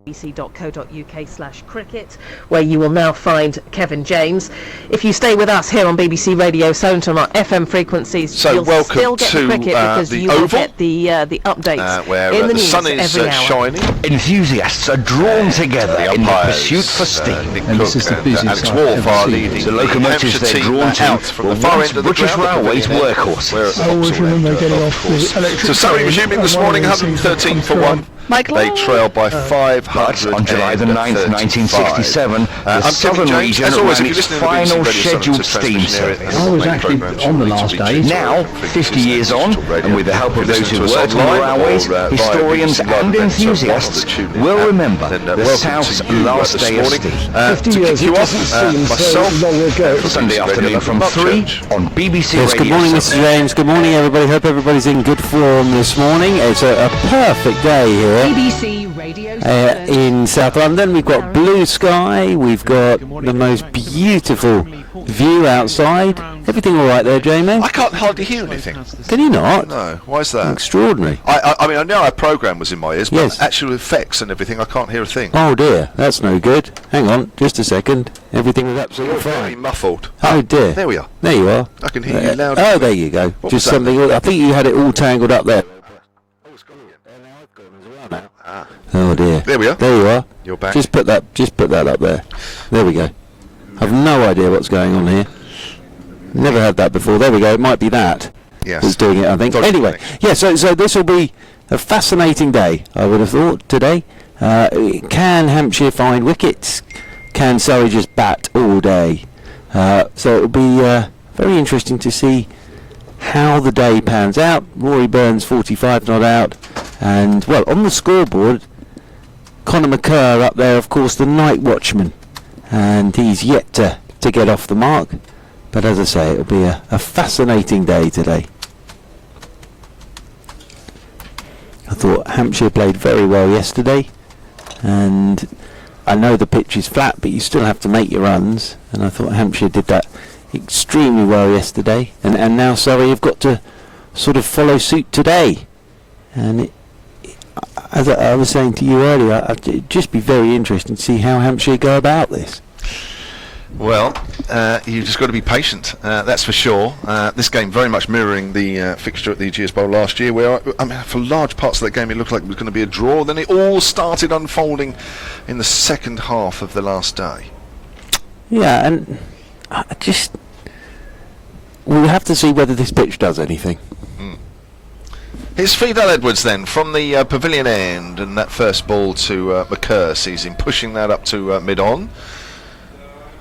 bbc.co.uk/cricket, where you will now find Kevin James. If you stay with us here on BBC Radio Southampton on our FM frequencies, so you'll welcome still get to the cricket because the you Oval, will get the updates where in the news sun is every hour. shining. Enthusiasts are drawn together in the pursuit for steam. Nick Cook and Alex Wolff are leading The locomotives they're drawn to from the far end of the British Railways workhorses. I always remember getting off the electric. So Surrey resuming this morning, 113 for 1. They trail by 500 on July the 9th, 1967, the Southern Region ran its final scheduled steam service. I was actually on the last day. Now, 50 years on, and with the help of those who worked on the railways, historians and enthusiasts will remember the South's last day of steam. 50 years, it doesn't seem so long ago. Sunday afternoon from 3 on BBC Yes, Radio. good morning, Mr. James. Good morning, everybody. Hope everybody's in good form this morning. It's a perfect day here BBC Radio in South London. We've got blue sky. We've got the most beautiful view outside. Everything all right there, Jamie? I can't hardly hear anything. Can you not? No, why is that? Extraordinary. I mean, I know our programme was in my ears, but Yes. actual effects and everything, I can't hear a thing. Oh dear, that's no good. Hang on, just a second. Everything was absolutely Very fine. muffled. Oh dear. There we are. There you are. I can hear you loud. Oh, there you go. What Just was that something. I think you had it all tangled up there. Oh dear. There we are. There you are. You're back. Just put that up there. There we go. I've no idea what's going on here. Never had that before. There we go. It might be that. Yes. Who's doing it, I think. Dodgy Anyway, thing. yeah, so this will be a fascinating day, I would have thought, today. Can Hampshire find wickets? Can Surrey just bat all day? So it'll be very interesting to see how the day pans out. Rory Burns 45 not out, and well, on the scoreboard, Conor McCurr up there, of course, the night watchman, and he's yet to get off the mark. But as I say, it'll be a fascinating day today. I thought Hampshire played very well yesterday, and I know the pitch is flat, but you still have to make your runs, and I thought Hampshire did that extremely well yesterday, and now Surrey have got to sort of follow suit today. And as I was saying to you earlier, it'd just be very interesting to see how Hampshire go about this. Well, you've just got to be patient, that's for sure. This game very much mirroring the fixture at the GS Bowl last year, where, I mean, for large parts of that game it looked like it was going to be a draw. Then it all started unfolding in the second half of the last day. Yeah, and we'll have to see whether this pitch does anything. Here's Fidel Edwards then from the pavilion end, and that first ball to McCurr sees him pushing that up to mid-on.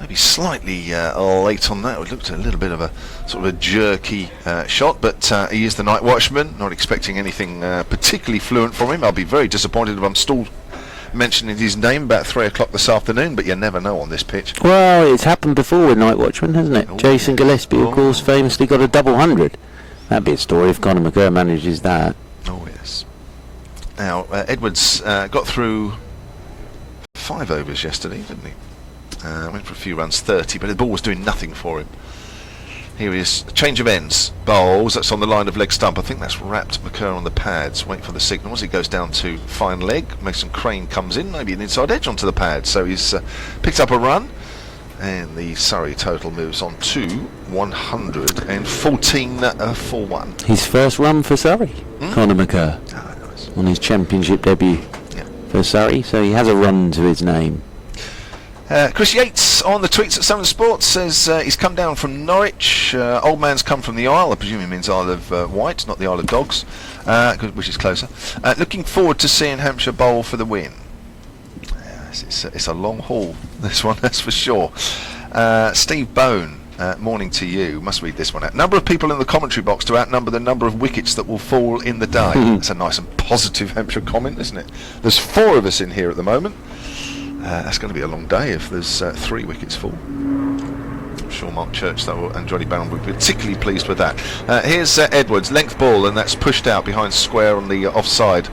Maybe slightly late on that. It looked a little bit of a sort of a jerky shot, but he is the night watchman. Not expecting anything particularly fluent from him. I'll be very disappointed if I'm still mentioning his name about 3 o'clock this afternoon, but you never know on this pitch. Well, it's happened before with night watchman, hasn't it? Jason Gillespie, of course, famously got a double 100. That'd be a story if Conor McCurr manages that. Oh yes. Now Edwards got through 5 overs yesterday, didn't he? Went for a few runs, 30, but the ball was doing nothing for him. Here he is, change of ends, bowls, that's on the line of leg stump. I think that's wrapped McCurr on the pads, wait for the signal as he goes down to fine leg. Mason Crane comes in, maybe an inside edge onto the pad, so he's picked up a run, and the Surrey total moves on to 114 for 1. His first run for Surrey, Conor McCurr, Nice. on his championship debut for Surrey, so he has a run to his name. Chris Yates on the tweets at Southern Sports says he's come down from Norwich. Old man's come from the Isle. I presume he means Isle of Wight, not the Isle of Dogs, which is closer. Looking forward to seeing Hampshire bowl for the win. It's a long haul, this one, that's for sure. Steve Bone, morning to you. Must read this one out. Number of people in the commentary box to outnumber the number of wickets that will fall in the day. That's a nice and positive Hampshire comment, isn't it? There's 4 of us in here at the moment. That's going to be a long day if there's 3 wickets fall. I'm sure Mark Church though and Johnny Barron would be particularly pleased with that. Here's Edwards, length ball, and that's pushed out behind square on the offside.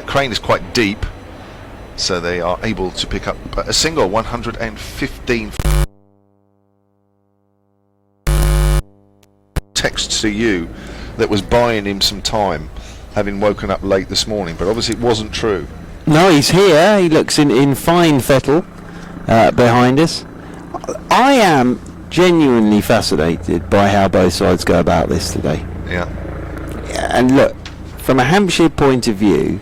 Crane is quite deep, so they are able to pick up a single. 115. Text to you that was buying him some time, having woken up late this morning, but obviously it wasn't true. No, he's here. He looks in fine fettle behind us. I am genuinely fascinated by how both sides go about this today. Yeah. And look, from a Hampshire point of view,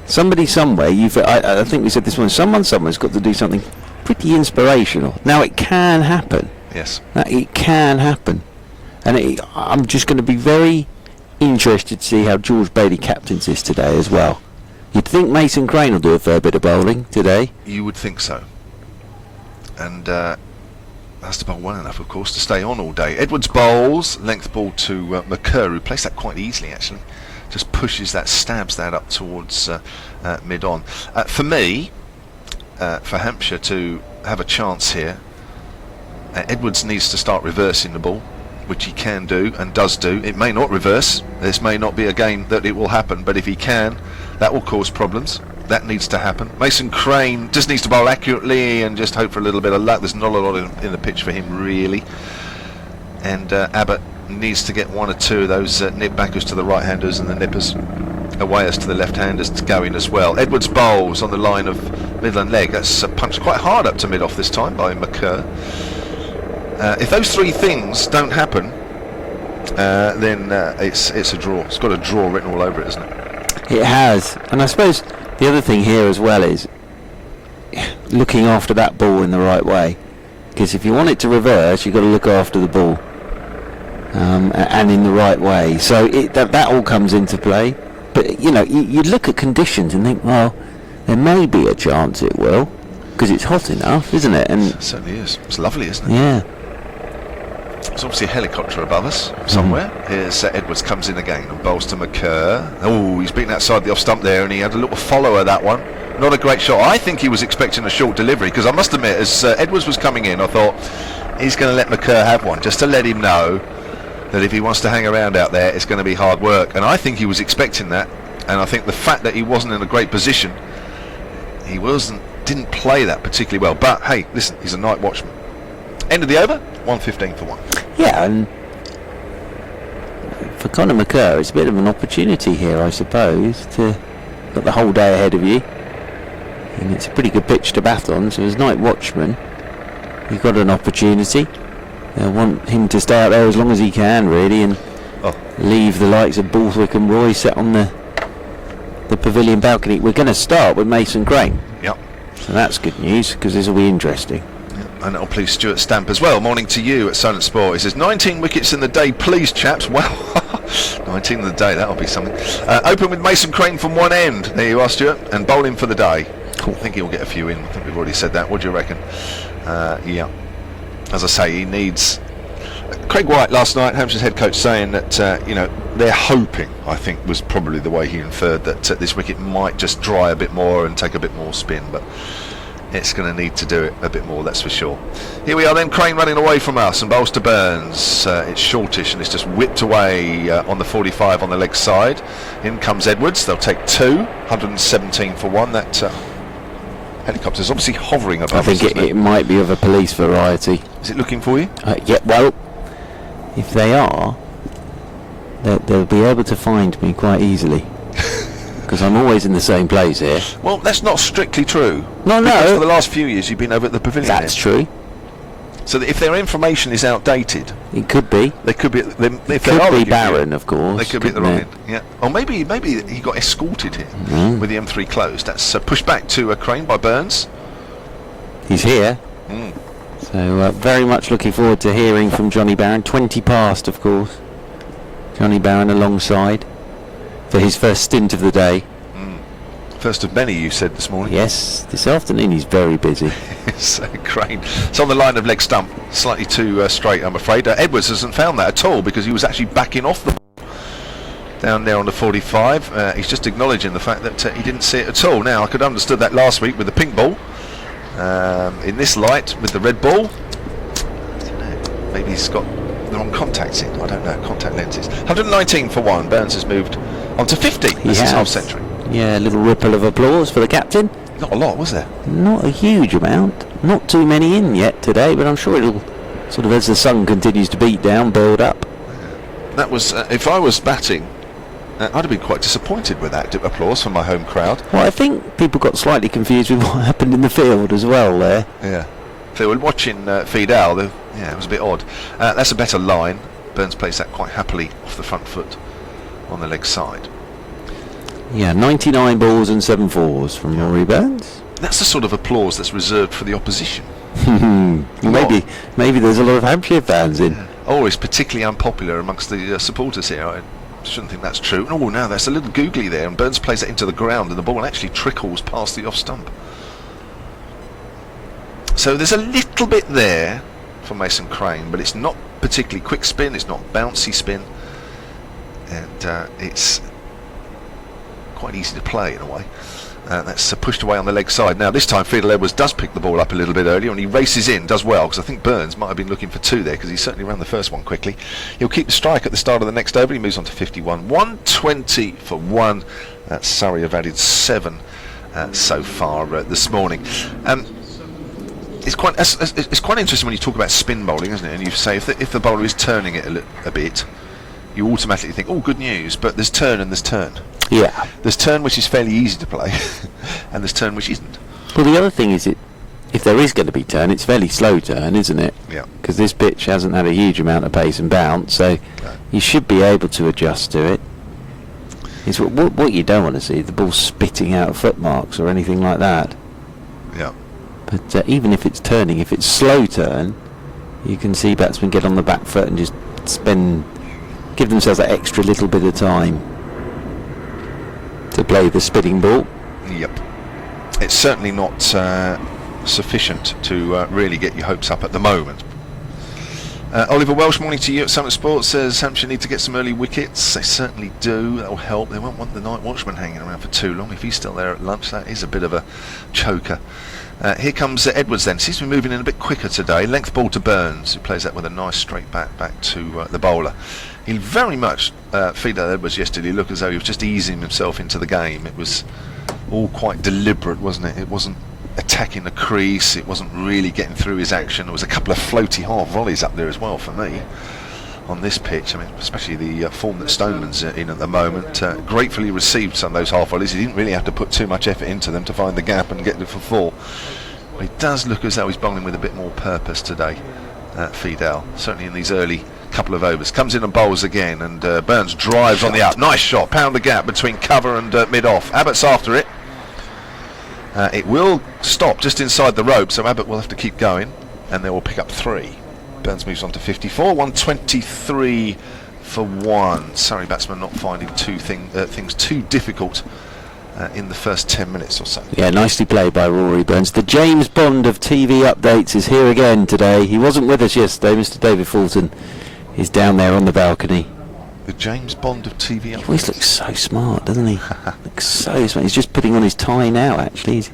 somebody somewhere, I think we said this one, somewhere's got to do something pretty inspirational. Now, it can happen. Yes. It can happen. And I'm just going to be very interested to see how George Bailey captains this today as well. You'd think Mason Crane will do a fair bit of bowling today. You would think so. And has to bowl well enough, of course, to stay on all day. Edwards bowls, length ball to McCurr, who placed that quite easily, actually. Just pushes that, stabs that up towards mid-on. For me, for Hampshire to have a chance here, Edwards needs to start reversing the ball, which he can do and does do. It may not reverse. This may not be a game that it will happen, but if he can, that will cause problems. That needs to happen. Mason Crane just needs to bowl accurately and just hope for a little bit of luck. There's not a lot in the pitch for him, really. And Abbott needs to get one or two of those nip backers to the right-handers and the nippers away as to the left-handers to go in as well. Edwards bowls on the line of Midland leg. That's punched quite hard up to mid-off this time by McCurr. If those three things don't happen, then it's a draw. It's got a draw written all over it, isn't it? It has. And I suppose the other thing here as well is looking after that ball in the right way. Because if you want it to reverse, you've got to look after the ball. And in the right way. So that all comes into play. But, you look at conditions and think, well, there may be a chance it will. Because it's hot enough, isn't it? And it certainly is. It's lovely, isn't it? Yeah. There's obviously a helicopter above us somewhere. Here's Edwards comes in again and bowls to McCurr. Oh, he's beaten outside the off stump there, and he had a little follower, that one. Not a great shot. I think he was expecting a short delivery, because I must admit, as Edwards was coming in, I thought he's going to let McCurr have one, just to let him know that if he wants to hang around out there, it's going to be hard work. And I think he was expecting that, and I think the fact that he wasn't in a great position, didn't play that particularly well. But hey, listen, he's a night watchman. End of the over, 115 for 1. Yeah, and for Conor McCurr, it's a bit of an opportunity here, I suppose, to got the whole day ahead of you, and it's a pretty good pitch to bat on. So as night watchman, you've got an opportunity. I want him to stay out there as long as he can, really, and leave the likes of Borthwick and Roy set on the pavilion balcony. We're going to start with Mason Crane. Yep. So that's good news, because this will be interesting. And it'll please Stuart Stamp as well. Morning to you at Silent Sport. He says 19 wickets in the day, please, chaps. Well, 19 in the day, that'll be something. Open with Mason Crane from one end. There you are, Stuart. And bowling for the day. Cool. I think he'll get a few in. I think we've already said that. What do you reckon? Yeah. As I say, he needs... Craig White last night, Hampshire's head coach, saying that they're hoping, I think was probably the way he inferred, that this wicket might just dry a bit more and take a bit more spin, but it's going to need to do it a bit more, that's for sure. Here we are then, Crane running away from us and bowls to Burns. It's shortish and it's just whipped away on the 45 on the leg side. In comes Edwards. They'll take 2, 117 for 1. That helicopter's obviously hovering above us. I think it might be of a police variety. Is it looking for you? Yeah, well, if they are, they'll be able to find me quite easily. Because I'm always in the same place here. Well, that's not strictly true. No. Because for the last few years you've been over at the pavilion. That's true. So that if their information is outdated, it could be. They could be. If it could be Barron, of course. They could be at the wrong end. Yeah. Or maybe he got escorted here with the M3 closed. That's pushed back to Crane by Burns. He's here. So very much looking forward to hearing from Johnny Barron. 20 past, of course. Johnny Barron alongside for his first stint of the day. First of many, you said this morning. Yes, this afternoon he's very busy. So Crane, it's on the line of leg stump, slightly too straight, I'm afraid. Edwards hasn't found that at all, because he was actually backing off the ball down there on the 45. He's just acknowledging the fact that he didn't see it at all. Now, I could have understood that last week with the pink ball. In this light with the red ball, I don't know, maybe he's got the wrong contacts in. I don't know, contact lenses. 119 for 1. Burns has moved on to 50. This is half century. Yeah, a little ripple of applause for the captain. Not a lot, was there? Not a huge amount. Not too many in yet today, but I'm sure it'll sort of, as the sun continues to beat down, build up. That was, if I was batting, I'd have been quite disappointed with that applause from my home crowd. Well, I think people got slightly confused with what happened in the field as well there. Yeah. If they were watching Fidel, it was a bit odd. That's a better line. Burns plays that quite happily off the front foot on the leg side. Yeah, 99 balls and 7 fours from Rory Burns. That's the sort of applause that's reserved for the opposition. Maybe there's a lot of Hampshire fans in. Yeah. Oh, it's particularly unpopular amongst the supporters here. I shouldn't think that's true. Oh, no, that's a little googly there, and Burns plays it into the ground, and the ball actually trickles past the off stump. So there's a little bit there for Mason Crane, but it's not particularly quick spin, it's not bouncy spin, and it's quite easy to play in a way. That's pushed away on the leg side. Now this time Fiedel Edwards does pick the ball up a little bit earlier, and he races in, does well, because I think Burns might have been looking for 2 there, because he certainly ran the first one quickly. He'll keep the strike at the start of the next over. He moves on to 51. 120 for 1. Surrey have added 7 so far this morning. It's quite interesting when you talk about spin bowling, isn't it? And you say if the bowler is turning it a bit, you automatically think, oh, good news. But there's turn and there's turn. Yeah. There's turn which is fairly easy to play, and there's turn which isn't. Well, the other thing is, if there is going to be turn, it's fairly slow turn, isn't it? Yeah. Because this pitch hasn't had a huge amount of pace and bounce, so you should be able to adjust to it. It's what you don't want to see, the ball spitting out foot marks or anything like that. Yeah. But even if it's turning, if it's slow turn, you can see batsmen get on the back foot and just give themselves that extra little bit of time to play the spinning ball. Yep. It's certainly not sufficient to really get your hopes up at the moment. Oliver Welsh, morning to you at Summit Sports, says Hampshire need to get some early wickets. They certainly do. That will help. They won't want the night watchman hanging around for too long. If he's still there at lunch, that is a bit of a choker. Here comes Edwards then. Seems to be moving in a bit quicker today. Length ball to Burns, who plays that with a nice straight back to the bowler. He very much, Fiedel Edwards yesterday, looked as though he was just easing himself into the game. It was all quite deliberate, wasn't it? It wasn't attacking the crease, it wasn't really getting through his action. There was a couple of floaty half volleys up there as well for me on this pitch. I mean, especially the form that Stoneman's in at the moment. Gratefully received some of those half volleys. He didn't really have to put too much effort into them to find the gap and get it for 4. But it does look as though he's bowling with a bit more purpose today, Fiedel, certainly in these early couple of overs. Comes in and bowls again, and Burns drives on the up. Nice shot, pound the gap between cover and mid-off. Abbott's after it. It will stop just inside the rope, so Abbott will have to keep going, and they will pick up 3. Burns moves on to 54. 123 for 1. Surrey batsman not finding things too difficult in the first 10 minutes or so. Yeah, nicely played by Rory Burns. The James Bond of TV updates is here again today. He wasn't with us yesterday. Mr. David Fulton is down there on the balcony. The James Bond of TV updates. He always looks so smart, doesn't he? Looks so smart. He's just putting on his tie now, actually. He's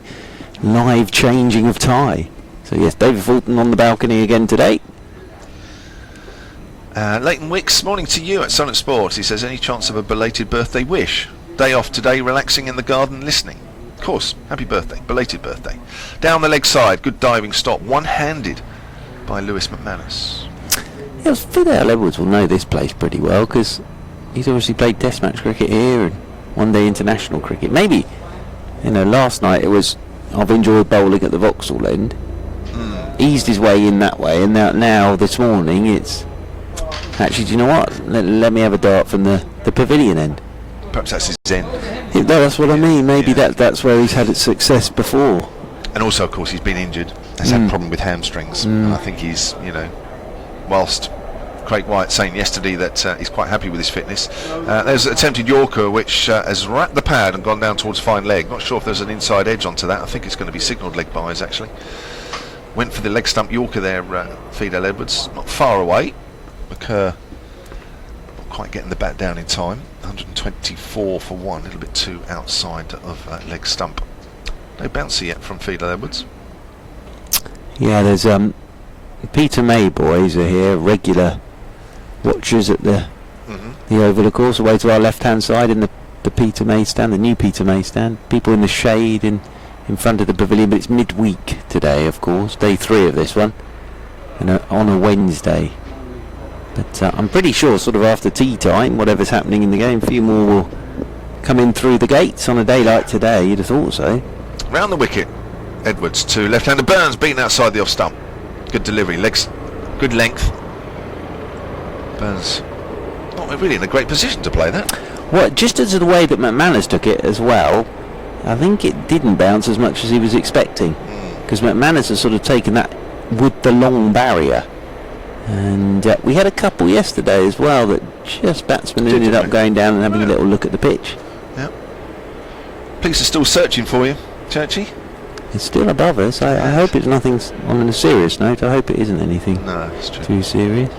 live changing of tie. So yes, David Fulton on the balcony again today. Leighton Wicks, morning to you at Summit Sports. He says, any chance of a belated birthday wish? Day off today, relaxing in the garden, listening. Of course, happy birthday, belated birthday. Down the leg side, good diving stop, one-handed by Lewis McManus. Yeah, Fiedel Edwards will know this place pretty well, because he's obviously played Test match cricket here and one-day international cricket. Maybe, last night it was, I've enjoyed bowling at the Vauxhall end. Eased his way in that way, and now this morning it's actually, do you know what? Let me have a dart from the pavilion end. Perhaps that's his end. No, that's what I mean. Maybe that's where he's had its success before. And also, of course, he's been injured. Has had a problem with hamstrings. And I think he's, whilst Craig White saying yesterday that he's quite happy with his fitness. There's an attempted Yorker which has wrapped the pad and gone down towards fine leg. Not sure if there's an inside edge onto that. I think it's going to be signalled leg byes actually. Went for the leg stump Yorker there, Fiedel Edwards. Not far away. McCurr not quite getting the bat down in time. 124 for 1, a little bit too outside of leg stump. No bouncer yet from Fiedel Edwards. Yeah, there's Peter May boys are here, regular watchers at the Oval, of course, away to our left-hand side in the Peter May stand, the new Peter May stand. People in the shade in front of the pavilion, but it's midweek today, of course, day 3 of this one, and on a Wednesday. But I'm pretty sure sort of after tea time, whatever's happening in the game, a few more will come in through the gates on a day like today. You'd have thought so. Round the wicket, Edwards to left-hander. Burns beaten outside the off stump. Good delivery, legs, good length. Burns not really in a great position to play that. Well, just as the way that McManus took it as well, I think it didn't bounce as much as he was expecting. Because McManus has sort of taken that with the long barrier. And we had a couple yesterday as well that just batsmen ended up going down and having a little look at the pitch. Yeah. Police are still searching for you, Churchy. It's still above us. I hope it's nothing on a serious note. I hope it isn't anything too serious.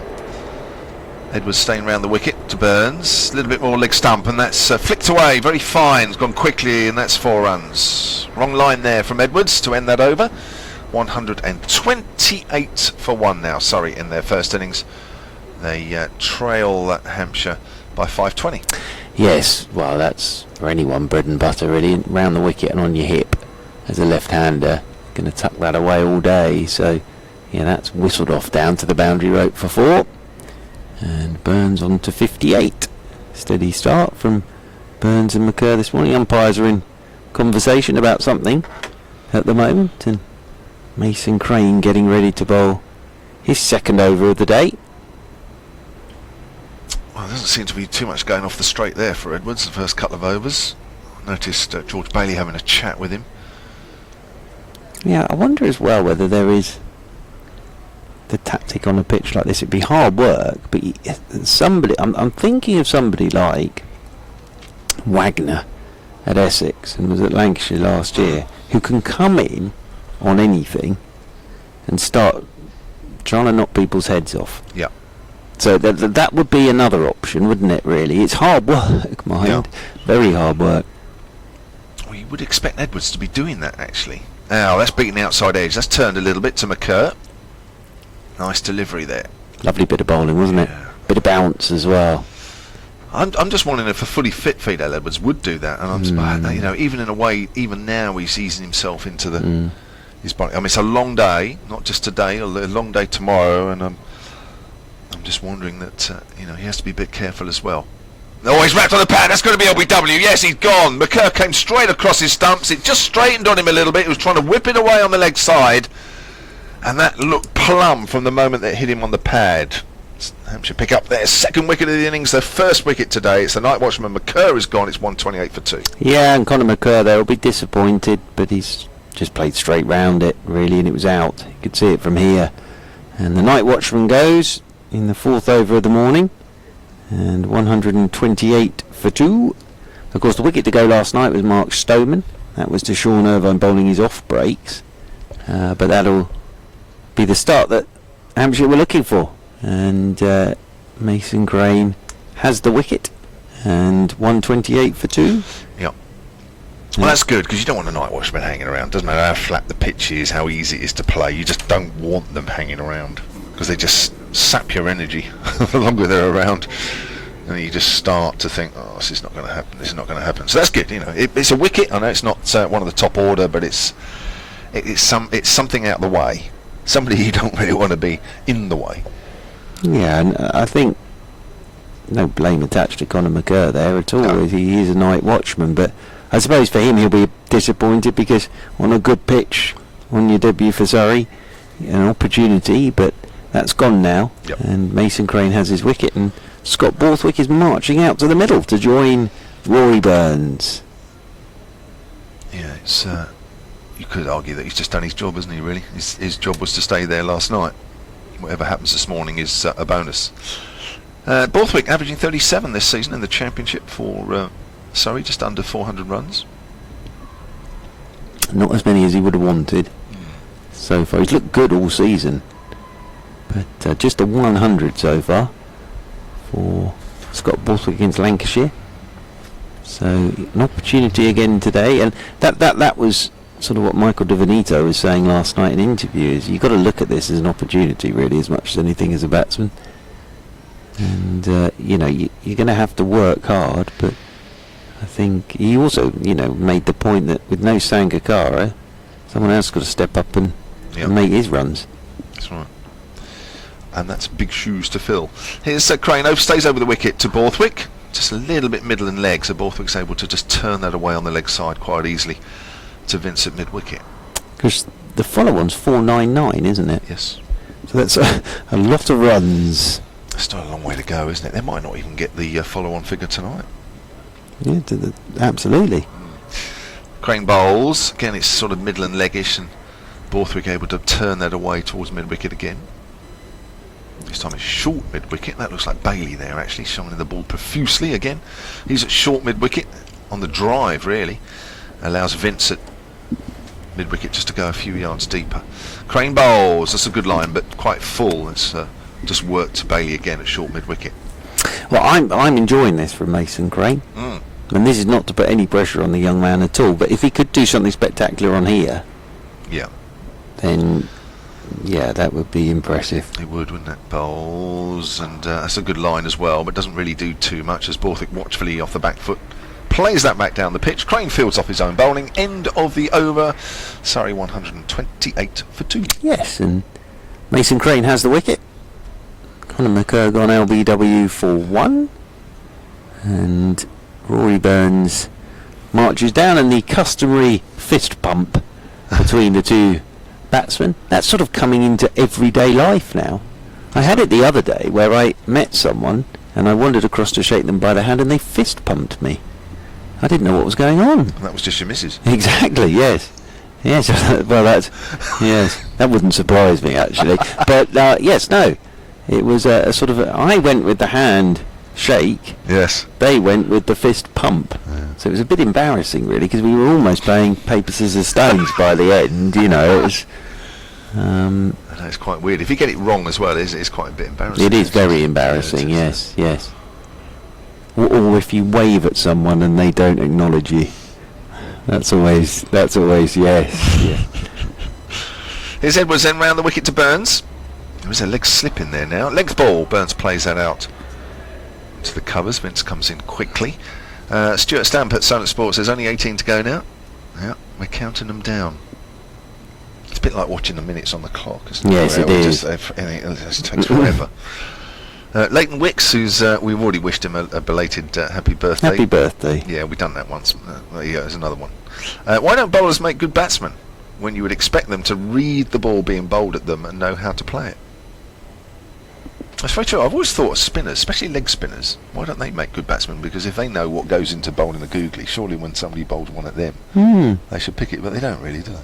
Edwards staying round the wicket to Burns. A little bit more leg stump, and that's flicked away. Very fine. It's gone quickly, and that's 4 runs. Wrong line there from Edwards to end that over. 128 for 1 now. Surrey in their first innings. They trail Hampshire by 520. Yes, well, that's for anyone bread and butter, really. Round the wicket and on your hip as a left-hander. Going to tuck that away all day. So, yeah, that's whistled off down to the boundary rope for 4. And Burns on to 58. Steady start from Burns and McCurr this morning. Umpires are in conversation about something at the moment. And Mason Crane getting ready to bowl his second over of the day. Well, there doesn't seem to be too much going off the straight there for Edwards, the first couple of overs. I noticed George Bailey having a chat with him. Yeah, I wonder as well whether there is the tactic on a pitch like this. It'd be hard work, but somebody, I'm thinking of somebody like Wagner at Essex and was at Lancashire last year, who can come in on anything and start trying to knock people's heads off. Yeah. So that would be another option, wouldn't it, really? It's hard work, mind. Yeah. Very hard work. Well, you would expect Edwards to be doing that, actually. Now, that's beaten the outside edge. That's turned a little bit to McCurr. Nice delivery there. Lovely bit of bowling, wasn't it? Bit of bounce as well. I'm just wondering if a fully fit Fidel Edwards would do that. And even in a way, even now he's easing himself into his body. I mean, it's a long day, not just today, a long day tomorrow, and I'm just wondering that he has to be a bit careful as well. Oh, he's wrapped on the pad. That's going to be LBW. Yes, he's gone. McCurr came straight across his stumps. It just straightened on him a little bit. He was trying to whip it away on the leg side, and that looked plumb from the moment that it hit him on the pad. Hampshire pick up their second wicket of the innings, their first wicket today. It's the night watchman. McCurr is gone. It's 128 for 2. Yeah, and Conor McCurr there will be disappointed, but he's just played straight round it, really, and it was out. You could see it from here. And the night watchman goes in the 4th over of the morning, and 128 for 2. Of course, the wicket to go last night was Mark Stoneman. That was to Sean Irvine bowling his off breaks. But that'll be the start that Hampshire were looking for. And Mason Crane has the wicket, and 128 for 2. Yeah. Well, that's good, because you don't want a night watchman hanging around. Doesn't matter how flat the pitch is, how easy it is to play. You just don't want them hanging around, because they just sap your energy the longer they're around, and you just start to think, oh, this is not going to happen. This is not going to happen. So that's good. It's a wicket. I know it's not one of the top order, but it's something out of the way. Somebody you don't really want to be in the way. Yeah, and I think no blame attached to Conor McCurr there at all. No. He is a night watchman, but I suppose for him he'll be disappointed because on a good pitch, on your debut for Surrey, an opportunity, but that's gone now. Yep. And Mason Crane has his wicket, and Scott Borthwick is marching out to the middle to join Rory Burns. Yeah, it's you could argue that he's just done his job, hasn't he, really? His job was to stay there last night. Whatever happens this morning is a bonus. Borthwick averaging 37 this season in the championship for Surrey, just under 400 runs. Not as many as he would have wanted so far. He's looked good all season, but just a 100 so far for Scott Borthwick against Lancashire. So an opportunity again today, and that was sort of what Michael De Venito was saying last night in interviews. You've got to look at this as an opportunity, really, as much as anything as a batsman. And you're going to have to work hard, but I think he also made the point that with no Sangakkara, someone else got to step up and make his runs. That's right. and that's big shoes to fill. Here's Crane stays over the wicket to Borthwick, just a little bit middle and leg, so Borthwick's able to just turn that away on the leg side quite easily to Vince at mid-wicket. Because the follow-on's 499, isn't it? Yes. So that's a lot of runs. Still a long way to go, isn't it? They might not even get the follow-on figure tonight. Yeah, absolutely. Crane bowls, again it's sort of middle and leggish, and Borthwick able to turn that away towards mid-wicket again. This time it's short mid-wicket. That looks like Bailey there, actually, shining the ball profusely again. He's at short mid-wicket, on the drive really. Allows Vince at mid-wicket just to go a few yards deeper. Crane bowls, that's a good line, but quite full. It's just worked to Bailey again at short mid-wicket. Well, I'm enjoying this from Mason Crane. And this is not to put any pressure on the young man at all, but if he could do something spectacular on here, yeah, then yeah, that would be impressive. It would, wouldn't it? Bowls, and that's a good line as well, but doesn't really do too much as Borthwick watchfully off the back foot plays that back down the pitch. Crane fields off his own bowling. End of the over. Surrey 128 for 2. Yes, and Mason Crane has the wicket. Conor McCurg on LBW for 1, and Rory Burns marches down, and the customary fist pump between the two batsmen. That's sort of coming into everyday life now. I had it the other day where I met someone and I wandered across to shake them by the hand and they fist pumped me. I didn't know what was going on. And that was just your missus. Exactly, yes. Yes, well yes, that wouldn't surprise me actually. But yes, no, it was a sort of I went with the hand shake. Yes. They went with the fist pump. Yeah. So it was a bit embarrassing really, because we were almost playing paper, scissors, stones by the end, you know. It was I know, it's quite weird. If you get it wrong as well, it's quite a bit embarrassing. It is very embarrassing, yes. Or if you wave at someone and they don't acknowledge you. That's always yes. Yeah. Here's Edwards then round the wicket to Burns. There is a leg slip in there now. Length ball. Burns plays that out to the covers. Vince comes in quickly. Stuart Stamp at Silent Sports says only 18 to go now. Yeah, we're counting them down. It's a bit like watching the minutes on the clock, isn't it? Yes, it is. It just takes forever. Leighton Wicks, who's we've already wished him a belated happy birthday. Happy birthday. Yeah, we've done that once. Yeah, there's another one. Why don't bowlers make good batsmen when you would expect them to read the ball being bowled at them and know how to play it? That's very true. I've always thought spinners, especially leg spinners, why don't they make good batsmen? Because if they know what goes into bowling a googly, surely when somebody bowls one at them, they should pick it, but they don't really, do they?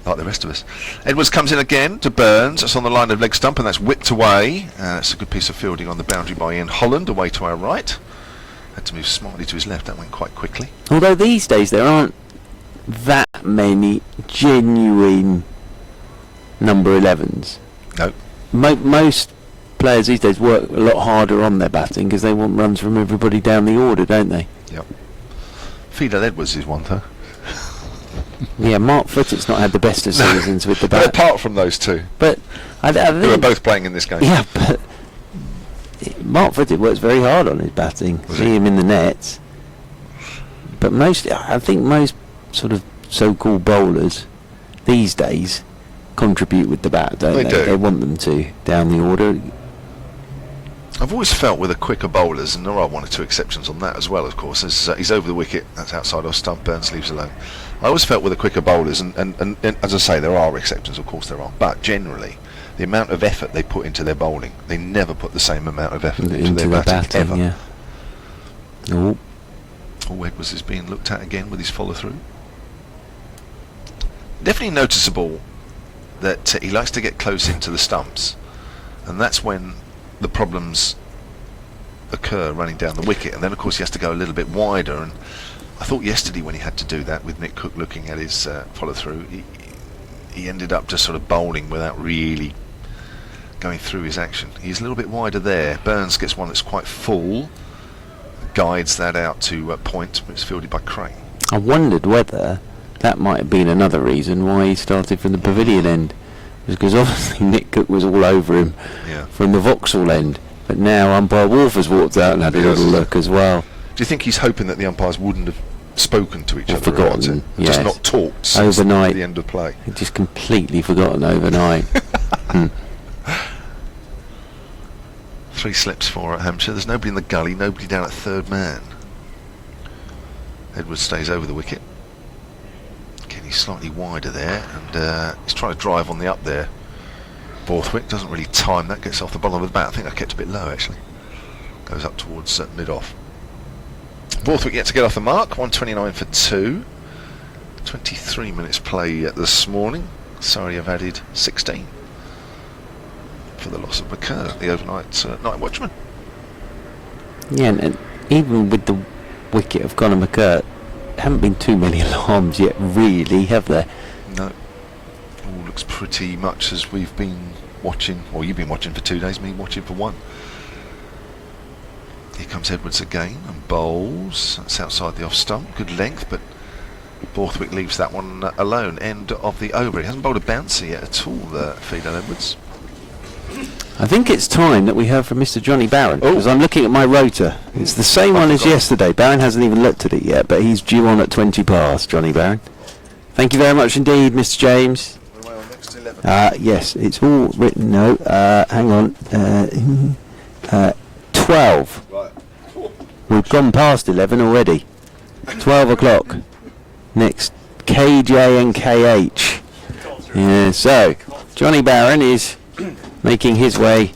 Like the rest of us. Edwards comes in again to Burns. That's on the line of leg stump, and that's whipped away. That's a good piece of fielding on the boundary by Ian Holland, away to our right. Had to move smartly to his left. That went quite quickly. Although these days there aren't that many genuine number 11s. No. Most players these days work a lot harder on their batting because they want runs from everybody down the order, don't they? Yep. Fidel Edwards is one, though. Yeah, Mark Footett's not had the best of seasons with the bat. But apart from those two, but I think they were both playing in this game. Yeah, but Mark Footett works very hard on his batting. See him in the nets. But I think most sort of so-called bowlers these days contribute with the bat, don't they? They do. They want them to down the order. I've always felt with the quicker bowlers, and there are one or two exceptions on that as well, of course, as he's over the wicket, that's outside off stump, Burns leaves alone. I always felt with the quicker bowlers, and as I say, there are exceptions, of course there are, but generally, the amount of effort they put into their bowling, they never put the same amount of effort into their batting, ever. Yeah. Oh. Edwards is being looked at again with his follow-through. Definitely noticeable that he likes to get close into the stumps, and that's when the problems occur running down the wicket, and then of course he has to go a little bit wider. And I thought yesterday when he had to do that with Nick Cook looking at his follow-through, he ended up just sort of bowling without really going through his action. He's a little bit wider there. Burns gets one that's quite full, guides that out to point, but it's fielded by Crane. I wondered whether that might have been another reason why he started from the pavilion end, because obviously Nick Cook was all over him from the Vauxhall end, but now umpire Wolf has walked out and had a little look as well. Do you think he's hoping that the umpires wouldn't have spoken to each other, forgotten, just not talked since overnight, the end of play? Just completely forgotten overnight. 3 slips for Hampshire. There's nobody in the gully, nobody down at third man. Edwards stays over the wicket. Again, he's slightly wider there, and he's trying to drive on the up there. Borthwick doesn't really time that, gets off the bottom of the bat. I think I kept a bit low actually. Goes up towards mid-off. Borthwick yet to get off the mark, 129 for 2. 23 minutes play this morning. Surrey have added 16 for the loss of McCurr, the overnight night watchman. Yeah, and even with the wicket of Conor McCurr, haven't been too many alarms yet, really, have there? No. All looks pretty much as we've been watching, or you've been watching for 2 days, me watching for 1. Here comes Edwards again and bowls. That's outside the off stump. Good length, but Borthwick leaves that one alone. End of the over. He hasn't bowled a bouncer yet at all, Fidel Edwards. I think it's time that we heard from Mr. Johnny Barron, because I'm looking at my rotor. It's the same one as yesterday. Barron hasn't even looked at it yet, but he's due on at 20 past, Johnny Barron. Thank you very much indeed, Mr. James. We're on next 11. Yes, it's all written. No, hang on. 12. Right. We've gone past 11 already. 12 o'clock. Next, KJ and KH. Yeah, so, Johnny Barron is making his way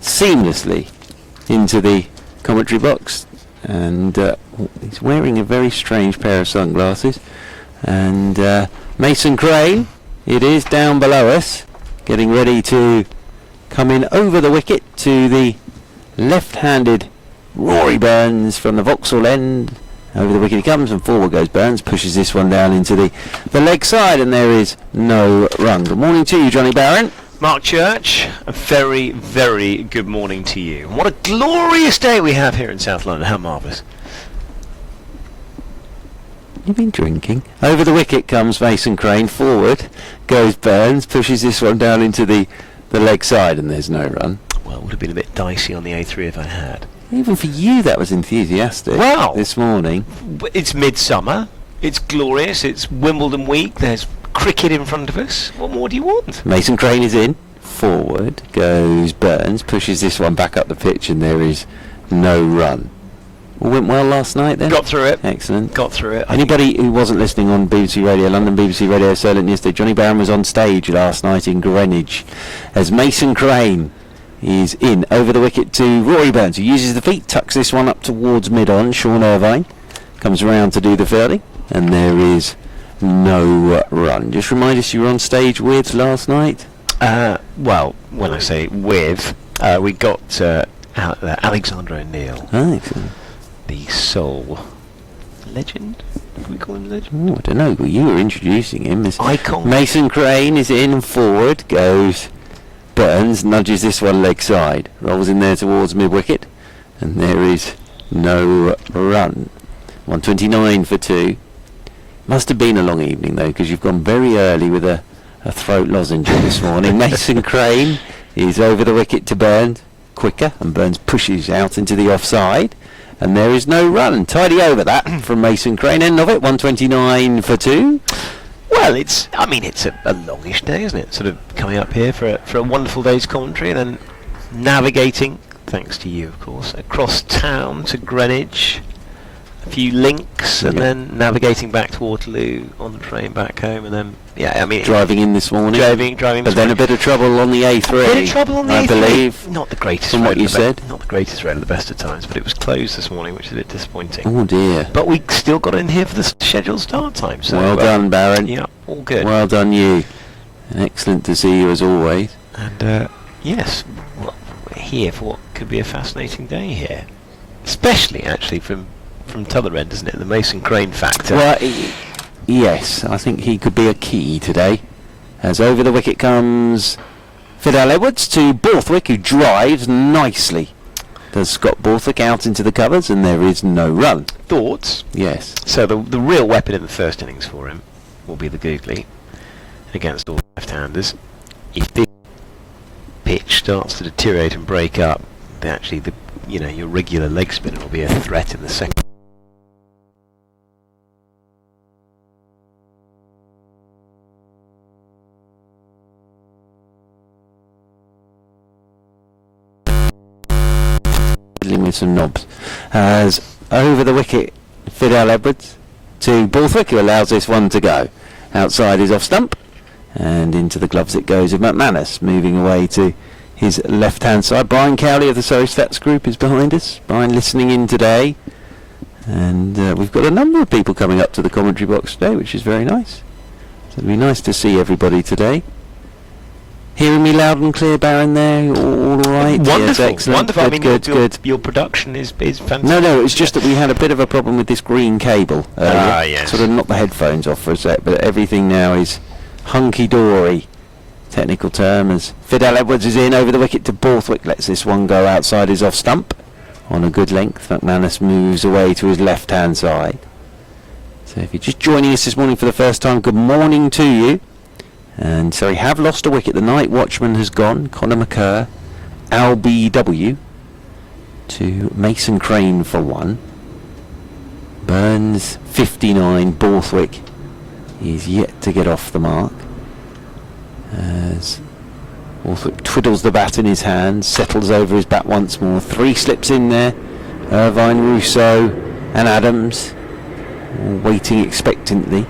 seamlessly into the commentary box, and he's wearing a very strange pair of sunglasses. And Mason Crane, it is down below us, getting ready to come in over the wicket to the left-handed Rory Burns from the Vauxhall end. Over the wicket he comes, and forward goes Burns, pushes this one down into the leg side, and there is no run. Good morning to you, Johnny Barron. Mark Church, a very, very good morning to you. And what a glorious day we have here in South London. How marvellous. You've been drinking. Over the wicket comes Mason Crane, forward goes Burns, pushes this one down into the leg side, and there's no run. Well, it would have been a bit dicey on the A3 if I had. Even for you that was enthusiastic. Wow. This morning. It's midsummer, it's glorious, it's Wimbledon week, there's cricket in front of us. What more do you want? Mason Crane is in. Forward goes Burns, pushes this one back up the pitch, and there is no run. All went well last night then? Got through it. Excellent. Got through it. Anybody who wasn't listening on BBC Radio London, BBC Radio Solent yesterday, Johnny Barron was on stage last night in Greenwich as Mason Crane is in over the wicket to Rory Burns, who uses the feet, tucks this one up towards mid-on. Sean Irvine comes around to do the fielding, and there is no run. Just remind us you were on stage with last night. Well, when I say with, we got Alexander O'Neill, Excellent. the soul legend. Can we call him legend? I don't know, but you were introducing him. Icon. Mason Crane is in, forward goes Burns, nudges this one leg side, rolls in there towards mid-wicket, and there is no run. 129 for 2. Must have been a long evening though, because you've gone very early with a throat lozenge this morning. Mason Crane is over the wicket to Burns, quicker, and Burns pushes out into the offside, and there is no run. Tidy over that from Mason Crane. End of it, 129 for 2. Well, it's a longish day, isn't it? Sort of coming up here for a wonderful day's commentary, and then navigating, thanks to you, of course, across town to Greenwich, a few links, and then navigating back to Waterloo on the train back home, and then driving in this morning. Driving. But then a bit of trouble on the A3. A bit of trouble on the I A3. believe. Not the greatest. From what you said. Not the greatest road at the best of times, but it was closed this morning, which is a bit disappointing. Oh dear. But we still got in here for the scheduled start time. So well done, Barron. Yeah, all good. Well done, you. Excellent to see you as always. And yes, we're here for what could be a fascinating day here, especially actually from t'other end, isn't it? The Mason Crane factor. Well, yes, I think he could be a key today. As over the wicket comes Fidel Edwards to Borthwick, who drives nicely. Does Scott Borthwick out into the covers, and there is no run. Thoughts? Yes. So the real weapon in the first innings for him will be the googly against all left-handers. If this pitch starts to deteriorate and break up, then actually your regular leg spinner will be a threat in the second. fiddling with some knobs. As over the wicket, Fidel Edwards to Borthwick, who allows this one to go. Outside is off stump, and into the gloves it goes of McManus, moving away to his left-hand side. Brian Cowley of the Surrey Stats Group is behind us. Brian listening in today. And we've got a number of people coming up to the commentary box today, which is very nice. So it'll be nice to see everybody today. Hearing me loud and clear, Baron, there? All right? Wonderful, yes, excellent. wonderful. Good, good. Your production is fantastic. No, it's just that we had a bit of a problem with this green cable earlier. Yes. Sort of knocked the headphones off for a sec, but everything now is hunky-dory. Technical term, as Fidel Edwards is in over the wicket to Borthwick, lets this one go outside his off stump. On a good length, McManus moves away to his left-hand side. So if you're just joining us this morning for the first time, good morning to you. And so we have lost a wicket. The night watchman has gone. Conor McCurr, LBW, to Mason Crane for 1. Burns 59. Borthwick is yet to get off the mark. As Borthwick twiddles the bat in his hand, settles over his bat once more. 3 slips in there. Irvine, Rousseau and Adams all waiting expectantly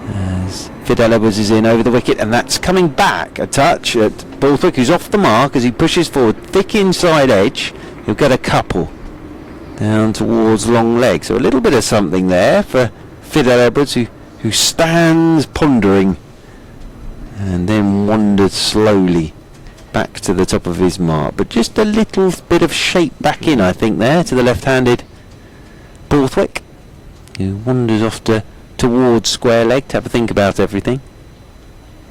as Fidel Edwards is in over the wicket, and that's coming back a touch at Borthwick, who's off the mark as he pushes forward. Thick inside edge. He'll get a couple down towards long leg. So a little bit of something there for Fidel Edwards, who stands pondering and then wandered slowly back to the top of his mark. But just a little bit of shape back in, I think, there to the left-handed Borthwick, who wanders off towards square leg to have a think about everything,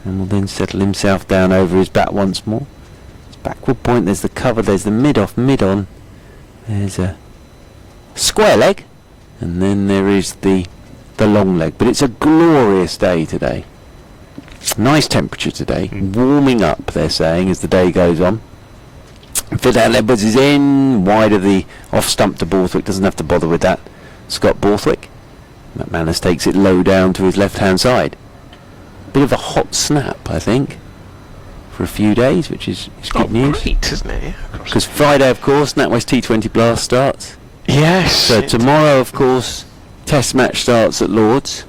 and will then settle himself down over his bat once more. It's backward point, there's the cover, there's the mid-off, mid-on, there's a square leg, and then there is the long leg. But it's a glorious day today. Nice temperature today, warming up, they're saying, as the day goes on. Fidel Edwards is in, wide of the off stump to Borthwick, doesn't have to bother with that. Scott Borthwick. McManus takes it low down to his left-hand side. Bit of a hot snap, I think, for a few days, which is good news. Great, isn't it? Because Friday, of course, NatWest T20 Blast starts. Yes. So tomorrow, of course, Test match starts at Lords.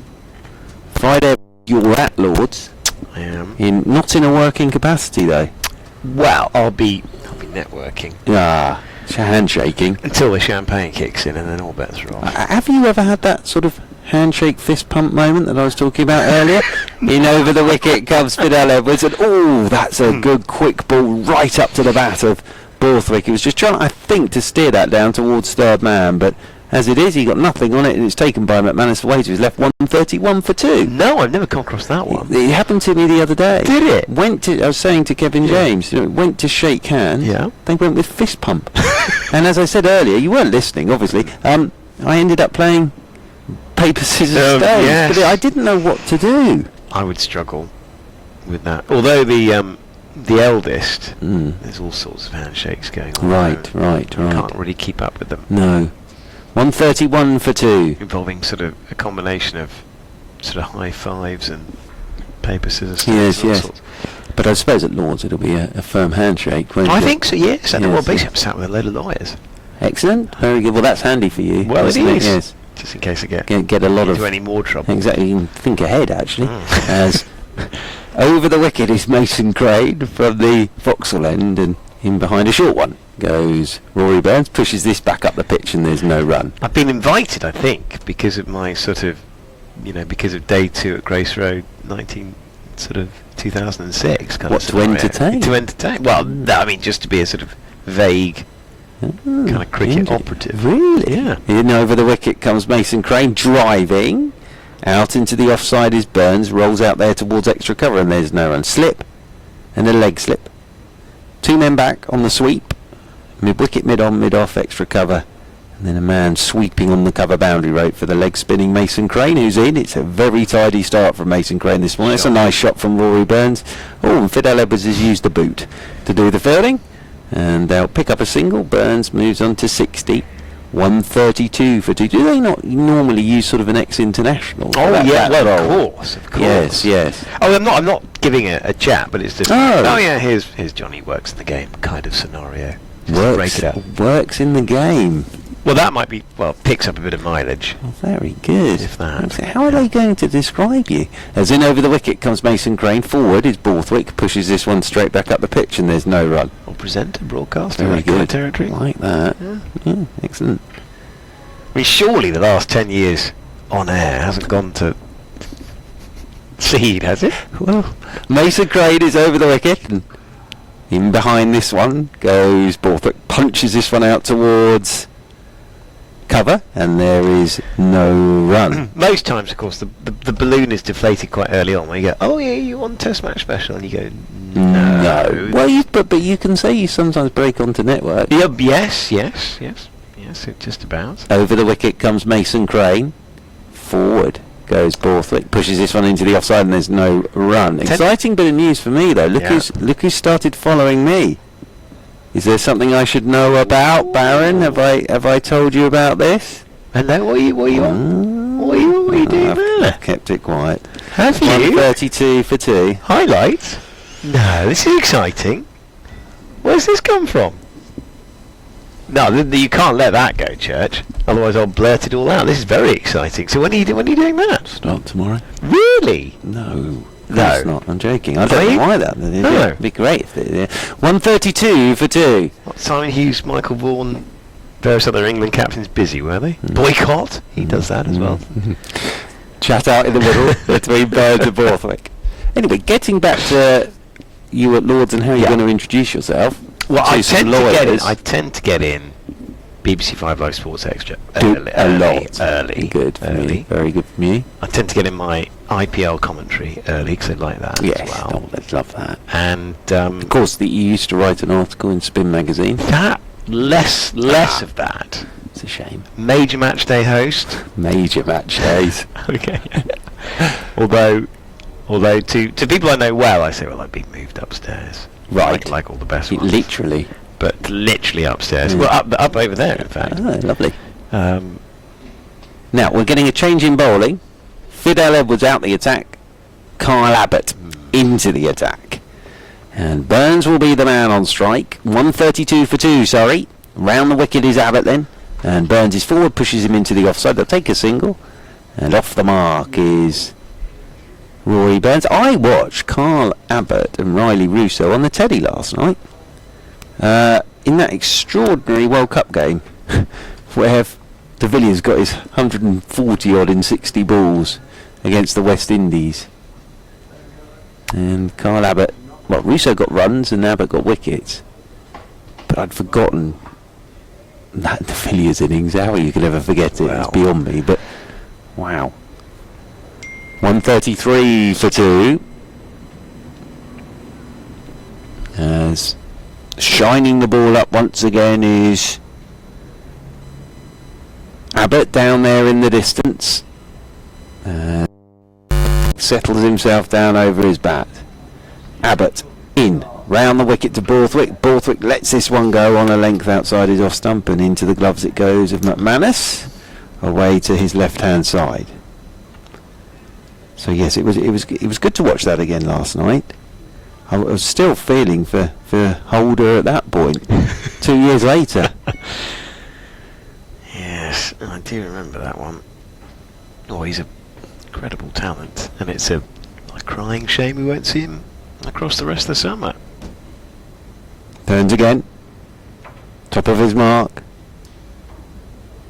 Friday, you're at Lords. I am. Not in a working capacity, though. Well, I'll be networking. Ah, handshaking. Until the champagne kicks in, and then all bets are off. Have you ever had that sort of handshake fist pump moment that I was talking about earlier? In over the wicket comes Fidel Edwards, and that's a good quick ball right up to the bat of Borthwick. He was just trying, I think, to steer that down towards third man, but as it is, he got nothing on it, and it's taken by McManus away to his left. 131 for 2. No, I've never come across that one. It happened to me the other day. Did it? I was saying to Kevin James, went to shake hands. Yeah. They went with fist pump. And as I said earlier, you weren't listening, obviously. I ended up playing paper, scissors, stones. Yes. But I didn't know what to do. I would struggle with that. Although the eldest, there's all sorts of handshakes going on. Right. Can't really keep up with them. No. 131 for 2. Involving sort of a combination of sort of high fives and paper, scissors, Yes. sorts. But I suppose at Lords it'll be a firm handshake, won't I it? think so, yes. And Yes, well, basically I'm sat with a load of lawyers. Excellent. Very good. Well, that's handy for you. Well, it isn't is. Yes. Just in case I get a lot into of any more trouble. Exactly. You can think ahead, actually. As over the wicket is Mason Crane from the Vauxhall end, and in behind a short one goes Rory Burns, pushes this back up the pitch, and there's no run. I've been invited, I think, because of my sort of, because of day 2 at Grace Road, 2006. Kind What, of to entertain? To entertain. Well, I mean, just to be a sort of vague kind of cricket operative. Really? Yeah. In over the wicket comes Mason Crane, driving. Out into the offside is Burns, rolls out there towards extra cover, and there's no run. Slip, and a leg slip. 2 men back on the sweep. Mid-wicket, mid-on, mid-off, extra cover. And then a man sweeping on the cover boundary rope for the leg-spinning Mason Crane, who's in. It's a very tidy start from Mason Crane this morning. It's a nice shot from Rory Burns. And Fidel Edwards has used the boot to do the fielding. And they'll pick up a single. Burns moves on to 60. 132 for 2. Do they not normally use sort of an ex-international? Of course. Yes. Oh, I'm not giving a chat, but it's just. Oh. Yeah. Here's Johnny works in the game kind of scenario. break it up. Works in the game. Well, that might be, picks up a bit of mileage. Oh, very good. If that. How are they going to describe you? As in, over the wicket comes Mason Crane. Forward is Borthwick. Pushes this one straight back up the pitch, and there's no run. Or presenter, broadcaster, Very that kind of good. territory. Like that. Yeah, excellent. I mean, surely the last 10 years on air hasn't gone to seed, has it? Well, Mason Crane is over the wicket, and in behind this one goes Borthwick. Punches this one out towards cover, and there is no run. Most times, of course, the balloon is deflated quite early on. Where you go, oh yeah, you want Test match special, and you go, no. Well, but you can say you sometimes break onto network. Yeah, yes, it just about. Over the wicket comes Mason Crane. Forward goes Borthwick. Pushes this one into the offside, and there's no run. Exciting bit of news for me though. Look who's started following me. Is there something I should know about, Baron? Have I told you about this? Hello, what are you doing there? I've kept it quiet. Have you? 132 for 2. Highlights? No, this is exciting. Where's this come from? No, you can't let that go, Church. Otherwise I'll blurt it all out. This is very exciting. So when are you doing that? Start tomorrow. Really? No. No. It's not. I'm joking. I don't know why that. No. It'd be great if it, 132 for 2. Simon Hughes, Michael Vaughan, various other England captains busy, were they? Boycott? He does that as well. Chat out in the middle between Burns and Borthwick. Anyway, getting back to you at Lords and how you're going to introduce yourself. Well, I tend to get in BBC 5 Live Sports Extra early. Good for me. Very good from you. I tend to get in my IPL commentary early because I like that as well. I'd love that. And of course, you used to write an article in Spin magazine. That less of that. It's a shame. Major match day host. Major match days. Okay. Although to people I know well, I say, well, I've been moved upstairs. Right. Like all the best ones. Literally. But literally upstairs. Well, up over there, in fact. Oh, lovely. Now, we're getting a change in bowling. Fidel Edwards out the attack. Kyle Abbott into the attack. And Burns will be the man on strike. 132 for 2, sorry. Round the wicket is Abbott then. And Burns is forward, pushes him into the offside. They'll take a single. And off the mark is Rory Burns. I watched Carl Abbott and Riley Russo on the Teddy last night. In that extraordinary World Cup game where de Villiers got his 140 odd in 60 balls against the West Indies. And Carl Abbott, Russo got runs and Abbott got wickets. But I'd forgotten that de Villiers innings. How you could ever forget it? It's beyond me. But wow. 133 for 2. As shining the ball up once again is Abbott down there in the distance. Settles himself down over his bat. Abbott in, round the wicket to Borthwick. Borthwick lets this one go on a length outside his off stump, and into the gloves it goes of McManus, away to his left hand side. So yes, it was good to watch that again last night. I was still feeling for Holder at that point, 2 years later. Yes, I do remember that one. Oh, he's an incredible talent, and it's a crying shame we won't see him across the rest of the summer. Turns again, top of his mark,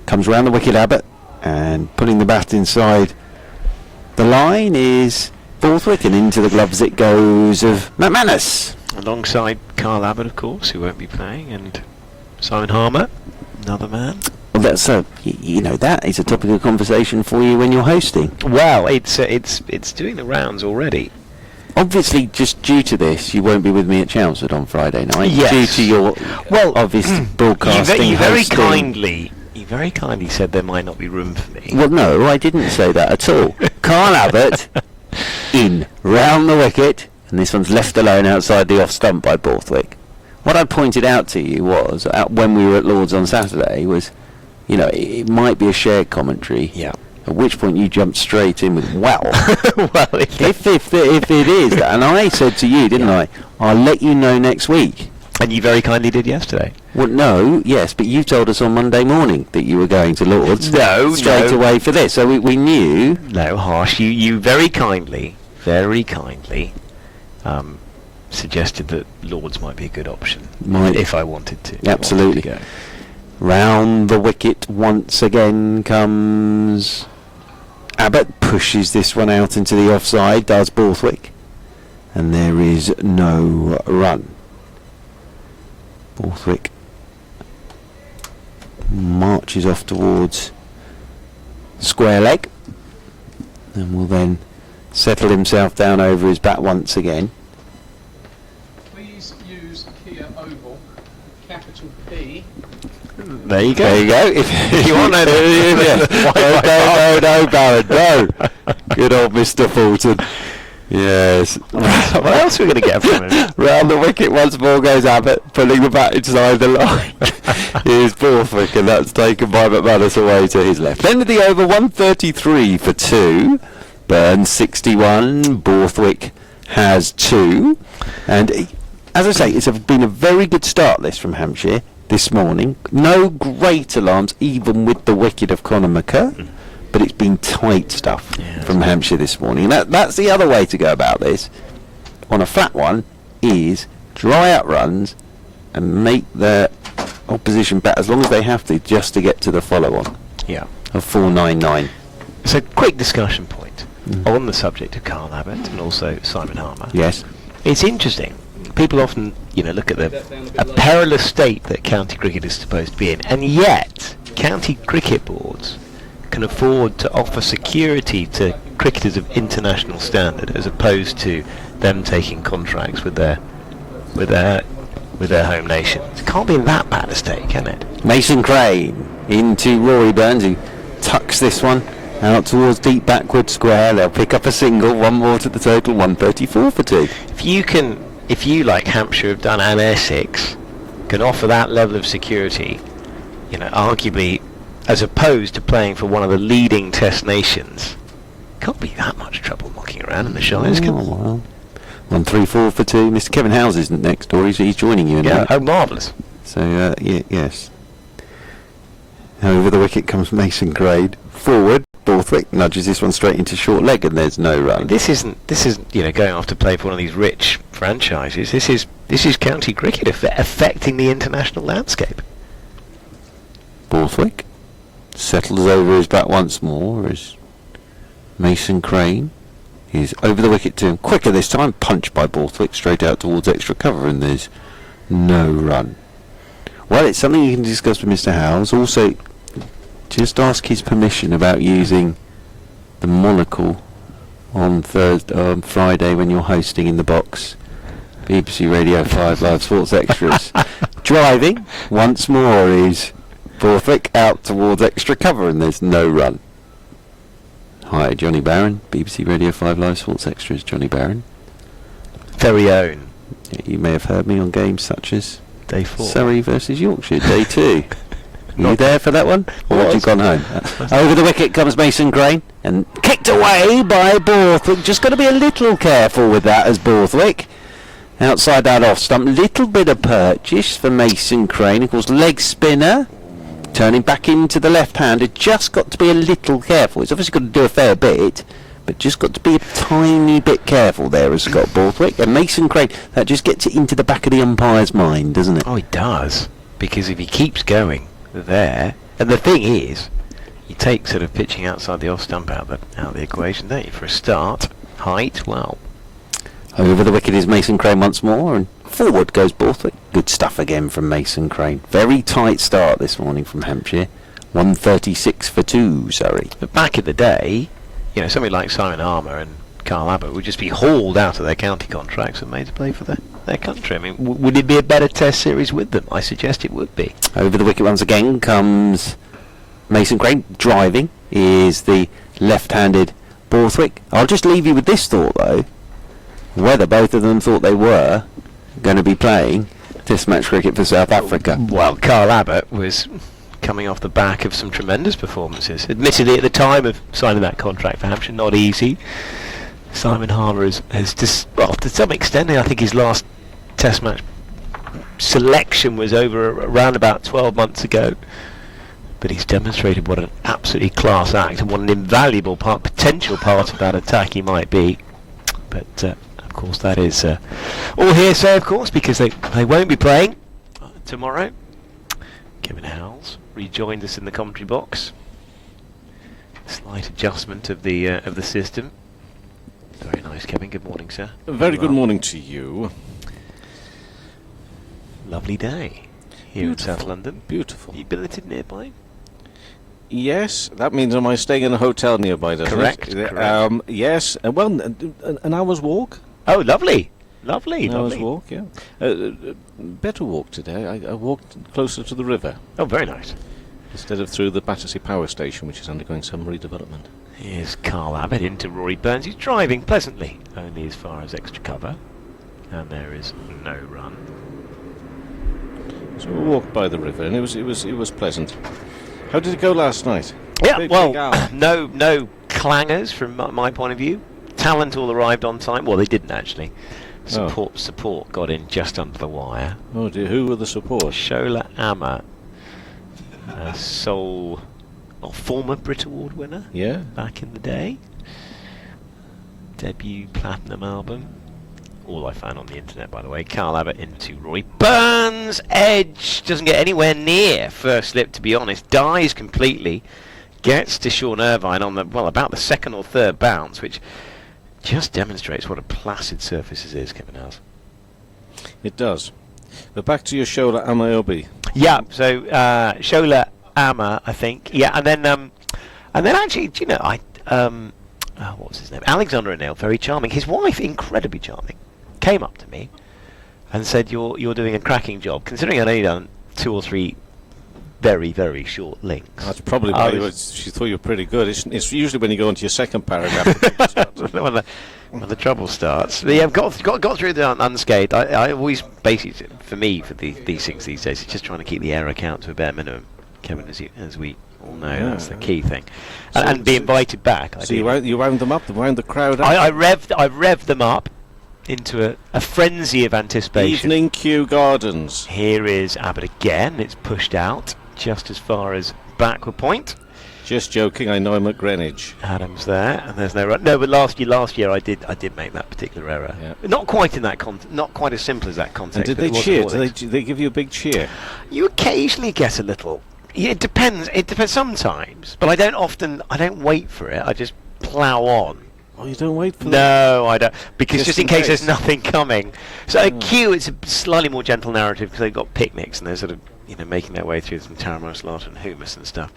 comes round the wicket Abbott, and putting the bat inside the line is Borthwick, and into the gloves it goes of McManus. Alongside Carl Abbott, of course, who won't be playing, and Simon Harmer, another man. Well, that's that is a topic of conversation for you when you're hosting. Well, it's doing the rounds already. Obviously, just due to this, you won't be with me at Chelmsford on Friday night. Yes. Due to your obvious broadcasting. You very kindly said there might not be room for me. Well, no, I didn't say that at all. Carl Abbott in, round the wicket, and this one's left alone outside the off stump by Borthwick. What I pointed out to you was, when we were at Lords on Saturday, was, it might be a shared commentary. Yeah. At which point you jumped straight in with, well, if if it is that, and I said to you, didn't I, I'll let you know next week. And you very kindly did yesterday. Well, no, yes, but you told us on Monday morning that you were going to Lord's. Straight away for this, so we knew. No, Harsh, you very kindly suggested that Lord's might be a good option if I wanted to. Absolutely. Go. Round the wicket once again comes Abbott, pushes this one out into the offside, does Borthwick, and there is no run. Borthwick marches off towards square leg and will then settle himself down over his bat once again. Please use Kia Oval, capital P. There you go. There you go. If you want to know. No, Barrett, no. Good old Mr. Fulton. Yes. What else are we going to get from him? Round the wicket once more goes Abbott, pulling the bat inside the line. Here's Borthwick, and that's taken by McManus away to his left. End of the over, 133 for 2. Burns 61. Borthwick has 2. And as I say, it's been a very good start this from Hampshire this morning. No great alarms, even with the wicket of Conor McCurr. But it's been tight stuff from Hampshire this morning. And that's the other way to go about this. On a flat one is dry out runs and make the opposition bat as long as they have to just to get to the follow-on. Yeah. Of 499. So, quick discussion point on the subject of Carl Abbott and also Simon Harmer. Yes. It's interesting. People often, look at a perilous state that county cricket is supposed to be in, and yet county cricket boards can afford to offer security to cricketers of international standard, as opposed to them taking contracts with their home nations. It can't be in that bad a state, can it? Mason Crane into Rory Burns, who tucks this one out towards deep backward square. They'll pick up a single, one more to the total, 134 for 2. If you like Hampshire have done and Essex, can offer that level of security, arguably, as opposed to playing for one of the leading test nations, can't be that much trouble mucking around in the Shires. Well. 134 for 2. Mr. Kevin Howes isn't next door, he's joining you in that. Oh, marvellous. So, yes. Over the wicket comes Mason Crane. Forward, Borthwick nudges this one straight into short leg, and there's no run. This isn't going off to play for one of these rich franchises. This is county cricket affecting the international landscape. Borthwick settles over his bat once more as Mason Crane is over the wicket to him. Quicker this time, punched by Borthwick straight out towards extra cover, and there's no run. Well, it's something you can discuss with Mr. Howes. Also, just ask his permission about using the monocle on Friday when you're hosting in the box. BBC Radio 5 Live Sports Extras. Driving once more is Borthwick out towards extra cover, and there's no run. Hi, Johnny Barron, BBC Radio 5 Live Sports Extras, Johnny Barron. Very own. You may have heard me on games such as Day 4. Surrey versus Yorkshire, Day 2. You there for that one? Or had you gone home? Over the wicket comes Mason Crane, and kicked away by Borthwick. Just got to be a little careful with that as Borthwick. Outside that off stump, little bit of purchase for Mason Crane. Of course, leg spinner. Turning back into the left hander, just got to be a little careful. It's obviously got to do a fair bit, but just got to be a tiny bit careful there as Scott Borthwick. And Mason Crane, that just gets it into the back of the umpire's mind, doesn't it? Oh, it does. Because if he keeps going there, and the thing is, you take sort of pitching outside the off stump out of the equation, don't you? For a start, height, well. Over the wicket is Mason Crane once more, and forward goes Borthwick. Good stuff again from Mason Crane. Very tight start this morning from Hampshire. 136 for 2, Surrey. But back in the day, somebody like Simon Harmer and Carl Abbott would just be hauled out of their county contracts and made to play for their country. I mean, would it be a better test series with them? I suggest it would be. Over the wicket once again comes Mason Crane. Driving is the left-handed Borthwick. I'll just leave you with this thought, though. Whether both of them thought they were going to be playing Test match cricket for South Africa. Well, Carl Abbott was coming off the back of some tremendous performances. Admittedly, at the time of signing that contract for Hampshire, not easy. Simon Harmer has just, well, to some extent, I think his last Test match selection was over around about 12 months ago. But he's demonstrated what an absolutely class act and what an invaluable potential part of that attack he might be. But of course that is all hearsay, of course, because they won't be playing tomorrow. Kevin Howells rejoined us in the commentary box. Slight adjustment of the system. Very nice, Kevin. Good morning, sir. A very good morning to you. Lovely day here in South London. Beautiful. You billeted nearby? Yes, that means am I staying in a hotel nearby, doesn't Correct, it? correct. Yes, well, an hour's walk. Oh, lovely. Lovely, An hour's lovely. walk, yeah. Better walk today. I walked closer to the river Oh, very nice. instead of through the Battersea Power Station, which is undergoing some redevelopment. Here's Carl Abbott into Rory Burns. He's driving pleasantly, only as far as extra cover. And there is no run. So we walked by the river, and it was pleasant. How did it go last night? Yeah, Big well, owl. no clangers from my point of view. Talent all arrived on time. Well, they didn't actually. Support got in just under the wire. Oh dear, who were the support? Shola Amma, former Brit Award winner. Yeah. Back in the day. Debut platinum album. All I found on the internet, by the way. Carl Abbott into Rory Burns. Edge doesn't get anywhere near first slip, to be honest. Dies completely. Gets to Sean Irvine on about the second or third bounce, which just demonstrates what a placid surface it is, Kevin Howells. It does. But back to your Shola Amaobi. Yeah, so Shola Amma, I think. Yeah, and then actually, do you know, what was his name? Alexander O'Neill, very charming. His wife, incredibly charming, came up to me and said, "You're doing a cracking job." Considering I'd only done 2 or 3 very, very short links. That's probably why she thought you were pretty good. It's usually when you go into your second paragraph. when the trouble starts. But yeah, I've got through the unscathed. I always, basically, for these things these days, it's just trying to keep the error count to a bare minimum, Kevin, as we all know. That's the key thing. And be invited back. So you wound them up, wound the crowd up? I revved them up into a frenzy of anticipation. Evening Kew Gardens. Here is Abbott again. It's pushed out just as far as backward point. Just joking. I know I'm at Greenwich. Adams there, and there's no run. No, but last year I did make that particular error. Yeah. Not quite in that not quite as simple as that context. And did they cheer? Did they give you a big cheer? You occasionally get a little. Yeah, it depends. It depends sometimes, but I don't often. I don't wait for it. I just plough on. Oh, you don't wait for them? No, I don't. Because just in case case. there's nothing coming. So at Kew, it's a slightly more gentle narrative because they've got picnics and they're sort of, making their way through some Taramara, Slaughter and Humus and stuff.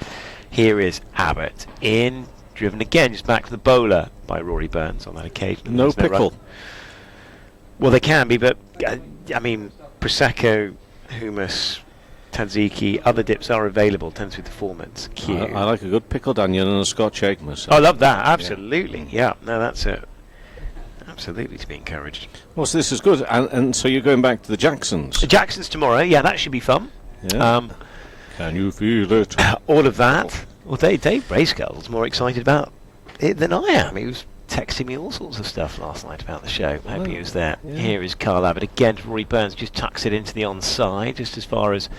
Here is Abbott in, driven again, just back to the bowler by Rory Burns on that occasion. No pickle. Well, they can be, but, Prosecco, Humus, Tzatziki, other dips are available, tends to be the formats. Kew. I like a good pickled onion and a Scotch egg myself. I love that, absolutely. Yeah, no, that's absolutely to be encouraged. Well, so this is good. And so you're going back to the Jacksons? The Jacksons tomorrow, yeah, that should be fun. Yeah. Can you feel it? All of that. Well, Dave Brayscale's more excited about it than I am. He was texting me all sorts of stuff last night about the show. I hope he was there. Yeah. Here is Carl Abbott again. Rory Burns just tucks it into the onside, just as far as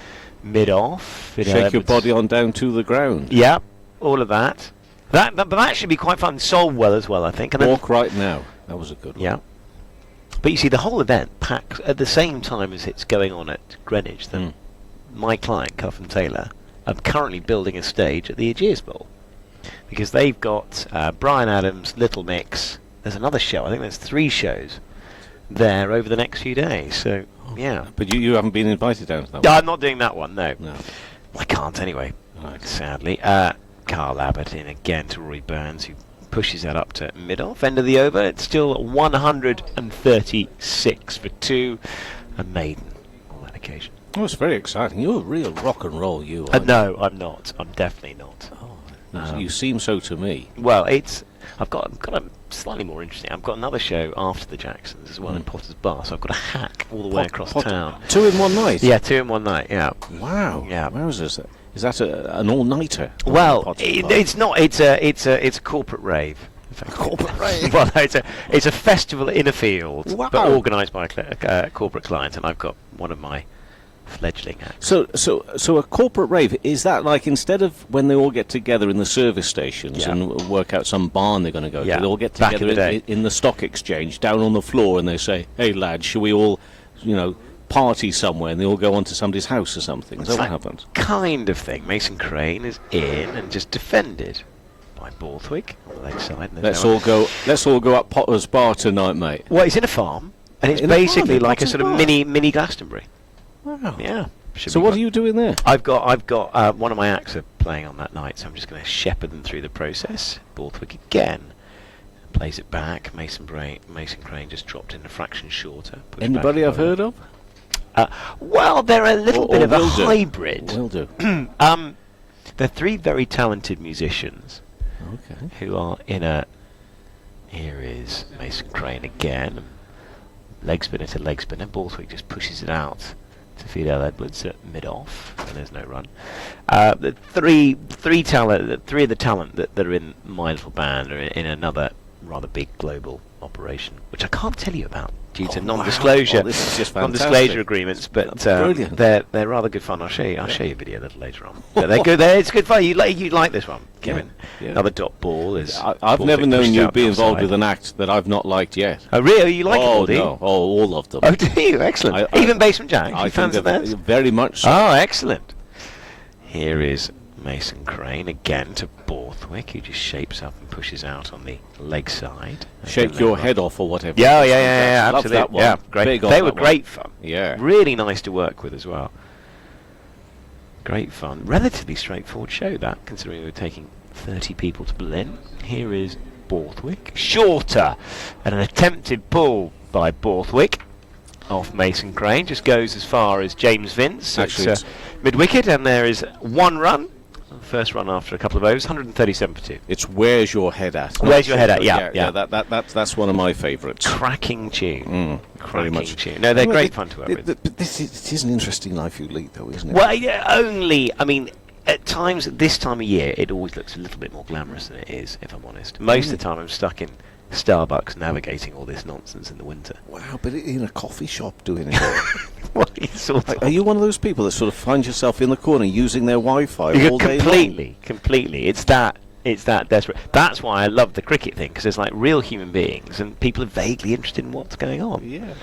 mid-off. Shake your body on down to the ground. Yeah, all of that. But that should be quite fun. Sold well as well, I think. And Walk right now. That was a good one. Yeah. But you see, the whole event packs at the same time as it's going on at Greenwich. My client, Cuff and Taylor, are currently building a stage at the Aegeus Bowl. Because they've got Brian Adams, Little Mix. There's another show. I think there's 3 shows there over the next few days. So, yeah. But you haven't been invited down to that one? one? I'm not doing that one, no. I can't anyway, sadly. Carl Abbott in again to Rory Burns, who pushes that up to mid-off. End of the over. It's still 136 for 2. A maiden on that occasion. Oh, it's very exciting. You're a real rock and roll, you are. No, I'm not. I'm definitely not. You seem so to me. Well, I've got a slightly more interesting. I've got another show after the Jacksons as well in Potter's Bar, so I've got a hack all the way across town. 2 in one night? Yeah, 2 in one night. Yeah. Wow. Yeah. Where is this? Is that an all-nighter? Well, it's not. It's a corporate rave. corporate rave. Well, no, it's a festival in a field, Wow. but organised by a corporate client, and I've got one of my fledgling acts. So a corporate rave, is that like instead of when they all get together in the service stations Yeah. and work out some barn they're going to go Yeah. to, they all get Back in together the day. in the stock exchange down on the floor and they say, hey lads, shall we all, party somewhere, and they all go onto somebody's house or something? Is that what happens? Kind of thing. Mason Crane is in and just defended by Borthwick on the leg side. and there's Let's no one- all go up Potter's Bar tonight, mate. Well, it's in a farm, and it's In a farm, basically in like a Potter's sort of Bar? mini Glastonbury. Wow. Yeah. Should So be what good. are you doing there? I've got one of my acts are playing on that night, so I'm just going to shepherd them through the process. Borthwick again plays it back. Mason Crane just dropped in a fraction shorter. pushed Anybody back I've heard of? Well, they're a little bit Or of a will do. hybrid. Will do. They're three very talented musicians Okay. who are in a. Here is Mason Crane again. Leg spinner to leg spinner. Borthwick just pushes it out to Fidel Edwards at mid-off, and there's no run. The three of the talent that are in my little band are in another rather big global operation, which I can't tell you about due to non-disclosure, Oh, this is just non-disclosure fantastic. agreements. But Brilliant. they're rather good fun. I'll show you a video a little later on. But they're good. It's good fun. You like this one, Kevin? Yeah. Another dot ball is. I've never Borthwick known pushed you out be involved offside. with an act that I've not liked yet. Oh really? You like it Oh all, do you? no! Oh, all of them. Oh, do you? Excellent. Even Basement Jack. I You fans of think theirs? very much so. Oh, excellent. Here is Mason Crane again to Borthwick, who just shapes up and pushes out on the leg side. Shake your head off or whatever. Yeah, Love absolutely. that one. Yeah, great. Big on They that were one. great fun. Yeah. Really nice to work with as well. Great fun. Relatively straightforward show, that, considering we were taking 30 people to Berlin. Here is Borthwick. Shorter. And an attempted pull by Borthwick off Mason Crane. Just goes as far as James Vince. Actually, It's mid-wicket, and there is one run. First run after a couple of overs, 137 for 2. It's Where's Your Head At? Where's Your Head At? Yeah. That's one of my favourites. Cracking tune. Very Cracking much. tune. No, they're Well, great fun to work with. But it is an interesting life you lead, though, isn't it? Well, yeah, I mean, at times, at this time of year, it always looks a little bit more glamorous than it is, if I'm honest. Most of the time, I'm stuck in Starbucks navigating all this nonsense in the winter. Wow, but in a coffee shop doing it all. Well, it's sort of. Are you one of those people that sort of find yourself in the corner using their Wi-Fi all day long? Completely. It's that desperate. That's why I love the cricket thing, because it's like real human beings, and people are vaguely interested in what's going on. Yeah.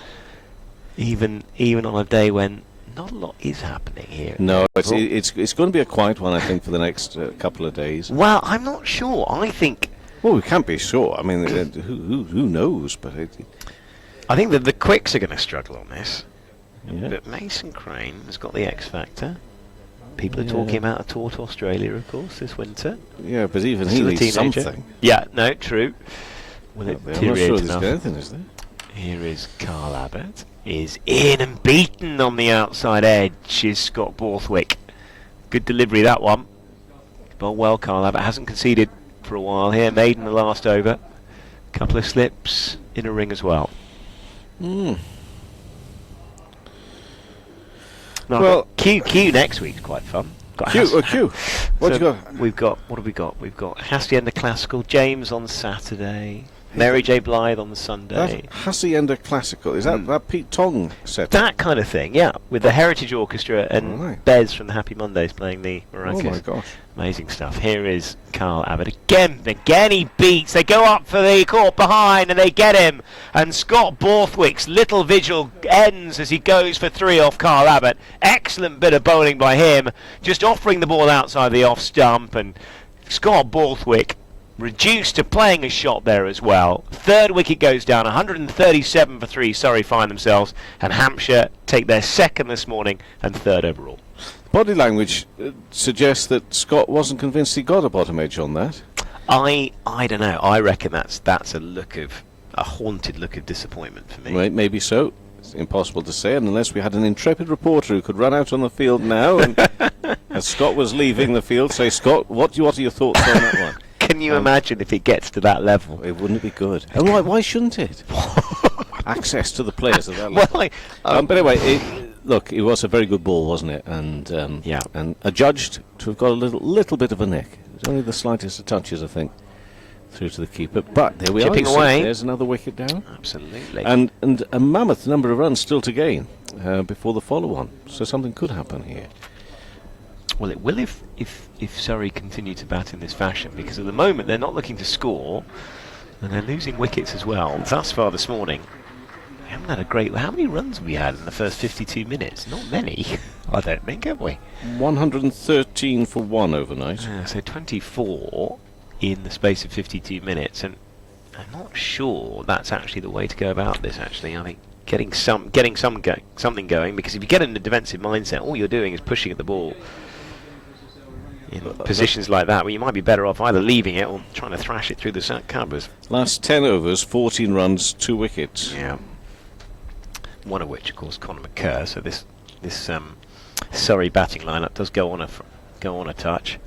Even on a day when not a lot is happening here. No, it's going to be a quiet one, I think, for the next couple of days. Well, I'm not sure. I think. Well, we can't be sure. I mean, who knows? But I think that the quicks are going to struggle on this. yeah. But Mason Crane has got the X factor. People are talking about a tour to Australia, of course, this winter. Yeah, but even he Still a needs teenager. something. Yeah, no, true. Will it I'm not sure deteriorate there's enough? anything, is there? Here is Carl Abbott. Is in and beaten on the outside edge is Scott Borthwick. Good delivery, that one. But well, Carl Abbott hasn't conceded for a while here. Made in the last over. Couple of slips in a ring as well. Mm. Now, Well- Q next week's quite fun. Got Q. What you got? What have we got? We've got Hacienda Classical, James on Saturday, Mary J. Blythe on the Sunday. That Hacienda Classical, is that Pete Tong set? That kind of thing, yeah. With the Heritage Orchestra and Right. Bez from the Happy Mondays playing the Oh maracas. my gosh. Amazing stuff. Here is Carl Abbott again. Again he beats. They go up for the court behind and they get him. And Scott Borthwick's little vigil ends as he goes for 3 off Carl Abbott. Excellent bit of bowling by him. Just offering the ball outside the off stump, and Scott Borthwick reduced to playing a shot there as well. Third wicket goes down, 137 for 3. Surrey find themselves, and Hampshire take their second this morning and third overall. Body language suggests that Scott wasn't convinced he got a bottom edge on that. I don't know. I reckon that's a haunted look of disappointment for me. Right, maybe so. It's impossible to say, unless we had an intrepid reporter who could run out on the field now and as Scott was leaving the field, say, Scott, what are your thoughts on that one? Can you imagine if it gets to that level? It wouldn't be good. And why shouldn't it? Access to the players at that level. Well, But anyway, look, it was a very good ball, wasn't it? And Yeah. and adjudged to have got a little bit of a nick. It's only the slightest of touches, I think. through to the keeper. But there we Chipping are. away. There's another wicket down. Absolutely. And a mammoth number of runs still to gain before the follow-on. So something could happen here. Well, it will if Surrey continue to bat in this fashion, because at the moment they're not looking to score, and they're losing wickets as well. Thus far this morning, we haven't had a great... How many runs have we had in the first 52 minutes? Not many, I don't think, have we? 113 for 1 overnight. So 24 in the space of 52 minutes, and I'm not sure that's actually the way to go about this. Actually, I think getting something going, because if you get in a defensive mindset, all you're doing is pushing at the ball in positions like that, where you might be better off either leaving it or trying to thrash it through the covers. Last 10 overs, 14 runs, 2 wickets. Yeah. One of which, of course, Conor McCurr. So this Surrey batting lineup does go on a touch.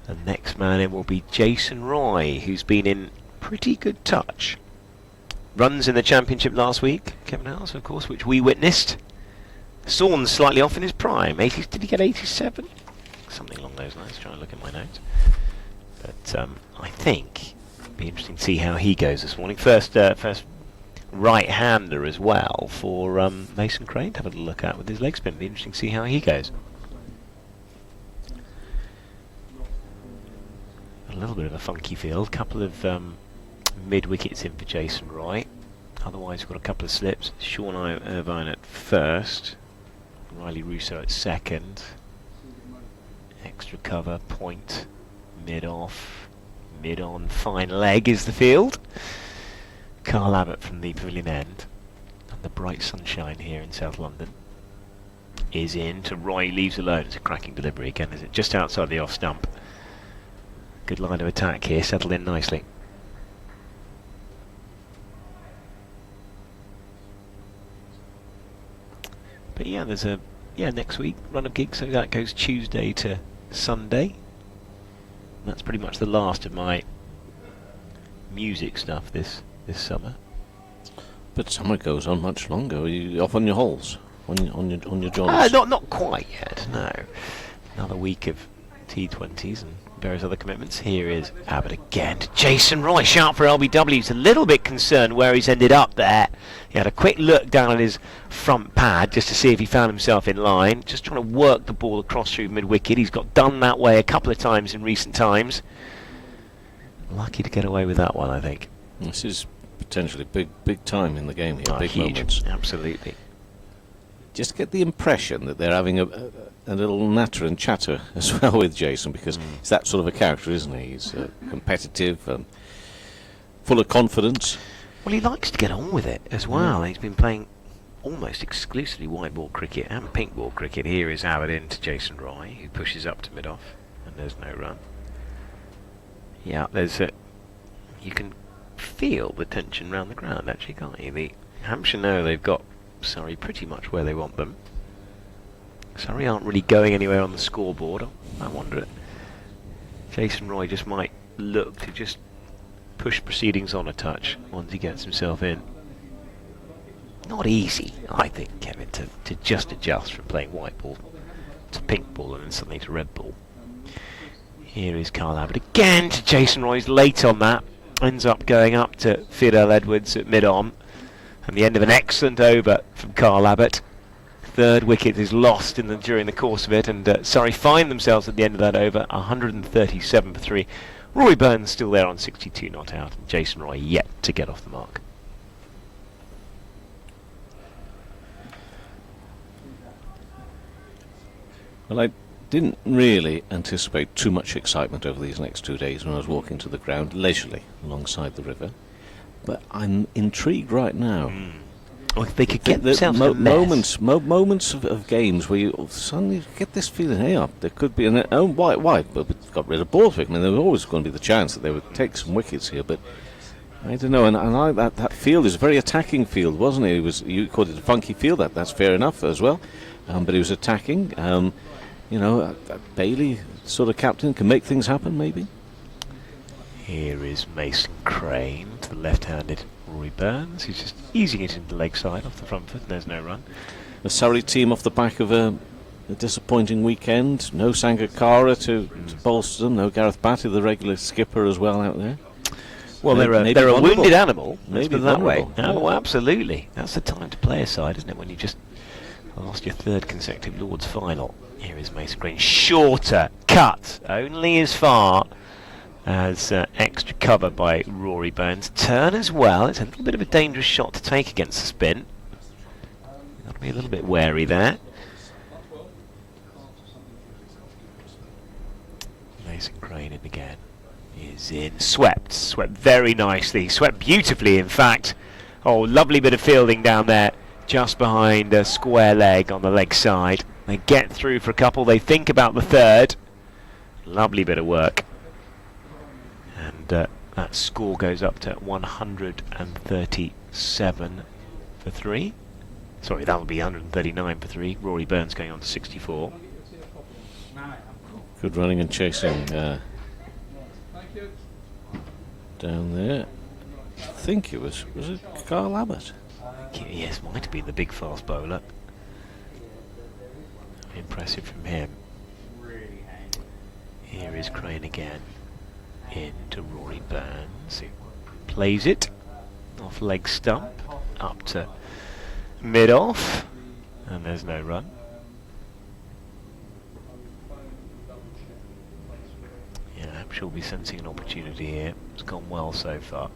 The next man in will be Jason Roy, who's been in pretty good touch. Runs in the Championship last week, Kevin House, of course, which we witnessed. Sawn's slightly off in his prime. 80, did he get 87? Something along those lines. Trying to look at my notes. But I think it'll be interesting to see how he goes this morning. First right-hander as well for Mason Crane to have a look at with his leg spin. Be interesting to see how he goes. A little bit of a funky field. Couple of mid-wickets in for Jason Roy. Otherwise, we've got a couple of slips. Sean Irvine at first. Riley Russo at second. Extra cover, point, mid-off, mid-on, fine leg is the field. Carl Abbott from the pavilion end. And the bright sunshine here in South London is in to Roy, leaves alone. It's a cracking delivery again, is it? Just outside the off stump. Good line of attack here, settled in nicely. But yeah, there's a next week run of gigs, so that goes Tuesday to Sunday. That's pretty much the last of my music stuff this summer. But summer goes on much longer. Are you off on your holes? On your jollies? Not quite yet, no. Another week of T20s and various other commitments. Here is Abbott again to Jason Roy, sharp for LBW. He's a little bit concerned where he's ended up there. He had a quick look down at his front pad just to see if he found himself in line. Just trying to work the ball across through mid-wicket. He's got done that way a couple of times in recent times. Lucky to get away with that one, I think. This is potentially big time in the game here. Big huge moments. Absolutely. Just get the impression that they're having a little natter and chatter as well with Jason, because he's that sort of a character, isn't he? He's competitive and full of confidence. Well, he likes to get on with it as well. He's been playing almost exclusively white ball cricket and pink ball cricket. Here is Abbott in to Jason Roy, who pushes up to mid-off, and there's no run. Yeah, you can feel the tension round the ground, actually, can't you? The Hampshire know they've got Surrey pretty much where they want them. Surrey aren't really going anywhere on the scoreboard. I wonder it. Jason Roy just might look to just push proceedings on a touch once he gets himself in. Not easy, I think, Kevin, to just adjust from playing white ball to pink ball and then suddenly to red ball. Here is Carl Abbott again to Jason Roy. He's late on that. Ends up going up to Fidel Edwards at mid-on. And the end of an excellent over from Carl Abbott. Third wicket is lost during the course of it, and Surrey find themselves at the end of that over 137 for 3. Rory Burns still there on 62 not out, and Jason Roy yet to get off the mark. Well, I didn't really anticipate too much excitement over these next 2 days when I was walking to the ground leisurely alongside the river. But I'm intrigued right now. Well, if they could get themselves in a mess. Moments of games where you suddenly get this feeling, hey, there could be why? But we got rid of Borthwick. I mean, there was always going to be the chance that they would take some wickets here, but I don't know. And that field is a very attacking field, wasn't it? You called it a funky field. That's fair enough as well. But he was attacking. Bailey, sort of captain, can make things happen, maybe. Here is Mason Crane to the left-handed Rory Burns. He's just easing it into the leg side off the front foot, and there's no run. The Surrey team off the back of a a disappointing weekend. No Sangakkara to bolster them. No Gareth Batty, the regular skipper, as well out there. Well, they're a vulnerable. wounded animal. Let's Maybe put it that way. vulnerable. Oh, absolutely. That's the time to play aside, isn't it? When you just lost your third consecutive Lord's final. Here is Mason Green. Shorter cut, only as far as extra cover by Rory Burns. Turn as well. It's a little bit of a dangerous shot to take against the spin. Got to be a little bit wary there. Mason Crane in again. Is in. Swept very nicely. Swept beautifully, in fact. Oh, lovely bit of fielding down there, just behind a square leg on the leg side. They get through for a couple. They think about the third. Lovely bit of work. And that score goes up to 137 for 3. Sorry, that'll be 139 for 3. Rory Burns going on to 64. Good running and chasing down there. I think it was it Carl Abbott? Yes, might have been the big fast bowler. Impressive from him. Here is Crane again. Into Rory Burns, who plays it off leg stump up to mid off, and there's no run. Yeah, Hampshire will be sensing an opportunity here. It's gone well so far.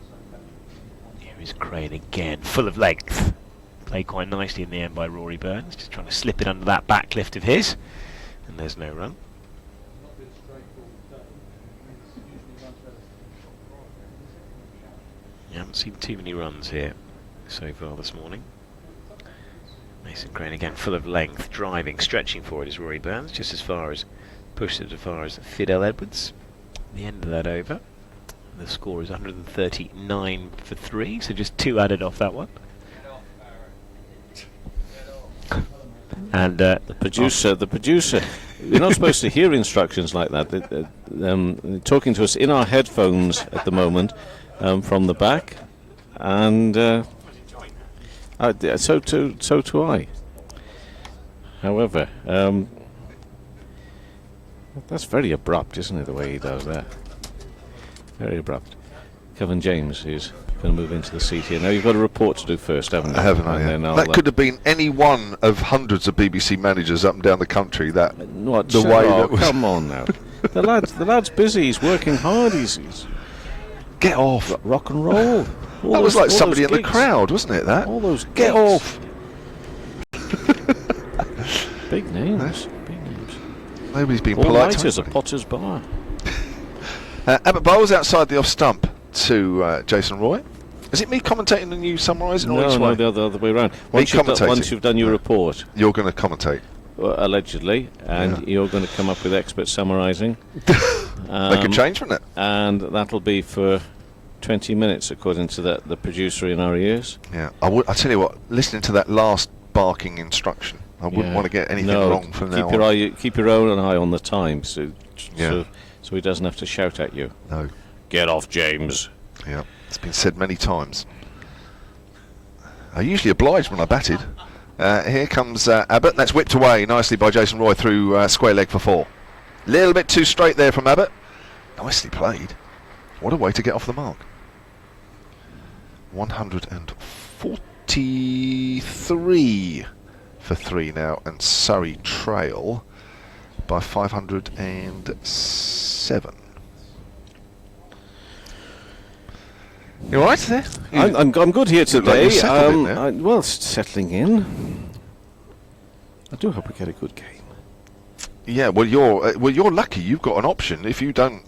Here is Crane again, full of length. Played quite nicely in the end by Rory Burns, just trying to slip it under that back lift of his, and there's no run. You haven't seen too many runs here so far this morning. Mason Crane again, full of length, driving, stretching forward is Rory Burns, just as far as, pushed it as far as Fidel Edwards. The end of that over. The score is 139 for 3, so just 2 added off that one. And the producer. You're not supposed to hear instructions like that. Talking to us in our headphones at the moment from the back, and so too I. However, that's very abrupt, isn't it? The way he does that. Very abrupt. Kevin James is going to move into the seat here. Now you've got a report to do first, haven't you? Haven't I? Yeah. That could have been any one of hundreds of BBC managers up and down the country. That what? The way that was. Come on now, the lad's busy. He's working hard. He's get off. Rock and roll. That was like somebody in the crowd, wasn't it? That all those get off. Big names. Big names. Nobody's been all polite. All-nighters at Potter's Bar. Abbott bowls outside the off stump to Jason Roy. Is it me commentating and you summarising? No, the other way around. Once you've done your report, you're going to commentate. Allegedly, and you're going to come up with expert summarising. They could change from that. And that'll be for 20 minutes, according to the producer in our ears. Yeah, I tell you what, listening to that last barking instruction, I wouldn't want to get anything wrong from now on. Keep your own eye on the time, so he doesn't have to shout at you. No. Get off, James. Yeah, it's been said many times. I usually obliged when I batted. Here comes Abbott. That's whipped away nicely by Jason Roy through square leg for 4. Little bit too straight there from Abbott. Nicely played. What a way to get off the mark. 143 for 3 now, and Surrey trail by 507. You all right there? I'm good here today. Like settling in. I do hope we get a good game. Yeah, well, you're lucky. You've got an option. If you don't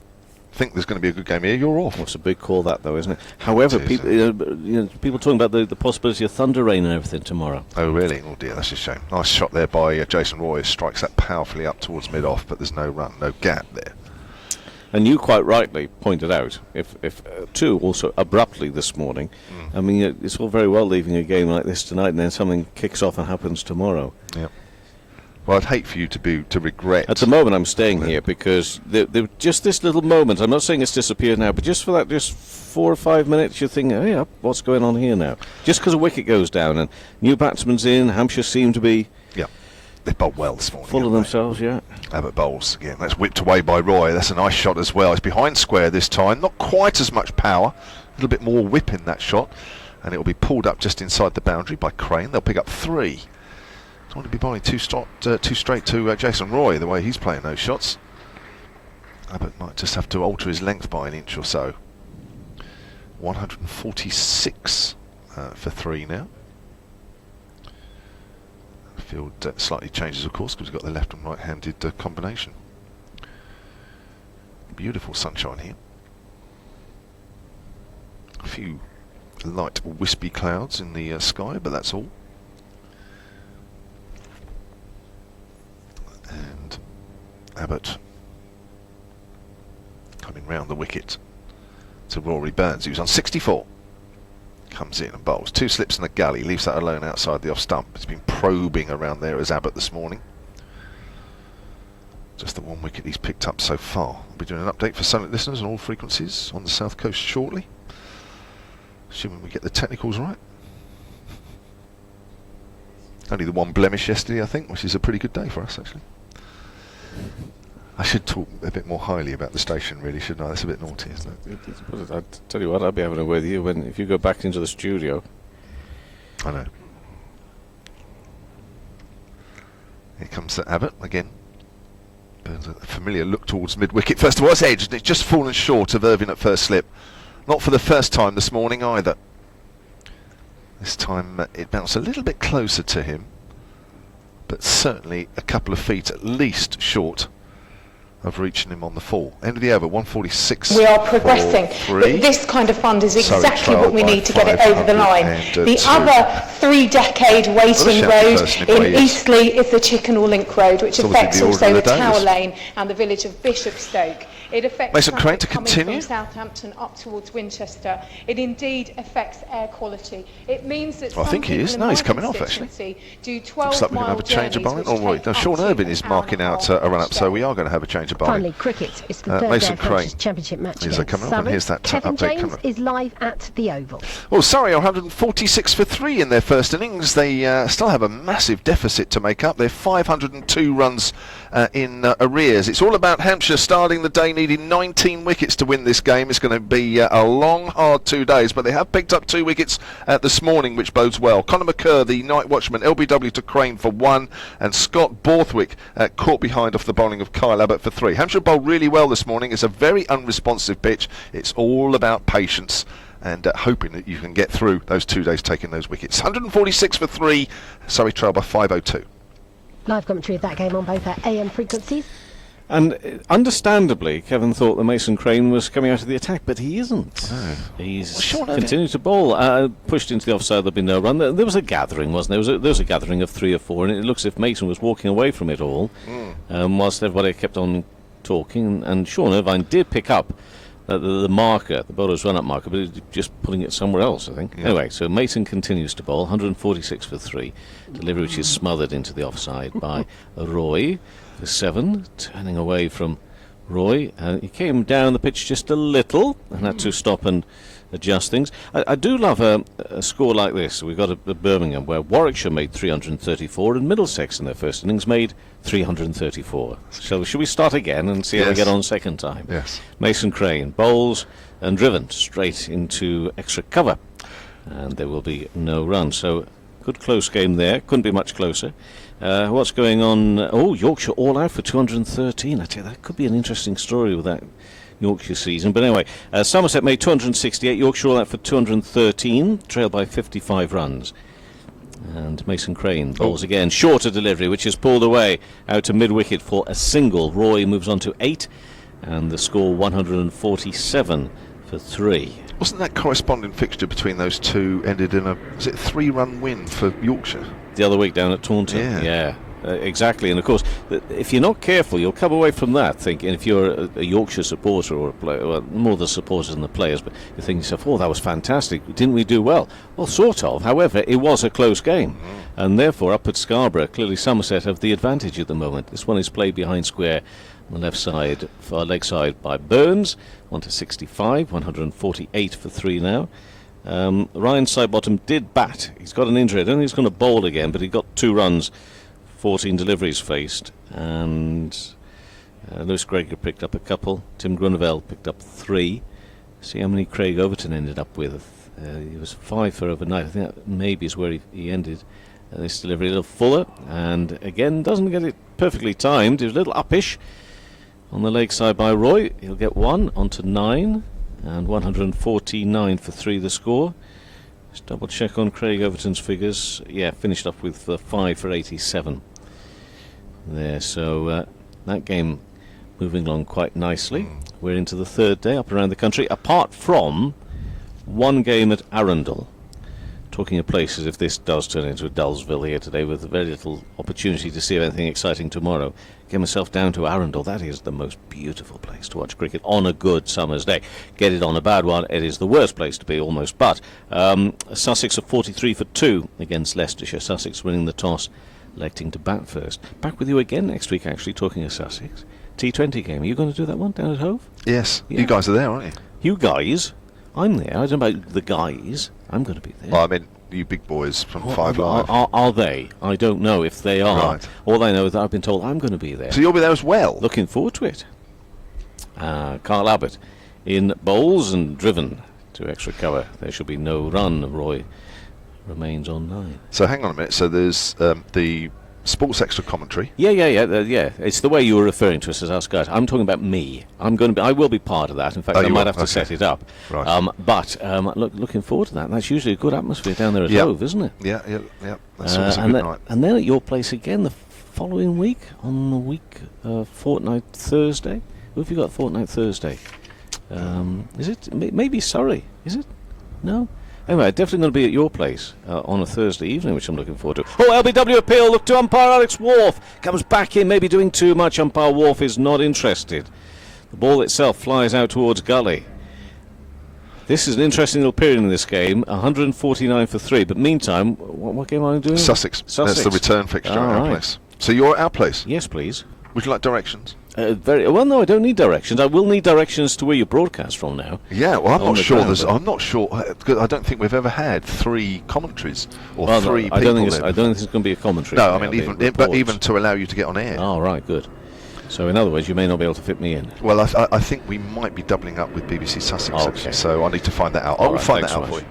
think there's going to be a good game here, you're off. Well, it's a big call, that, though, isn't it? However, people talking about the possibility of thunder rain and everything tomorrow. Oh, really? Oh dear, that's a shame. Nice shot there by Jason Roy. Strikes that powerfully up towards mid off, but there's no run, no gap there. And you quite rightly pointed out, if too, also abruptly this morning. I mean, it's all very well leaving a game like this tonight, and then something kicks off and happens tomorrow. Yeah. Well, I'd hate for you to regret. At the moment, I'm staying here because just this little moment. I'm not saying it's disappeared now, but just for that, just 4 or 5 minutes, you think, oh yeah, what's going on here now? Just because a wicket goes down and new batsman's in, Hampshire seem to be They bowled well this morning. Full of haven't themselves, yeah. they? Abbott bowls again. That's whipped away by Roy. That's a nice shot as well. It's behind square this time. Not quite as much power. A little bit more whip in that shot. And it will be pulled up just inside the boundary by Crane. They'll pick up 3. Don't want to be bowling too straight to Jason Roy the way he's playing those shots. Abbott might just have to alter his length by an inch or so. 146 for 3 now. Field slightly changes, of course, because we've got the left and right-handed combination. Beautiful sunshine here. A few light wispy clouds in the sky, but that's all. And Abbott coming round the wicket to Rory Burns, who's on 64. Comes in and bowls 2 slips in the gully, leaves that alone outside the off stump. It's been probing around there as Abbott this morning. Just the 1 wicket he's picked up so far. We'll be doing an update for Sunlit listeners on all frequencies on the south coast shortly, assuming we get the technicals right. Only the 1 blemish yesterday, I think, which is a pretty good day for us, actually. I should talk a bit more highly about the station, really, shouldn't I? That's a bit naughty, isn't it? I'll tell you what, I'll be having a word with you if you go back into the studio. I know. Here comes the Abbott again. Burns a familiar look towards mid-wicket. First of all, it's edged, and it's just fallen short of Irvine at first slip. Not for the first time this morning either. This time it bounced a little bit closer to him, but certainly a couple of feet at least short of reaching him on the fall. End of the over, 146. We are progressing. This kind of fund is exactly what we need to get it over the line. The other 3-decade waiting road in Eastleigh is the Chickenhall Link Road, which affects also the Tower Lane and the village of Bishopstoke. It affects Mason Crane to coming continue. from Southampton up towards Winchester. It indeed affects air quality. It means that I think he is. No, he's coming off actually. Do 12 Looks like we're going to have a change of bowling. Oh, right. Now, Sean Irvine is marking out a run up, so we are going to have a change of bowling. Finally, cricket. It's the third Mason day of Crane Hampshire's Championship match is against coming up, and Surrey. here's that Kevin update James coming up. is live at the Oval. Well, Surrey are 146 for 3 in their first innings. They still have a massive deficit to make up. They're 502 runs in arrears. It's all about Hampshire starting the day needing 19 wickets to win this game. It's going to be a long, hard 2 days, but they have picked up 2 wickets this morning, which bodes well. Conor McCurr, the night watchman, LBW to Crane for 1, and Scott Borthwick caught behind off the bowling of Kyle Abbott for 3. Hampshire bowled really well this morning. It's a very unresponsive pitch. It's all about patience and hoping that you can get through those 2 days taking those wickets. 146 for 3, Surrey trail by 502. Live commentary of that game on both our AM frequencies. And understandably, Kevin thought that Mason Crane was coming out of the attack, but he isn't. No. He's continued to bowl. Pushed into the offside, there'll be no run. There was a gathering, wasn't there? There was a gathering of 3 or 4, and it looks as if Mason was walking away from it all, whilst everybody kept on talking. And Sean Irvine did pick up the marker, the bowler's run-up marker, but he's just putting it somewhere else, I think. Yeah. Anyway, so Mason continues to bowl, 146 for 3. Delivery which is smothered into the offside by Roy. For 7, turning away from Roy. He came down the pitch just a little and had to stop and adjust things. I do love a score like this. We've got a Birmingham where Warwickshire made 334 and Middlesex in their first innings made 334. So should we start again and see how we get on second time? Yes. Mason Crane bowls and driven straight into extra cover, and there will be no run. So good close game there. Couldn't be much closer. What's going on? Yorkshire all out for 213. I tell you, that could be an interesting story with that Yorkshire season. But anyway, Somerset made 268. Yorkshire all out for 213, trailed by 55 runs. And Mason Crane bowls again. Shorter delivery, which is pulled away out to mid-wicket for a single. Roy moves on to 8, and the score 147 for 3. Wasn't that corresponding fixture between those two ended in a 3-run win for Yorkshire? The other week down at Taunton. Yeah. Exactly. And of course, if you're not careful, you'll come away from that thinking, if you're a Yorkshire supporter or a player, well, more the supporters than the players, but you think to yourself, oh, that was fantastic, didn't we do well? Well, sort of. However, it was a close game, and therefore up at Scarborough, clearly Somerset have the advantage at the moment. This one is played behind square on the left side, far leg side by Burns, 1 to 65, 148 for 3 now. Ryan Sidebottom did bat. He's got an injury. I don't think he's going to bowl again, but he got 2 runs 14 deliveries faced, and Lewis Greger picked up a couple. Tim Grunewald picked up 3. See how many Craig Overton ended up with. He was 5 for overnight. I think that maybe is where he ended. This delivery a little fuller, and again doesn't get it perfectly timed. He was a little uppish on the leg side by Roy. He'll get 1 onto 9, and 149 for 3 the score. Just double check on Craig Overton's figures. Yeah, finished up with 5 for 87 there. So that game moving along quite nicely. We're into the third day up around the country, apart from one game at Arundel. Talking of places, if this does turn into a Dullsville here today with very little opportunity to see anything exciting tomorrow, get myself down to Arundel. That is the most beautiful place to watch cricket on a good summer's day. Get it on a bad one, it is the worst place to be almost. But Sussex are 43 for 2 against Leicestershire. Sussex winning the toss, electing to bat first. Back with you again next week, actually, talking of Sussex. T20 game. Are you going to do that one down at Hove? Yes. Yeah. You guys are there, aren't you? You guys? I'm there. I don't know about the guys. I'm going to be there. Well, I mean, you big boys from 5 Live. Are they? I don't know if they are. Right. All I know is that I've been told I'm going to be there. So you'll be there as well? Looking forward to it. Carl Abbott in bowls and driven to extra cover. There should be no run. Roy remains on 9. So hang on a minute. So there's the Sports Extra commentary. Yeah. It's the way you were referring to us as us guys. I'm talking about me. I will be part of that. In fact, I might have to set it up. Right. Looking forward to that. That's usually a good atmosphere down there at Hove, isn't it? Yeah. That's always a good night. And then at your place again the following week on the fortnight Thursday. Who have you got fortnight Thursday? Is it maybe Surrey? Is it? No. Anyway, definitely going to be at your place on a Thursday evening, which I'm looking forward to. Oh, LBW appeal. Look to umpire Alex Wharf. Comes back in, maybe doing too much. Umpire Wharf is not interested. The ball itself flies out towards Gully. This is an interesting little period in this game. 149 for 3. But meantime, what game are you doing? Sussex. That's the return fixture at our place. So you're at our place? Yes, please. Would you like directions? Very well. No, I don't need directions. I will need directions to where you broadcast from now. Yeah, well, I'm not sure. I'm not sure. I don't think we've ever had 3 commentaries or 3 people. I don't think it's going to be a commentary. No, I mean even to allow you to get on air. Oh, right, good. So in other words, you may not be able to fit me in. Well, I think we might be doubling up with BBC Sussex. Okay. So I need to find that out. I will find that out for you.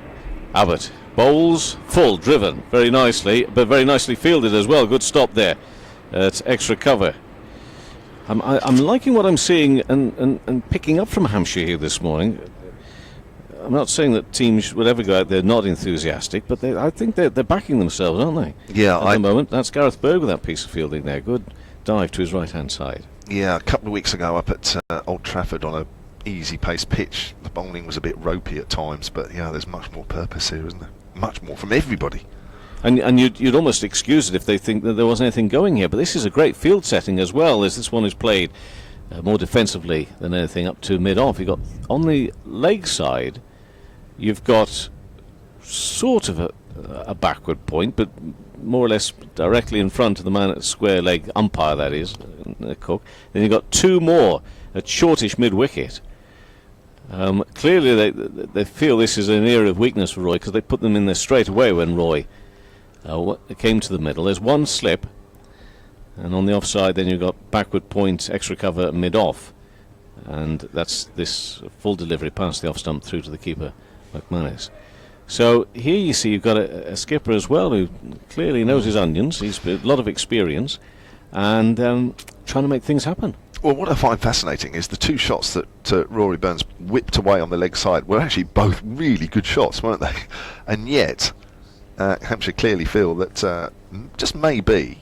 Abbott bowls full, driven very nicely, but very nicely fielded as well. Good stop there. It's extra cover. I'm liking what I'm seeing and picking up from Hampshire here this morning. I'm not saying that teams would ever go out there not enthusiastic, but I think they're backing themselves, aren't they? Yeah. At the moment, that's Gareth Berg with that piece of fielding there. Good dive to his right-hand side. Yeah, a couple of weeks ago up at Old Trafford on a easy-paced pitch, the bowling was a bit ropey at times, but yeah, there's much more purpose here, isn't there? Much more from everybody. And you'd almost excuse it if they think that there wasn't anything going here. But this is a great field setting as well, as this one is played more defensively than anything up to mid-off. You've got, on the leg side, you've got sort of a backward point, but more or less directly in front of the man at square leg, umpire that is, Cook. Then you've got 2 more at shortish mid-wicket. Clearly they feel this is an area of weakness for Roy, because they put them in there straight away when Roy came to the middle. There's one slip, and on the offside then you've got backward point, extra cover mid-off, and that's this full delivery past the off stump through to the keeper, McManus. So here you see you've got a skipper as well who clearly knows his onions. He's got a lot of experience and trying to make things happen. Well, what I find fascinating is the 2 shots that Rory Burns whipped away on the leg side were actually both really good shots, weren't they? And yet Hampshire clearly feel that just maybe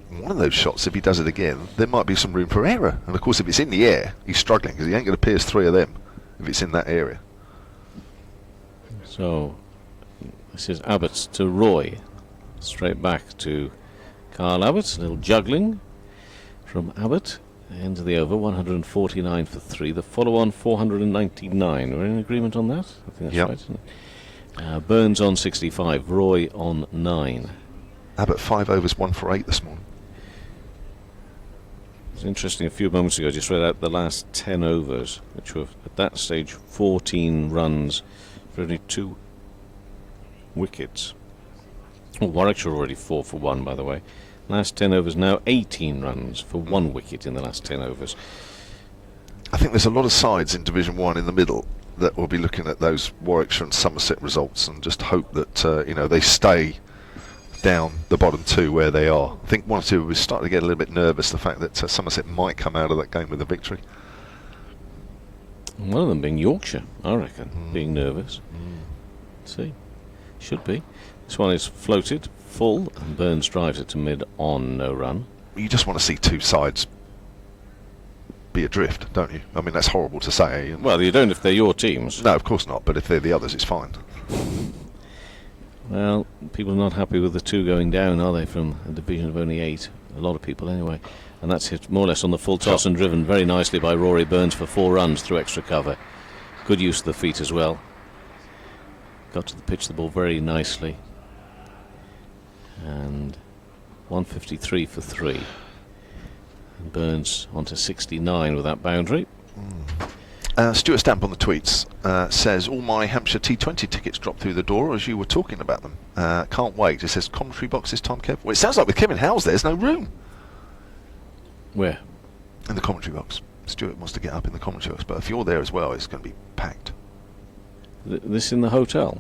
one of those shots, if he does it again, there might be some room for error. And of course, if it's in the air, he's struggling, because he ain't going to pierce 3 of them if it's in that area. So this is Abbott to Roy, straight back to Carl Abbott. A little juggling from Abbott into the over. 149 for 3. The follow-on 499. We're in agreement on that? I think that's right, isn't it? Burns on 65, Roy on 9. Abbott 5 overs, 1 for 8 this morning. It's interesting, a few moments ago I just read out the last 10 overs, which were at that stage 14 runs for only 2 wickets. Oh, Warwickshire already 4 for 1, by the way. Last 10 overs now, 18 runs for 1 wicket in the last 10 overs. I think there's a lot of sides in Division 1 in the middle that will be looking at those Warwickshire and Somerset results and just hope that they stay down the bottom 2 where they are. I think 1 or 2 was starting to get a little bit nervous, the fact that Somerset might come out of that game with a victory. One of them being Yorkshire, I reckon, being nervous. Let's see. Should be. This one is floated, full, and Burns drives it to mid on, no run. You just want to see 2 sides be adrift, don't you? I mean, that's horrible to say. Well, you don't if they're your teams. No, of course not, but if they're the others, it's fine. Well, people are not happy with the 2 going down, are they, from a division of only 8? A lot of people, anyway. And that's hit more or less on the full toss and driven very nicely by Rory Burns for 4 runs through extra cover. Good use of the feet as well. Got to the pitch the ball very nicely. And 153 for 3. And Burns onto 69 with that boundary. Stuart Stamp on the tweets says, all my Hampshire T20 tickets dropped through the door as you were talking about them. Can't wait. It says commentary box this time, Kev. Well, it sounds like with Kevin Howes there's no room. Where? In the commentary box. Stuart wants to get up in the commentary box, but if you're there as well, it's going to be packed. This in the hotel?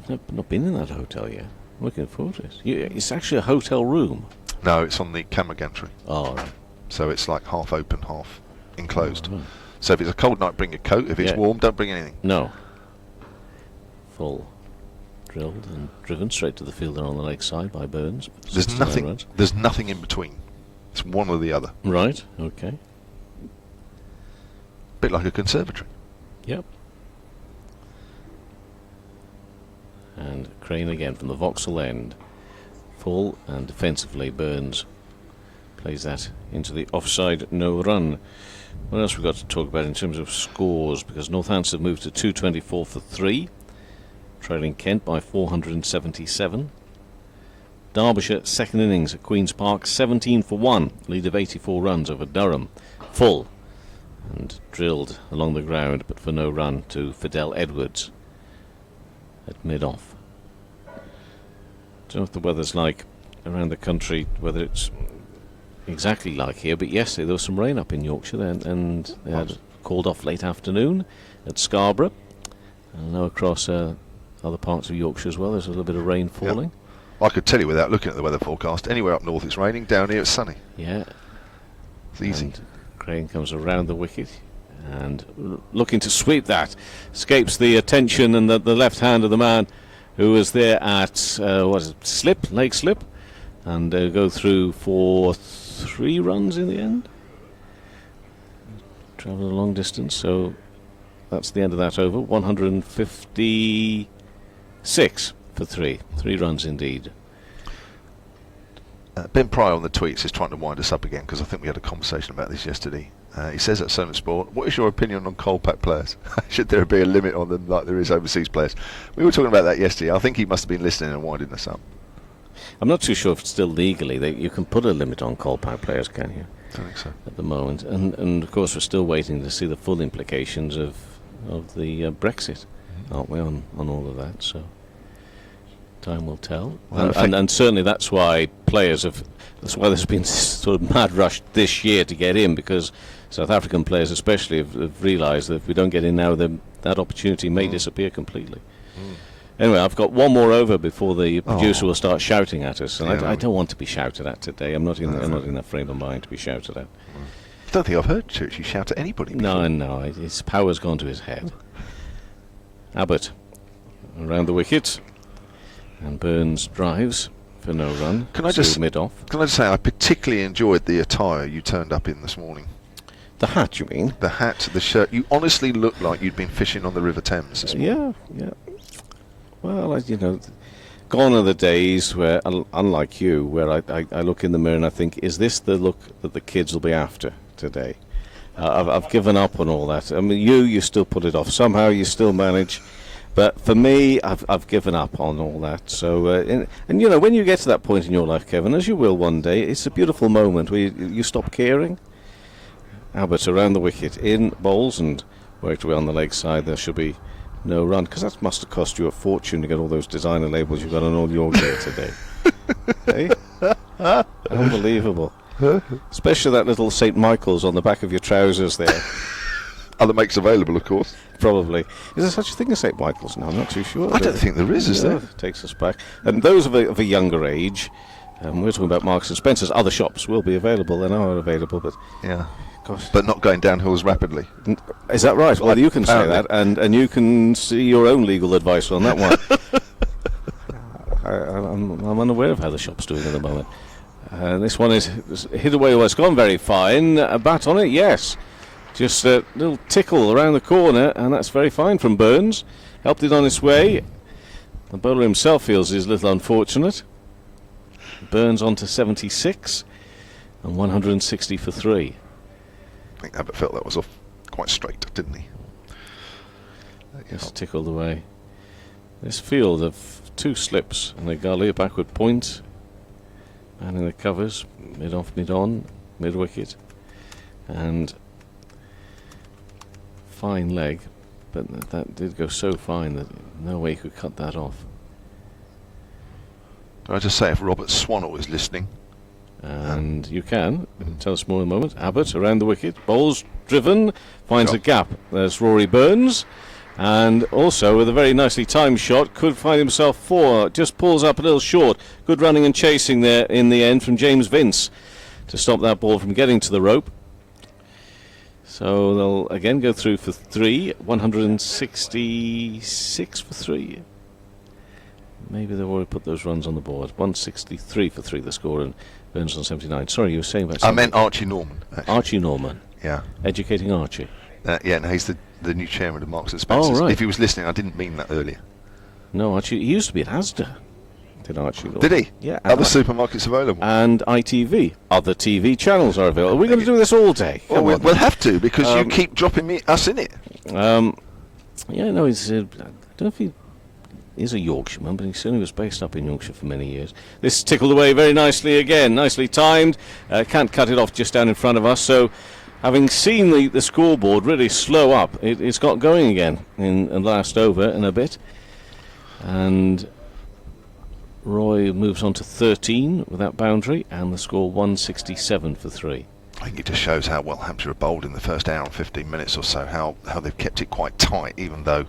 I've not been in that hotel yet. I'm looking forward to it. It's actually a hotel room. No, it's on the camera gantry. Oh, right. So it's like half open, half enclosed. Oh, right. So if it's a cold night, bring a coat. If it's warm, don't bring anything. No. Full. Drilled and driven straight to the fielder on the lakeside by Burns. There's nothing. There's nothing in between. It's one or the other. Right. Okay. Bit like a conservatory. Yep. And Crane again from the Vauxhall end. Full and defensively Burns plays that into the offside, no run. What else we've got to talk about in terms of scores? Because Northampton have moved to 224 for 3, trailing Kent by 477. Derbyshire second innings at Queen's Park 17 for 1, lead of 84 runs over Durham. Full and drilled along the ground but for no run to Fidel Edwards at mid-off. Don't know what the weather's like around the country, whether it's exactly like here, but yesterday there was some rain up in Yorkshire and they had called off late afternoon at Scarborough. And now across other parts of Yorkshire as well, there's a little bit of rain falling. I could tell you without looking at the weather forecast, anywhere up north it's raining, down here it's sunny. Yeah. It's easy. And Crane comes around the wicket and looking to sweep that. Escapes the attention and the left hand of the man who was there at, slip, leg slip. And go through for 3 runs in the end. Travelled a long distance, so that's the end of that over. 156 for 3. 3 runs indeed. Ben Pryor on the tweets is trying to wind us up again because I think we had a conversation about this yesterday. He says at Surrey Sport, what is your opinion on cold pack players? Should there be a limit on them like there is overseas players? We were talking about that yesterday. I think he must have been listening and winding us up. I'm not too sure if it's still legally that you can put a limit on cold pack players, can you? I think so. At the moment, and of course we're still waiting to see the full implications of the Brexit, aren't we, on all of that? So time will tell. Well, and certainly that's why players have. That's why there's been sort of mad rush this year to get in, because South African players especially have realised that if we don't get in now, then that opportunity may disappear completely. Anyway, I've got one more over before the producer will start shouting at us, and I don't want to be shouted at today. I'm not in that frame of mind to be shouted at. I don't think I've heard Church you shout at anybody before. No, his power's gone to his head. Abbott around the wicket, and Burns drives for no run. Can I just mid-off? Can I just say I particularly enjoyed the attire you turned up in this morning. The hat, you mean? The hat, the shirt. You honestly looked like you'd been fishing on the River Thames this morning. Yeah. Well, gone are the days where, unlike you, where I look in the mirror and I think, is this the look that the kids will be after today? I've given up on all that. I mean, you still put it off. Somehow you still manage. But for me, I've given up on all that. So, and when you get to that point in your life, Kevin, as you will one day, it's a beautiful moment where you stop caring. Abbott around the wicket, in bowls and worked away on the leg side. There should be no run, because that must have cost you a fortune to get all those designer labels you've got on all your gear today. Hey? Unbelievable. Especially that little St. Michael's on the back of your trousers there. Other makes available, of course. Probably. Is there such a thing as St. Michael's now? I'm not too sure. I don't think there is there? Takes us back. And those of a younger age, we're talking about Marks and Spencer's, other shops will be available and are available, but... Yeah. But not going downhill as rapidly. Is that right? Well, you can say that, and you can see your own legal advice on that one. I'm unaware of how the shop's doing at the moment. This one is hit away. Well, it's gone very fine. A bat on it, yes. Just a little tickle around the corner, and that's very fine from Burns. Helped it on its way. The bowler himself feels he's a little unfortunate. Burns on to 76 and 160 for 3. I think Abbott felt that was off quite straight, didn't he? Just tickled away. This field of 2 slips and a gully, a backward point, and in the covers, mid off, mid on, mid wicket, and fine leg, but that did go so fine that no way you could cut that off. I just say, if Robert Swannell is listening, and you can tell us more in a moment. Abbott around the wicket, bowls driven, finds a gap. There's Rory Burns, and also with a very nicely timed shot, could find himself 4. Just pulls up a little short. Good running and chasing there in the end from James Vince to stop that ball from getting to the rope. So they'll again go through for 3, 166 for 3. Maybe they've already put those runs on the board. 163 for 3 the score, and Burns on 79. Sorry, you were saying about something. I meant Archie Norman. Actually. Archie Norman. Yeah. Educating Archie. Yeah, no, he's the new chairman of Marks and Spencer's. Oh, right. If he was listening, I didn't mean that earlier. No, Archie, he used to be at Asda. Did Archie Norman. Did he? Yeah. Other supermarkets available. And ITV. Other TV channels are available. Are we going to do this all day? Well, we'll have to, because you keep dropping us in it. Yeah, no, he's... I don't know if he... He's a Yorkshireman, but he certainly was based up in Yorkshire for many years. This tickled away very nicely again, nicely timed. Can't cut it off just down in front of us, so having seen the scoreboard really slow up, it's got going again in last over in a bit. And Roy moves on to 13 with that boundary, and the score 167 for 3. I think it just shows how well Hampshire have bowled in the first hour and 15 minutes or so, how they've kept it quite tight, even though...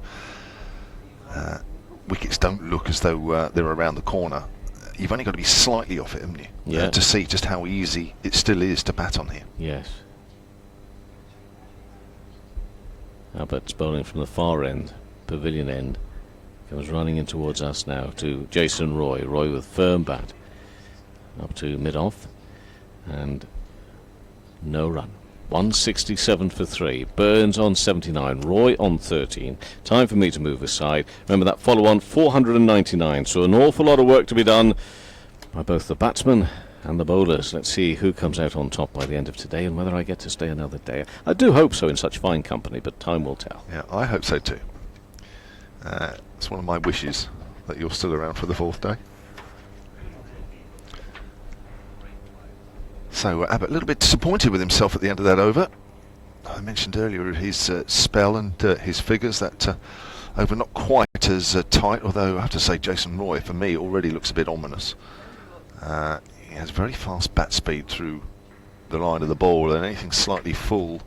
wickets don't look as though they're around the corner. You've only got to be slightly off it, haven't you? Yeah. To see just how easy it still is to bat on here. Yes. Abbott's bowling from the far end, pavilion end. Comes running in towards us now to Jason Roy. Roy with firm bat. Up to mid-off. And no run. 167 for 3. Burns on 79. Roy on 13. Time for me to move aside. Remember that follow-on 499. So an awful lot of work to be done by both the batsmen and the bowlers. Let's see who comes out on top by the end of today and whether I get to stay another day. I do hope so in such fine company, but time will tell. Yeah, I hope so too. It's one of my wishes that you're still around for the 4th day. So Abbott a little bit disappointed with himself at the end of that over. I mentioned earlier his spell and his figures. That over not quite as tight, although I have to say Jason Roy, for me, already looks a bit ominous. He has very fast bat speed through the line of the ball, and anything slightly full,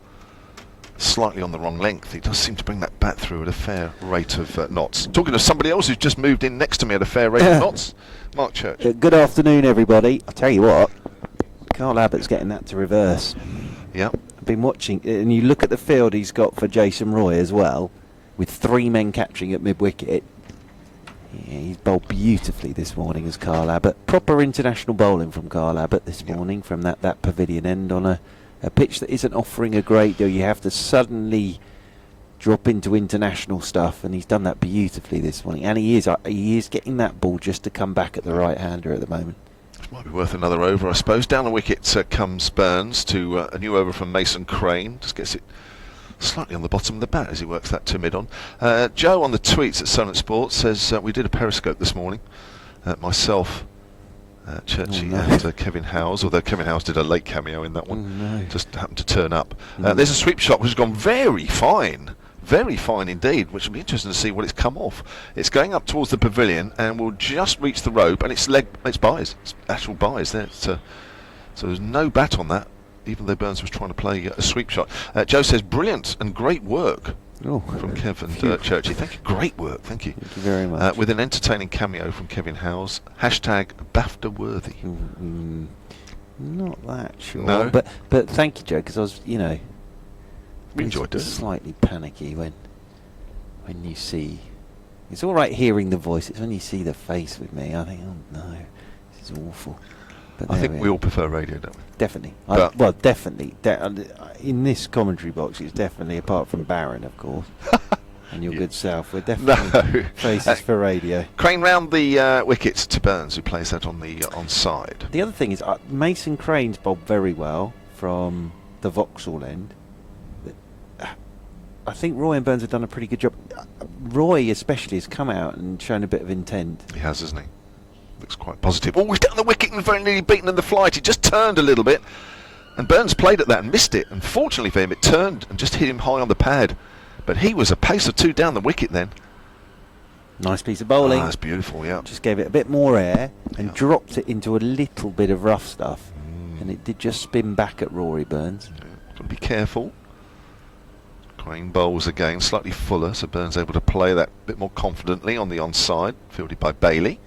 slightly on the wrong length, he does seem to bring that bat through at a fair rate of knots. Talking of somebody else who's just moved in next to me at a fair rate of knots, Mark Church. Good afternoon, everybody. I'll tell you what, Carl Abbott's getting that to reverse. Yeah. I've been watching, and you look at the field he's got for Jason Roy as well, with 3 men catching at mid-wicket. Yeah, he's bowled beautifully this morning as Carl Abbott. Proper international bowling from Carl Abbott this morning from that pavilion end on a pitch that isn't offering a great deal. You have to suddenly drop into international stuff, and he's done that beautifully this morning. And he is getting that ball just to come back at the right-hander at the moment. Which might be worth another over, I suppose. Down the wicket comes Burns to a new over from Mason Crane. Just gets it slightly on the bottom of the bat as he works that to mid-on. Joe on the tweets at Surrey Sports says we did a periscope this morning. Myself, Churchy and Kevin Howes, although Kevin Howes did a late cameo in that one. Just happened to turn up. There's a sweep shot which has gone very fine very fine indeed, which will be interesting to see what it's come off. It's going up towards the pavilion and will just reach the rope, and it's buys. It's actual buys there. So there's no bat on that, even though Burns was trying to play a sweep shot. Joe says, brilliant and great work. From Kevin Churchy. Thank you. Great work. Thank you. Thank you very much. With an entertaining cameo from Kevin Howes. Hashtag BAFTA worthy. Not that sure. No. But thank you, Joe, because I was, We enjoyed it. Slightly panicky when you see. It's all right hearing the voice. It's when you see the face with me. I think, oh no, this is awful. But I think we all prefer radio, don't we? Definitely. Definitely. In this commentary box, it's definitely, apart from Baron, of course, and your good self, we're definitely faces for radio. Crane round the wickets to Burns, who plays that on the onside. The other thing is, Mason Crane's bowled very well from the Vauxhall end. I think Roy and Burns have done a pretty good job. Roy especially has come out and shown a bit of intent. He has, hasn't he? Looks quite positive. Oh, he's down the wicket and very nearly beaten in the flight. He just turned a little bit, and Burns played at that and missed it. And fortunately for him, it turned and just hit him high on the pad. But he was a pace or two down the wicket then. Nice piece of bowling. That's beautiful, yeah. Just gave it a bit more air and dropped it into a little bit of rough stuff. And it did just spin back at Rory Burns. Yeah. Got to be careful. Crane bowls again, slightly fuller, so Burns able to play that a bit more confidently on the onside, fielded by Bailey.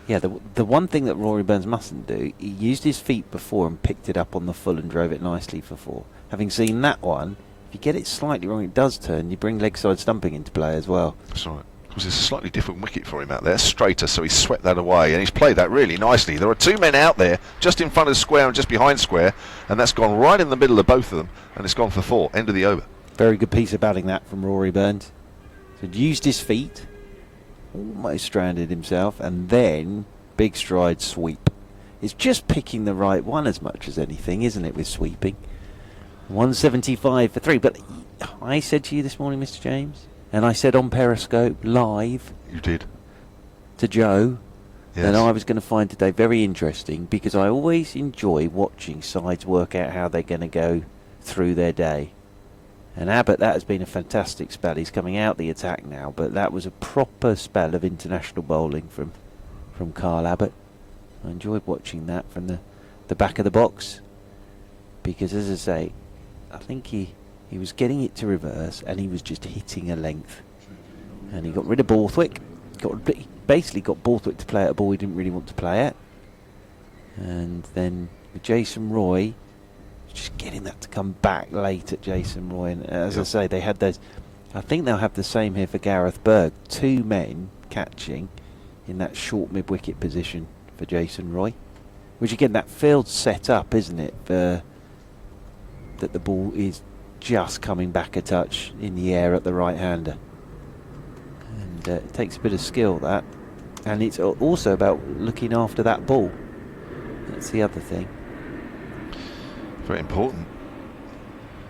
Yeah, the one thing that Rory Burns mustn't do, he used his feet before and picked it up on the full and drove it nicely for 4. Having seen that one, if you get it slightly wrong, it does turn. You bring leg side stumping into play as well. That's right. Because it's a slightly different wicket for him out there, straighter, so he's swept that away, and he's played that really nicely. There are 2 men out there, just in front of the square and just behind square, and that's gone right in the middle of both of them, and it's gone for 4. End of the over. Very good piece of batting that from Rory Burns. So he'd used his feet, almost stranded himself, and then big stride sweep. It's just picking the right one as much as anything, isn't it, with sweeping? 175 for 3. But I said to you this morning, Mr. James, and I said on Periscope live, you did, to Joe, yes, that I was going to find today very interesting, because I always enjoy watching sides work out how they're going to go through their day. And Abbott, that has been a fantastic spell. He's coming out the attack now, but that was a proper spell of international bowling from Carl Abbott. I enjoyed watching that from the back of the box, because, as I say, I think he was getting it to reverse and he was just hitting a length. And he got rid of Borthwick. He basically got Borthwick to play at a ball he didn't really want to play at. And then with Jason Roy, just getting that to come back late at Jason Roy. And as I say, they had those. I think they'll have the same here for Gareth Berg. 2 men catching in that short mid-wicket position for Jason Roy. Which again, that field set up, isn't it? That the ball is just coming back a touch in the air at the right-hander. And it takes a bit of skill, that. And it's also about looking after that ball. That's the other thing. Very important.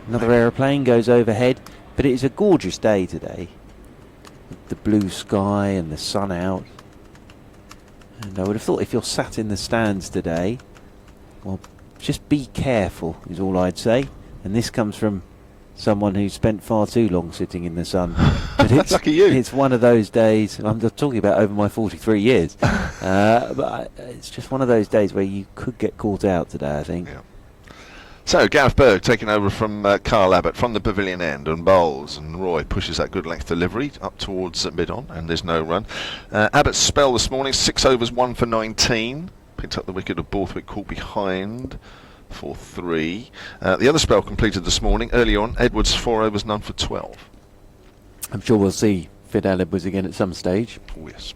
Another aeroplane goes overhead, but it is a gorgeous day today. With the blue sky and the sun out. And I would have thought if you're sat in the stands today, well, just be careful is all I'd say. And this comes from someone who's spent far too long sitting in the sun. But it's, lucky you. It's one of those days, I'm talking about over my 43 years, but it's just one of those days where you could get caught out today, I think. Yeah. So Gareth Berg taking over from Carl Abbott from the pavilion end and bowls, and Roy pushes that good length delivery up towards mid-on, and there's no run. Abbott's spell this morning, 6 overs, 1 for 19. Picked up the wicket of Borthwick, caught behind for 3. The other spell completed this morning, early on, Edwards 4 overs, none for 12. I'm sure we'll see Fidel Edwards again at some stage. Oh yes.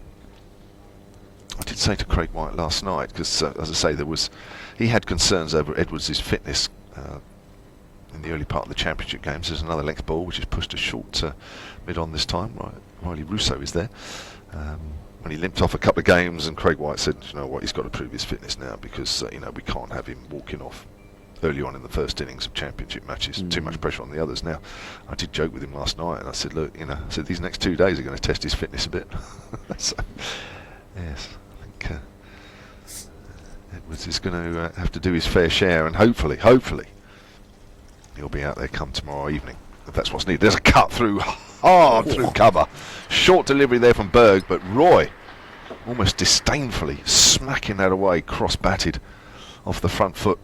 I did say to Craig White last night, because as I say, he had concerns over Edwards' fitness in the early part of the championship games. There's another length ball which is pushed to short mid-on this time. Riley Russo is there. When he limped off a couple of games, and Craig White said, you know what, he's got to prove his fitness now, because we can't have him walking off early on in the first innings of championship matches. Too much pressure on the others. Now, I did joke with him last night, and I said, look, I said these next 2 days are going to test his fitness a bit. So, yes, I think Edwards is going to have to do his fair share, and hopefully he'll be out there come tomorrow evening, if that's what's needed. There's a cut through hard through cover. Short delivery there from Berg, but Roy almost disdainfully smacking that away, cross-batted off the front foot.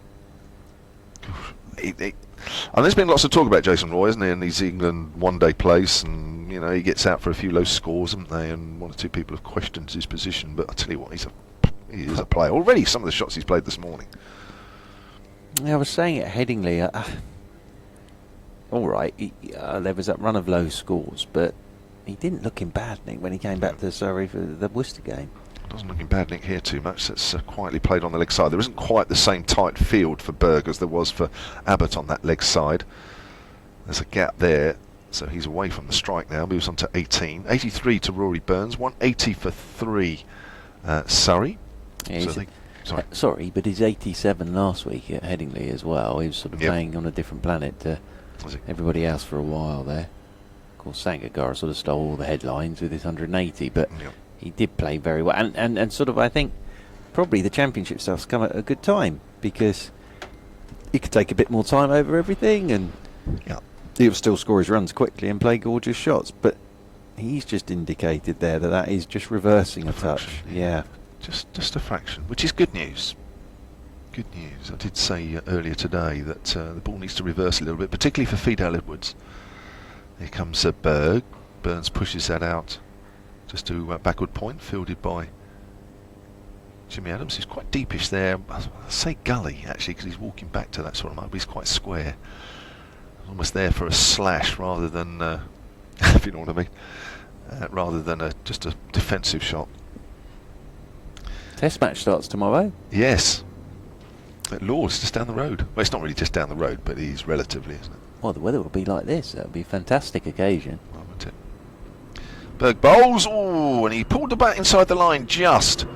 And there's been lots of talk about Jason Roy, isn't there, in his England one-day place, and you know he gets out for a few low scores, haven't they? And one or two people have questioned his position, but I tell you what, he is a player already. Some of the shots he's played this morning. Yeah, I was saying at Headingley, all right, there was that run of low scores, but he didn't look in bad nick when he came back to Surrey for the Worcester game. Doesn't look in bad nick here too much. That's quietly played on the leg side. There isn't quite the same tight field for Berg as there was for Abbott on that leg side. There's a gap there, so he's away from the strike now. Moves on to 18. 83 to Rory Burns. 180 for 3 Surrey. Yeah, sorry, but he's 87 last week at Headingley as well. He was sort of playing on a different planet to everybody else for a while there. Of course, Sangakkara sort of stole all the headlines with his 180, but he did play very well. And sort of, I think, probably the championship stuff's come at a good time, because he could take a bit more time over everything, and he'll still score his runs quickly and play gorgeous shots. But he's just indicated there that is just reversing a touch. Yeah. Just a fraction, which is good news. Good news. I did say earlier today that the ball needs to reverse a little bit, particularly for Fidel Edwards. Here comes Berg. Burns pushes that out just to backward point, fielded by Jimmy Adams. He's quite deepish there. I say gully, actually, because he's walking back to that sort of mark, but he's quite square. Almost there for a slash rather than, if you know what I mean, rather than just a defensive shot. Test match starts tomorrow. Yes. At Lord's, just down the road. Well, it's not really just down the road, but it is relatively, isn't it? Well, the weather will be like this. That'll be a fantastic occasion. Well, won't it? Berg bowls. Oh, and he pulled the bat inside the line just.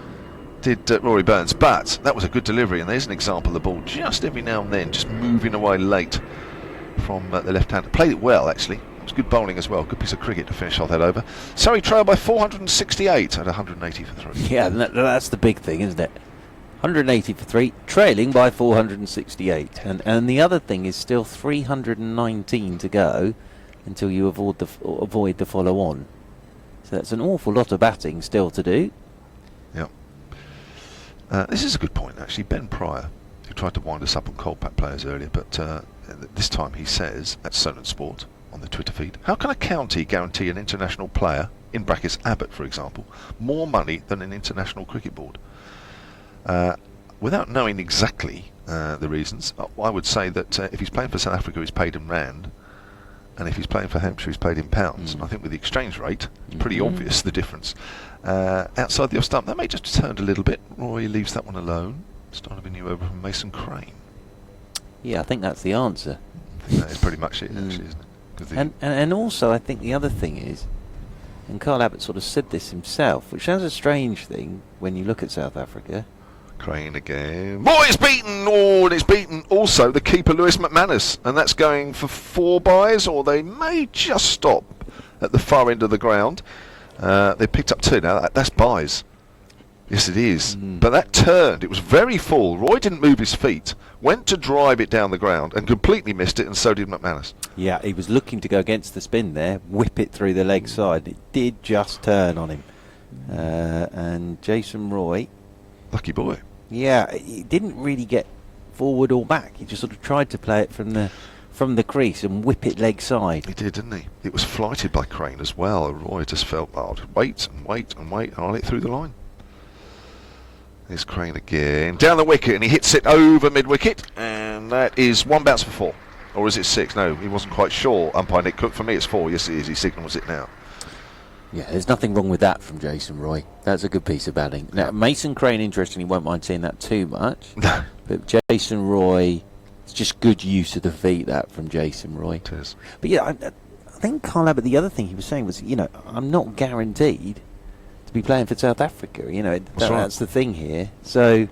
Did Rory Burns. But that was a good delivery, and there's an example of the ball just every now and then, just moving away late from the left hand. Played it well, actually. It was good bowling as well. Good piece of cricket to finish off that over. Surrey trail by 468 at 180 for 3. Yeah, that's the big thing, isn't it? 180 for 3, trailing by 468. And the other thing is still 319 to go until you avoid the follow on. So that's an awful lot of batting still to do. Yeah. This is a good point, actually. Ben Pryor, who tried to wind us up on Coldpack players earlier, but this time he says at Solent Sport on the Twitter feed, how can a county guarantee an international player, in brackets Abbott for example, more money than an international cricket board? Without knowing exactly the reasons, I would say that if he's playing for South Africa, he's paid in rand, and if he's playing for Hampshire, he's paid in pounds. And I think with the exchange rate, it's pretty obvious the difference. Outside the off stump, that may just have turned a little bit. Roy leaves that one alone. Starting a new over from Mason Crane. Yeah, I think that's the answer. I think that is pretty much it, actually, isn't it? And also, I think the other thing is, and Carl Abbott sort of said this himself, which sounds a strange thing when you look at South Africa. Crane again. Oh, it's beaten! Oh, and it's beaten also the keeper, Lewis McManus. And that's going for 4 byes, or they may just stop at the far end of the ground. They picked up 2 now. That's byes. Yes, it is. But that turned. It was very full. Roy didn't move his feet. Went to drive it down the ground and completely missed it, and so did McManus. Yeah, he was looking to go against the spin there, whip it through the leg side. It did just turn on him. And Jason Roy... Lucky boy. Yeah, he didn't really get forward or back. He just sort of tried to play it from the crease and whip it leg side. He did, didn't he? It was flighted by Crane as well. Roy just felt, oh, just wait and wait and wait, and I'll hit through the line. There's Crane again. Down the wicket, and he hits it over mid-wicket, and that is 1 bounce for 4. Or is it 6? No, he wasn't quite sure. Umpire Nick Cook, for me it's 4. Yes, it is. He signals it now. Yeah, there's nothing wrong with that from Jason Roy. That's a good piece of batting. Now, Mason Crane, interestingly, won't mind seeing that too much. But Jason Roy, it's just good use of the feet, that, from Jason Roy. It is. But yeah, I think Carl Abbott, the other thing he was saying was, I'm not guaranteed to be playing for South Africa. That's the thing here. So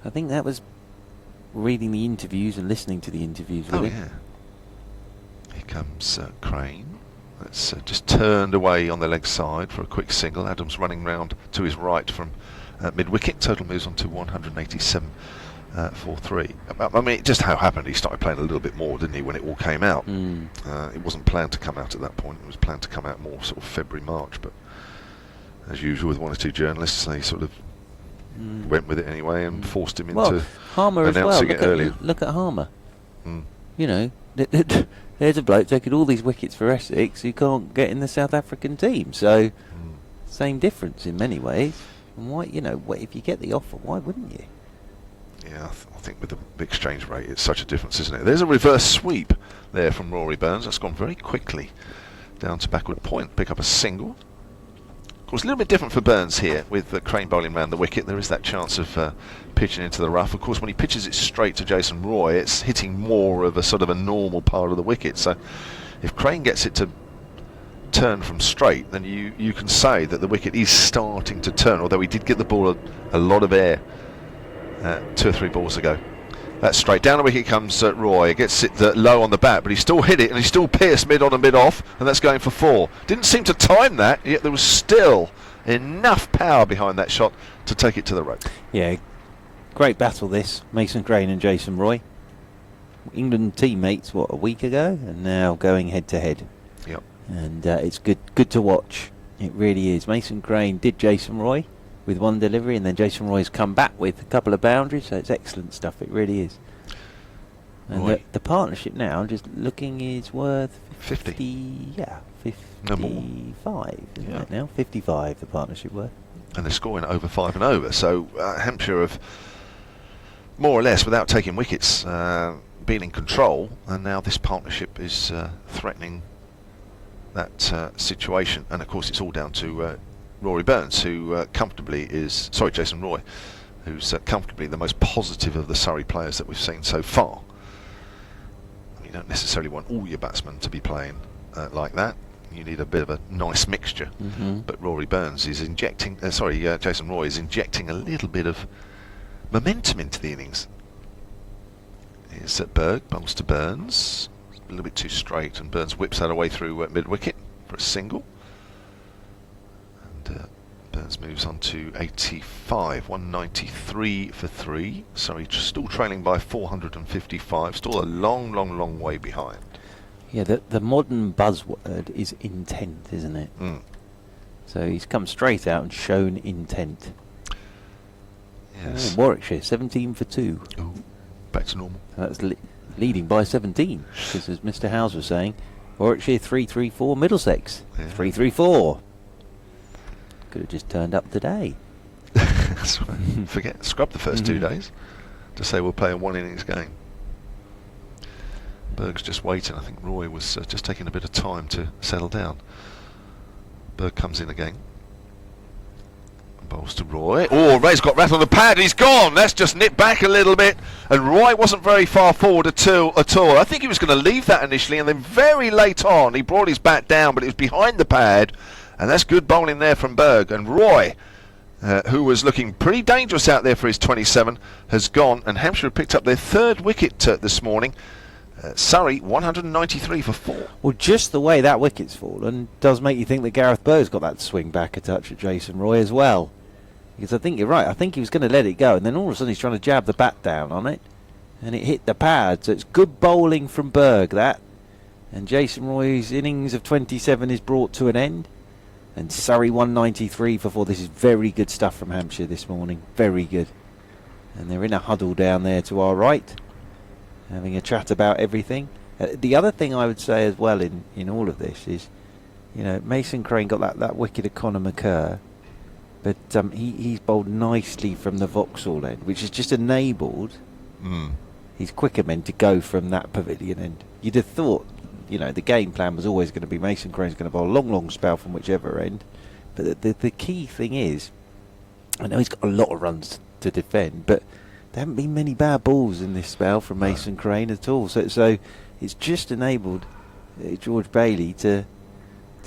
I think that was reading the interviews and listening to the interviews. Really. Oh, yeah. Here comes Crane. That's just turned away on the leg side for a quick single. Adams running round to his right from mid-wicket. Total moves on to 187 4-3. I mean, it just how happened he started playing a little bit more, didn't he, when it all came out. It wasn't planned to come out at that point. It was planned to come out more sort of February, March, but as usual with one or two journalists, they sort of went with it anyway and forced him into Harmer announcing as well. it earlier. Look at Harmer. You know, there's a bloke taking all these wickets for Essex who can't get in the South African team. So, same difference in many ways. And why, you know, if you get the offer, why wouldn't you? Yeah, I think with the exchange rate, it's such a difference, isn't it? There's a reverse sweep there from Rory Burns. That's gone very quickly down to backward point. Pick up a single. Of course, a little bit different for Burns here with Crane bowling round the wicket. There is that chance of pitching into the rough. Of course, when he pitches it straight to Jason Roy, it's hitting more of a sort of a normal part of the wicket. So if Crane gets it to turn from straight, then you can say that the wicket is starting to turn, although he did get the ball a lot of air 2 or 3 balls ago. That's straight down the wicket comes Roy. Gets it low on the bat, but he still hit it and he still pierced mid on and mid off, and that's going for 4. Didn't seem to time that, yet there was still enough power behind that shot to take it to the rope. Yeah, great battle this. Mason Crane and Jason Roy. England teammates, a week ago, and now going head to head. Yep. And it's good to watch. It really is. Mason Crane did Jason Roy with one delivery, and then Jason Roy's come back with a couple of boundaries, so it's excellent stuff. It really is. And the partnership now, just looking, is worth 50. Yeah, 55. Isn't it now? 55. The partnership worth. And they're scoring over 5 and over. So Hampshire have more or less, without taking wickets, been in control, and now this partnership is threatening that situation. And of course, it's all down to Rory Burns, who Jason Roy, who's comfortably the most positive of the Surrey players that we've seen so far. You don't necessarily want all your batsmen to be playing like that. You need a bit of a nice mixture. But Rory Burns is injecting, Jason Roy is injecting a little bit of momentum into the innings. Here's Berg, bumps to Burns, a little bit too straight, and Burns whips that away through mid-wicket for a single. Burns moves on to 85, 193 for 3. Sorry, still trailing by 455. Still a long way behind. Yeah, the modern buzzword is intent, isn't it? So he's come straight out and shown intent. Yes. Warwickshire, 17 for 2. Ooh, back to normal. That's leading by 17, because as Mr. Howes was saying, Warwickshire 3-3-4, Middlesex 3-3-4. Could have just turned up today. That's right. Scrub the first 2 days to say we'll play a 1 innings game. Berg's just waiting. I think Roy was just taking a bit of time to settle down. Berg comes in again. Bowls to Roy. Oh, Ray's got Rath on the pad. He's gone. That's just nipped back a little bit. And Roy wasn't very far forward at all. I think he was going to leave that initially, and then very late on he brought his bat down, but it was behind the pad. And that's good bowling there from Berg. And Roy, who was looking pretty dangerous out there for his 27, has gone. And Hampshire have picked up their 3rd wicket this morning. Surrey 193 for 4. Well, just the way that wicket's fallen does make you think that Gareth Burr's got that swing back a touch at Jason Roy as well. Because I think you're right. I think he was going to let it go, and then all of a sudden he's trying to jab the bat down on it, and it hit the pad. So it's good bowling from Berg, that. And Jason Roy's innings of 27 is brought to an end. And Surrey 193 for 4. This is very good stuff from Hampshire this morning. Very good. And they're in a huddle down there to our right, having a chat about everything. The other thing I would say as well in all of this is, you know, Mason Crane got that wicket of Conor McCurr, but he's bowled nicely from the Vauxhall end, which has just enabled his quicker men to go from that pavilion end. You'd have thought, you know, the game plan was always going to be Mason Crane's going to bowl a long spell from whichever end. But the key thing is, I know he's got a lot of runs to defend, but there haven't been many bad balls in this spell from Mason Crane at all. So it's just enabled George Bailey to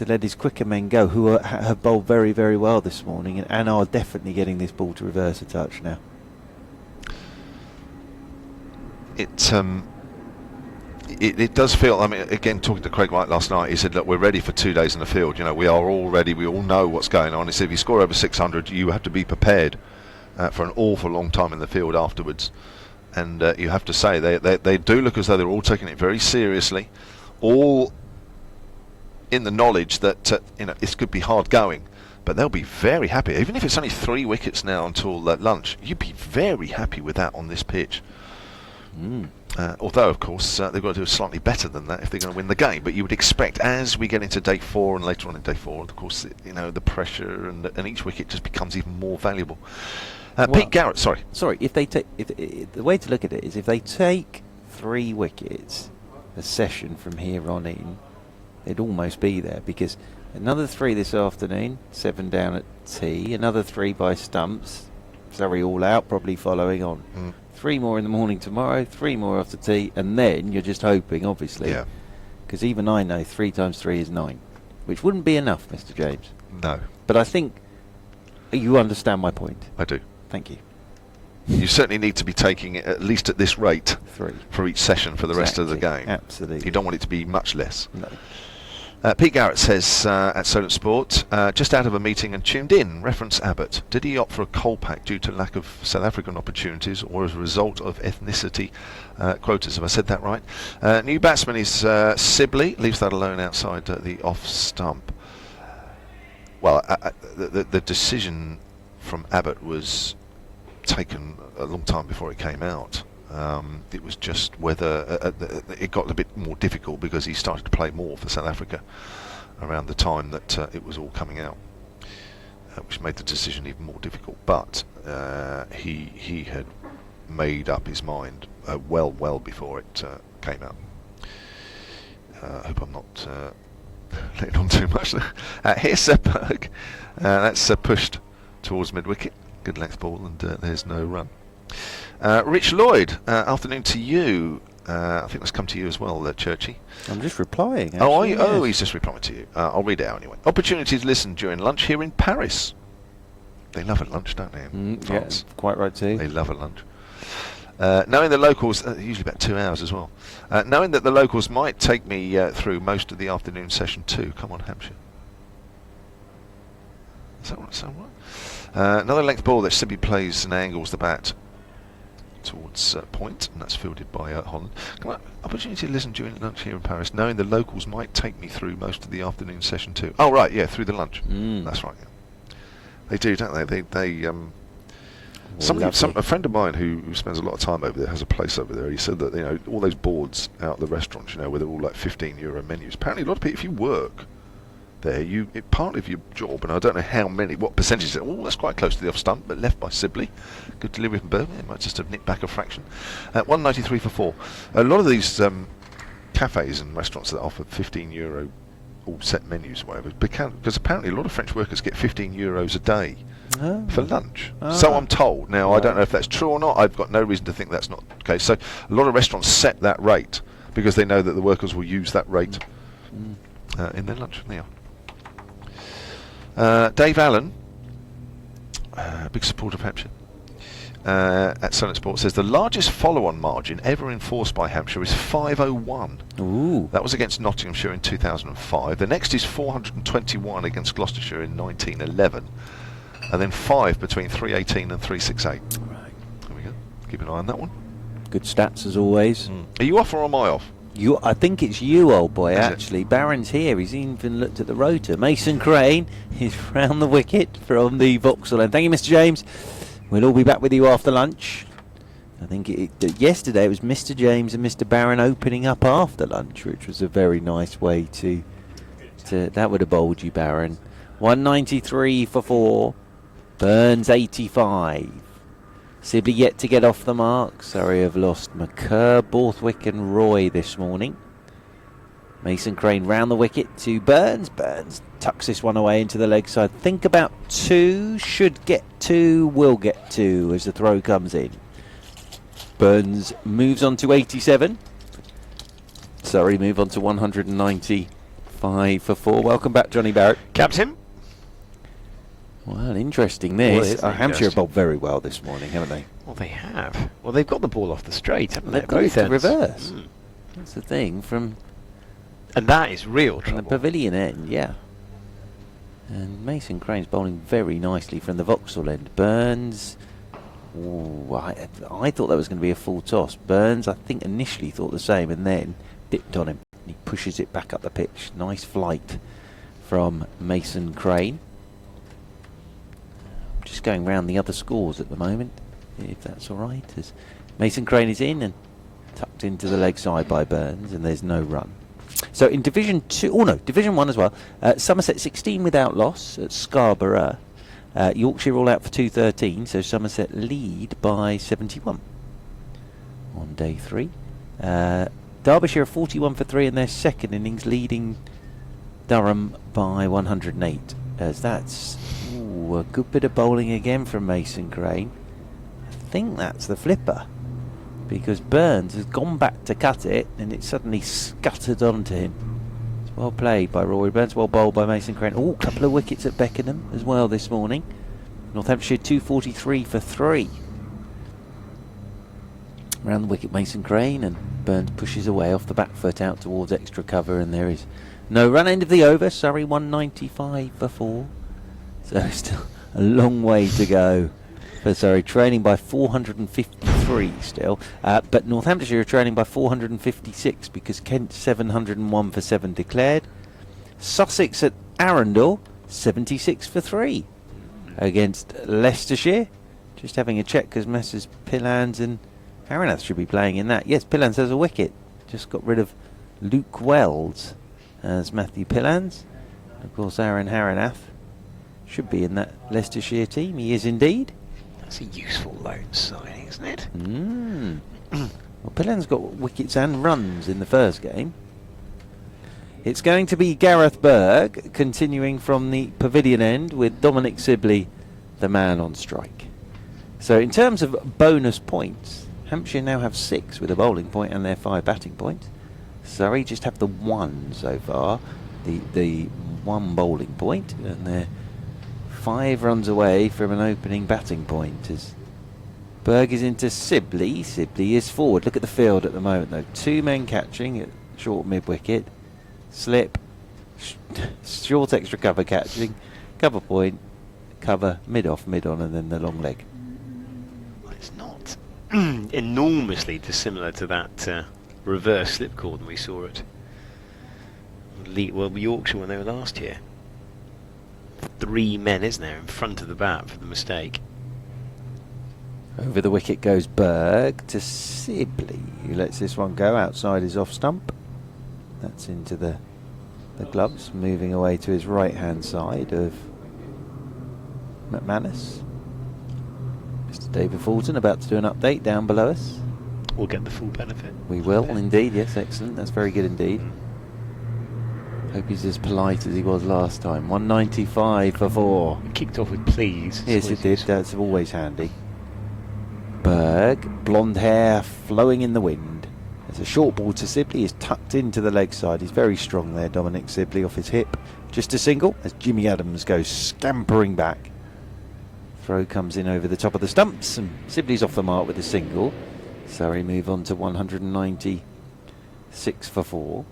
let his quicker men go, who have bowled very, very well this morning and are definitely getting this ball to reverse a touch now. It does feel, I mean, again, talking to Craig White last night, he said, look, we're ready for 2 days in the field. You know, we are all ready. We all know what's going on. He said, if you score over 600, you have to be prepared for an awful long time in the field afterwards. and you have to say they do look as though they're all taking it very seriously, all in the knowledge that this could be hard going, but they'll be very happy. Even if it's only 3 wickets now until lunch, you'd be very happy with that on this pitch. Although, of course, they've got to do slightly better than that if they're going to win the game. But you would expect, as we get into day 4 and later on in day 4, of course, the pressure and each wicket just becomes even more valuable. Pete Garrett, sorry. If they take, the way to look at it is if they take 3 wickets a session from here on in, they'd almost be there, because another 3 this afternoon, 7 down at tea, another 3 by stumps, Surrey all out, probably following on. 3 more in the morning tomorrow, 3 more after tea, and then you're just hoping, obviously, because even I know 3 times 3 is 9, which wouldn't be enough, Mr. James. No. But I think you understand my point. I do. Thank you. You certainly need to be taking it, at least at this rate, 3 for each session for the rest of the game. Absolutely. You don't want it to be much less. No. Pete Garrett says at Solent Sport, just out of a meeting and tuned in, reference Abbott. Did he opt for a coal pack due to lack of South African opportunities or as a result of ethnicity quotas? Have I said that right? New batsman is Sibley, leaves that alone outside the off stump. Well, the decision from Abbott was taken a long time before it came out. It was just whether it got a bit more difficult because he started to play more for South Africa around the time that it was all coming out, which made the decision even more difficult. But he had made up his mind well before it came out. I hope I'm not letting on too much there. Here's Berg. That's pushed towards mid-wicket. Good length ball, and there's no run. Rich Lloyd, afternoon to you. I think that's come to you as well, Churchy. I'm just replying. Actually, oh, are you? Yes. Oh, he's just replying to you. I'll read it out anyway. Opportunity to listen during lunch here in Paris. They love a lunch, don't they? Yeah, quite right too. They love a lunch. Knowing the locals, usually about 2 hours as well. Knowing that the locals might take me through most of the afternoon session too. Come on, Hampshire. Is that what sound right? Another length ball that simply plays and angles the bat towards point, and that's fielded by Holland. Come on, opportunity to listen during lunch here in Paris, knowing the locals might take me through most of the afternoon session too. Oh right, yeah, through the lunch. That's right. Yeah. They do, don't they? A friend of mine who spends a lot of time over there has a place over there. He said that all those boards out the restaurants, where they're all like €15 menus. Apparently, a lot of people, if you work there, part of your job, and I don't know what percentage. That's quite close to the off stump, but left by Sibley. Good delivery from Birmingham. It might just have nipped back a fraction. 193 for 4. A lot of these cafes and restaurants that offer €15 all set menus or whatever, because apparently a lot of French workers get €15 a day for lunch. So I'm told. Now I don't know if that's true or not. I've got no reason to think that's not the case. So a lot of restaurants set that rate because they know that the workers will use that rate in their lunch. There. Dave Allen, big supporter of Hampshire, at Solent Sport, says the largest follow-on margin ever enforced by Hampshire is 501. Ooh. That was against Nottinghamshire in 2005. The next is 421 against Gloucestershire in 1911, and then 5 between 318 and 368. Right. There we go. Keep an eye on that one. Good stats as always. Are you off or am I off? I think it's you, old boy, Is actually. Barron's here. He's even looked at the rotor. Mason Crane is round the wicket from the Vauxhall end. Thank you, Mr. James. We'll all be back with you after lunch. I think yesterday it was Mr. James and Mr. Barron opening up after lunch, which was a very nice way to that would have bowled you, Barron. 193 for 4. Burns 85. Sibley yet to get off the mark. Surrey have lost McCurr, Borthwick and Roy this morning. Mason Crane round the wicket to Burns. Burns tucks this one away into the leg side. Think about 2. Should get 2. Will get 2 as the throw comes in. Burns moves on to 87. Surrey move on to 195 for 4. Welcome back, Johnny Barrett. Captain. Well, interesting this. Hampshire have bowled very well this morning, haven't they? Well, they have. Well, they've got the ball off the straight, haven't they? They've got it to reverse. That's the thing and that is real from trouble. the pavilion end, yeah. And Mason Crane's bowling very nicely from the Vauxhall end. Burns Ooh, I thought that was going to be a full toss. Burns, I think, initially thought the same and then dipped on him. He pushes it back up the pitch. Nice flight from Mason Crane. Just going round the other scores at the moment, if that's all right. As Mason Crane is in and tucked into the leg side by Burns, and there's no run. So in Division 2, oh no, Division 1 as well, Somerset 16 without loss at Scarborough. Yorkshire all out for 2-13, so Somerset lead by 71 on day 3. Derbyshire are 41 for 3 in their second innings, leading Durham by 108. As that's a good bit of bowling again from Mason Crane. I think that's the flipper, because Burns has gone back to cut it and it suddenly scuttered onto him. It's well played by Rory Burns, well bowled by Mason Crane. Oh, a couple of wickets at Beckenham as well this morning. Northamptonshire 243 for 3. Around the wicket Mason Crane, and Burns pushes away off the back foot out towards extra cover, and there is no run. End of the over. Surrey 195 for 4. So still a long way to go for Surrey, trailing by 453 still. But Northamptonshire are trailing by 456 because Kent 701 for 7 declared. Sussex at Arundel 76 for 3 against Leicestershire. Just having a check because Messrs Pillans and Haranath should be playing in that. Yes, Pillans has a wicket. Just got rid of Luke Wells as Matthew Pillans. Of course, Aaron Haranath should be in that Leicestershire team. He is indeed. That's a useful loan signing, isn't it? Well, Pillans got wickets and runs in the first game. It's going to be Gareth Berg continuing from the pavilion end with Dominic Sibley, the man on strike. So in terms of bonus points, Hampshire now have 6 with a bowling point and their 5 batting points. Surrey just have the 1 so far, the 1 bowling point, and they're 5 runs away from an opening batting point. As Berg is into Sibley. Sibley is forward. Look at the field at the moment though. 2 men catching at short mid wicket. Slip, short extra cover catching, cover point, cover mid off, mid on, and then the long leg. Well, it's not enormously dissimilar to that reverse slip cordon we saw at Yorkshire when they were last year. 3 men, isn't there, in front of the bat for the mistake. Over the wicket goes Berg to Sibley, who lets this one go outside his off stump. That's into the gloves, moving away to his right hand side of McManus. Mr. David Fulton about to do an update down below us. We'll get the full benefit. We will indeed, yes, excellent. That's very good indeed. Hope he's as polite as he was last time. 195 for 4. It kicked off with please. Yes, it did. That's always handy. Berg, blonde hair flowing in the wind. There's a short ball to Sibley. Is tucked into the leg side. He's very strong there, Dominic Sibley, off his hip. Just a single as Jimmy Adams goes scampering back. Throw comes in over the top of the stumps, and Sibley's off the mark with a single. Surrey move on to 196 for 4.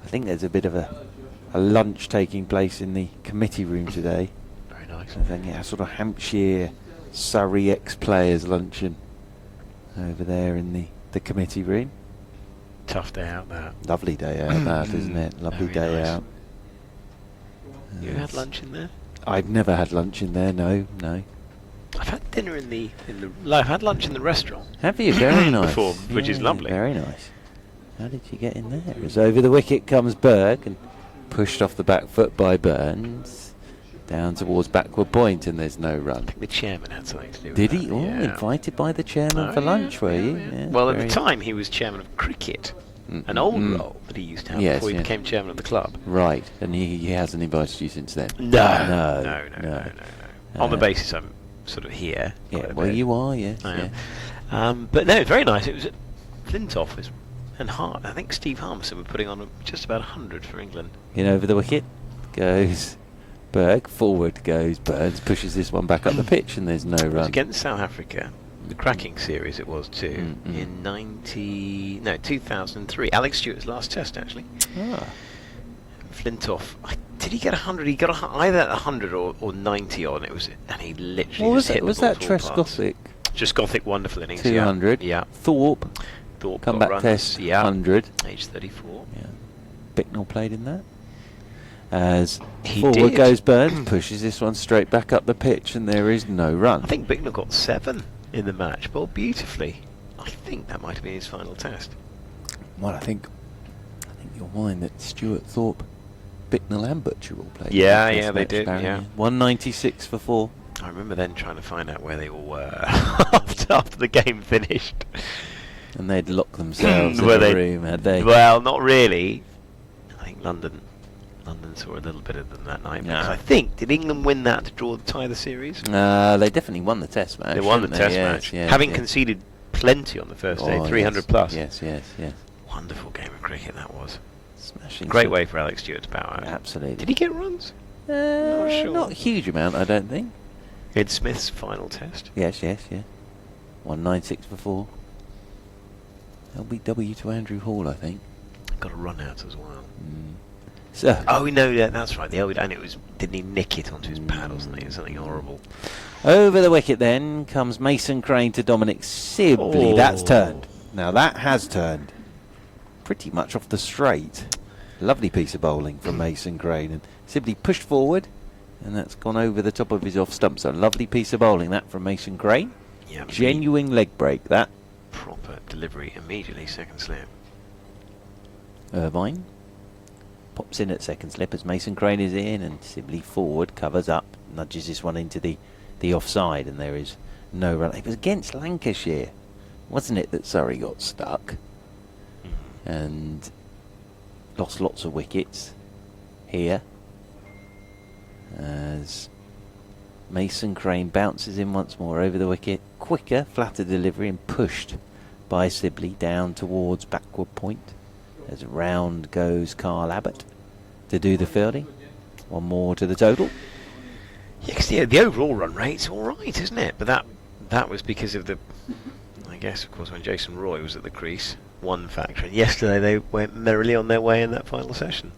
I think there's a bit of a lunch taking place in the committee room today. Very nice. I think sort of Hampshire, Surrey ex-players luncheon over there in the committee room. Tough day out there. Lovely day out that, isn't it? Lovely Very day nice. out. You had lunch in there? I've never had lunch in there, no. I've had dinner I've had lunch in the restaurant. Have you? Very nice. Before, which is lovely. Very nice. How did you get in there? As over the wicket comes Berg and pushed off the back foot by Burns. Down towards backward point, and there's no run. I think the chairman had something to do with Did that. he? Oh, yeah. Invited by the chairman for lunch, were you? Yeah. Well, at the time he was chairman of cricket, an old role that he used to have before he became chairman of the club. Right, and he hasn't invited you since then? No. On the basis I'm sort of here. Yeah, well, you are, yes. I am. But no, very nice. It was at Flintoff and Hart. I think Steve Harmison were putting on just about 100 for England. In over the wicket goes Berg, forward goes Burns, pushes this one back up the pitch, and there's no run. It was against South Africa, the cracking series it was too, in 2003. Alex Stewart's last test, actually. Flintoff. Did he get 100? He got either 100 or 90 on. It was, and he literally What was just hit it? Was the ball that to all Tress parts. Gothic? Just Gothic, wonderful innings. 200. Yeah. Thorpe. Thorpe Comeback got runs, test. yeah. 100. Age 34. Yeah. Bicknell played in that. As He forward did. goes Burns, pushes this one straight back up the pitch, and there is no run. I think Bicknell got 7 in the match, bowled beautifully. I think that might have been his final test. Well, I think you'll find that Stuart, Thorpe, Bicknell and Butcher all played. Yeah, in the yeah, first they match, did, apparently. yeah. 196 for 4. I remember then trying to find out where they all were after the game finished. And they'd locked themselves in Were a they? room, had they? Well, not really. I think London saw a little bit of them that night. Because No. I think, did England win that to draw the tie of the series? They definitely won the test match. They won the didn't test Yes, match. yes, Having yes. conceded plenty on the first day, Oh, 300 yes, plus. Yes, yes, yes. Wonderful game of cricket that was. Smashing. Great shot. way for Alex Stewart to bow out. Absolutely. Did he get runs? Not sure. Not a huge amount, I don't think. Ed Smith's final test. Yes, yes, yeah. 196 for 4. LBW to Andrew Hall, I think. Got a run out as well. So, Oh no, yeah, that's right. And it was, didn't he nick it onto his pad or something? Something horrible. over the wicket then comes Mason Crane to Dominic Sibley. Oh. That's turned. Now that has turned. Pretty much off the straight. Lovely piece of bowling from Mason Crane. And Sibley pushed forward, and that's gone over the top of his off stump. So lovely piece of bowling that from Mason Crane. Yeah, Genuine leg break that. proper delivery immediately. Second slip. Irvine pops in at second slip as Mason Crane is in, and Sibley forward, covers up, nudges this one into the offside, and there is no run. It was against Lancashire, wasn't it, that Surrey got stuck and lost lots of wickets here as Mason Crane bounces in once more over the wicket. Quicker, flatter delivery, and pushed by Sibley down towards backward point. As round goes Carl Abbott to do the fielding. One more to the total. Yeah, 'cause the overall run rate's all right, isn't it? But that was because of I guess, of course, when Jason Roy was at the crease, one factor. And yesterday they went merrily on their way in that final session.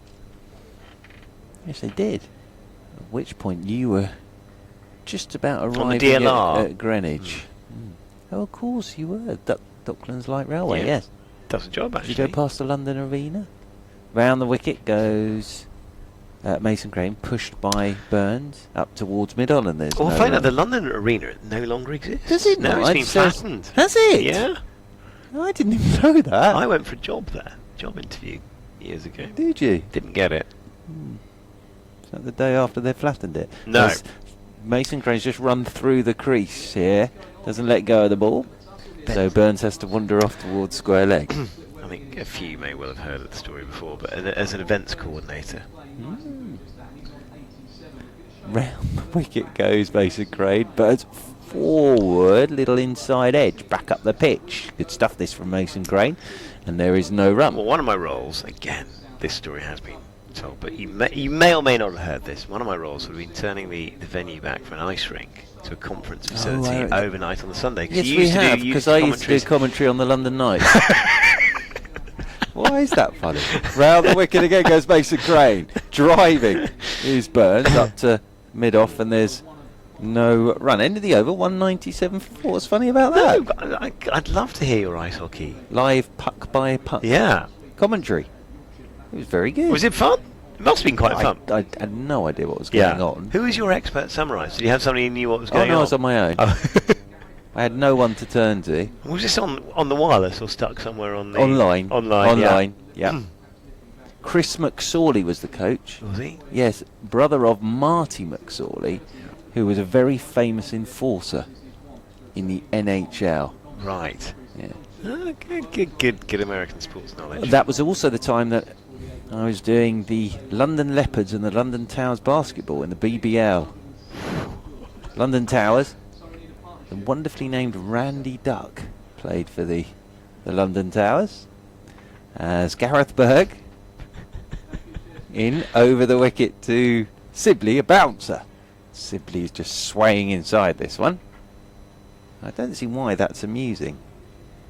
Yes, they did. At which point you were just about the arriving DLR. at Greenwich. Oh, of course you were. Docklands Light Railway, Yeah. yes. Does a job, Did actually. you go past the London Arena? Round the wicket goes Mason Crane, pushed by Burns up towards mid-on, and there's Well, no I find run. out the London Arena no longer exists. Does it No, not? it's I'd been say- flattened. Has it? Yeah. I didn't even know that. I went for a job there. Job interview years ago. Did you? Didn't get it. Is that the day after they flattened it? No. As Mason Crane's just run through the crease here. Doesn't let go of the ball. So Burns has to wander off towards square leg. I think a few may well have heard of the story before, but as an events coordinator, Round the wicket goes Mason Crane. Burns forward, little inside edge, back up the pitch. Good stuff this from Mason Crane. And there is no run. well, one of my roles, again, this story has been told, but you may or may not have heard this. One of my roles would have been turning the venue back from an ice rink to a conference facility overnight on the Sunday. 'Cause Yes, you we used to have, do because I used to do commentaries. commentary on the London Knights. Why is that funny? Round the wicket again goes Mason Crane. Driving is Burns up to mid-off, and there's no run. End of the over, 197 for 4. What's funny about that? No, I'd love to hear your ice hockey. Live puck by puck Yeah. commentary. It was very good. Was it fun? It must have been quite fun. I had no idea what was going on. Who was your expert summarise? Did you have somebody who knew what was Oh going no, on? I was on my own. Oh. I had no one to turn to. Was this on the wireless or stuck somewhere on the... Online. Online, yeah. Chris McSorley was the coach. Was he? Yes, brother of Marty McSorley, who was a very famous enforcer in the NHL. Right. Yeah. Good American sports knowledge. That was also the time that I was doing the London Leopards and the London Towers basketball in the BBL. London Towers. The wonderfully named Randy Duck played for the London Towers. As Gareth Berg in over the wicket to Sibley, a bouncer. Sibley is just swaying inside this one. I don't see why that's amusing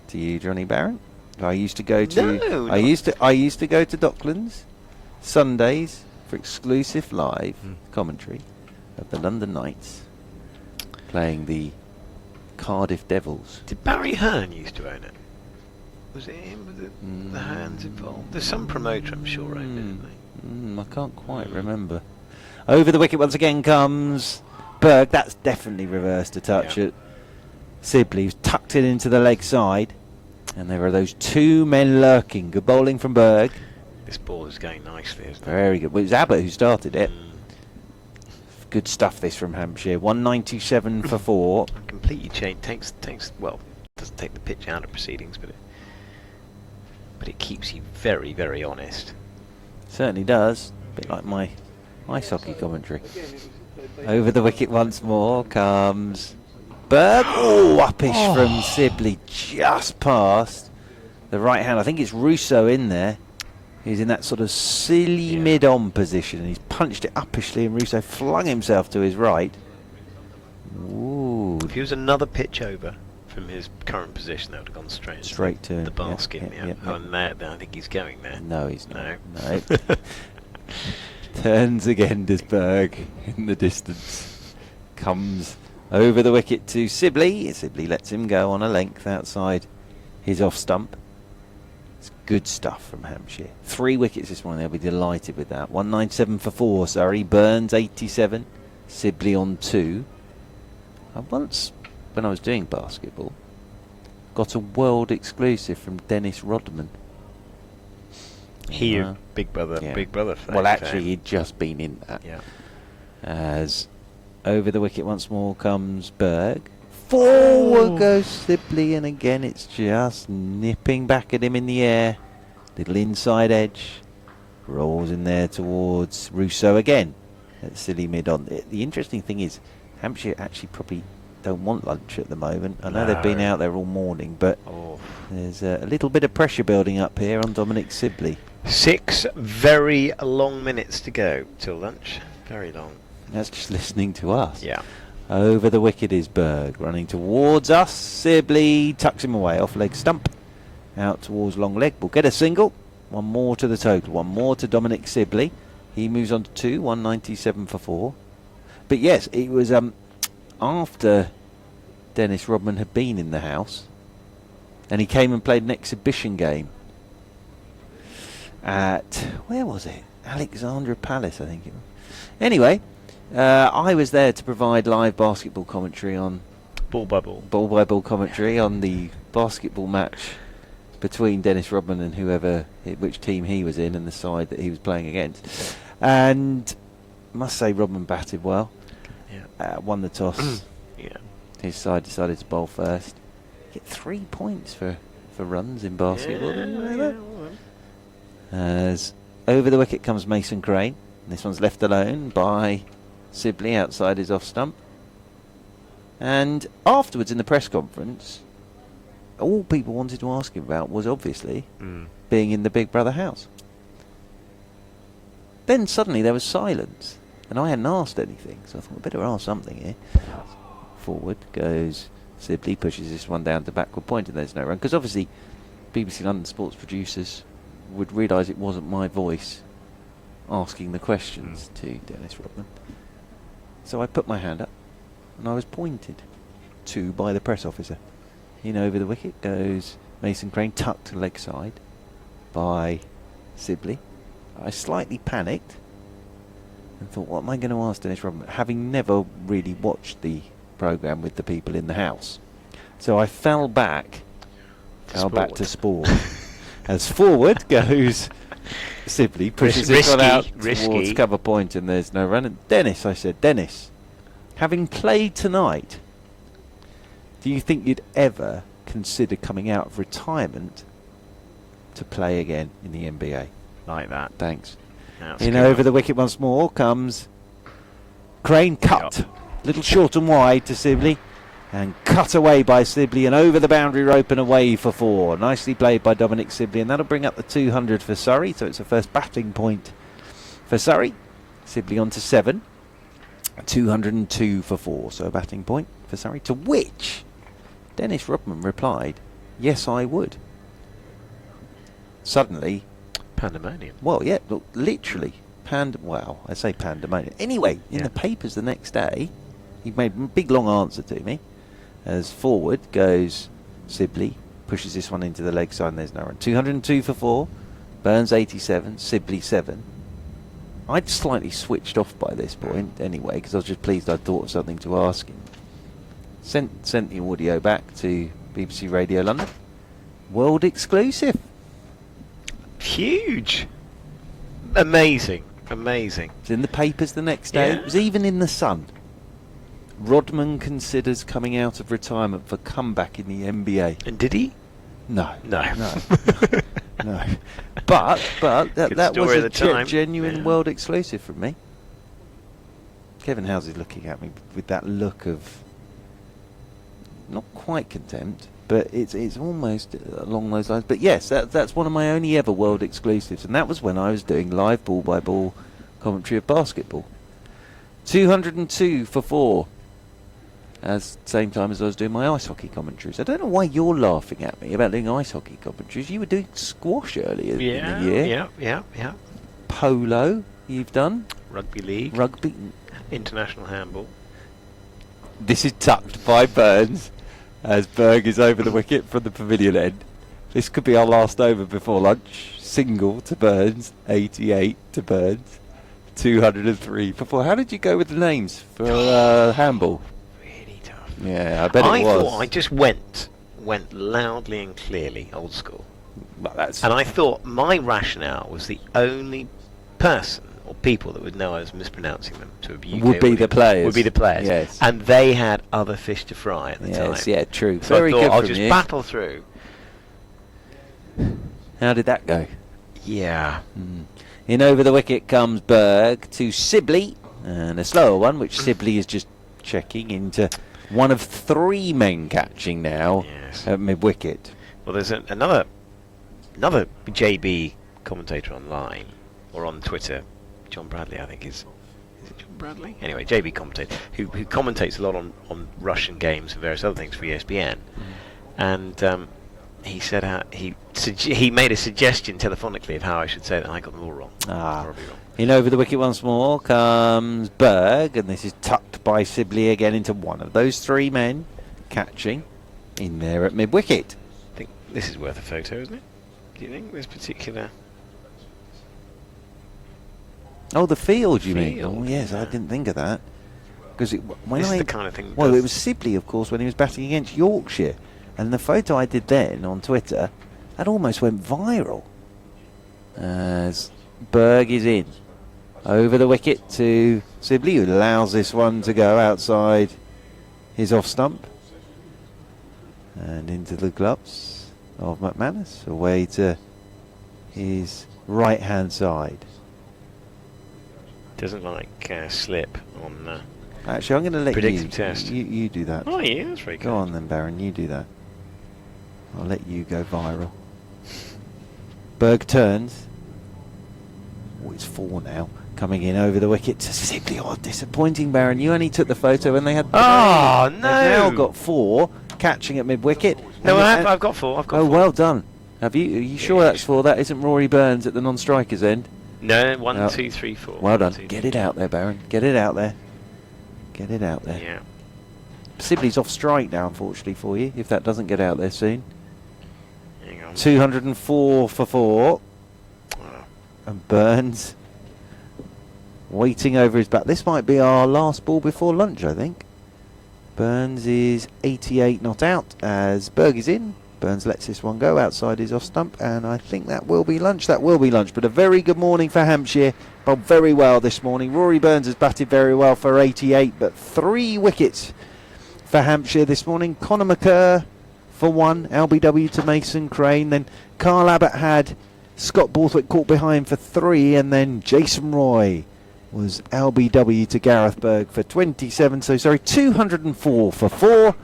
to you, Johnny Barron. I used to go to No, I used to go to Docklands Sundays for exclusive live commentary of the London Knights playing the Cardiff Devils. Did Barry Hearn used to own it? Was it him? Was it the hands involved? There's some promoter, I'm sure, owned it, didn't they? I can't quite remember. Over the wicket once again comes Berg. That's definitely reversed a touch at Sibley. He's tucked it into the leg side. And there are those two men lurking. Good bowling from Berg. This ball is going nicely, isn't it? Very good. Well, it was Abbott who started it. Good stuff, this from Hampshire. 197 for 4. Completely changed. Doesn't take the pitch out of proceedings, but it keeps you very, very honest. Certainly does. A bit like my ice hockey commentary. Over the wicket once more comes Berg. Oh, uppish from Sibley, just past the right hand. I think it's Russo in there. He's in that sort of silly mid-on position, and he's punched it uppishly, and Russo flung himself to his right. Ooh. If he was another pitch over from his current position, that would have gone straight to to the basket. And there, I think he's going there. No, he's not. No. Turns again, does Berg in the distance. Comes over the wicket to Sibley. Sibley lets him go on a length outside his off stump. It's good stuff from Hampshire. 3 wickets this morning. They'll be delighted with that. 197 for 4. Surrey. Burns 87. Sibley on 2. I once, when I was doing basketball, got a world exclusive from Dennis Rodman. Big brother fan. Well, actually, he'd just been in that. Yeah. As over the wicket once more comes Berg. Forward goes Sibley, and again it's just nipping back at him in the air. Little inside edge. Rolls in there towards Russo again. At silly mid-on. The interesting thing is, Hampshire actually probably don't want lunch at the moment. I know they've been out there all morning, but there's a little bit of pressure building up here on Dominic Sibley. 6 very long minutes to go till lunch. Very long. That's just listening to us. Yeah. Over the wicket is Berg, running towards us. Sibley tucks him away off leg stump. Out towards long leg. We'll get a single. 1 more to the total. 1 more to Dominic Sibley. He moves on to 2. 197 for 4. But yes, it was after Dennis Rodman had been in the house, and he came and played an exhibition game at, where was it? Alexandra Palace, I think it was. Anyway, I was there to provide live basketball commentary on ball by ball commentary on the basketball match between Dennis Rodman and which team he was in and the side that he was playing against. And I must say Rodman batted well. Won the toss. His side decided to bowl first. Get 3 points for runs in basketball. As over the wicket comes Mason Crane. This one's left alone by Sibley outside his off stump. And afterwards in the press conference, all people wanted to ask him about was obviously being in the Big Brother house. Then suddenly there was silence, and I hadn't asked anything, so I thought I'd better ask something here. Forward goes Sibley, pushes this one down to backward point, and there's no run, because obviously BBC London sports producers would realise it wasn't my voice asking the questions to Dennis Rodman. So I put my hand up, and I was pointed to by the press officer. In over the wicket goes Mason Crane, tucked to leg side by Sibley. I slightly panicked and thought, what am I going to ask Dennis Rodman, having never really watched the programme with the people in the house. So I fell back to sport. As forward goes Sibley, pushes this one out towards cover point, and there's no run. And Dennis, I said, Dennis, having played tonight, do you think you'd ever consider coming out of retirement to play again in the NBA? Like that. Thanks. In over the wicket once more comes Crane, cut. Little short and wide to Sibley, and cut away by Sibley, and over the boundary rope and away for 4. Nicely played by Dominic Sibley, and that'll bring up the 200 for Surrey, so it's a first batting point for Surrey. Sibley on to 7. 202 for 4, so a batting point for Surrey, to which Dennis Rodman replied, yes, I would. Suddenly, Pandemonium. Well, yeah, look, literally. Wow, I say pandemonium. Anyway, in the papers the next day, he made a big long answer to me. As forward goes Sibley, pushes this one into the leg side, and there's no run. 202 for 4, Burns 87, Sibley 7. I'd slightly switched off by this point anyway, because I was just pleased I'd thought of something to ask him. Sent the audio back to BBC Radio London. World exclusive. Huge. Amazing. It's in the papers the next day. Yeah. It was even in the Sun. Rodman considers coming out of retirement for comeback in the NBA. And did he? No. No. No. But that was story a at the time. genuine world exclusive from me. Kevin House is looking at me with that look of not quite contempt, but it's almost along those lines. But yes, that's one of my only ever world exclusives, and that was when I was doing live ball-by-ball commentary of basketball. 202 for 4. As same time as I was doing my ice hockey commentaries. I don't know why you're laughing at me about doing ice hockey commentaries. You were doing squash earlier in the year. Yeah. Polo, you've done. Rugby league. Rugby. International handball. This is tucked by Burns as Berg is over the wicket from the pavilion end. This could be our last over before lunch. Single to Burns, 88 to Burns, 203 for 4. How did you go with the names for handball? Really tough. Yeah, I bet it was. Thought I just went loudly and clearly, old school. Well, and I thought my rationale was the only person or people that would know I was mispronouncing them to a UK would be the players. Would be the players. Yes. And they had other fish to fry at the time. Yes, yeah, true. So Very I thought good I'll from just you. battle through. How did that go? Yeah. In over the wicket comes Berg to Sibley, and a slower one, which Sibley is just checking into one of 3 men catching now at mid-wicket. Well, there's another JB commentator online, or on Twitter, John Bradley, I think is it John Bradley? Anyway, JB commentator, who commentates a lot on Russian games and various other things for ESPN. And he said he made a suggestion telephonically of how I should say that, and I got them all wrong. Horribly wrong. In over the wicket once more comes Berg, and this is tucked by Sibley again into one of those 3 men catching in there at mid-wicket. I think this is worth a photo, isn't it? Do you think this particular... Oh, the field, you mean? Field, Oh, yes, I didn't think of that. Because This is the kind of thing... Well, it was Sibley, of course, when he was batting against Yorkshire. And the photo I did then on Twitter, that almost went viral. As Berg is in. Over the wicket to Sibley, who allows this one to go outside his off stump. And into the gloves of McManus, away to his right-hand side. Doesn't like slip on Actually, I'm going to let predictive test. You do that. Oh, yeah, that's very good. Go on then, Baron, you do that. I'll let you go viral. Berg turns. Oh, it's 4 now. Coming in over the wicket to Sibley. Oh, disappointing, Baron. You only took the photo when they had... Oh, no! They've now got 4 catching at mid-wicket. No, I've got 4. I've got 4. Oh, well done. Have you? Are you sure that's 4? That isn't Rory Burns at the non-striker's end? No, 1, 2, 3, 4. Well done. 1, 2, Get it out there, Baron. Get it out there. Get it out there. Yeah. Sibley's off strike now, unfortunately, for you, if that doesn't get out there soon. Hang on. 204 for 4. Oh. And Burns waiting over his back. This might be our last ball before lunch, I think. Burns is 88 not out as Berg is in. Burns lets this one go outside his off stump, and I think that will be lunch. That will be lunch. But a very good morning for Hampshire. Bowled very well this morning. Rory Burns has batted very well for 88, but 3 wickets for Hampshire this morning. Conor McCurr for 1, LBW to Mason Crane. Then Carl Abbott had Scott Borthwick caught behind for 3, and then Jason Roy was LBW to Gareth Berg for 27. So, sorry, 204 for 4.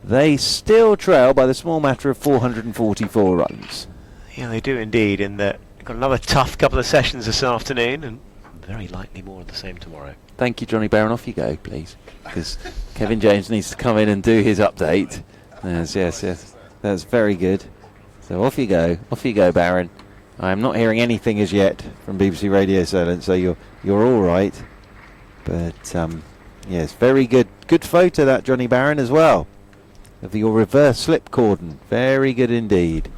They still trail by the small matter of 444 runs. Yeah, they do indeed, in that they've got another tough couple of sessions this afternoon, and very likely more of the same tomorrow. Thank you, Johnny Barron. Off you go, please, because Kevin James needs to come in and do his update. Yes, that's very good. So off you go, Barron. I'm not hearing anything as yet from BBC Radio Solent, so you're all right. But yes, very good photo that, Johnny Barron, as well, of your reverse slip cordon. Very good indeed.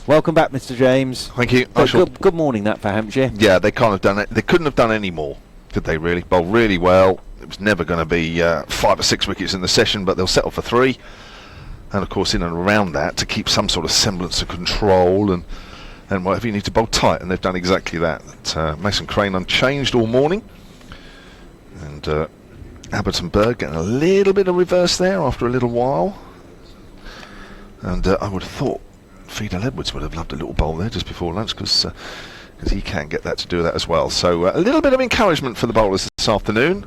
Welcome back, Mr. James. Thank you. Good morning, that for Hampshire. Yeah, they can't have done it. They couldn't have done any more, could they? Really bowled really well. It was never going to be 5 or 6 wickets in the session, but they'll settle for 3. And of course, in and around that, to keep some sort of semblance of control and whatever, you need to bowl tight, and they've done exactly that. Mason Crane unchanged all morning, and Abbottson Berg getting a little bit of reverse there after a little while. And I would have thought Fidel Edwards would have loved a little bowl there just before lunch, because he can get that to do that as well. So a little bit of encouragement for the bowlers this afternoon,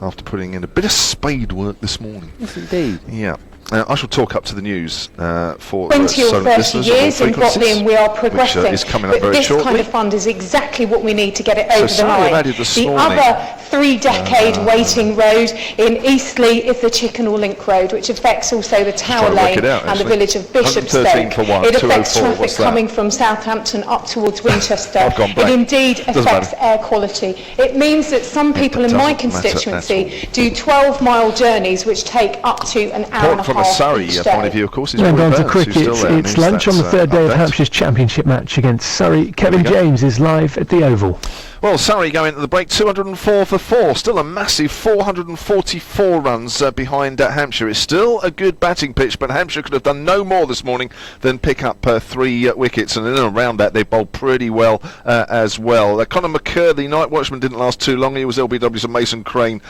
after putting in a bit of spade work this morning. Yes, indeed. Yeah. I shall talk up to the news for 20 or 30 years in Botley, and we are progressing. Which, is coming up but very this shortly. kind of fund is exactly what we need to get it over the line. The morning, other 3-decade waiting road in Eastleigh is the Chickenhall Link Road, which affects also the Tower Lane and the village of Bishopstoke. It affects traffic coming from Southampton up towards Winchester. It indeed affects air quality. It means that some people in my constituency do 12-mile journeys which take up to an hour and a half. From a Surrey point of view, of course, and on to cricket. It's lunch on the third day of Hampshire's championship match against Surrey. Kevin James is live at the Oval. Well, Surrey going into the break 204 for 4, still a massive 444 runs behind Hampshire. It's still a good batting pitch, but Hampshire could have done no more this morning than pick up 3 wickets, and in and around that they bowled pretty well as well. Conor McCurr, the night watchman, didn't last too long. He was LBW's and Mason Crane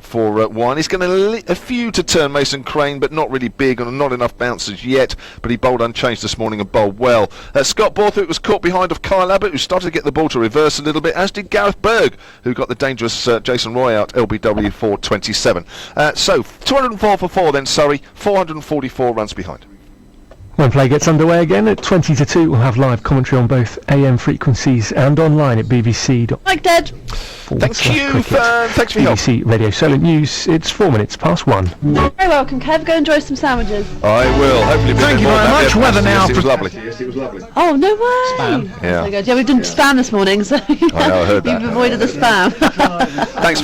for 1. He's going a few to turn, Mason Crane, but not really big and not enough bounces yet, but he bowled unchanged this morning and bowled well. Scott Borthwick was caught behind of Kyle Abbott, who started to get the ball to reverse a little bit, as did Gareth Berg, who got the dangerous Jason Roy out, LBW for 27. So 204 for 4 then Surrey, 444 runs behind. When play gets underway again at 20 to 2, we'll have live commentary on both AM frequencies and online at BBC. Mike Dead. Thanks for your help. BBC Radio Solent News. It's 4 minutes past 1. Very welcome, Kev. Go enjoy some sandwiches. I will. Hopefully. Thank you very much. Weather now. Yes, it was lovely. Yes, it was lovely. Oh no way! Spam. Yeah. So good. Yeah, we didn't spam this morning, so I know, I heard that. you've avoided the spam. Thanks.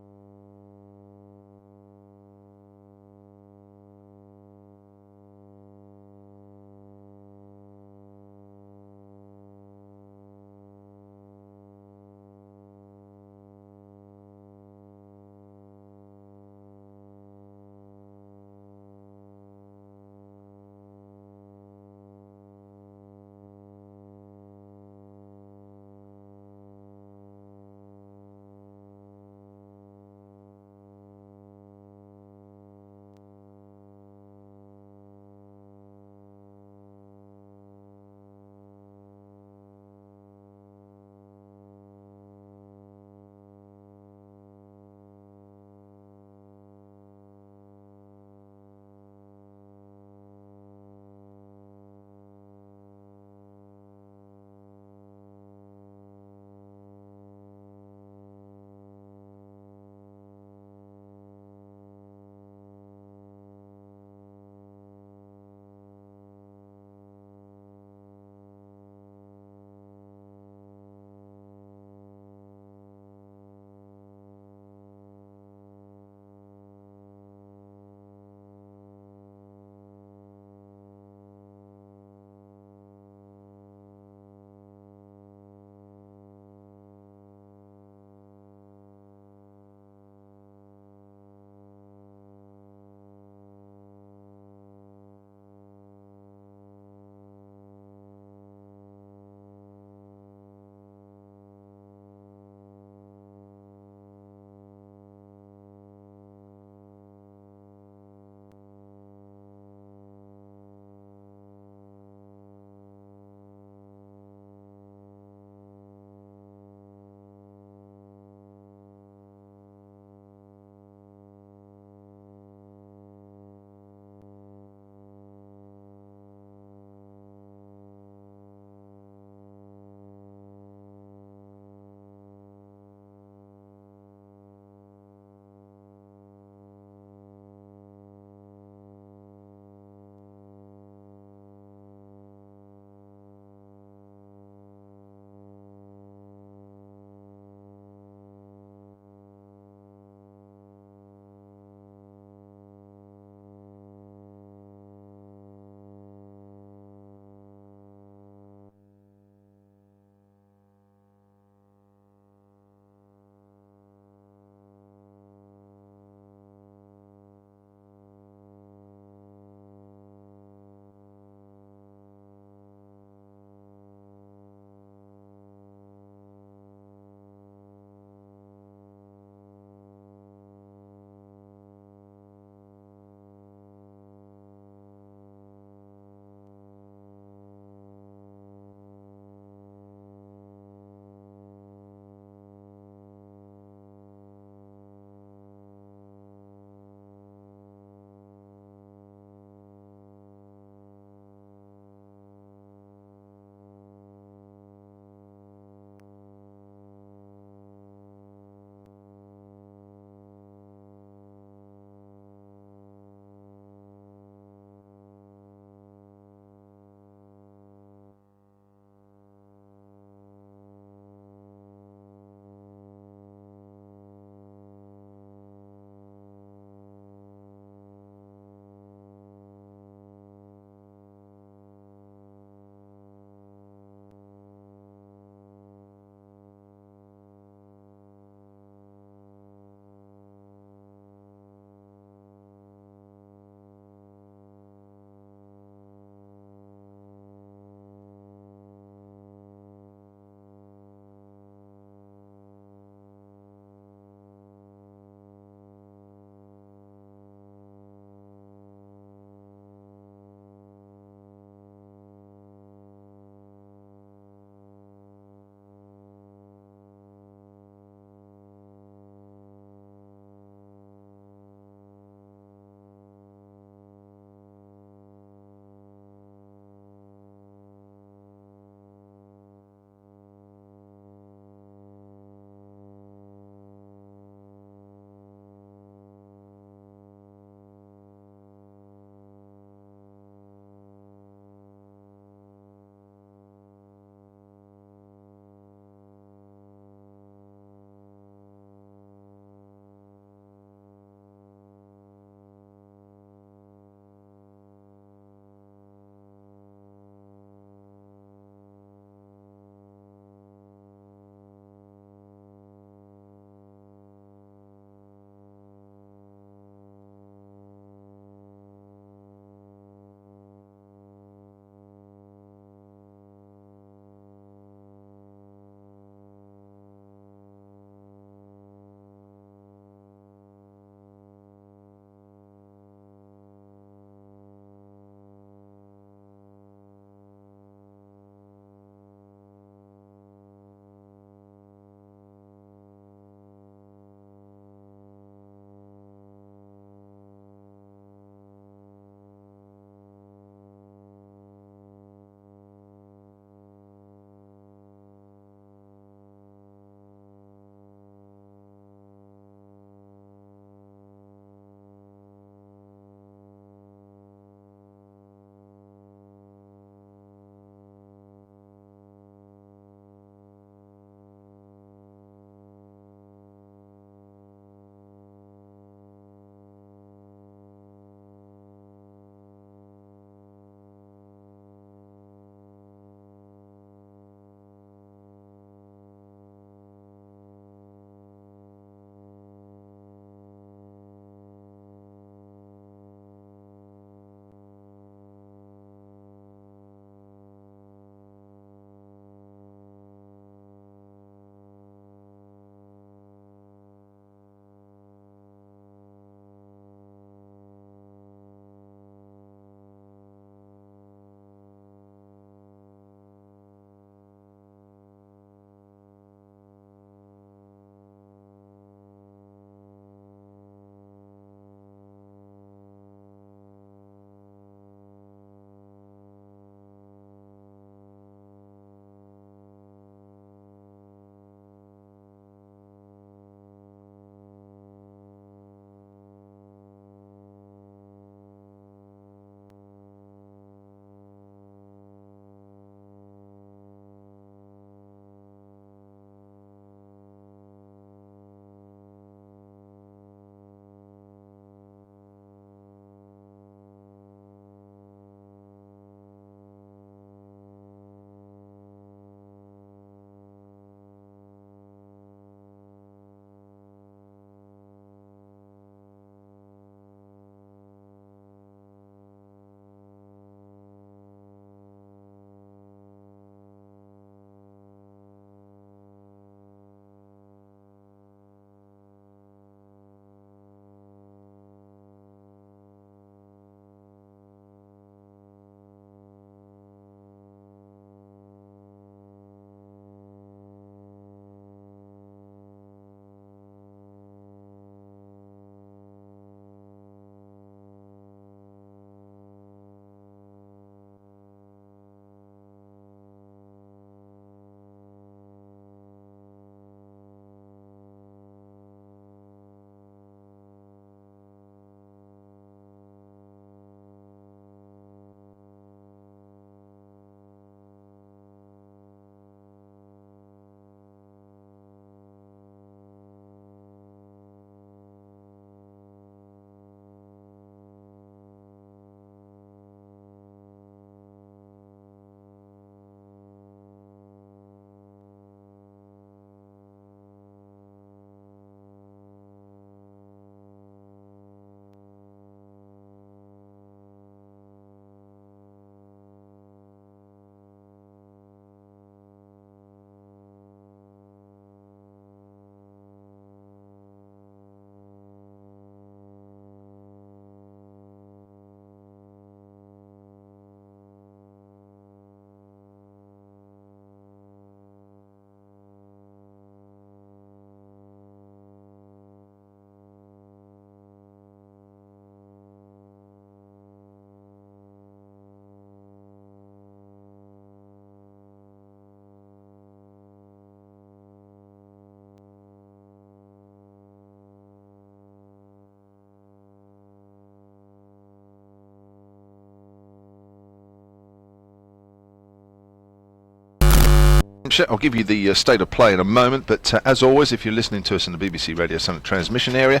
I'll give you the state of play in a moment, but as always, if you're listening to us in the BBC Radio Centre transmission area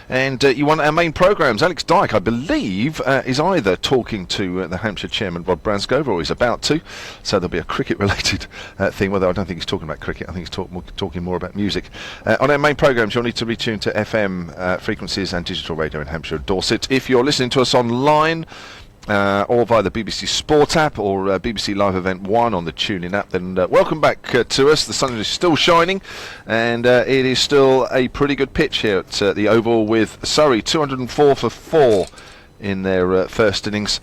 and you want our main programmes, Alex Dyke, I believe, is either talking to the Hampshire chairman, Rod Branscover, or he's about to, so there'll be a cricket-related thing, although I don't think he's talking about cricket, I think he's talking more about music. On our main programmes, you'll need to retune to FM frequencies and digital radio in Hampshire and Dorset. If you're listening to us online, or via the BBC Sport app or BBC Live Event 1 on the TuneIn app, then welcome back to us. The sun is still shining and it is still a pretty good pitch here at the Oval, with Surrey 204 for 4 in their first innings,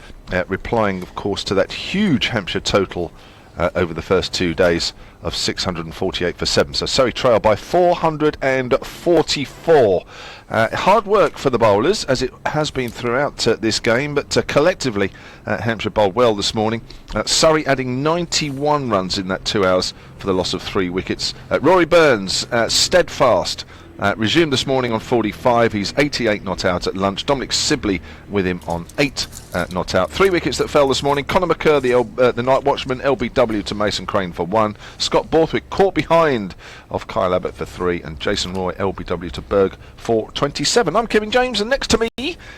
replying of course to that huge Hampshire total over the first 2 days of 648 for 7. So Surrey trail by 444. Hard work for the bowlers, as it has been throughout this game, but collectively Hampshire bowled well this morning. Surrey adding 91 runs in that 2 hours for the loss of 3 wickets. Rory Burns, steadfast, resumed this morning on 45. He's 88 not out at lunch. Dominic Sibley with him on 8 not out. 3 wickets that fell this morning. Conor McCurr, the night watchman, LBW to Mason Crane for 1. Scott Borthwick caught behind off Kyle Abbott for 3, and Jason Roy LBW to Berg for 27. I'm Kevin James, and next to me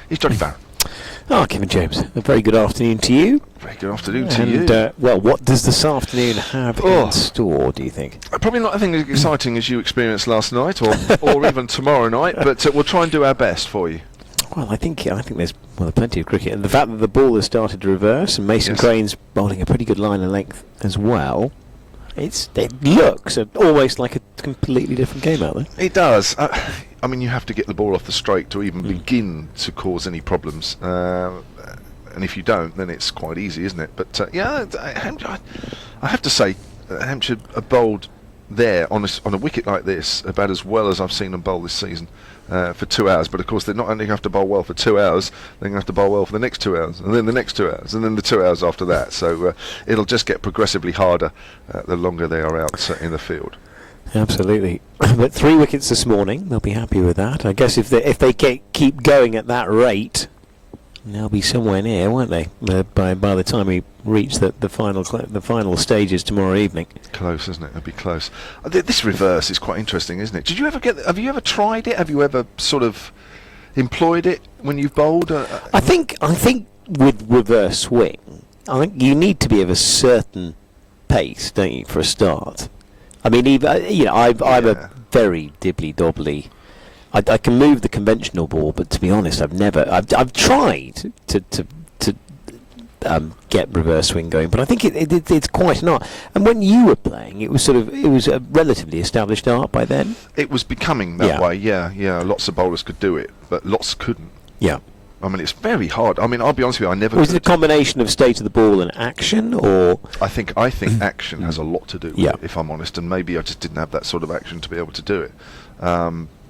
is Johnny Barron. Kevin James, a very good afternoon to you. Very good afternoon to you. Well, what does this afternoon have in store, do you think? Probably not anything as exciting as you experienced last night, or even tomorrow night, but we'll try and do our best for you. Well, I think there's plenty of cricket, and the fact that the ball has started to reverse, and Mason Crane's bowling a pretty good line of length as well. It looks almost like a completely different game out there. It does. I mean, you have to get the ball off the straight to even begin to cause any problems. And if you don't, then it's quite easy, isn't it? But Hampshire, I have to say, Hampshire have bowled there on a wicket like this about as well as I've seen them bowl this season for 2 hours. But of course, they're not only have to bowl well for 2 hours, they're going to have to bowl well for the next 2 hours, and then the next 2 hours, and then the 2 hours after that. So it'll just get progressively harder the longer they are out in the field. Absolutely. But 3 wickets this morning, they'll be happy with that. I guess if they keep going at that rate, they'll be somewhere near, won't they? By the time we reach the final stages tomorrow evening. Close, isn't it? It'll be close. This reverse is quite interesting, isn't it? Have you ever tried it? Have you ever sort of employed it when you've bowled? I think with reverse swing, I think you need to be of a certain pace, don't you, for a start? I mean, I'm a very dibbly-dobbly. I can move the conventional ball, but to be honest, I've tried to get reverse swing going, but I think it's quite an art. And when you were playing, it was a relatively established art by then. It was becoming that way. Yeah. Lots of bowlers could do it, but lots couldn't. Yeah. I mean, it's very hard. I mean, I'll be honest with you, I never. Was it a combination of state of the ball and action, or? I think action has a lot to do with it, if I'm honest, and maybe I just didn't have that sort of action to be able to do it.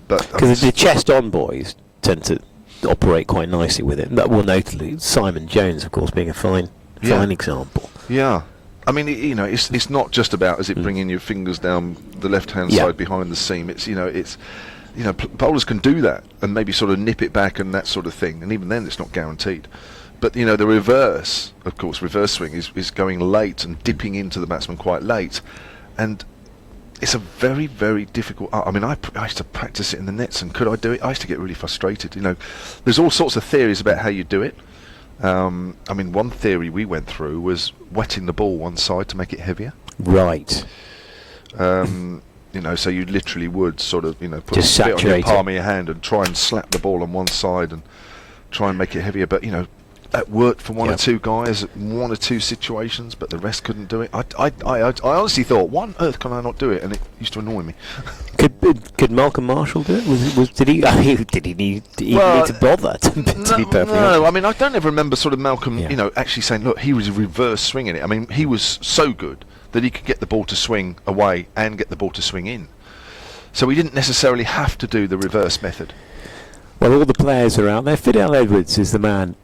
Because the chest-on boys tend to operate quite nicely with it. Well, notably Simon Jones, of course, being a fine example. Yeah. I mean, it's not just about bringing your fingers down the left-hand side behind the seam. It's bowlers can do that and maybe sort of nip it back and that sort of thing, and even then it's not guaranteed. But the reverse, of course, reverse swing is going late and dipping into the batsman quite late, and it's a very, very difficult art. I mean, I used to practice it in the nets, and could I do it? I used to get really frustrated. There's all sorts of theories about how you do it. I mean, one theory we went through was wetting the ball one side to make it heavier. Right. So you literally would sort of, put just a bit on your palm it. of your hand and try and slap the ball on one side and try and make it heavier. But, that worked for one or two guys, one or two situations, but the rest couldn't do it. I honestly thought, why on earth can I not do it? And it used to annoy me. Could Malcolm Marshall do it? Did he need to bother? To be perfectly honest? I mean, I don't ever remember sort of Malcolm, actually saying, look, he was reverse swinging it. I mean, he was so good that he could get the ball to swing away and get the ball to swing in. So he didn't necessarily have to do the reverse method. Well, all the players are out there. Fidel Edwards is the man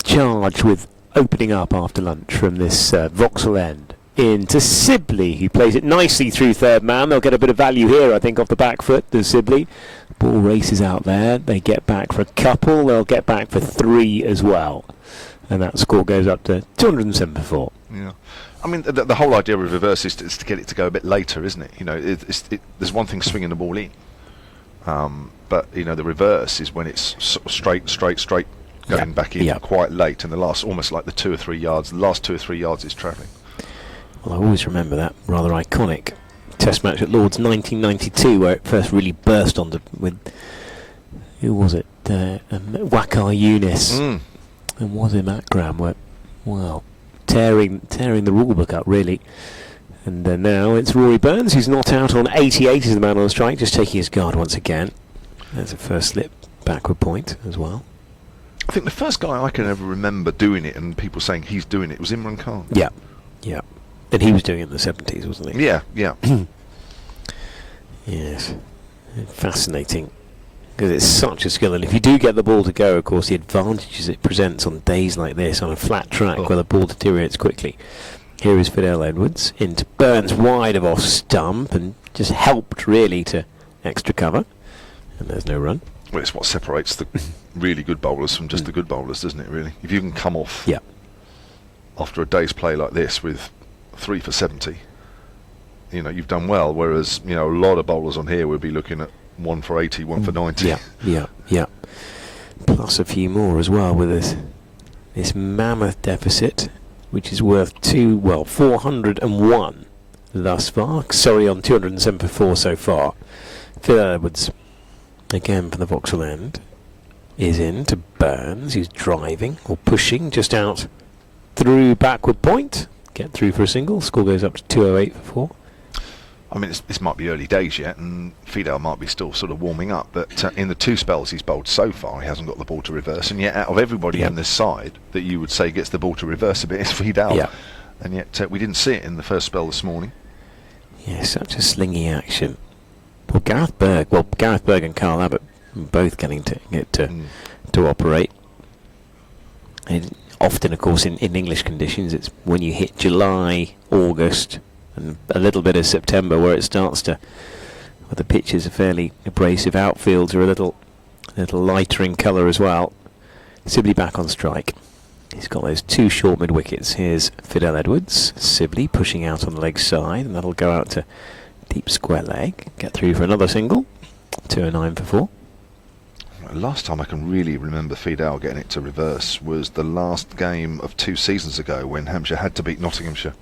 charged with opening up after lunch from this Vauxhall end into Sibley. He plays it nicely through third man. They'll get a bit of value here, I think, off the back foot. Does Sibley? Ball races out there. They get back for a couple. They'll get back for 3 as well. And that score goes up to 207 for 4. Yeah. I mean, the whole idea of reverse is to get it to go a bit later, isn't it? You know, there's one thing swinging the ball in, but you know, the reverse is when it's sort of straight going back in quite late, and the last almost like the last 2 or 3 yards is travelling. Well, I always remember that rather iconic Test match at Lord's 1992, where it first really burst on with who was it? Wakar Yunis and was it Matt Graham? Were tearing the rule book up really. And now it's Rory Burns who's not out on 88 as the man on strike, just taking his guard once again. There's a first slip backward point as well. I think the first guy I can ever remember doing it and people saying he's doing it was Imran Khan. Yeah. And he was doing it in the 70s, wasn't he? Yeah. Yes. Fascinating. Because it's such a skill, and if you do get the ball to go, of course, the advantages it presents on days like this, on a flat track where the ball deteriorates quickly. Here is Fidel Edwards into Burns, wide of off stump, and just helped really to extra cover. And there's no run. Well, it's what separates the really good bowlers from just the good bowlers, doesn't it, really? If you can come off after a day's play like this with 3 for 70, you know, you've done well, whereas, you know, a lot of bowlers on here would be looking at 1 for 80, 1 for 90. Yeah. Plus a few more as well with this mammoth deficit, which is worth 401 thus far. Surrey on 207 for 4 so far. Phil Edwards, again from the Vauxhall end, is in to Burns, who's driving or pushing just out through backward point. Get through for a single. Score goes up to 208 for 4. I mean, this might be early days yet, and Fidel might be still sort of warming up, but in the 2 spells he's bowled so far, he hasn't got the ball to reverse, and yet out of everybody on this side that you would say gets the ball to reverse a bit, it's Fidel. And yet we didn't see it in the first spell this morning. Yeah, such a slingy action. Well, Gareth Berg and Carl Abbott both getting to get to operate. And often, of course, in English conditions, it's when you hit July, August, and a little bit of September where it starts to, where the pitches are fairly abrasive, outfields are a little lighter in colour as well. Sibley back on strike. He's got those 2 short mid wickets. Here's Fidel Edwards. Sibley pushing out on the leg side, and that'll go out to deep square leg. Get through for another single. 209 for 4. Last time I can really remember Fidel getting it to reverse was the last game of 2 seasons ago when Hampshire had to beat Nottinghamshire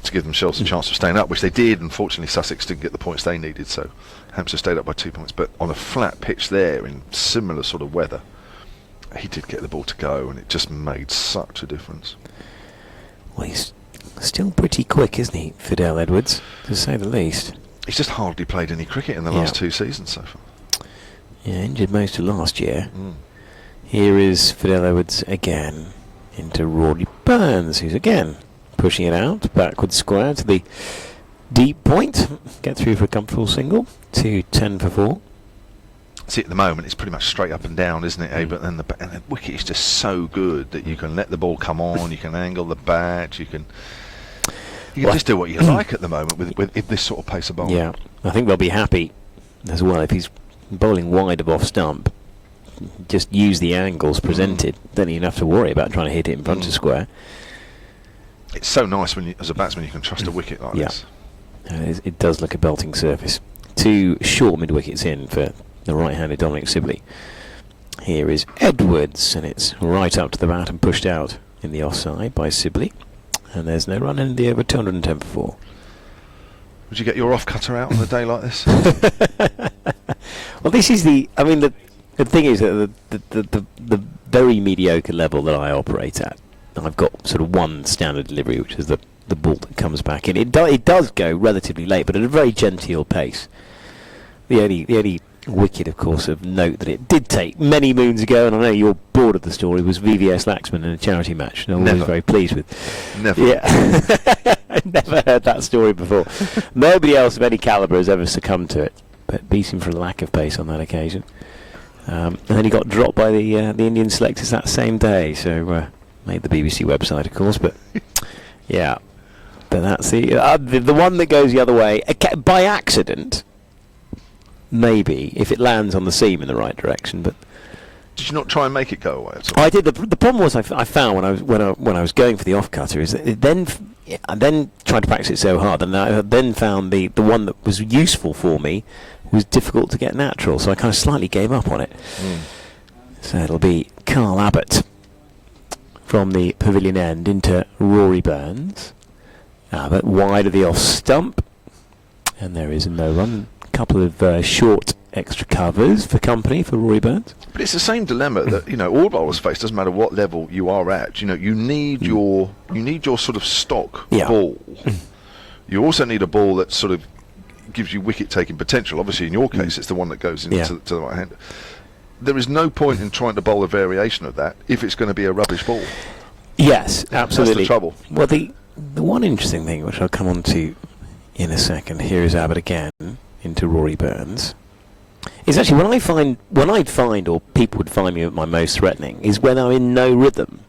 to give themselves a chance of staying up, which they did. Unfortunately, Sussex didn't get the points they needed, so Hampshire stayed up by 2 points. But on a flat pitch there, in similar sort of weather, he did get the ball to go, and it just made such a difference. Well, he's still pretty quick, isn't he, Fidel Edwards, to say the least? He's just hardly played any cricket in the last 2 seasons so far. Yeah, injured most of last year. Here is Fidel Edwards again into Rory Burns, who's again pushing it out, backward square to the deep point. Get through for a comfortable single. 210 for 4. See, at the moment it's pretty much straight up and down, isn't it, But then the wicket is just so good that you can let the ball come on, you can angle the bat, you can just do what you like at the moment with this sort of pace of bowling. Yeah, I think they'll be happy as well if he's bowling wide of off stump. Just use the angles presented. Then you don't have to worry about trying to hit it in front of square. It's so nice when as a batsman you can trust a wicket like this. It does look a belting surface. 2 short mid wickets in for the right-handed Dominic Sibley. Here is Edwards, and it's right up to the bat and pushed out in the offside by Sibley. And there's no run in the over. 210 for 4. Would you get your off-cutter out on a day like this? Well, this is the thing is that the very mediocre level that I operate at, I've got sort of one standard delivery, which is the ball that comes back in. It does go relatively late, but at a very genteel pace. The only wicket, of course, of note that it did take many moons ago, and I know you're bored of the story, was VVS Laxman in a charity match. And I was very pleased with. Never. Yeah. I've never heard that story before. Nobody else of any calibre has ever succumbed to it, but beat him for a lack of pace on that occasion. And then he got dropped by the Indian selectors that same day, so made the BBC website, of course. But yeah, but that's the one that goes the other way by accident. Maybe if it lands on the seam in the right direction, but did you not try and make it go away at all? I did. The problem was I found when I was going for the off cutter is that it then I then tried to practice it so hard, and I then found the one that was useful for me was difficult to get natural, so I kind of slightly gave up on it. So it'll be Carl Abbott from the pavilion end into Rory Burns. Abbott wide of the off stump, and there is a no run. A couple of short extra covers for company for Rory Burns. But it's the same dilemma that all bowlers face. Doesn't matter what level you are at. You need your sort of stock ball. You also need a ball that sort of gives you wicket taking potential. Obviously, in your case, it's the one that goes into to the right hander. There is no point in trying to bowl a variation of that if it's going to be a rubbish ball. Yes, absolutely. That's the trouble. Well, the one interesting thing, which I'll come on to in a second, here is Abbott again into Rory Burns. Is actually when I'd find, or people would find me at my most threatening, is when I'm in no rhythm.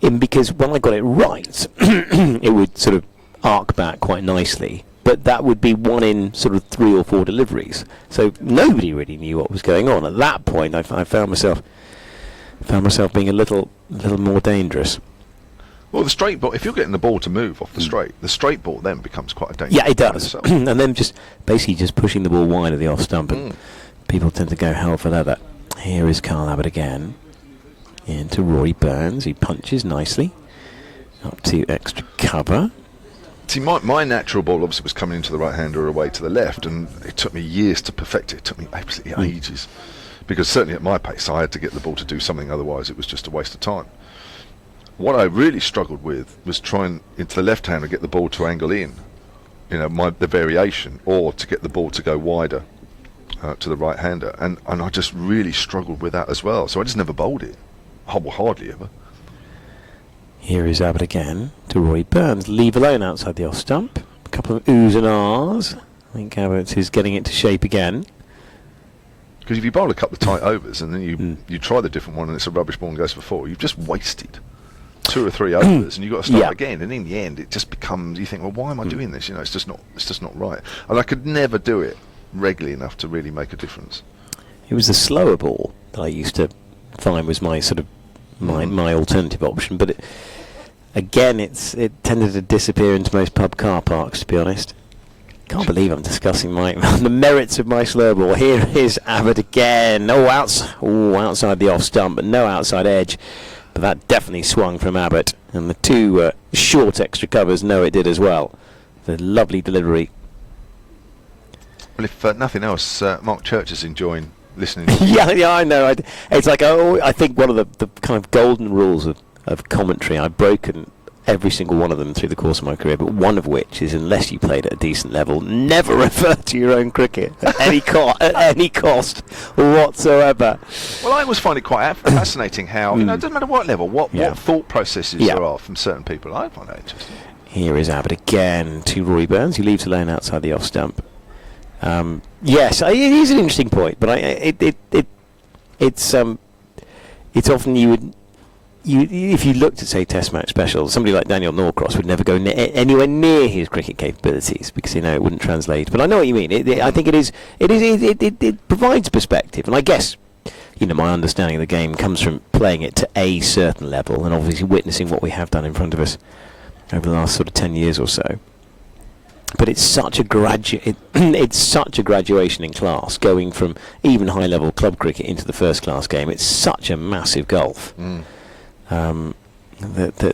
Because when I got it right, it would sort of arc back quite nicely. But that would be one in sort of 3 or 4 deliveries. So nobody really knew what was going on. At that point, I found myself being a little more dangerous. Well, the straight ball, if you're getting the ball to move off the straight ball then becomes quite a dangerous. Yeah, it does. And then just pushing the ball wide of the off stump, and people tend to go hell for leather. Here is Carl Abbott again into Rory Burns. He punches nicely up to extra cover. See, my natural ball obviously was coming into the right hander or away to the left, and it took me years to perfect it. It took me absolutely ages, because certainly at my pace I had to get the ball to do something, otherwise it was just a waste of time. What I really struggled with was trying into the left hander get the ball to angle in, the variation, or to get the ball to go wider to the right hander, and I just really struggled with that as well. So I just never bowled it, hardly ever. Here is Abbott again to Rory Burns. Leave alone outside the off stump. A couple of oohs and ahs. I think Abbott is getting it to shape again. Because if you bowl a couple of tight overs and then you try the different one and it's a rubbish ball and goes for 4, you've just wasted 2 or 3 overs, and you've got to start again. And in the end, it just becomes, you think, well, why am I doing this? It's just not right. And I could never do it regularly enough to really make a difference. It was the slower ball that I used to find was my sort of my alternative option, but it tended to disappear into most pub car parks, to be honest. Can't believe I'm discussing the merits of my slow ball. Here is Abbott again. Outside the off stump, but no outside edge. But that definitely swung from Abbott, and the 2 short extra covers know it did as well. The lovely delivery. Well, if nothing else, Mark Church is enjoying listening. yeah, I know. It's like I think one of the kind of golden rules of commentary. I've broken every single one of them through the course of my career, but one of which is, unless you played at a decent level, never refer to your own cricket at any cost whatsoever. Well, I always find it quite fascinating how it doesn't matter what level, what thought processes there are from certain people. I find that interesting. Here is Abbott again to Rory Burns, who leaves alone outside the off stump. Yes, it is an interesting point, but it's often if you looked at, say, Test match specials, somebody like Daniel Norcross would never go anywhere near his cricket capabilities because it wouldn't translate. But I know what you mean. I think it provides perspective, and I guess my understanding of the game comes from playing it to a certain level, and obviously witnessing what we have done in front of us over the last sort of 10 years or so. But it's such a graduation in class, going from even high-level club cricket into the first-class game. It's such a massive gulf that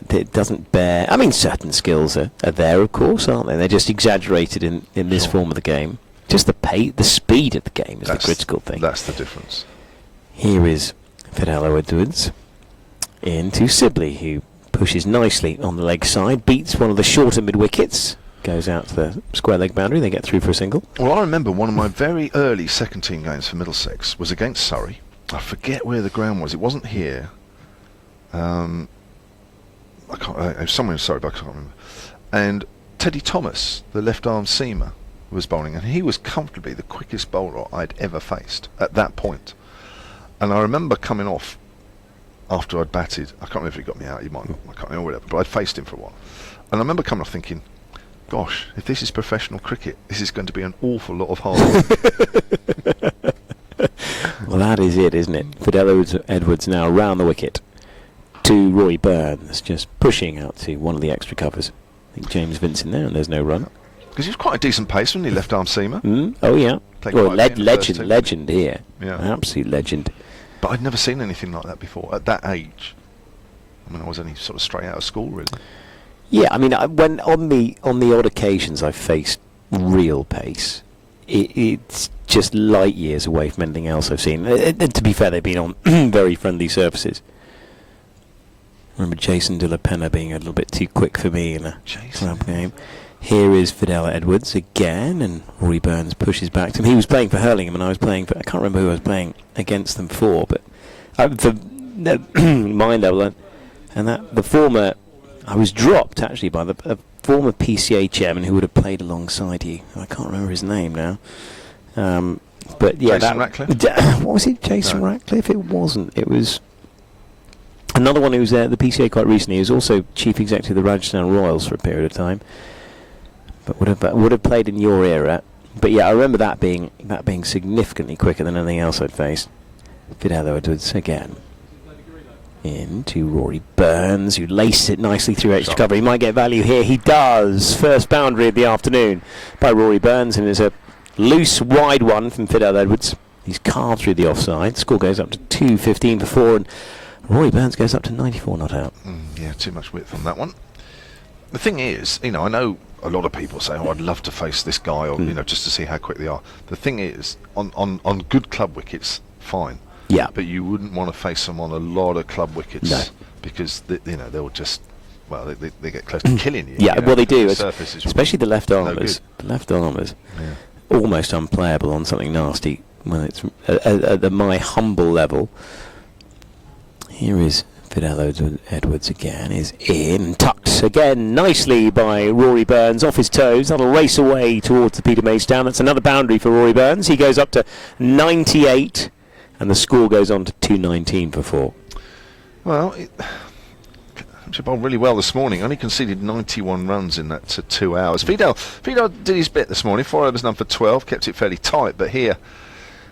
it doesn't bear. I mean, certain skills are there, of course, aren't they? They're just exaggerated in this form of the game. Just the speed of the game is the critical thing. That's the difference. Here is Fidelio Edwards into Sibley, who pushes nicely on the leg side, beats one of the shorter mid-wickets. Goes out to the square leg boundary. They get through for a single. Well, I remember one of my very early second team games for Middlesex was against Surrey. I forget where the ground was. It wasn't here. I can't. Somewhere in Surrey, but I can't remember. And Teddy Thomas, the left-arm seamer, was bowling, and he was comfortably the quickest bowler I'd ever faced at that point. And I remember coming off after I'd batted. I can't remember if he got me out. He might not. I can't remember whatever. But I'd faced him for a while, and I remember coming off thinking, gosh, if this is professional cricket, this is going to be an awful lot of hard work. Well, that is it, isn't it? Fidelio Edwards now round the wicket to Rory Burns, just pushing out to one of the extra covers. I think James Vincent there, and there's no run. Because he was quite a decent pacer, wasn't he, left-arm seamer? Oh, yeah. Played Well, quite a bit in the first team. legend here. Yeah. Absolute legend. But I'd never seen anything like that before, at that age. I mean, I was only sort of straight out of school, really. Yeah, I mean, when on the odd occasions I've faced real pace, it's just light years away from anything else I've seen. And to be fair, they've been on very friendly surfaces. I remember Jason De La Pena being a little bit too quick for me in a club game. Here is Fidel Edwards again, and Rory Burns pushes back to him. He was playing for Hurlingham, and I was playing for... I can't remember who I was playing against them for, but... for my level, and that the former... I was dropped, actually, by the former PCA chairman who would have played alongside you. I can't remember his name now. But yeah, Jason Ratcliffe? What was it? Jason Ratcliffe? It wasn't. It was... Another one who was there at the PCA quite recently. He was also chief executive of the Rajasthan Royals for a period of time. But would have played in your era. But yeah, I remember that being significantly quicker than anything else I'd faced. Fidel Edwards again. Into Rory Burns, who laced it nicely through extra cover. He might get value here. He does. First boundary of the afternoon by Rory Burns, and it's a loose, wide one from Fidel Edwards. He's carved through the offside. Score goes up to 2.15 for 4, and Rory Burns goes up to 94 not out. Yeah, too much width on that one. The thing is, I know a lot of people say, "Oh, I'd love to face this guy," or just to see how quick they are. The thing is, on good club wickets, fine. Yeah. But you wouldn't want to face them on a lot of club wickets because they'll just they get close to killing you. Yeah, well they do. Especially the left armers. The left armers, almost unplayable on something nasty when it's at my humble level. Here is Fidel Edwards again, is in, tucked again nicely by Rory Burns, off his toes. That'll race away towards the Peter Mace down. That's another boundary for Rory Burns. He goes up to 98, and the score goes on to 2.19 for 4. Well, Hampshire bowled really well this morning. Only conceded 91 runs in that 2 hours. Fidel did his bit this morning. 4 overs done for 12, kept it fairly tight, but here...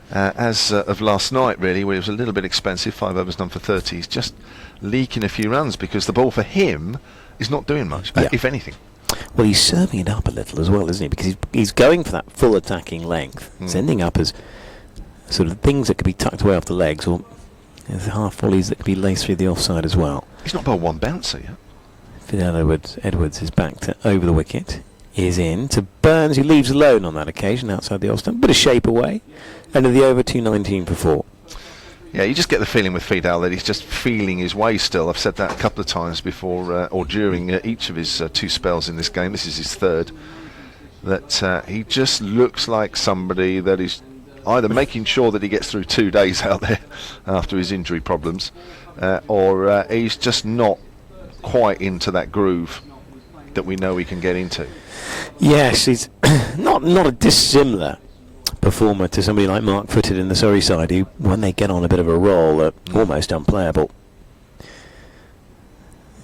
as of last night, really, where it was a little bit expensive, 5 overs done for 30. He's just leaking a few runs because the ball for him is not doing much, if anything. Well, he's serving it up a little as well, isn't he? Because he's going for that full attacking length. It's ending up as sort of things that could be tucked away off the legs, or half volleys that could be laced through the offside as well. He's not bowled one bouncer yet. Fidel Edwards is back to over the wicket. Is in to Burns, who leaves alone on that occasion outside the off stump. Bit of shape away. End of the over, 2.19 for 4. Yeah, you just get the feeling with Fidel that he's just feeling his way still. I've said that a couple of times before, or during each of his 2 spells in this game. This is his 3rd. That he just looks like somebody that is either making sure that he gets through 2 days out there after his injury problems, or he's just not quite into that groove that we know he can get into. Yes, he's not a dissimilar performer to somebody like Mark Footed in the Surrey side, who, when they get on a bit of a roll, are almost unplayable.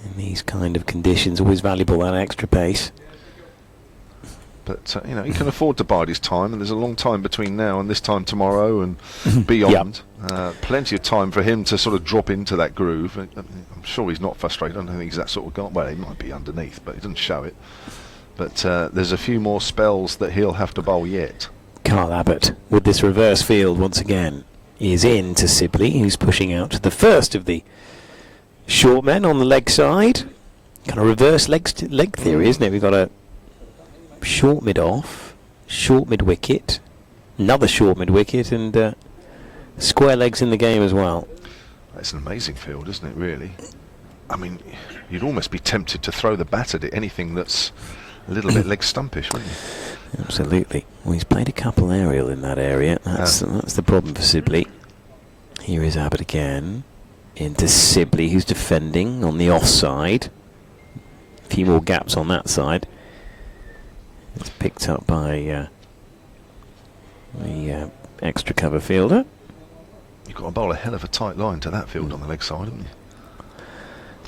In these kind of conditions, always valuable, that extra pace. But, he can afford to bide his time, and there's a long time between now and this time tomorrow and beyond. Plenty of time for him to sort of drop into that groove. I'm sure he's not frustrated. I don't think he's that sort of guy. Well, he might be underneath, but he doesn't show it. But there's a few more spells that he'll have to bowl yet. Carl Abbott, with this reverse field once again, is in to Sibley, who's pushing out to the first of the short men on the leg side. Kind of reverse leg theory, isn't it? We've got a short mid off, short mid wicket, another short mid wicket, and square legs in the game as well. It's an amazing field, isn't it, really? I mean, you'd almost be tempted to throw the bat at it, anything that's a little bit leg stumpish, wouldn't you? Absolutely. Well, he's played a couple aerial in that area. That's the problem for Sibley. Here is Abbott again. Into Sibley, who's defending on the offside. A few more gaps on that side. It's picked up by the extra cover fielder. You've got to bowl a hell of a tight line to that field on the leg side, haven't you?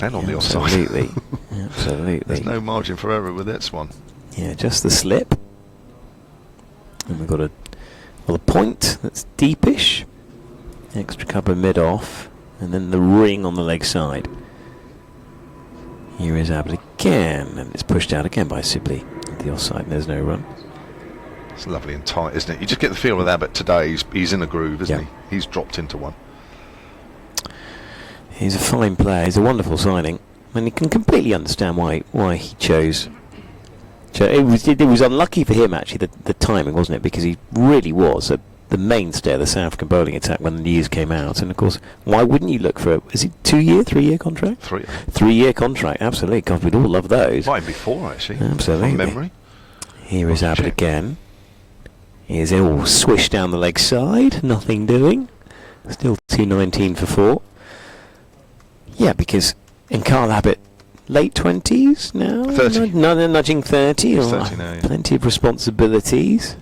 And on the offside. Absolutely. Absolutely. There's no margin for error with this one. Yeah, just the slip. And we've got a point that's deepish. Extra cover mid-off. And then the ring on the leg side. Here is Abbott again, and it's pushed out again by Sibley at the offside, and there's no run. It's lovely and tight, isn't it? You just get the feel with Abbott today. He's in a groove, isn't he? He's dropped into one. He's a fine player. He's a wonderful signing, and you can completely understand why he chose. It was unlucky for him actually the timing, wasn't it? Because he really was the mainstay of the South African bowling attack when the news came out. And of course, why wouldn't you look for is it 2-year, 3-year contract? 3-year contract, absolutely. God, we'd all love those. Might be 4 actually. Absolutely. From memory. Here is Abbott again. He is all swished down the leg side, nothing doing. Still 219 for 4. Yeah, because in Carl Abbott, late 20s now? 30. They're nudging 30. 30 now, yeah. Plenty of responsibilities.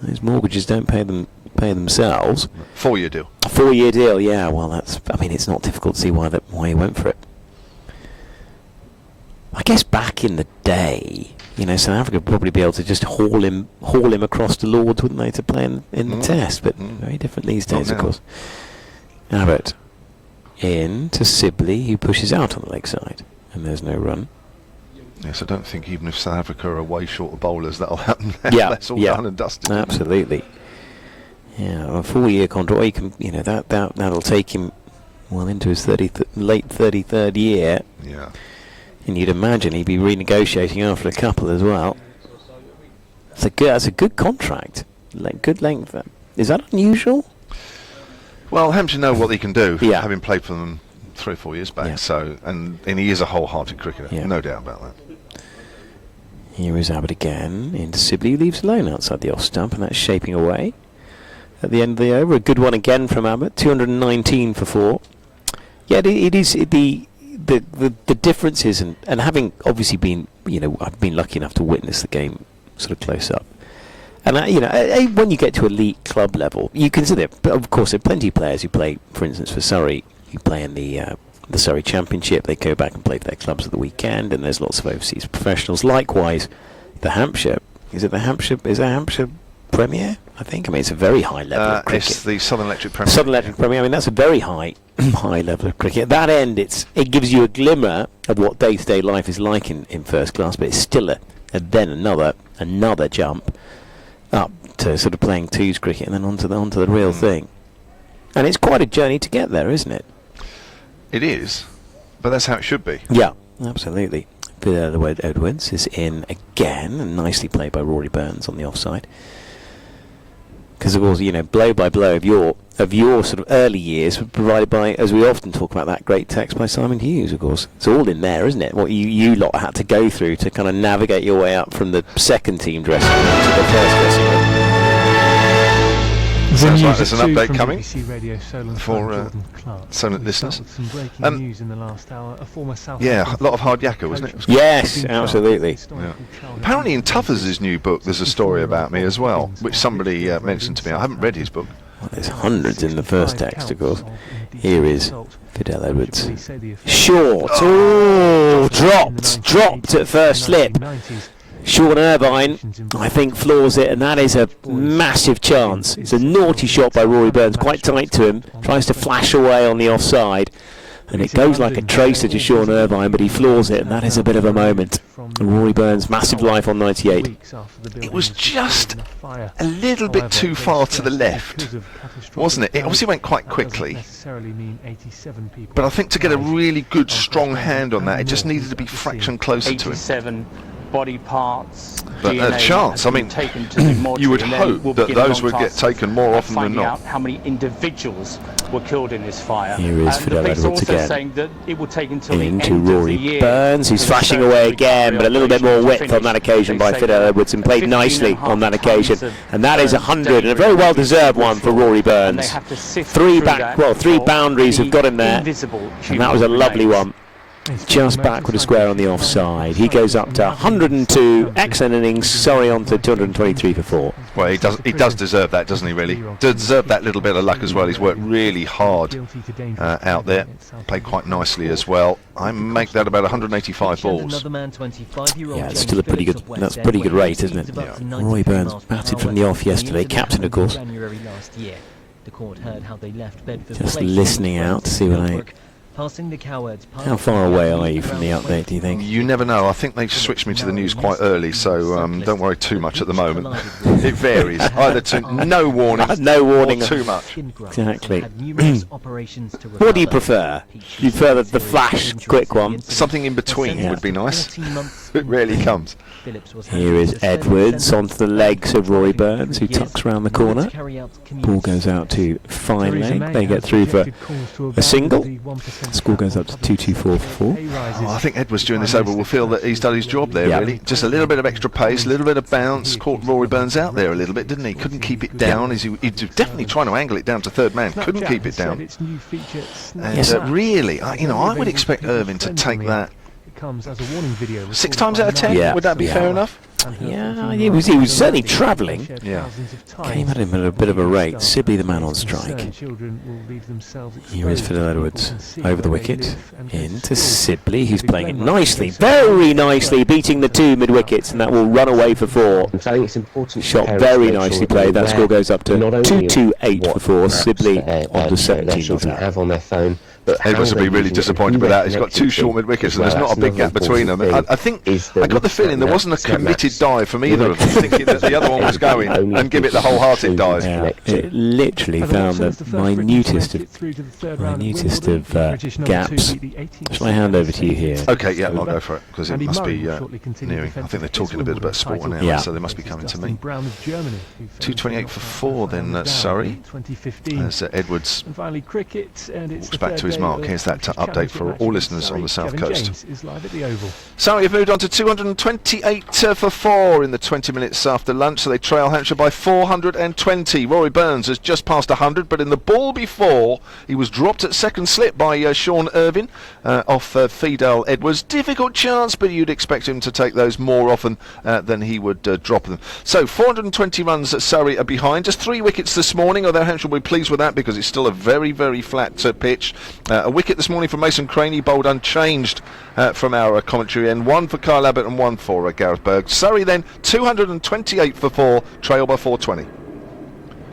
Those mortgages don't pay themselves. 4-year deal. 4-year deal, yeah. Well, it's not difficult to see why he went for it. I guess back in the day, South Africa would probably be able to just haul him across to Lords, wouldn't they, to play in the Test? But very different these days, of course. Abbott in to Sibley, who pushes out on the leg side, and there's no run. Yes, I don't think even if South Africa are way short of bowlers, that'll happen. Yeah, That's all done and dusted. Absolutely. Yeah, a 4-year contract. You can, that'll take him well into his late 33rd year. Yeah. And you'd imagine he'd be renegotiating after a couple as well. That's a good contract. Good length. Is that unusual? Well, Hampshire know what he can do, Yeah. having played for them 3 or 4 years back. Yeah. So, and he is a wholehearted cricketer, Yeah. no doubt about that. Here is Abbott again into Sibley, who leaves alone outside the off stump, and that's shaping away. At the end of the over, a good one again from Abbott, 219 for 4. Yeah, it is the difference is, and having obviously been, I've been lucky enough to witness the game sort of close up. And when you get to elite club level, you consider, of course, there are plenty of players who play, for instance, for Surrey, who play in the Surrey Championship. They go back and play for their clubs at the weekend, and there's lots of overseas professionals. Likewise, the Hampshire, is it Hampshire Premier? I think. It's a very high level of cricket. It's the Southern Electric Premier. Southern Electric Premier. That's a very high level of cricket. At that end, it gives you a glimmer of what day-to-day life is like in first class, but it's still then another jump up to sort of playing twos cricket and then onto the real thing. And it's quite a journey to get there, isn't it? It is, but that's how it should be. Yeah, absolutely. Edwards is in again, and nicely played by Rory Burns on the offside. Because of course, blow by blow of your sort of early years were provided by, as we often talk about, that great text by Simon Hughes. Of course, it's all in there, isn't it? What you lot had to go through to kind of navigate your way up from the second team dressing room to the first dressing room. Sounds like there's an update coming BBC Radio Solent for Solent listeners. Some breaking news in the last hour. A former South Yeah, a lot of hard yakka, wasn't it? Yes, absolutely. Yeah. Apparently in Tuffers' new book there's a story about me as well, which somebody mentioned to me. I haven't read his book. Well, there's hundreds in the first text, of course. Here is Fidel Edwards. Short. Oh, dropped at first slip. Sean Irvine, I think, floors it, and that is a massive chance. It's a naughty shot by Rory Burns, quite tight to him, tries to flash away on the offside, and it goes like a tracer to Sean Irvine, but he floors it, and that is a bit of a moment. And Rory Burns, massive life on 98. It was just a little bit too far to the left, wasn't it? It obviously went quite quickly, but I think to get a really good, strong hand on that, it just needed to be fraction closer to him. Body parts, but a chance. I mean, you would hope that those would get taken more often than not. How many individuals were killed in this fire? Here is Fidel Edwards again. Saying that it will take until into Rory Burns, who's flashing away again, but a little bit more width on that occasion by Fidel Edwards, and played nicely on that occasion. And that is 100, and a very well-deserved one for Rory Burns. 3 boundaries have got him there, and that was a lovely one. Just back with a square on the offside. He goes up to 102. Excellent innings. Sorry, on to 223 for 4. Well, he does deserve that, doesn't he? Really deserve that little bit of luck as well. He's worked really hard out there. Played quite nicely as well. I make that about 185 balls. Yeah, it's still a pretty good. That's a pretty good rate, isn't it? Yeah. Roy Burns batted from the off yesterday. Captain, of course. Just listening out to see what Passing the cowards. How far away are you from the update, do you think? You never know. I think they switched me to the news quite early, so don't worry too much at the moment. It varies. Either to no warning, no warning, or too much. Exactly. What do you prefer? You prefer the flash, quick one? Something in between would be nice. It rarely comes. Here is Edwards onto the legs of Rory Burns, who tucks round the corner. Ball goes out to fine leg. They get through for a single. Score goes up to 2-2-4 for 4. I think Edwards during this over will feel that he's done his job there, really. Just a little bit of extra pace, a little bit of bounce, caught Rory Burns out there a little bit, didn't he? Couldn't keep it down. He was definitely trying to angle it down to third man, couldn't keep it down. And really, I would expect Irvine to take that 6 times out of 10. Would that be fair enough? Yeah, he was certainly travelling. Yeah. Came at him at a bit of a rate. Sibley, the man on strike. Here is Phil Edwards over the wicket. Into Sibley, who's playing it nicely, very nicely, beating the 2 mid-wickets, and that will run away for 4. Shot very nicely played. That score goes up to 2-2-8 for 4. Sibley on the 17th. Have on their phone. But Edwards will be really disappointed with that. He's got 2 short mid-wickets, and there's not a big gap between them. I think I got the feeling there wasn't a committed dive from either of them, thinking that the other one was going, and give it the wholehearted dive. Yeah, it literally found the minutest of gaps. Shall I hand over to you here? Okay, yeah, I'll go for it, because it must be nearing. I think they're talking a bit about sport now, so they must be coming to me. 228 for 4 then, Surrey. As Edwards walks back to his mark. Here's that update for all listeners on the south coast. Surrey have moved on to 228 for 4 in the 20 minutes after lunch, so they trail Hampshire by 420. Rory Burns has just passed 100, but in the ball before, he was dropped at second slip by Sean Irvine off Fidel Edwards. Difficult chance, but you'd expect him to take those more often than he would drop them. So 420 runs that Surrey are behind. Just 3 wickets this morning, although Hampshire will be pleased with that because it's still a very, very flat pitch. A wicket this morning from Mason Craney, bowled unchanged from our commentary end. 1 for Kyle Abbott and 1 for Gareth Berg. Surrey then 228 for 4, trail by 420.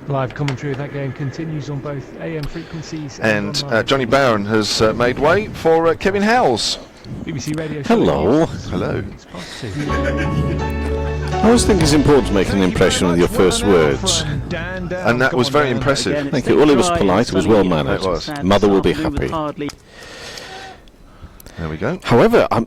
Live commentary of that game continues on both AM frequencies and Johnny Barron has made way for Kevin Howells. BBC Radio. Hello. Hello. I always think it's important to make an impression with your first words. And that was very impressive. Thank you. Well, it was polite, it was well mannered. It was. Mother will be happy. There we go. However, I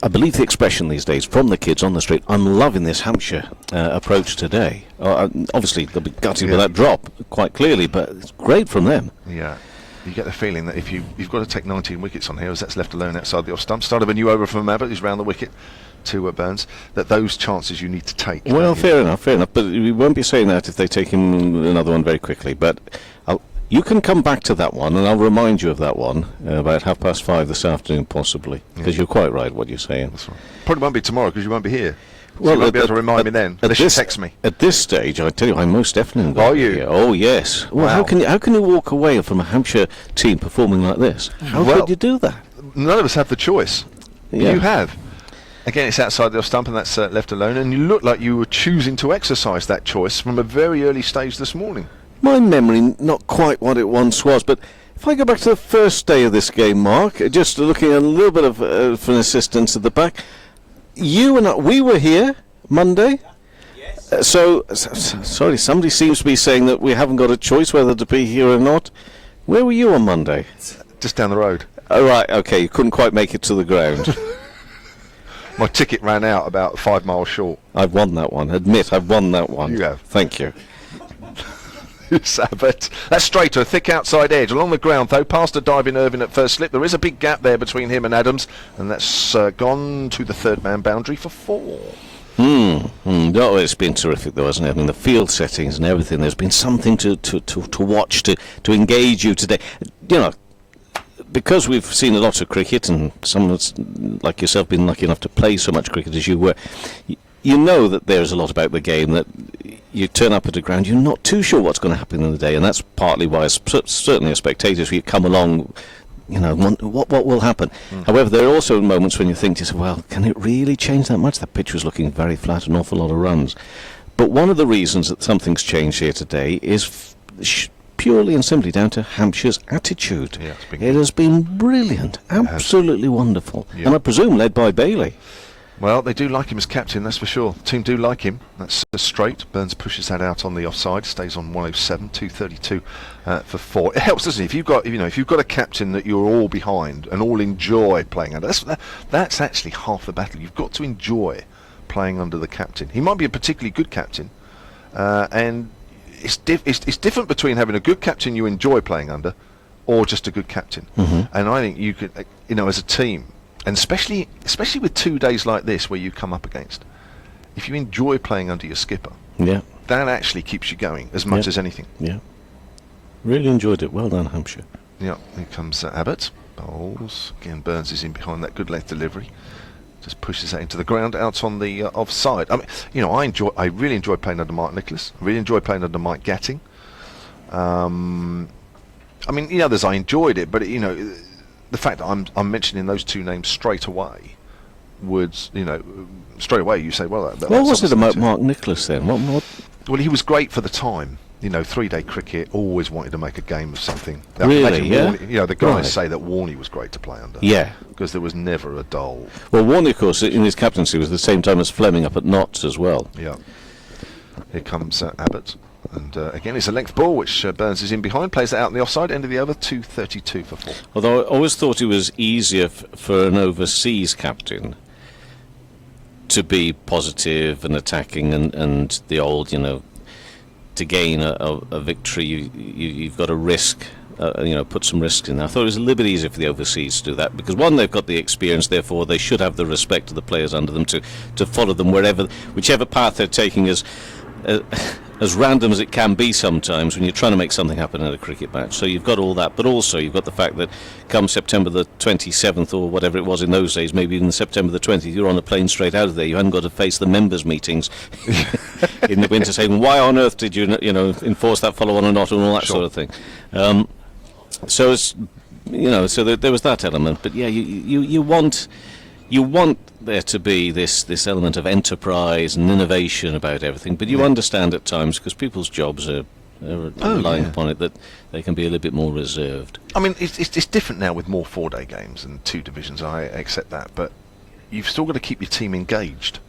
believe the expression these days from the kids on the street, I'm loving this Hampshire approach today. Obviously, they'll be gutted with that drop, quite clearly, but it's great from them. Yeah. You get the feeling that if you've got to take 19 wickets on here, as that's left alone outside the off stump, start of a new over from Abbott, who's round the wicket to Burns, that those chances you need to take. Well, fair enough, but we won't be saying that if they take him another one very quickly, but you can come back to that one, and I'll remind you of that one about 5:30 this afternoon, possibly, because you're quite right what you're saying. That's right. Probably won't be tomorrow, because you won't be here. So Well, you won't be able to remind me then, unless you text me. At this stage, I tell you, I'm most definitely Are you? Here. Oh, yes. Well, Wow. how can you walk away from a Hampshire team performing like this? How could you do that? None of us have the choice. Yeah. You have. Again, it's outside the off stump, and that's left alone, and you look like you were choosing to exercise that choice from a very early stage this morning. My memory, not quite what it once was, but if I go back to the first day of this game, Mark, just looking at a little bit of an assistance at the back, you and we were here Monday. Yes. Sorry, somebody seems to be saying that we haven't got a choice whether to be here or not. Where were you on Monday? Just down the road. Oh, right, okay, you couldn't quite make it to the ground. My ticket ran out about 5 miles short. I've won that one. Admit, I've won that one. You have. Thank you. Sabbath. That's straight to a thick outside edge along the ground though, past a diving Irvine at first slip. There is a big gap there between him and Adams, and that's gone to the third man boundary for 4. No, it's been terrific though, hasn't it? I mean, the field settings and everything, there's been something to watch, to engage you today. You know, because we've seen a lot of cricket, and someone like yourself been lucky enough to play so much cricket as you were, you know that there's a lot about the game that you turn up at the ground, you're not too sure what's going to happen in the day, and that's partly why, certainly as spectators, you come along, you know, what will happen. However, there are also moments when you think to yourself, well, can it really change that much? That pitch was looking very flat, an awful lot of runs. But one of the reasons that something's changed here today is purely and simply down to Hampshire's attitude. Yeah, it has been brilliant, absolutely wonderful, and I presume led by Bailey. Well, they do like him as captain, that's for sure. The team do like him. That's straight. Burns pushes that out on the offside. Stays on 107, 232 for 4. It helps, doesn't it? If you've got a captain that you're all behind and all enjoy playing under, that's actually half the battle. You've got to enjoy playing under the captain. He might be a particularly good captain, and it's different between having a good captain you enjoy playing under, or just a good captain. And I think you could, as a team. And especially with 2 days like this where you come up against, if you enjoy playing under your skipper, that actually keeps you going as much as anything. Yeah, really enjoyed it. Well done, Hampshire. Yeah, here comes Abbott. Bowls. Again, Burns is in behind that good length delivery. Just pushes that into the ground out on the offside. I mean, I really enjoy playing under Mark Nicholas. I really enjoy playing under Mike Gatting. I mean, the others I enjoyed it, but the fact that I'm mentioning those two names straight away would, straight away you say, well, what was it about Mark Nicholas then? What? Well, he was great for the time. 3-day cricket, always wanted to make a game of something. Really, Warney, the guys say that Warney was great to play under. Yeah. Because there was never a dull. Well, Warney, of course, in his captaincy was the same time as Fleming up at Notts as well. Yeah. Here comes Abbott. And again, it's a length ball, which Burns is in behind, plays it out in the offside, end of the over, 232 for 4. Although I always thought it was easier for an overseas captain to be positive and attacking and the old, to gain a victory, you've got to risk, put some risks in. I thought it was a little bit easier for the overseas to do that, because one, they've got the experience, therefore they should have the respect of the players under them to follow them whichever path they're taking as random as it can be sometimes when you're trying to make something happen in a cricket match. So you've got all that, but also you've got the fact that come September the 27th or whatever it was in those days, maybe even September the 20th, you're on a plane straight out of there. You hadn't got to face the members' meetings in the winter saying, why on earth did you enforce that follow-on or not, and all that sort of thing. So it's, so there was that element. But yeah, you want there to be this element of enterprise and innovation about everything, but you understand at times, because people's jobs are relying upon it, that they can be a little bit more reserved. I mean, it's different now with more 4-day games and 2 divisions. I accept that, but you've still got to keep your team engaged.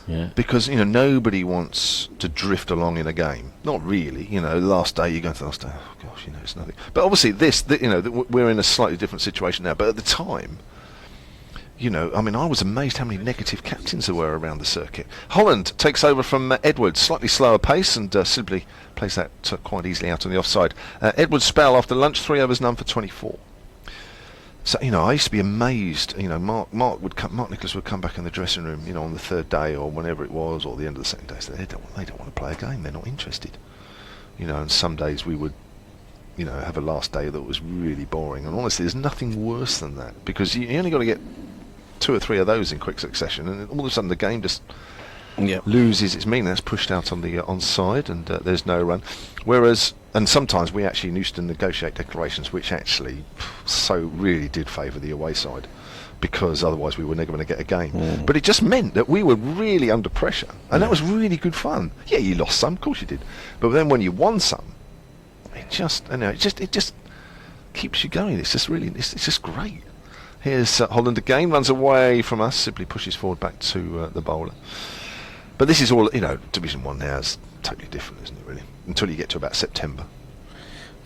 Yeah. Because nobody wants to drift along in a game. Not really. The last day you go to the last day. Oh gosh, it's nothing. But obviously we're in a slightly different situation now. But at the time, I was amazed how many negative captains there were around the circuit. Holland takes over from Edwards, slightly slower pace, and simply plays that quite easily out on the offside. Edwards' spell after lunch, 3 overs, none for 24. So, I used to be amazed, Mark Nicholas would come back in the dressing room, on the 3rd day or whenever it was, or the end of the 2nd day, so they don't want to play a game, they're not interested. And some days we would, have a last day that was really boring, and honestly, there's nothing worse than that, because you only got to get 2 or 3 of those in quick succession, and all of a sudden the game just loses its meaning. That's pushed out on the onside, and there's no run. Whereas, and sometimes we actually used to negotiate declarations which actually so really did favour the away side, because otherwise we were never going to get a game. But it just meant that we were really under pressure, and that was really good fun. Yeah, you lost some, of course you did, but then when you won some, it just keeps you going. It's just great. Here's Holland again, runs away from us, simply pushes forward back to the bowler. But this is all, Division 1 now is totally different, isn't it, really? Until you get to about September.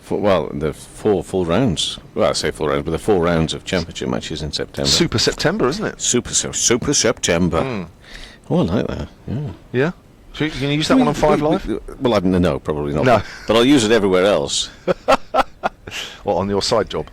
The 4 full rounds. Well, I say full rounds, but the 4 rounds of championship matches in September. Super September, isn't it? Super September. Oh, I like that. Yeah. Yeah? So you can use that one on 5 Live? Well, no, probably not. No. But I'll use it everywhere else. What, on your side job?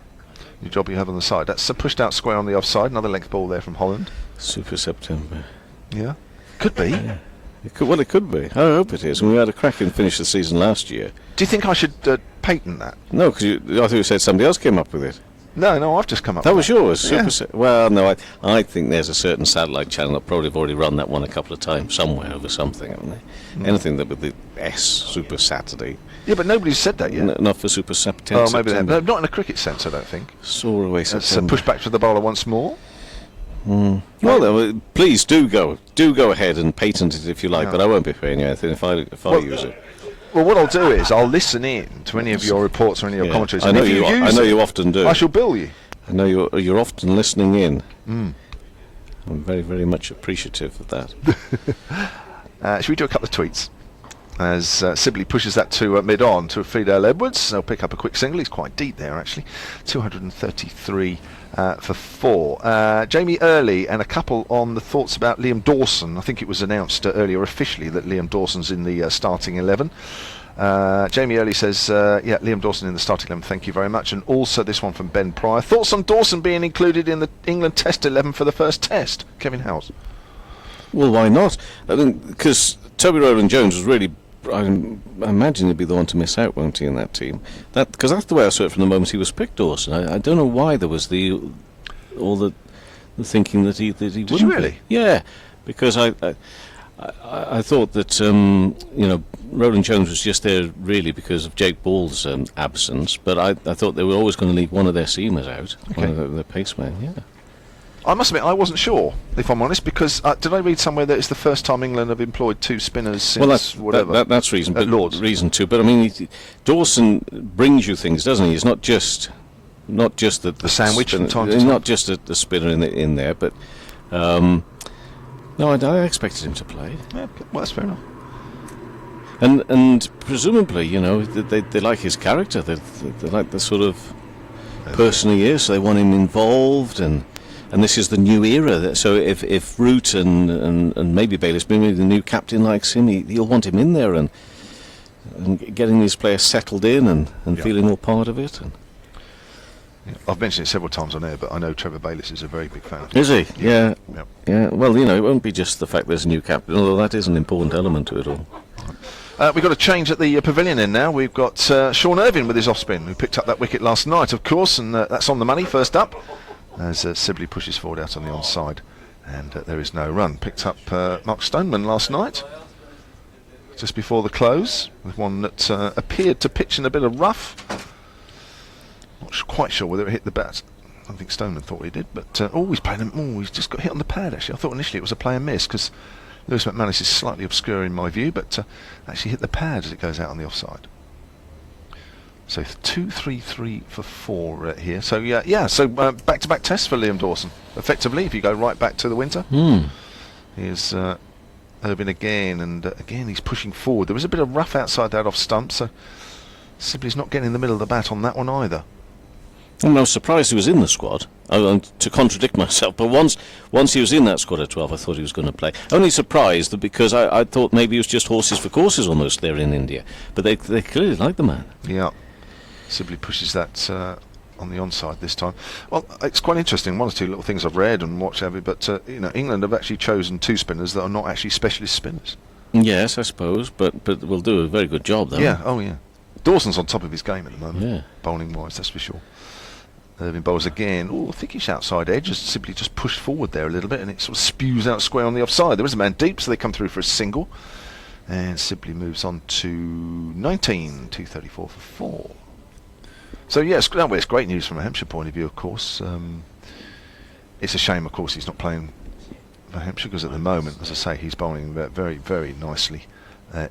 Your job you have on the side. That's a pushed out square on the offside. Another length ball there from Holland. Super September. Yeah. Could be. Yeah. It could be. I hope it is. And we had a cracking finish the season last year. Do you think I should patent that? No, because I thought you said somebody else came up with it. No, I've just come up with that. That was yours? Yeah. Well, no, I think there's a certain satellite channel that probably have already run that one a couple of times somewhere over something, haven't they? Anything that with the S, Super Saturday. Yeah, but nobody's said that yet. Not for Super September. Oh, maybe September. Not in a cricket sense, I don't think. Soar away September. Push back to the bowler once more. Well, please do go ahead and patent it if you like, but I won't be paying you anything if I use it. Well, what I'll do is I'll listen in to any of your reports or any of your commentaries. I know you often do. I shall bill you. I know you're often listening in. I'm very, very much appreciative of that. Should we do a couple of tweets? As Sibley pushes that to mid-on to Fidel Edwards. They'll pick up a quick single. He's quite deep there, actually. 233 for 4. Jamie Early and a couple on the thoughts about Liam Dawson. I think it was announced earlier officially that Liam Dawson's in the starting 11. Jamie Early says, yeah, Liam Dawson in the starting 11, thank you very much. And also this one from Ben Pryor. Thoughts on Dawson being included in the England Test 11 for the first Test? Kevin Howes. Well, why not? I mean, because Toby Rowland-Jones was really... I imagine he'd be the one to miss out, won't he, in that team? Because that's the way I saw it from the moment he was picked, Dawson. I don't know why there was all the thinking that he wouldn't. Did you really? Yeah, because I thought that Rowland-Jones was just there really because of Jake Ball's absence, but I thought they were always going to leave one of their seamers out, one of their pacemen. Yeah. I must admit, I wasn't sure, if I'm honest, because did I read somewhere that it's the first time England have employed 2 spinners since whatever? That's reason, but Lord's. Reason too. But I mean, Dawson brings you things, doesn't he? He's not just the sandwich spinner, from time to he's time. not just the spinner in there, but no, I expected him to play. Yeah, well, that's fair enough. And presumably, they like his character. They like the sort of person he is. So they want him involved and this is the new era. So if Root and maybe Bayliss, maybe the new captain likes him, he'll want him in there and getting these players settled in and feeling all part of it. I've mentioned it several times on air, but I know Trevor Bayliss is a very big fan of him. Is he? Yeah. Yep. Yeah. Well, it won't be just the fact there's a new captain, although that is an important element to it all. We've got a change at the pavilion end now. We've got Sean Irvine with his off-spin, who picked up that wicket last night, of course, and that's on the money, first up, as Sibley pushes forward out on the onside, and there is no run. Picked up Mark Stoneman last night, just before the close, with one that appeared to pitch in a bit of rough. Not quite sure whether it hit the bat. I don't think Stoneman thought he did, but he's just got hit on the pad, actually. I thought initially it was a play and miss, because Lewis McManus is slightly obscure in my view, but actually hit the pad as it goes out on the offside. So 2-3-3 for 4 here. So so back-to-back tests for Liam Dawson. Effectively, if you go right back to the winter, here's Irvine again, and again he's pushing forward. There was a bit of rough outside that off stump, so Sibley's not getting in the middle of the bat on that one either. I was surprised he was in the squad. To contradict myself, but once he was in that squad at 12, I thought he was going to play. Only surprised because I thought maybe it was just horses for courses almost there in India, but they clearly like the man. Yeah. Sibley pushes that on the onside this time. Well, it's quite interesting. One or two little things I've read and watched, but England have actually chosen 2 spinners that are not actually specialist spinners. Yes, I suppose, but will do a very good job, though. Yeah. Oh, yeah. Dawson's on top of his game at the moment. Yeah. Bowling wise, that's for sure. Irvine bowls again. Oh, thickish outside edge. Just Sibley just pushed forward there a little bit, and it sort of spews out square on the offside. There is a man deep, so they come through for a single, and Sibley moves on to 19. 234 for 4. So yes, it's great news from a Hampshire point of view, of course. It's a shame, of course, he's not playing for Hampshire, because at the moment, as I say, he's bowling very, very nicely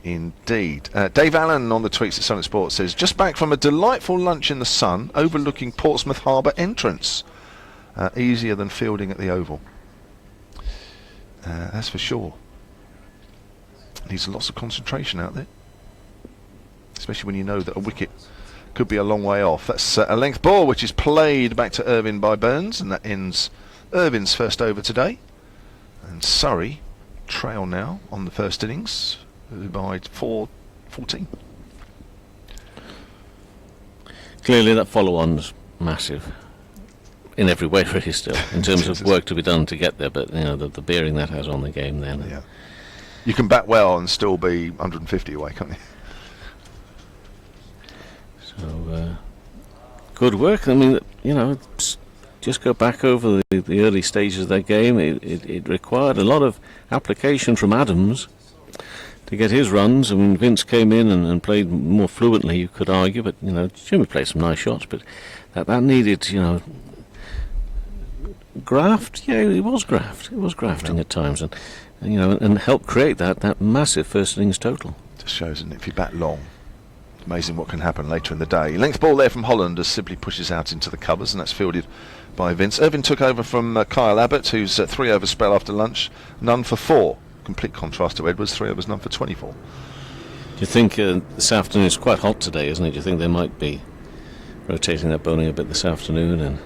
indeed. Dave Allen on the tweets at Sun Sports says, just back from a delightful lunch in the sun overlooking Portsmouth Harbour entrance. Easier than fielding at the Oval. That's for sure. Needs lots of concentration out there, especially when you know that a wicket could be a long way off. That's a length ball which is played back to Irvine by Burns, and that ends Irvine's first over today. And Surrey trail now on the first innings by 4-14. Clearly that follow-on's massive in every way, really, still, in terms of work to be done to get there, but the bearing that has on the game then. Yeah. You can bat well and still be 150 away, can't you? So, good work. I mean, just go back over the early stages of that game. It required a lot of application from Adams to get his runs. I mean, Vince came in and played more fluently, you could argue, but, Jimmy played some nice shots, but that needed, graft. Yeah, it was graft. It was grafting at times, and helped create that massive first innings total. Just shows, isn't it? If you bat long, it's amazing what can happen later in the day. Length ball there from Holland as Sibley pushes out into the covers, and that's fielded by Vince. Irvin took over from Kyle Abbott, who's 3 over spell after lunch, none for 4. Complete contrast to Edwards, 3 overs, none for 24. Do you think this afternoon is quite hot today, isn't it? Do you think they might be rotating their bowling a bit this afternoon? And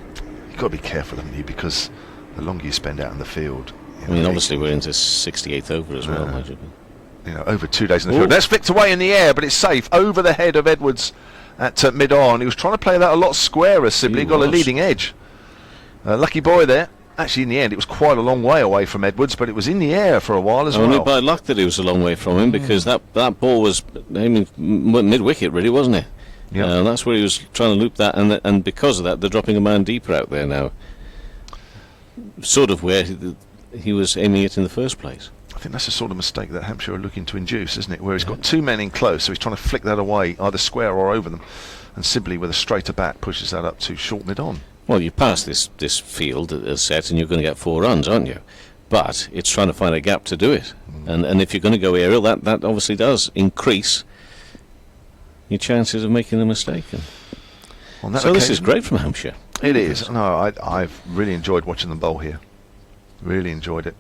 you've got to be careful, haven't you? Because the longer you spend out in the field, I mean, obviously we're into 68th over as well, imagine. You know, over 2 days in the field. That's flicked away in the air, but it's safe over the head of Edwards at mid-on. He was trying to play that a lot squarer. Sibley got a leading edge. Lucky boy there. Actually, in the end, it was quite a long way away from Edwards, but it was in the air for a while as well. Only by luck that it was a long way from him, because that ball was aiming mid-wicket, really, wasn't it? Yeah. That's where he was trying to loop that, and because of that, they're dropping a man deeper out there now. Sort of where he was aiming it in the first place. I think that's the sort of mistake that Hampshire are looking to induce, isn't it? Where he's got 2 men in close, so he's trying to flick that away, either square or over them, and Sibley, with a straighter bat, pushes that up to short mid-on. Well, you pass this field as set, and you're going to get 4 runs, aren't you? But it's trying to find a gap to do it. And if you're going to go aerial, that obviously does increase your chances of making a mistake. So this is great from Hampshire. It is. No, I've really enjoyed watching them bowl here. Really enjoyed it.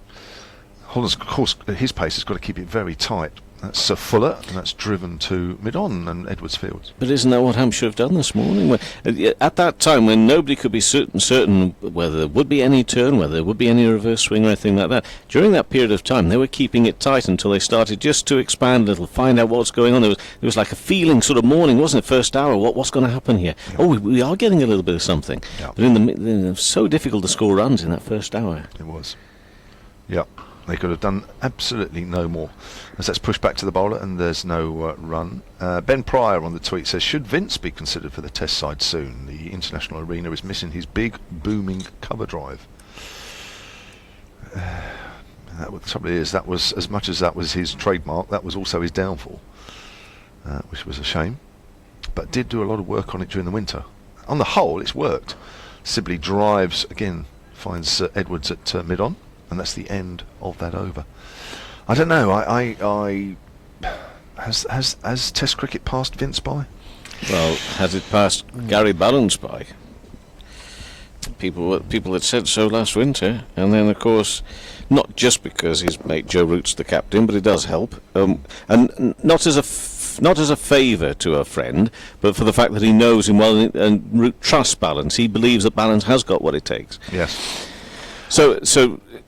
Holland's, of course, his pace has got to keep it very tight. That's Fuller, and that's driven to mid-on and Edwards Fields. But isn't that what Hampshire have done this morning? At that time, when nobody could be certain whether there would be any turn, whether there would be any reverse swing or anything like that, during that period of time, they were keeping it tight until they started just to expand a little, find out what's going on. There was like a feeling sort of morning, wasn't it? First hour, what's going to happen here? Yeah. Oh, we are getting a little bit of something. Yeah. But it was so difficult to score runs in that first hour. It was. Yeah. They could have done absolutely no more. As that's pushed back to the bowler, and there's no run. Ben Pryor on the tweet says, should Vince be considered for the test side soon? The international arena is missing his big, booming cover drive. The trouble is, that was, as much as that was his trademark, that was also his downfall, which was a shame. But did do a lot of work on it during the winter. On the whole, it's worked. Sibley drives, again, finds Edwards at mid-on. And that's the end of that over. I don't know. Has Test cricket passed Vince by? Well, has it passed Gary Ballance by? People had said so last winter, and then of course, not just because his mate Joe Root's the captain, but it does help, and not as a favour to a friend, but for the fact that he knows him well and Root trusts Ballance. He believes that Ballance has got what it takes. Yes. So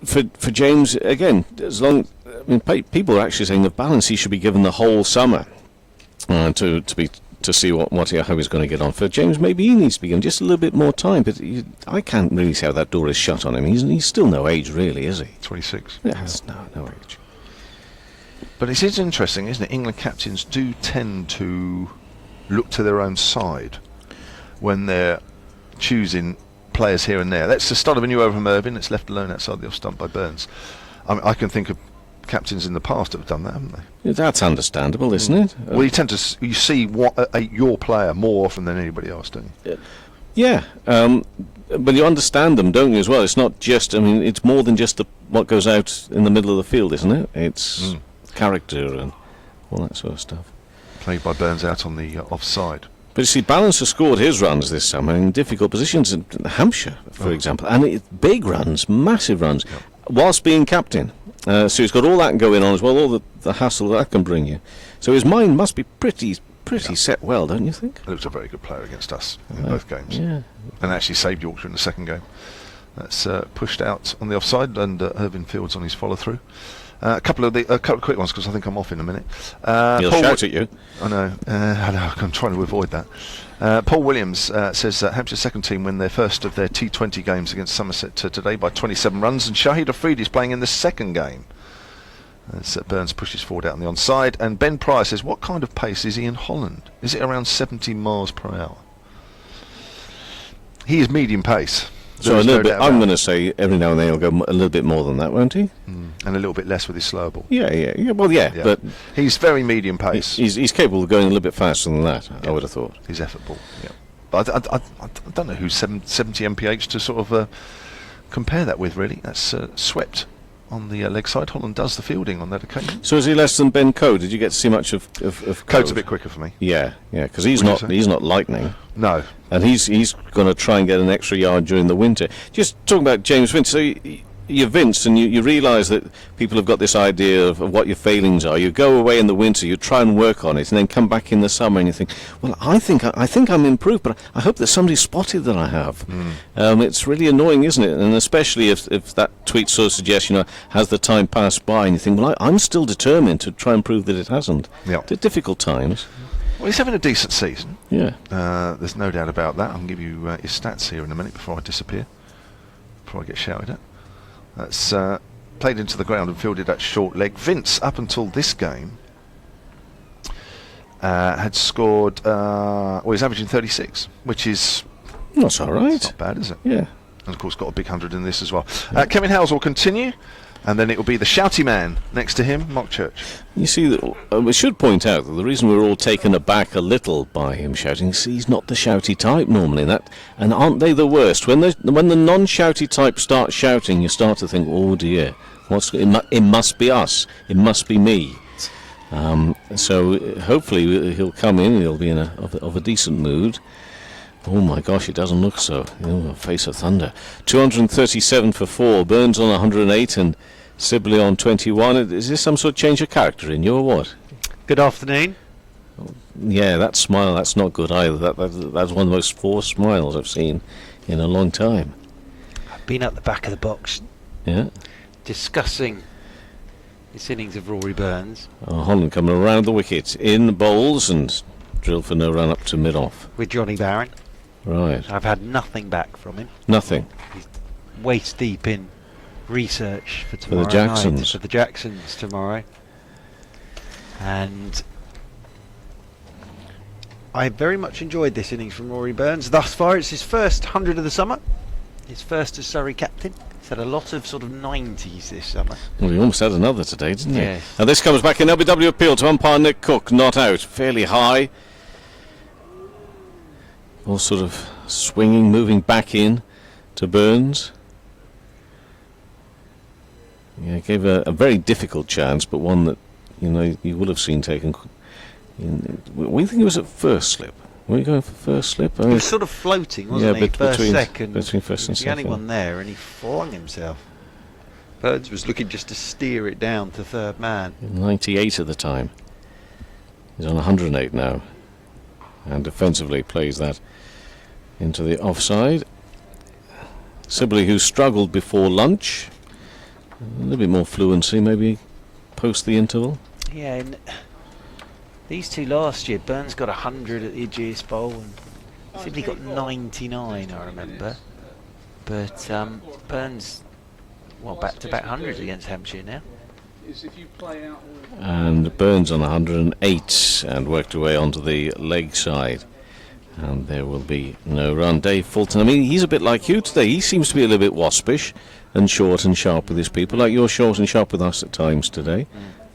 for James again, people are actually saying that Ballance he should be given the whole summer to see how he's going to get on. For James, maybe he needs to be given just a little bit more time. But I can't really see how that door is shut on him. He's still no age, really, is he? 26. Yes, no age. But it is interesting, isn't it? England captains do tend to look to their own side when they're choosing players here and there. That's the start of a new over from Irvin. It's left alone outside the off stump by Burns. I can think of captains in the past that have done that, haven't they? Yeah, that's understandable, isn't it? Well, you see your player more often than anybody else, don't you? Yeah, but you understand them, don't you, as well? It's not just, it's more than just what goes out in the middle of the field, isn't it? It's character and all that sort of stuff. Played by Burns out on the offside. But you see, Ballance has scored his runs this summer in difficult positions in Hampshire, for example, and big runs, massive runs, whilst being captain. So he's got all that going on as well, all the hassle that can bring you. So his mind must be pretty set well, don't you think? He looks a very good player against us in both games. Yeah. And actually saved Yorkshire in the second game. That's pushed out on the offside, and Irvin Fields on his follow-through. A couple of quick ones, because I think I'm off in a minute. He'll shout at you. I know. I'm trying to avoid that. Paul Williams says Hampshire's second team win their first of their T20 games against Somerset today by 27 runs, and Shahid Afridi is playing in the second game. As Burns pushes forward out on the onside, and Ben Pryor says, what kind of pace is he in Holland? Is it around 70 miles per hour? He is medium pace. So I'm going to say every now and then he'll go a little bit more than that, won't he? And a little bit less with his slower ball. Yeah. Well, yeah. But he's very medium pace. He's capable of going a little bit faster than that, I would have thought. His effort ball, yeah. But I don't know who's 70 mph to sort of compare that with, really. That's swept on the leg side. Holland does the fielding on that occasion. So is he less than Ben Coe? Did you get to see much of Coe's a bit quicker for me. Yeah, because he's not lightning. No. And he's going to try and get an extra yard during the winter. Just talking about James Vince, so you're Vince, and you realise that people have got this idea of what your failings are. You go away in the winter, you try and work on it, and then come back in the summer and you think, well, I think I'm improved, but I hope that somebody spotted that I have. It's really annoying, isn't it? And especially if that tweet sort of suggests, has the time passed by, and you think, well, I'm still determined to try and prove that it hasn't. Yeah. They're difficult times. Well, he's having a decent season. Yeah. There's no doubt about that. I can give you his stats here in a minute before I disappear, before I get shouted at. That's played into the ground and fielded at short leg. Vince, up until this game, had scored, he's averaging 36, which is... That's all right. It's not bad, is it? Yeah. And of course got a big 100 in this as well. Kevin Howes will continue, and then it will be the shouty man next to him, Mark Church. You see, we should point out that the reason we're all taken aback a little by him shouting is he's not the shouty type normally. And aren't they the worst? When the non-shouty type start shouting, you start to think, oh dear, it must be us, it must be me. So hopefully he'll come in, he'll be of a decent mood. Oh my gosh, it doesn't look so. Face of thunder. 237 for 4, Burns on 108 and Sibley on 21. Is this some sort of change of character in you or what? Good afternoon. Yeah, that smile, that's not good either. That's one of the most forced smiles I've seen in a long time. I've been at the back of the box discussing this innings of Rory Burns. Holland coming around the wicket in bowls and drilled for no run up to mid-off. With Johnny Barron. Right. I've had nothing back from him. Nothing. He's waist deep in research for tomorrow the Jacksons. night, for the Jacksons tomorrow. And I very much enjoyed this innings from Rory Burns. Thus far, it's his first 100 of the summer. His first as Surrey captain. He's had a lot of sort of 90s this summer. Well, he almost had another today, didn't he? Yes. And this comes back in LBW appeal to umpire Nick Cook, not out. Fairly high. All sort of swinging, moving back in to Burns. Yeah, gave a very difficult chance, but one that you would have seen taken. We think it was at first slip. Were you going for first slip? He was sort of floating, wasn't he? Second. Between first and second. The only one there, and he flung himself. Burns was looking just to steer it down to third man. 98 at the time. He's on 108 now, and defensively plays that into the offside. Sibley, who struggled before lunch, a little bit more fluency maybe post the interval. Yeah, and these two last year, Burns got 100 at the Aegeus Bowl and Sibley got 99, I remember. But Burns, back-to-back 100s against Hampshire now. And Burns on 108 and worked away onto the leg side. And there will be no run. Dave Fulton, I mean, he's a bit like you today. He seems to be a little bit waspish and short and sharp with his people, like you're short and sharp with us at times today.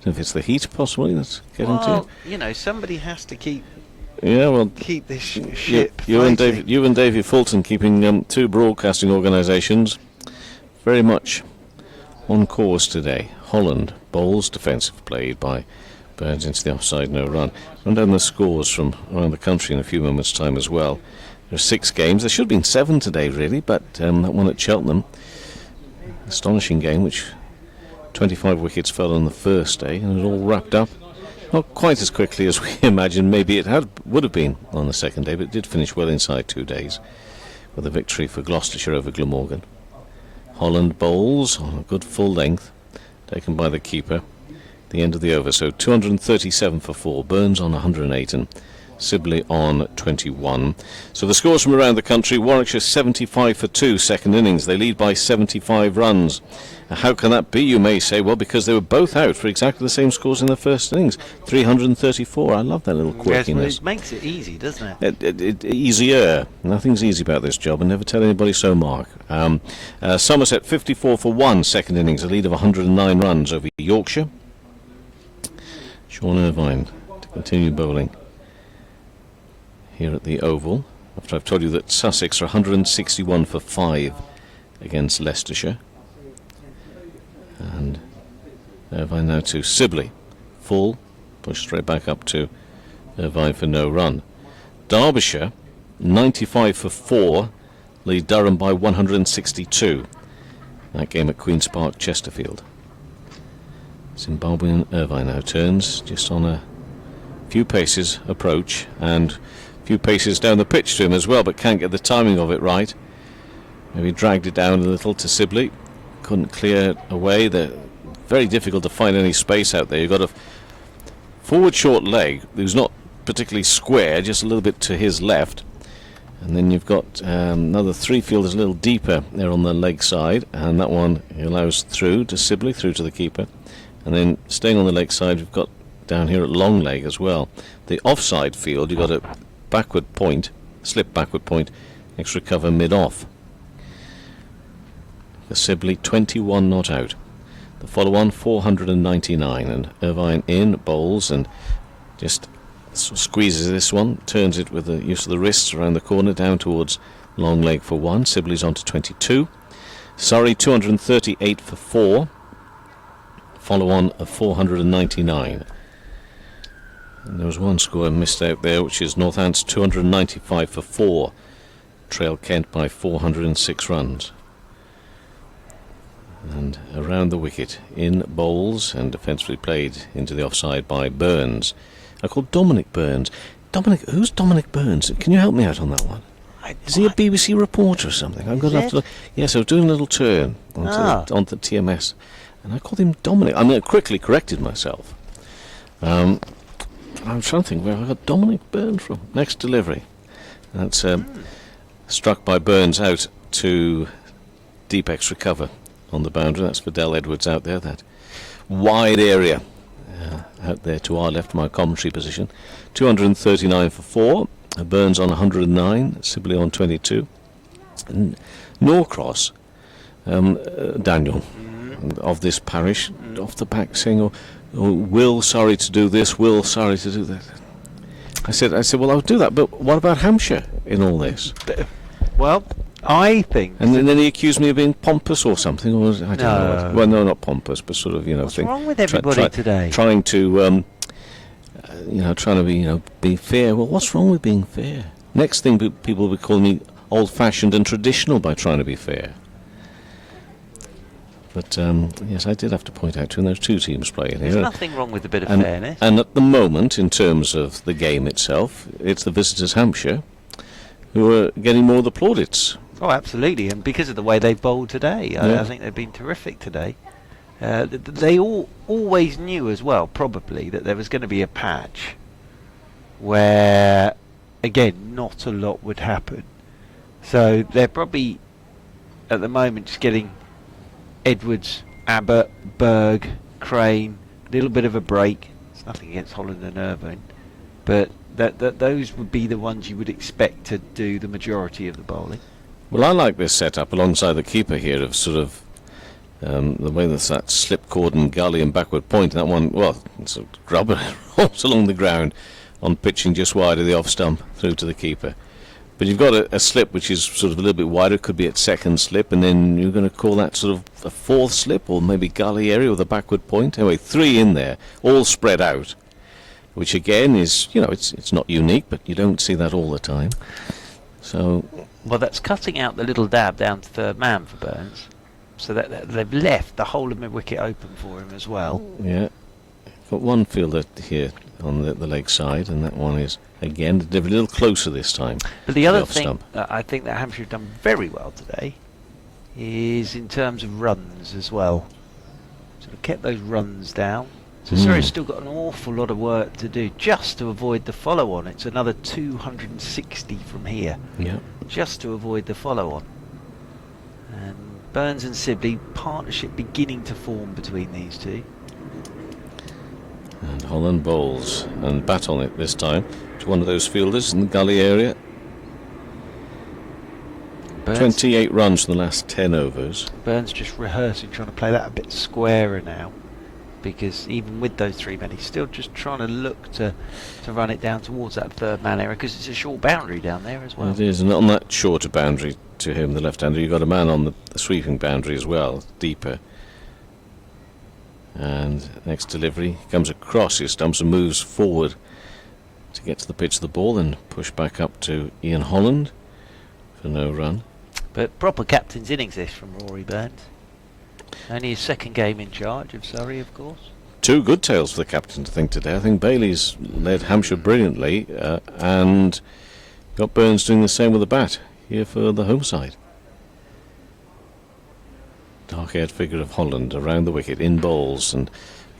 If it's the heat, possibly, that's getting to you. Somebody has to keep this ship. You and Davey Fulton keeping two broadcasting organisations very much on course today. Holland bowls, defensive played by Burns into the offside, no run. Run down the scores from around the country in a few moments' time as well. There are 6 games. There should have been 7 today, really, but that one at Cheltenham, astonishing game, which 25 wickets fell on the first day, and it all wrapped up not quite as quickly as we imagined. Maybe it would have been on the second day, but it did finish well inside 2 days with a victory for Gloucestershire over Glamorgan. Holland bowls on a good full length, taken by the keeper. The end of the over, so 237 for 4, Burns on 108 and Sibley on 21. So the scores from around the country: Warwickshire 75 for 2, second innings. They lead by 75 runs. How can that be, you may say? Well, because they were both out for exactly the same scores in the first innings. 334. I love that little quirkiness. Yes, it makes it easy, doesn't it? Easier. Nothing's easy about this job, and never tell anybody so, Mark. Somerset 54 for 1, second innings. A lead of 109 runs over Yorkshire. Sean Irvine to continue bowling here at the Oval, after I've told you that Sussex are 161 for 5 against Leicestershire. And Irvine now to Sibley. Full. Push straight back up to Irvine for no run. Derbyshire, 95 for 4. Lead Durham by 162. That game at Queen's Park, Chesterfield. Zimbabwean Irvine now turns just on a few paces approach and a few paces down the pitch to him as well, but can't get the timing of it right. Maybe dragged it down a little to Sibley. Couldn't clear away. They're very difficult to find any space out there. You've got a forward short leg who's not particularly square, just a little bit to his left. And then you've got another three fielders a little deeper there on the leg side, and that one he allows through to Sibley, through to the keeper. And then staying on the leg side, we've got down here at long leg as well. The offside field, you've got a backward point, slip backward point, extra cover mid-off. The Sibley 21 not out. The follow-on 499, and Irvine in, bowls, and just squeezes this one, turns it with the use of the wrists around the corner down towards long leg for 1. Sibley's on to 22. Surrey 238 for 4. Follow on of 499. And there was one score missed out there, which is Northants 295 for 4. Trail Kent by 406 runs. And around the wicket in bowls and defensively played into the offside by Burns. I called Dominic Burns. Who's Dominic Burns? Can you help me out on that one? Is he a BBC reporter or something? I'm going to have to look. Yes, I was doing a little turn onto TMS, and I called him Dominic. I mean, I quickly corrected myself. I'm trying to think where I got Dominic Burns from. Next delivery. That's struck by Burns out to deep extra cover on the boundary. That's for Del Edwards out there. That wide area. Out there to our left, my commentary position. 239 for 4. Burns on 109. Sibley on 22. And Norcross, Daniel, of this parish, off the back saying, oh, Will sorry to do this, Will sorry to do that. I said, well, I'll do that, but what about Hampshire in all this? Well, I think... And then he accused me of being pompous or something, or I don't know. Well, no, not pompous, but sort of, What's wrong with everybody today? Trying to, trying to be fair. Well, what's wrong with being fair? Next thing, people will be calling me old-fashioned and traditional by trying to be fair. But, yes, I did have to point out to him there's two teams playing here. There's nothing wrong with a bit of fairness. And at the moment, in terms of the game itself, it's the visitors Hampshire who are getting more of the plaudits. Oh, absolutely, and because of the way they bowled today, I think they've been terrific today. They always knew as well, probably, that there was going to be a patch where, again, not a lot would happen. So they're probably, at the moment, just getting Edwards, Abbott, Berg, Crane, a little bit of a break. It's nothing against Holland and Irvine, but that those would be the ones you would expect to do the majority of the bowling. Well, I like this setup alongside the keeper here of sort of the way that's that slip cordon gully and backward point. That one, well, it's a grubber rolls along the ground on pitching just wide of the off stump through to the keeper. But you've got a slip which is sort of a little bit wider, could be at second slip, and then you're going to call that sort of a fourth slip or maybe gully area with a backward point. Anyway, 3 in there, all spread out, which again is, it's not unique, but you don't see that all the time. So... Well, that's cutting out the little dab down to third man for Burns, so that they've left the whole of mid-wicket open for him as well. Yeah, got one fielder here on the leg side, and that one is, again, a little closer this time. But the other thing that I think that Hampshire have done very well today is in terms of runs as well. Sort of kept those runs down. So Surrey's still got an awful lot of work to do just to avoid the follow-on. It's another 260 from here. Yeah. Just to avoid the follow-on. And Burns and Sibley, partnership beginning to form between these two. And Holland bowls and bat on it this time to one of those fielders in the gully area. Burns, 28 runs from the last 10 overs. Burns just rehearsing, trying to play that a bit squarer now. Because even with those 3 men, he's still just trying to look to run it down towards that third man area, because it's a short boundary down there as well. It is, and on that shorter boundary to him, the left-hander, you've got a man on the sweeping boundary as well, deeper. And next delivery comes across his stumps and moves forward to get to the pitch of the ball and push back up to Ian Holland for no run. But proper captain's innings this from Rory Burns. Only his second game in charge of Surrey, of course. Two good tails for the captain, I think, today. I think Bailey's led Hampshire brilliantly and got Burns doing the same with the bat here for the home side. Dark-haired figure of Holland around the wicket in bowls and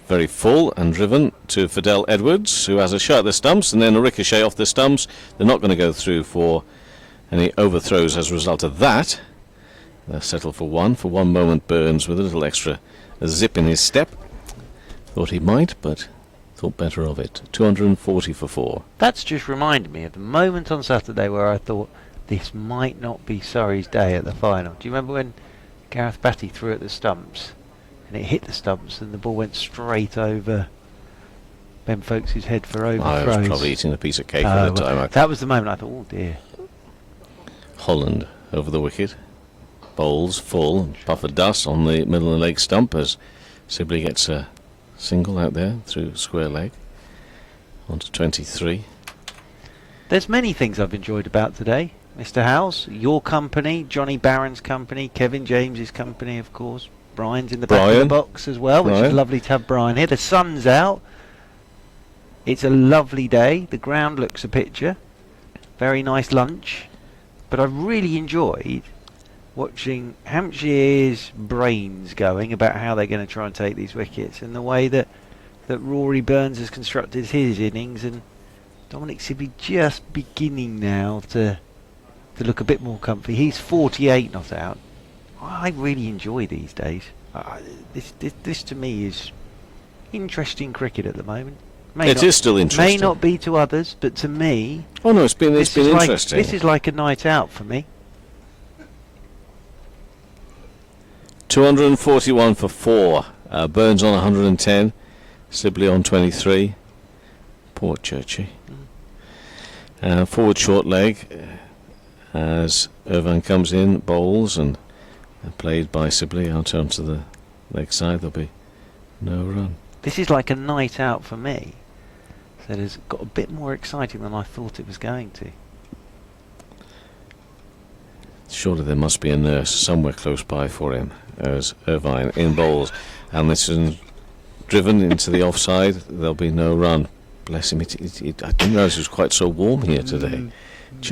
very full and driven to Fidel Edwards, who has a shot at the stumps and then a ricochet off the stumps. They're not going to go through for any overthrows as a result of that. They'll settle for one. For one moment, Burns with a little extra zip in his step. Thought he might, but thought better of it. 240 for 4. That's just reminded me of the moment on Saturday where I thought this might not be Surrey's day at the final. Do you remember when Gareth Batty threw at the stumps and it hit the stumps and the ball went straight over Ben Folkes' head for overthrows? I was probably eating a piece of cake at the time. That was the moment I thought, oh dear. Holland over the wicket. Bowls full, puff of dust on the middle of the leg stump as Sibley gets a single out there through square leg. On to 23. There's many things I've enjoyed about today, Mr. Howes. Your company, Johnny Barron's company, Kevin James's company, of course. Brian's in the back of the box as well, which is lovely to have Brian here. The sun's out. It's a lovely day. The ground looks a picture. Very nice lunch. But I've really enjoyed watching Hampshire's brains going about how they're going to try and take these wickets, and the way that Rory Burns has constructed his innings, and Dominic Sibley just beginning now to look a bit more comfy. He's 48 not out. I really enjoy these days. This to me is interesting cricket at the moment. It is still interesting. May not be to others, but to me, oh no, it's been interesting. This is like a night out for me. 241 for 4. Burns on 110. Sibley on 23. Poor Churchy. Forward short leg as Irvine comes in, bowls and played by Sibley out onto the leg side. There'll be no run. This is like a night out for me. So it has got a bit more exciting than I thought it was going to. Surely there must be a nurse somewhere close by for him as Irvine in bowls. And this is driven into the offside. There'll be no run. Bless him. I didn't realise it was quite so warm here today.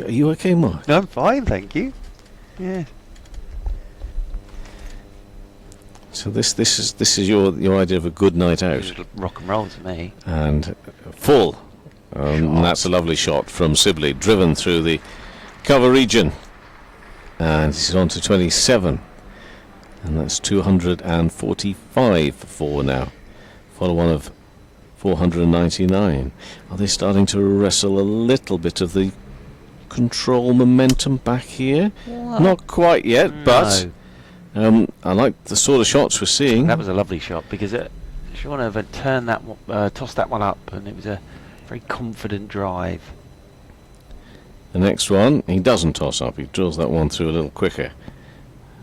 Are you okay, Mark? No, I'm fine, thank you. Yeah. So this is your idea of a good night out. Rock and roll to me. And full. And that's a lovely shot from Sibley, driven through the cover region. And this is on to 27. And that's 245 for 4 now. Follow one of 499. Are they starting to wrestle a little bit of the control momentum back here? What? Not quite yet, but I like the sort of shots we're seeing. That was a lovely shot because Shaunov had turned that tossed that one up, and it was a very confident drive. The next one, he doesn't toss up. He drills that one through a little quicker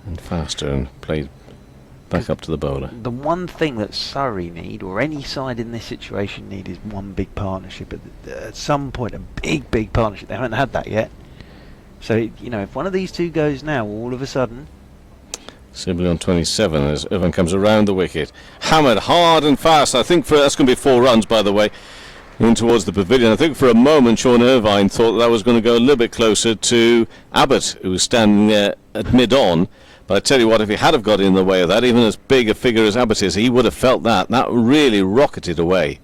and faster and played back up to the bowler. The one thing that Surrey need, or any side in this situation need, is one big partnership. At some point, a big partnership. They haven't had that yet. So, if one of these two goes now, all of a sudden... Sibley on 27 as Irvine comes around the wicket. Hammered hard and fast. I think that's going to be 4 runs, by the way, in towards the pavilion. I think for a moment Sean Irvine thought that was going to go a little bit closer to Abbott, who was standing there at mid-on. But I tell you what, if he had have got in the way of that, even as big a figure as Abbott is, he would have felt that. That really rocketed away.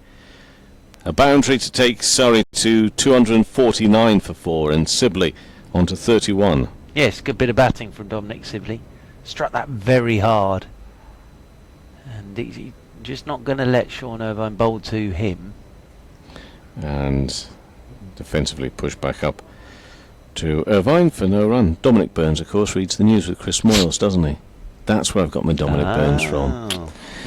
A boundary to take Surrey to 249 for 4, and Sibley on to 31. Yes, good bit of batting from Dominic Sibley. Struck that very hard. And he's just not going to let Sean Irvine bowl to him. And defensively pushed back up to Irvine for no run. Dominic Burns, of course, reads the news with Chris Moyles, doesn't he? That's where I've got my Dominic Burns from.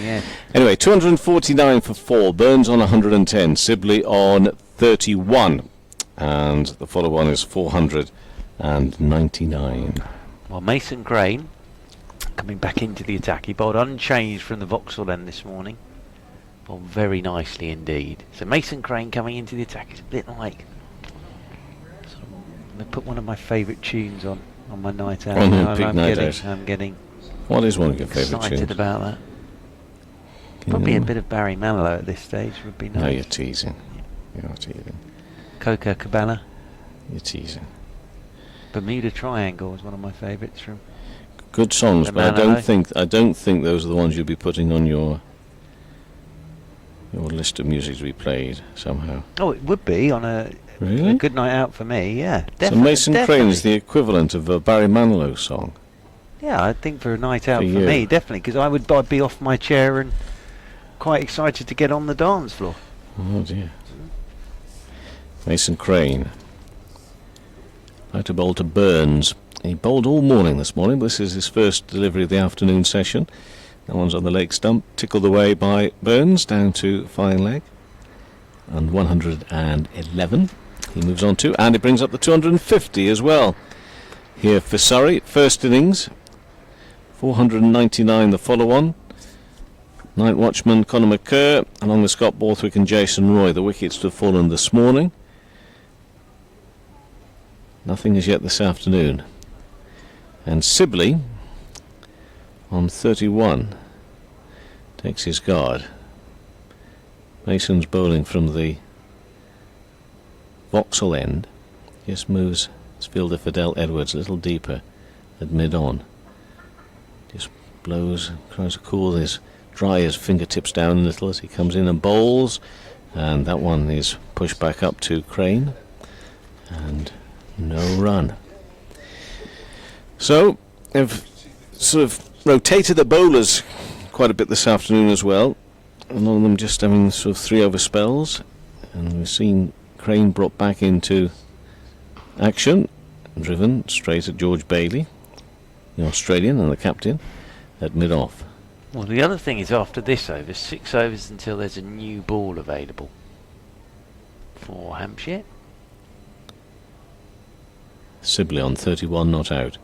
Yeah. Anyway, 249 for 4. Burns on 110. Sibley on 31. And the follow-on is 499. Well, Mason Crane coming back into the attack. He bowled unchanged from the Vauxhall end this morning. Well, very nicely indeed. So Mason Crane coming into the attack. It's a bit like... I put one of my favourite tunes on my night out. I'm getting what is one of your favourite tunes? Excited about that. Probably a bit of Barry Manilow at this stage would be nice. No, you're teasing. You're teasing. Coca Cabana. You're teasing. Bermuda Triangle is one of my favourites from. Good songs, but I don't think those are the ones you'll be putting on your list of music to be played somehow. Oh, it would be on a good night out for me. Yeah, so Mason Crane is the equivalent of a Barry Manilow song. Yeah, I think for a night out for me, definitely, because I'd be off my chair and quite excited to get on the dance floor. Oh dear. Mason Crane. Right to bowl to Burns. He bowled all morning this morning. This is his first delivery of the afternoon session. That one's on the leg stump, tickled away by Burns down to fine leg. And 111 he moves on to, and it brings up the 250 as well. Here for Surrey, first innings, 499 the follow-on. Night watchman Conor McCurr, along with Scott Borthwick and Jason Roy. The wickets to have fallen this morning. Nothing as yet this afternoon. And Sibley on 31 takes his guard. Mason's bowling from the Vauxhall end. Just moves his fielder Fidel Edwards a little deeper at mid-on. Just blows, tries to cool his dry his fingertips down a little as he comes in and bowls, and that one is pushed back up to Crane, and no run. So they've sort of rotated the bowlers quite a bit this afternoon as well, a lot of them just having sort of 3 over spells, and we've seen Crane brought back into action, driven straight at George Bailey, the Australian and the captain, at mid-off. Well, the other thing is after this over, 6 overs until there's a new ball available for Hampshire. Sibley on 31, not out.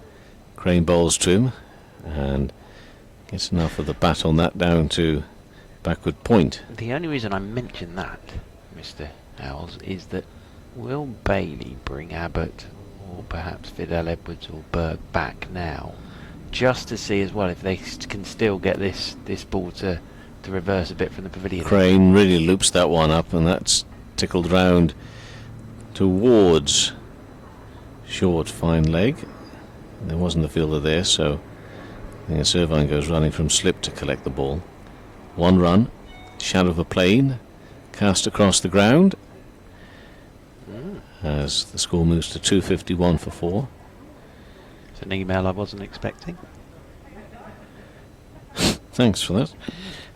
Crane bowls to him and gets enough of the bat on that down to backward point. The only reason I mention that, Mr. Howells, is that will Bailey bring Abbott or perhaps Fidel Edwards or Berg back now, just to see as well if they can still get this ball to reverse a bit from the pavilion. Crane really loops that one up, and that's tickled round towards short fine leg. There wasn't a fielder there, so I think Irvine goes running from slip to collect the ball. 1 run, shadow of a plane cast across the ground as the score moves to 251 for 4. It's an email I wasn't expecting. Thanks for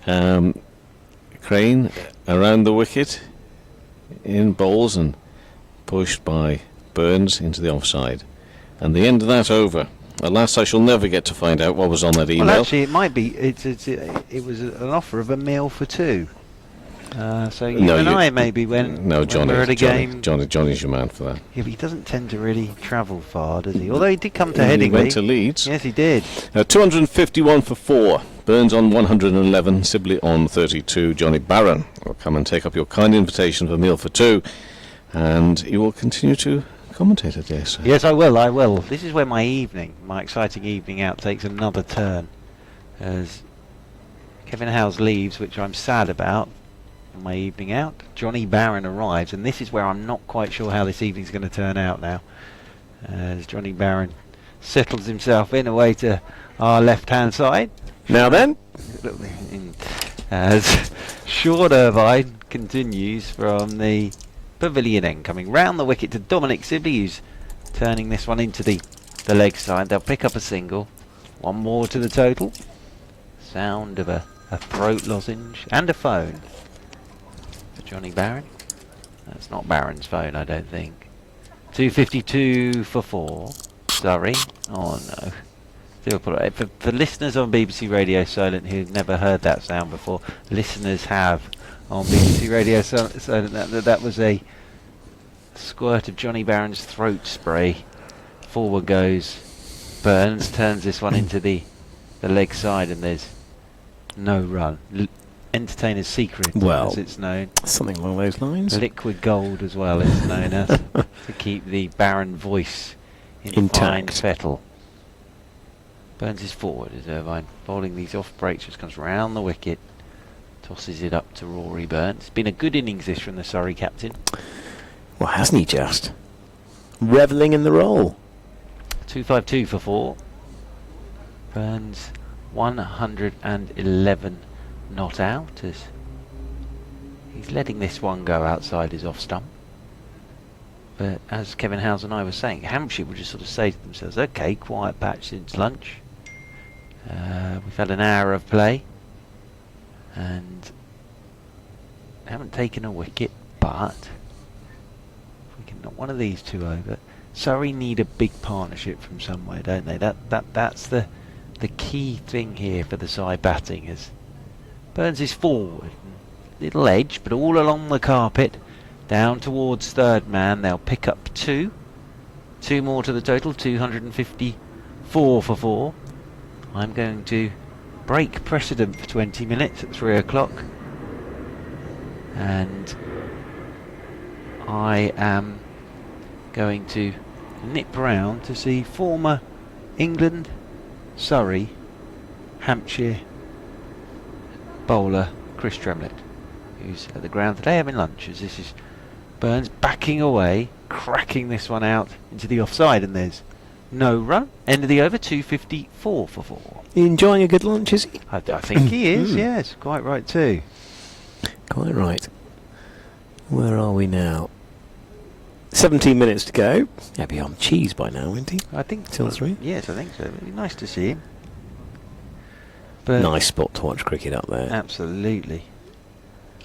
that. Crane around the wicket in bowls and pushed by Burns into the offside. And the end of that over. Alas, I shall never get to find out what was on that email. Well, actually, it might be. It was an offer of a meal for 2. So I maybe when Johnny, we're at a game. Johnny's your man for that. Yeah, but he doesn't tend to really travel far, does he? Although he did come to Headingley. He went to Leeds. Yes, he did. 251 for 4. Burns on 111, Sibley on 32. Johnny Barron will come and take up your kind invitation for a meal for 2, and you will continue to commentate it, yes. Yes, I will. This is where my exciting evening out takes another turn, as Kevin Howes leaves, which I'm sad about. My evening out, Johnny Barron arrives, and this is where I'm not quite sure how this evening's going to turn out now, as Johnny Barron settles himself in away to our left hand side. Now then, as Sean Irvine continues from the pavilion end, coming round the wicket to Dominic Sibley, who's turning this one into the leg side. They'll pick up a single, 1 more to the total. Sound of a throat lozenge and a phone. Johnny Barron. That's not Barron's phone, I don't think. 252 for 4. Surrey. Oh no. For listeners on BBC Radio Solent who've never heard that sound before, listeners have on BBC Radio Solent. That was a squirt of Johnny Barron's throat spray. Forward goes Burns, turns this one into the leg side, and there's no run. entertainer's secret, Well, as it's known. Something along those lines. Liquid gold, as well, it's known as, to keep the barren voice Intact. fine fettle. Burns is forward as Irvine bowling these off breaks, just comes round the wicket, tosses it up to Rory Burns. It's been a good innings this from the Surrey captain. Well, hasn't he just? Revelling in the role. 252 for 4. Burns 111 not out as he's letting this one go outside his off stump. But as Kevin Howes and I were saying, Hampshire would just sort of say to themselves, okay, quiet patch since lunch. We've had an hour of play and haven't taken a wicket, but if we can knock one of these two over, Surrey need a big partnership from somewhere, don't they? That's the key thing here for the side batting. As Burns is forward, little edge, but all along the carpet, down towards third man. They'll pick up two more to the total, 254 for 4. I'm going to break precedent for 20 minutes at 3 o'clock, and I am going to nip round to see former England, Surrey, Hampshire bowler Chris Tremlett, who's at the ground today having lunch, as this is Burns backing away, cracking this one out into the offside, and there's no run. End of the over, 254 for 4. You enjoying a good lunch, is he? I think he is, yes, quite right too. Quite right. Where are we now? 17 minutes to go. He'll be on cheese by now, won't he? I think Till 3? Yes, I think so. It'd be nice to see him. But Nice spot to watch cricket up there. absolutely.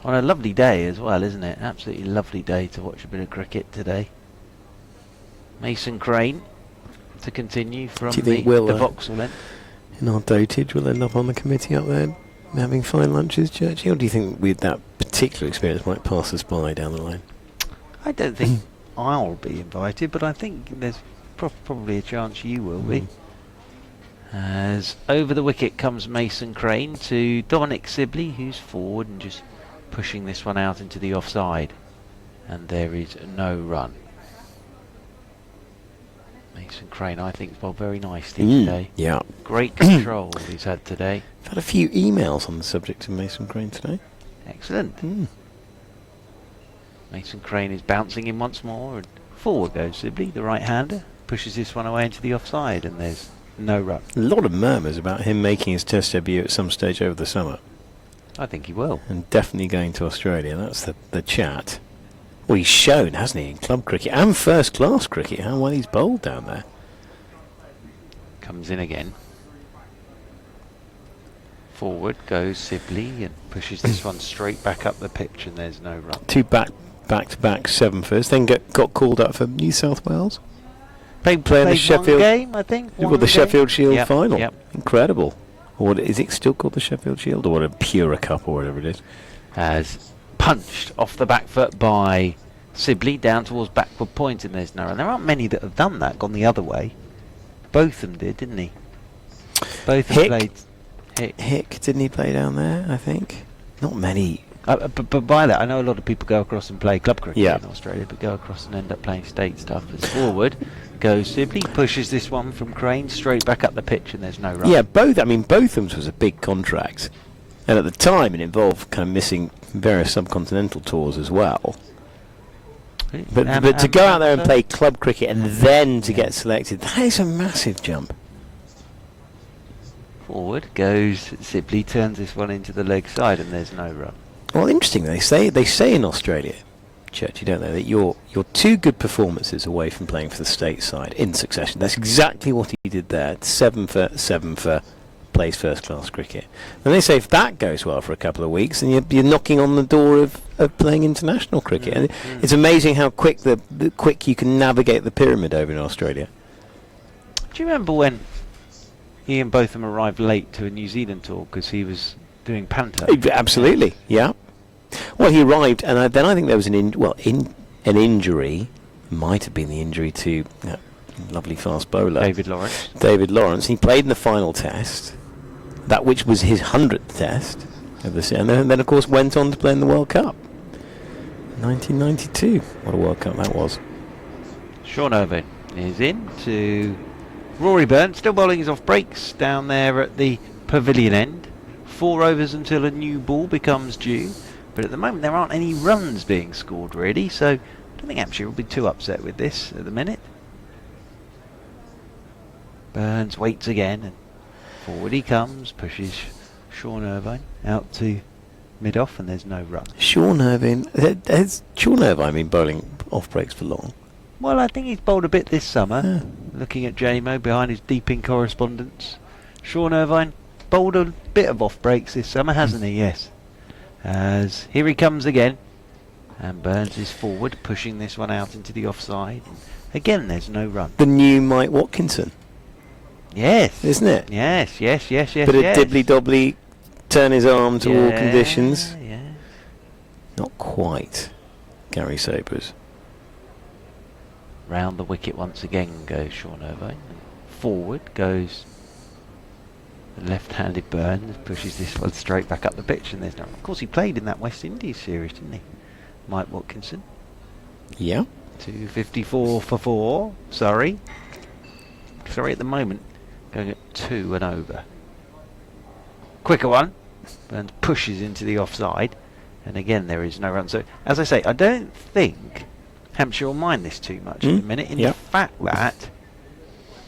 On a lovely day as well, isn't it? Absolutely lovely day to watch a bit of cricket today. Mason Crane to continue from Do you think the we'll, Vauxhall end. In our dotage, we'll end up on the committee up there having fine lunches, Churchy? Or do you think with that particular experience might pass us by down the line? I don't think I'll be invited, but I think there's probably a chance you will be. As over the wicket comes Mason Crane to Dominic Sibley, who's forward and just pushing this one out into the offside, and there is no run. Mason Crane, I think, bowled very nicely today. Yeah. Great control he's had today. I've had a few emails on the subject of Mason Crane today. Excellent. Mason Crane is bouncing in once more, and forward goes Sibley, the right-hander, pushes this one away into the offside, and there's no run. A lot of murmurs about him making his test debut at some stage over the summer. I think he will. And definitely going to Australia. That's the chat. Well, he's shown, hasn't he, in club cricket and first-class cricket, how well he's bowled down there. Comes in again. Forward goes Sibley and pushes this one straight back up the pitch, and there's no run. Two back-to-back 7-fers, then got called up for New South Wales. Playing the Sheffield game, I think. The Sheffield Shield final. Yep. Incredible. Or what, is it still called the Sheffield Shield, or what, a Pura Cup or whatever it is? As punched off the back foot by Sibley down towards backward point, and there's no run. There aren't many that have done that, gone the other way. Both of them did, didn't he? Both of them played. Hick, didn't he play down there, I think? Not many. But by that, I know a lot of people go across and play club cricket in Australia, but go across and end up playing state stuff. As forward goes Sibley, pushes this one from Crane straight back up the pitch, and there's no run. Yeah, Botham's was a big contract. And at the time, it involved kind of missing various subcontinental tours as well. But to go out there and play club cricket and then to get selected, that is a massive jump. Forward goes Sibley, turns this one into the leg side, and there's no run. Well, interesting. They say in Australia, Churchy, don't they, that you're 2 good performances away from playing for the state side in succession. That's exactly what he did there. 7 for, plays first class cricket. And they say if that goes well for a couple of weeks, then you're knocking on the door of playing international cricket. And it's amazing how quick quick you can navigate the pyramid over in Australia. Do you remember when Ian Botham arrived late to a New Zealand tour because he was doing panto? Absolutely, yeah. Well, he arrived, and then I think there was an injury. Might have been the injury to lovely fast bowler David Lawrence. He played in the final test, that which was his 100th test, And then, of course, went on to play in the World Cup. 1992. What a World Cup that was. Sean Irvine is in to Rory Byrne, still bowling his off breaks down there at the pavilion end. 4 overs until a new ball becomes due. But at the moment there aren't any runs being scored really, so I don't think Hampshire will be too upset with this at the minute. Burns waits again and forward he comes, pushes Sean Irvine out to mid-off and there's no run. Sean Irvine, has Sean Irvine been bowling off breaks for long? Well, I think he's bowled a bit this summer. Looking at JMO behind his deep in correspondence. Sean Irvine bowled a bit of off breaks this summer, hasn't he? Yes. As here he comes again. And Burns is forward, pushing this one out into the offside. Again, there's no run. The new Mike Watkinson. Yes. Isn't it? Yes. Bit of dibbly-dobbly, turn his arm to all conditions. Yeah. Not quite Gary Sabers. Round the wicket once again goes Sean Irvine. Forward goes the left-handed Burns, pushes this one straight back up the pitch, and there's no. Of course, he played in that West Indies series, didn't he? Mike Watkinson. Yeah. 254 for 4. Surrey at the moment going at 2 and over. Quicker one. Burns pushes into the offside, and again there is no run. So, as I say, I don't think Hampshire will mind this too much in a minute. In the fact that,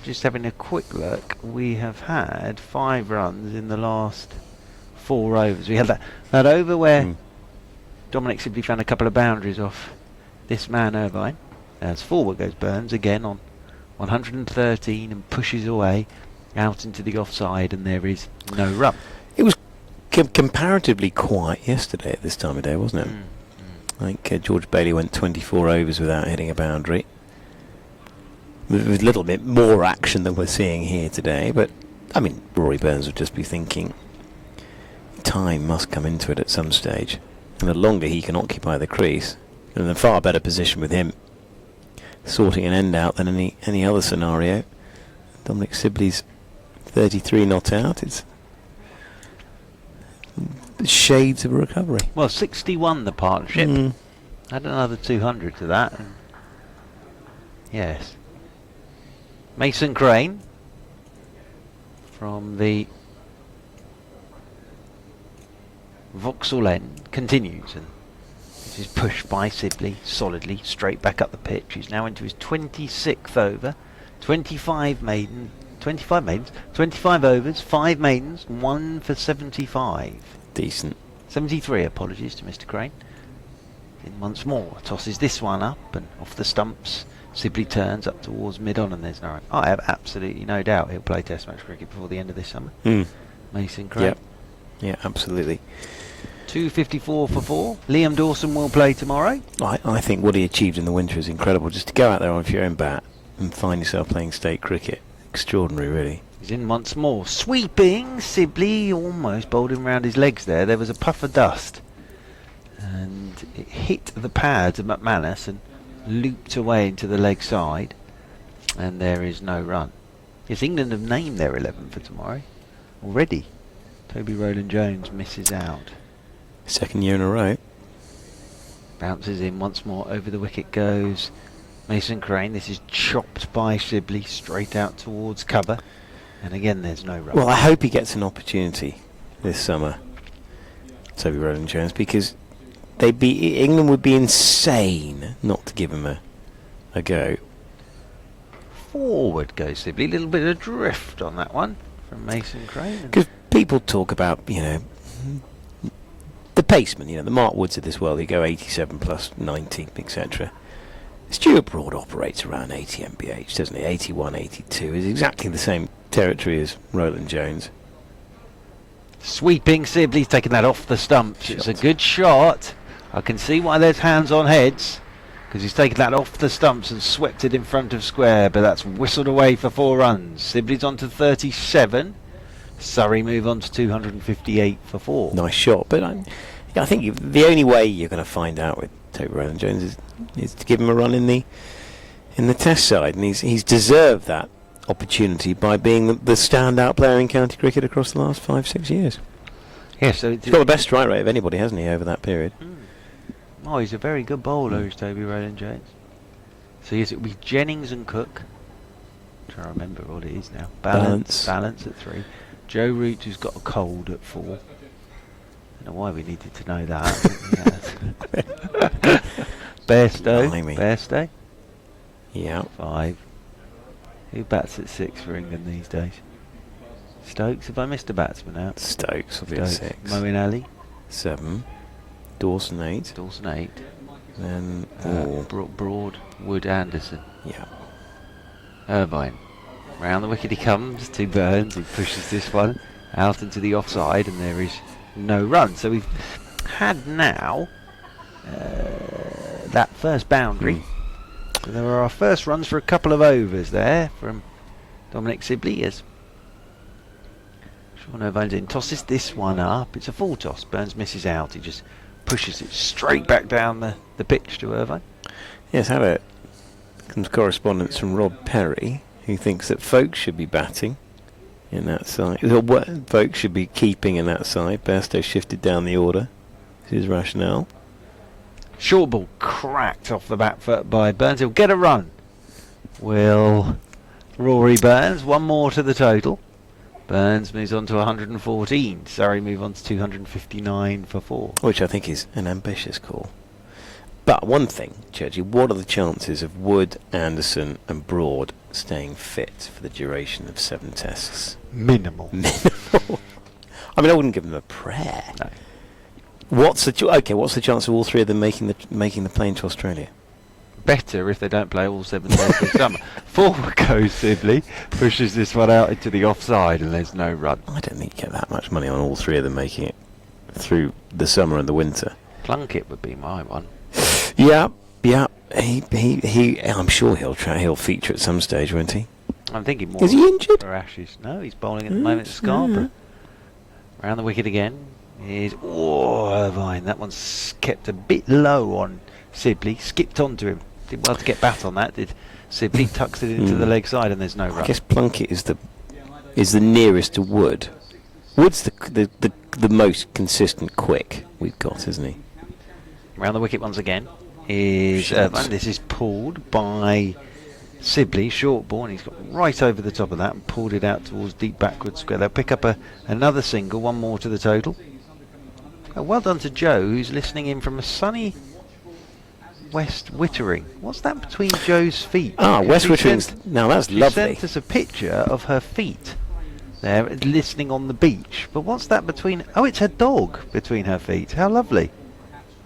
just having a quick look, we have had 5 runs in the last 4 overs. We had that over where Dominic Sibley found a couple of boundaries off this man Irvine. As forward goes Burns again on 113 and pushes away out into the offside, and there is no run. It was comparatively quiet yesterday at this time of day, wasn't it? I think George Bailey went 24 overs without hitting a boundary. There was a little bit more action than we're seeing here today, but I mean, Rory Burns would just be thinking time must come into it at some stage, and the longer he can occupy the crease, and in a far better position with him sorting an end out than any other scenario. Dominic Sibley's 33 not out. It's shades of a recovery. Well, 61 the partnership. Add another 200 to that. Yes. Mason Crane from the Vauxhall end continues, and this is pushed by Sibley solidly straight back up the pitch. He's now into his 26th over. 25 maidens, 25 overs, 5 maidens, 1 for 75. Decent. 73, apologies to Mr. Crane. In once more, tosses this one up and off the stumps. Sibley turns up towards mid-on and there's no run. I have absolutely no doubt he'll play Test match cricket before the end of this summer. Mason Crane. Yeah, absolutely. 254 for 4. Liam Dawson will play tomorrow. I think what he achieved in the winter is incredible. Just to go out there with your own bat and find yourself playing state cricket. Extraordinary, really. He's in once more. Sweeping. Sibley almost bowled him round his legs there. There was a puff of dust. And it hit the pads of McManus and looped away into the leg side. And there is no run. Yes, England have named their 11 for tomorrow already. Toby Rowland-Jones misses out. Second year in a row. Bounces in once more. Over the wicket goes Mason Crane. This is chopped by Sibley straight out towards cover. And again, there's no run. Well, I hope he gets an opportunity this summer, Toby Rowland-Jones, because England would be insane not to give him a go. Forward goes Sibley. A little bit of drift on that one from Mason Crane. Because people talk about, the pacemen, the Mark Woods of this world, they go 87 plus 90, etc. Stuart Broad operates around 80 mph, doesn't he? 81, 82 is exactly the same territory as Rowland-Jones. Sweeping Sibley's taking that off the stumps. It's a good shot. I can see why there's hands on heads, because he's taken that off the stumps and swept it in front of square, but that's whistled away for 4 runs. Sibley's on to 37. Surrey move on to 258 for 4. Nice shot, but I think the only way you're going to find out with Toby Rowland-Jones is to give him a run in the Test side, and he's deserved that opportunity by being the standout player in county cricket across the last 5-6 years. Yeah, so he's got the best strike rate of anybody, hasn't he, over that period? Oh, he's a very good bowler, is Toby Roland Jones. So yes, it'll be Jennings and Cook. I'm trying to remember what it is now. Balance at 3. Joe Root, who's got a cold, at 4. I don't know why we needed to know that. Bairstow. Yeah. 5. Who bats at 6 for England these days? Stokes. Have I missed a batsman out? Stokes will be at 6. Moeen Ali. 7. Dawson 8. Then Broad, Wood, Anderson. Yeah. Irvine. Round the wicket he comes to Burns. He pushes this one out into the offside, and there is no run. So we've had now that first boundary. So there are our first runs for a couple of overs there from Dominic Sibley as Sean Irvine's in. Tosses this one up. It's a full toss. Burns misses out. He just pushes it straight back down the pitch to Irvine. Yes, had some correspondence from Rob Perry, who thinks that Folkes should be batting in that side. Folkes should be keeping in that side. Bairstow shifted down the order. This is his rationale. Short ball cracked off the back foot by Burns. He'll get a run. Will Rory Burns. One more to the total. Burns moves on to 114. Surrey move on to 259 for 4. Which I think is an ambitious call. But one thing, Churchy, what are the chances of Wood, Anderson and Broad staying fit for the duration of 7 tests? Minimal. I mean, I wouldn't give them a prayer. No. What's the chance of all 3 of them making the plane to Australia? Better if they don't play all 7 tests this summer. Forward goes Sibley, pushes this one out into the offside, and there's no run. I don't think you get that much money on all 3 of them making it through the summer and the winter. Plunkett would be my one. Yeah. He. I'm sure he'll feature at some stage, won't he? I'm thinking more. Is he injured? For Ashes. No, he's bowling at the moment at Scarborough. Round the wicket again is Irvine. That one's kept a bit low on Sibley. Skipped onto him. Did well to get bat on that. Did Sibley tucks it into the leg side, and there's no run. I guess Plunkett is the nearest to Wood. Wood's the most consistent quick we've got, isn't he? Round the wicket once again is Irvine. This is pulled by Sibley, short ball, and he's got right over the top of that and pulled it out towards deep backward square. They'll pick up another single, one more to the total. Well done to Joe, who's listening in from a sunny West Wittering. What's that between Joe's feet? West Wittering. Now that's lovely. She sent us a picture of her feet there, listening on the beach. But what's that between? Oh, it's her dog between her feet. How lovely.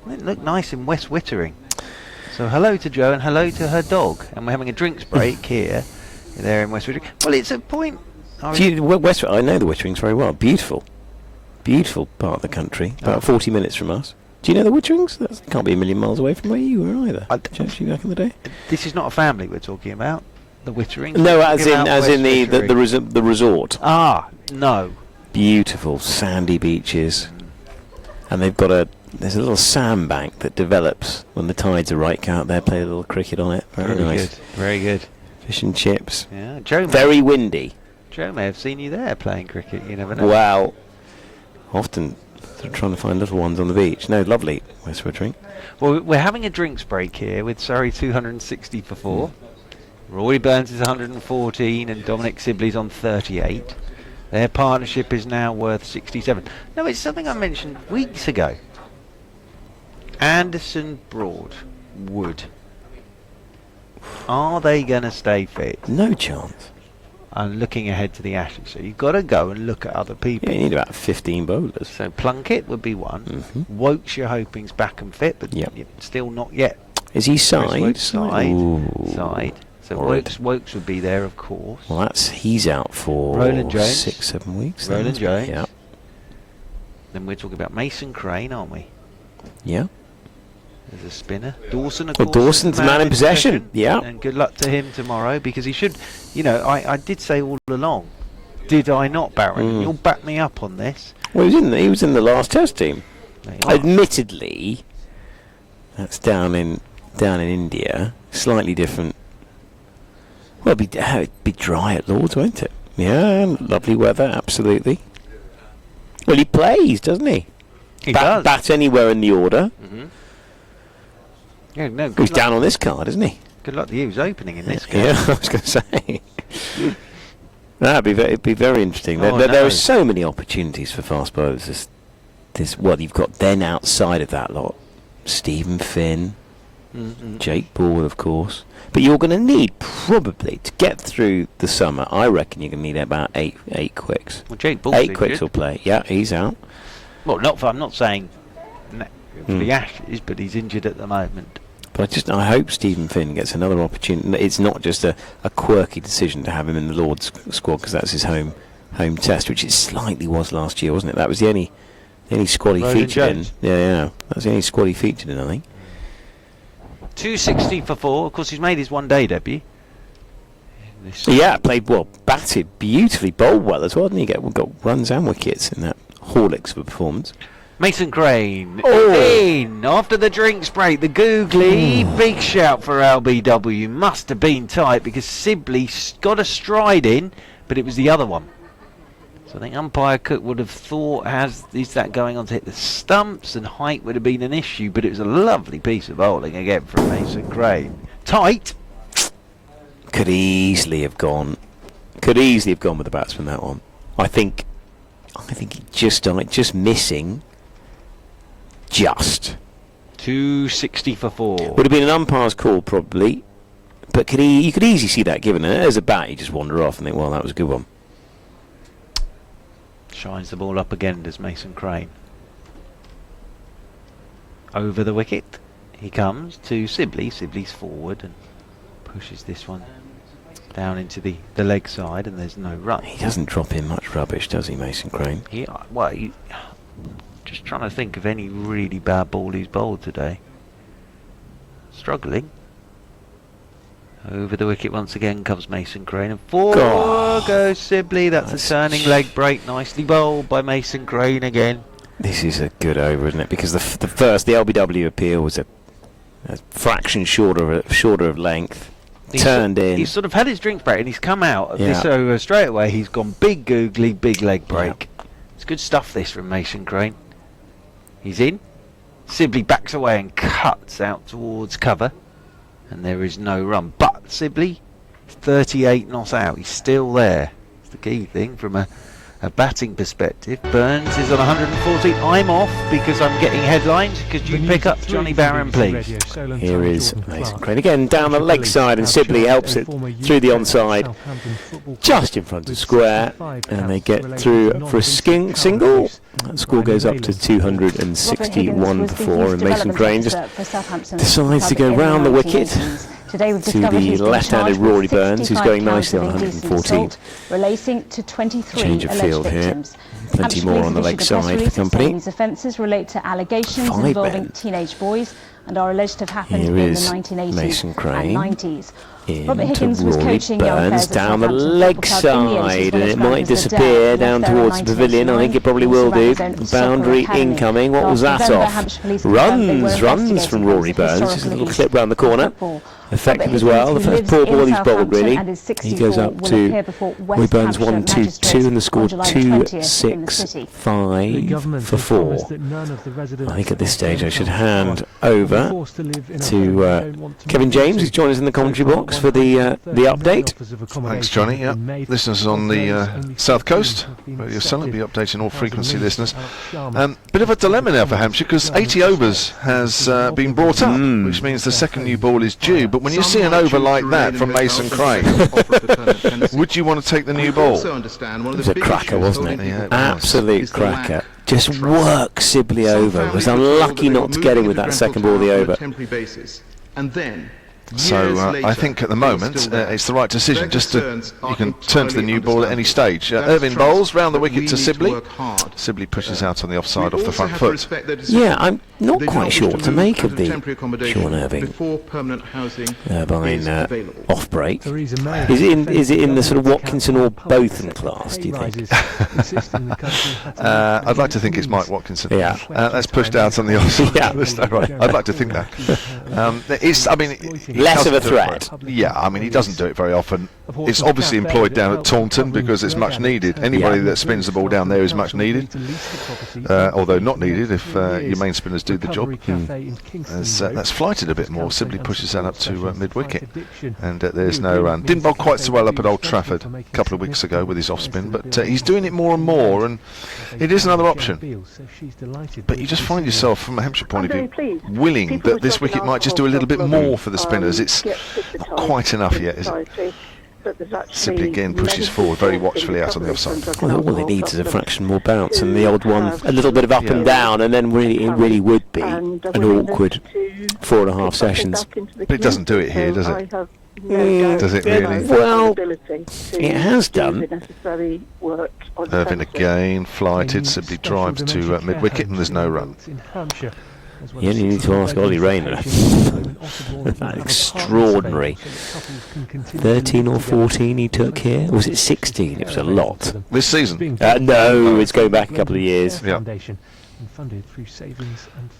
It looked nice in West Wittering. So hello to Joe and hello to her dog. And we're having a drinks break here, there in West Wittering. Well, it's a point. I know the Witterings very well. Beautiful part of the country. About 40 minutes from us. Do you know the Witterings? That can't be a million miles away from where you were either. Actually, back in the day. This is not a family we're talking about. The Witterings. No, as in the resort. Ah, no. Beautiful sandy beaches, and they've got there's a little sandbank that develops when the tides are right. Go out there, play a little cricket on it. Very nice. Good. Very good. Fish and chips. Yeah, Joe. Very windy. Joe may have seen you there playing cricket. You never know. Well, often trying to find little ones on the beach. No, lovely West Wittering. Well, we're having a drinks break here with Surrey 260 for 4. Rory Burns is 114 and Dominic Sibley's on 38. Their partnership is now worth 67. No, it's something I mentioned weeks ago. Anderson, Broad, Wood. Are they going to stay fit? No chance. I'm looking ahead to the Ashes, so you've got to go and look at other people. Yeah, you need about 15 bowlers. So Plunkett would be one. Wokes, you're hoping's back and fit, but still not yet. Is he side? Side. So Wokes would be there, of course. Well, he's out for Roland Jones. 6-7 weeks. Roland Jones. Yeah. Then we're talking about Mason Crane, aren't we? Yeah. There's a spinner. Dawson, of course. Dawson's man in possession. Yeah. And good luck to him tomorrow, because he should. You know, I did say all along, did I not, Baron? You'll back me up on this. Well, he was in the last Test team. Admittedly, that's down in India. Slightly different. Well, it'd be dry at Lord's, won't it? Yeah, lovely weather, absolutely. Well, he plays, doesn't he? He does. Bat anywhere in the order. Yeah, no. He's down on this card, isn't he? Good luck to you. He's opening in this game. Yeah, I was going to say. It'd be very interesting. Oh, There are so many opportunities for fast bowlers. You've got then outside of that lot, Stephen Finn, Jake Ball, of course. But you're going to need probably to get through the summer. I reckon you're going to need about eight quicks. Well, Jake Ball's 8 injured. quicks will play. Yeah, he's out. Well, I'm not saying for the Ashes, but he's injured at the moment. But I hope Stephen Finn gets another opportunity. It's not just a quirky decision to have him in the Lord's squad because that's his home test, which it slightly was last year, wasn't it? That was the only squad he featured in. Yeah. That was the only squad he featured in, I think. 260 for 4. Of course, he's made his one-day debut. Yeah, played well, batted beautifully, bowled well as well, didn't he? Got runs and wickets in that Horlicks of a performance. Mason Crane in after the drinks break. The googly big shout for LBW. Must have been tight because Sibley got a stride in, but it was the other one. So I think umpire Cook would have thought, is that going on to hit the stumps, and height would have been an issue, but it was a lovely piece of bowling again from Mason Crane. Tight. Could easily have gone with the batsman, that one. I think he just missing. Just 260 for 4. Would have been an umpire's call probably, but you could easily see that given it as a bat. You just wander off and think, well, that was a good one. Shines the ball up again, does Mason Crane. Over the wicket he comes to Sibley. Sibley's forward and pushes this one down into the leg side, and there's no run. He doesn't drop in much rubbish, does he, Mason Crane? Just trying to think of any really bad ball he's bowled today. Struggling. Over the wicket once again comes Mason Crane, and 4 goes Sibley. That's a turning leg break, nicely bowled by Mason Crane again. This is a good over, isn't it? Because the LBW appeal was a fraction shorter of length. Turned in. He's sort of had his drinks break and he's come out of this over straight away. He's gone big googly, big leg break. It's good stuff this from Mason Crane. He's in. Sibley backs away and cuts out towards cover, and there is no run. But Sibley, 38 not out. He's still there. It's the key thing from a batting perspective. Burns is on 114. I'm off because I'm getting headlines. Could you pick up Johnny Barron, please? Here is Mason Crane again down the leg side, and Sibley helps it through the onside, just in front of square, and they get through for a single. That score goes up to 261 for 4, and Mason Crane just decides to go round the wicket to the left-handed Rory Burns, who's going nicely on 114. Relating to 23 change of field here. Plenty more on the leg side for company. These offences relate to allegations 5 involving men. teenage boys and are alleged to have happened Here in the is 1980s Mason Crane and 90s. in Robert Higgins to was Rory coaching young Burns players at down the Southampton leg Football Club in the 80s, side, as and well it as might Francis disappear Liddell, down left there in towards the pavilion. I think it probably will do. He also ran his own Boundary soccer academy. incoming. What was Last that November, off? Hampshire Police confirmed they were Runs investigating from Rory evidence of Burns. Just a little historical clip round the corner. football. Effective as well. The first poor ball he's bowled, really. He goes up to Rory Burns 1-2-2, and the score 2-6-5 for 4. I think at this stage I should hand over to Kevin James, who's joined us in the commentary box for the update. Thanks, Johnny. Yeah, listeners on the south coast, Radio Sun will be updating all frequency listeners. Bit of a dilemma now for Hampshire because 80 overs has been brought up, which means the second new ball is due. But when you see an over like that from Mason Crane, would you want to take the new ball? It was a cracker, wasn't it? Yeah, absolute cracker. Just work Sibley over. Was unlucky not to get him with that second ball the over. So I think at the moment it's the right decision. You can turn to the new ball at any stage. Irvine bowls round the wicket to Sibley. Sibley pushes out on the offside off the front foot. Yeah, I'm not quite sure what to make of the Sean Irving off break. Is it in the sort of Watkinson or Botham class, do you think? I'd like to think it's Mike Watkinson. That's pushed out on the offside. I'd like to think that. Less of a doesn't do it threat. Yeah, I mean, he doesn't do it very often. It's obviously employed down at Taunton because it's much needed. Anybody that spins the ball down there is much needed, although not needed if your main spinners do the job. That's flighted a bit more. Sibley pushes that up to mid-wicket, and there's no run. Didn't bowl quite so well up at Old Trafford a couple of weeks ago with his off-spin, but he's doing it more and more, and it is another option. But you just find yourself, from a Hampshire point of view, willing that this wicket might just do a little bit more for the spinners. It's not quite enough yet, is it? Sibley again pushes forward very watchfully out on the offside. Well, all it needs is a fraction more bounce, and the odd one a little bit of up and down, and then it really would be an awkward 4.5 sessions. But it doesn't do it here, does it? Does it really? Well, it has done. Irvine again, flighted, Sibley drives to mid-wicket, and there's no run. You only need to ask Ollie Rayner. Extraordinary. 13 or 14 he took here. Or was it 16? It was a lot. This season? No, it's going back a couple of years. Yeah.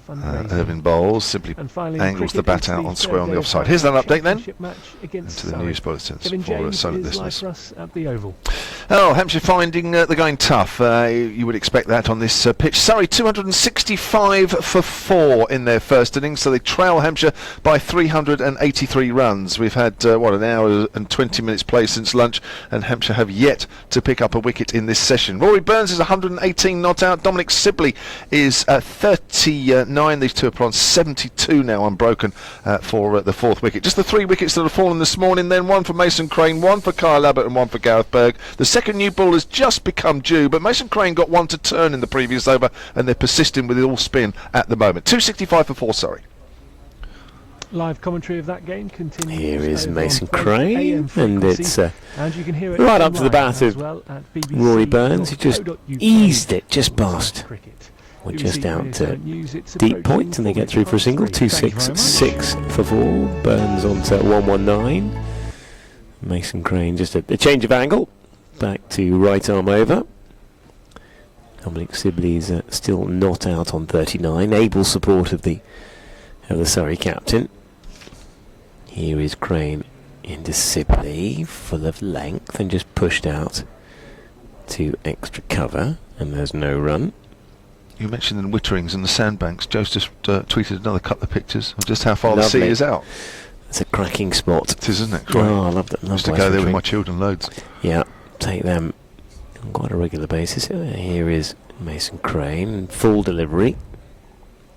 Irvine bowls, simply angles the bat out on square on the offside. Here's that update then into the news bulletins for Solent listeners. Oh, Hampshire finding they're going tough. You would expect that on this pitch. Surrey 265 for 4 in their first innings, so they trail Hampshire by 383 runs. We've had an hour and 20 minutes play since lunch, and Hampshire have yet to pick up a wicket in this session. Rory Burns is 118 not out. Dominic Sibley is 39. These two are on 72 now unbroken for the fourth wicket. Just the 3 wickets that have fallen this morning then. 1 for Mason Crane, 1 for Kyle Abbott and 1 for Gareth Berg. The second new ball has just become due, but Mason Crane got 1 to turn in the previous over, and they're persisting with it all spin at the moment. 265 for 4, sorry. Live commentary of that game continues. Here is Mason Crane, and it's right up to the bat of Rory Burns, who just eased it just past. We're just out to deep point, and they get through for a single. 266 for 4. Burns on to 119. Mason Crane just a change of angle, back to right arm over. Dominic Sibley's still not out on 39. Able support of the Surrey captain. Here is Crane into Sibley, full of length, and just pushed out to extra cover, and there's no run. You mentioned the Witterings and the sandbanks. Joe's just tweeted another couple of pictures of just how far the sea is out. It's a cracking spot. It is, isn't it? Great. Oh, I love that. Used to go there with my children loads. Yeah, take them on quite a regular basis. Here is Mason Crane, full delivery,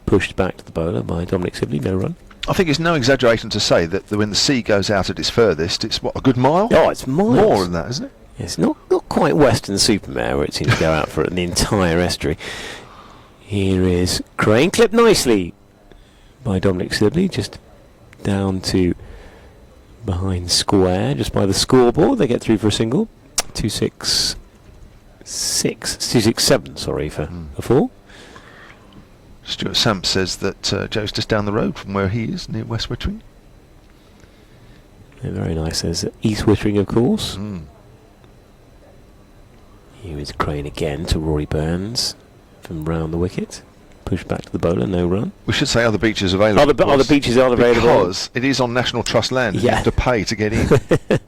pushed back to the bowler by Dominic Sibley, no run. I think it's no exaggeration to say that when the sea goes out at its furthest, it's what, a good mile? Oh, it's miles. More than that, isn't it? It's not quite Western-super-Mare where it seems to go out for the entire estuary. Here is Crane, clipped nicely by Dominic Sibley, just down to behind square, just by the scoreboard. They get through for a single. 267, sorry, for a 4. Stuart Samp says that Joe's just down the road from where he is, near West Wittering. Yeah, very nice. There's East Wittering, of course. Here is Crane again to Rory Burns from round the wicket. Push back to the bowler, no run. We should say other beaches available. Other beaches are available. Because it is on National Trust land. You have to pay to get in. Well,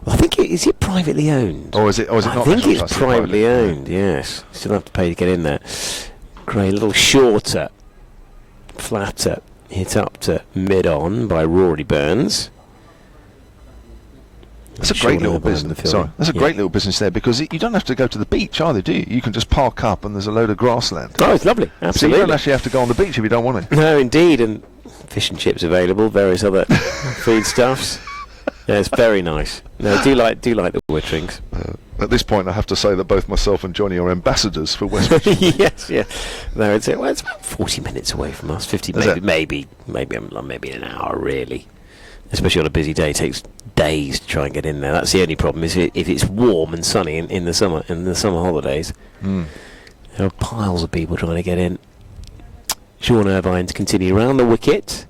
I think is it privately owned? Or is it not? I think it's privately owned, yes. Still have to pay to get in there. Crane, a little shorter, flatter, hit up to mid-on by Rory Burns. That's a great little business. Sorry, that's a great little business there, because you don't have to go to the beach either, do you? You can just park up and there's a load of grassland. Oh, it's lovely. Absolutely. So you don't actually have to go on the beach if you don't want it. No, indeed, and fish and chips available, various other foodstuffs. Yeah, it's very nice. No, I do like the Witterings. At this point, I have to say that both myself and Johnny are ambassadors for West Wittering. Yes, yeah. No, it's about 40 minutes away from us. 50, maybe an hour, really. Especially on a busy day, it takes days to try and get in there. That's the only problem. Is if it's warm and sunny in the summer holidays, there are piles of people trying to get in. Sean Irvine to continue around the wicket.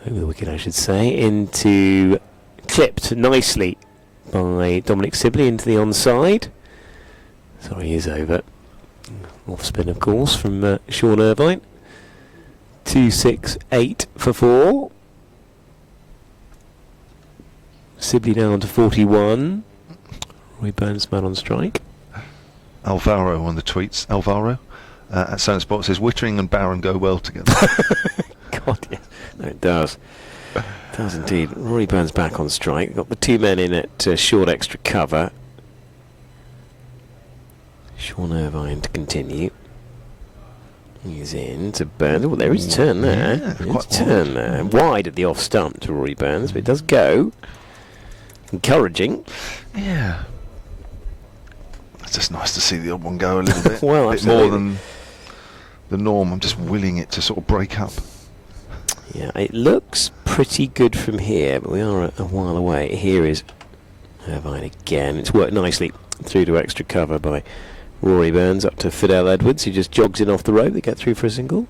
Over the wicket, I should say, into clipped nicely by Dominic Sibley into the onside. Sorry, he is over. Off spin, of course, from Sean Irvine. 268 for 4. Sibley down to 41. Roy Burns man on strike. Alvaro on the tweets. Alvaro at Sound Sport says Wittering and Barron go well together. God, yeah. No, it does. It does indeed. Rory Burns back on strike. Got the two men in at short extra cover. Sean Irvine to continue. He's in to Burns. Oh, there is a turn there. Yeah, There's a turn there. Wide at the off stump to Rory Burns, but it does go. Encouraging. Yeah. It's just nice to see the odd one go a little bit. Well, a bit more than the norm. I'm just willing it to sort of break up. Yeah, it looks pretty good from here, but we are a while away. Here is Irvine again. It's worked nicely through to extra cover by Rory Burns up to Fidel Edwards, who just jogs in off the rope. They get through for a single.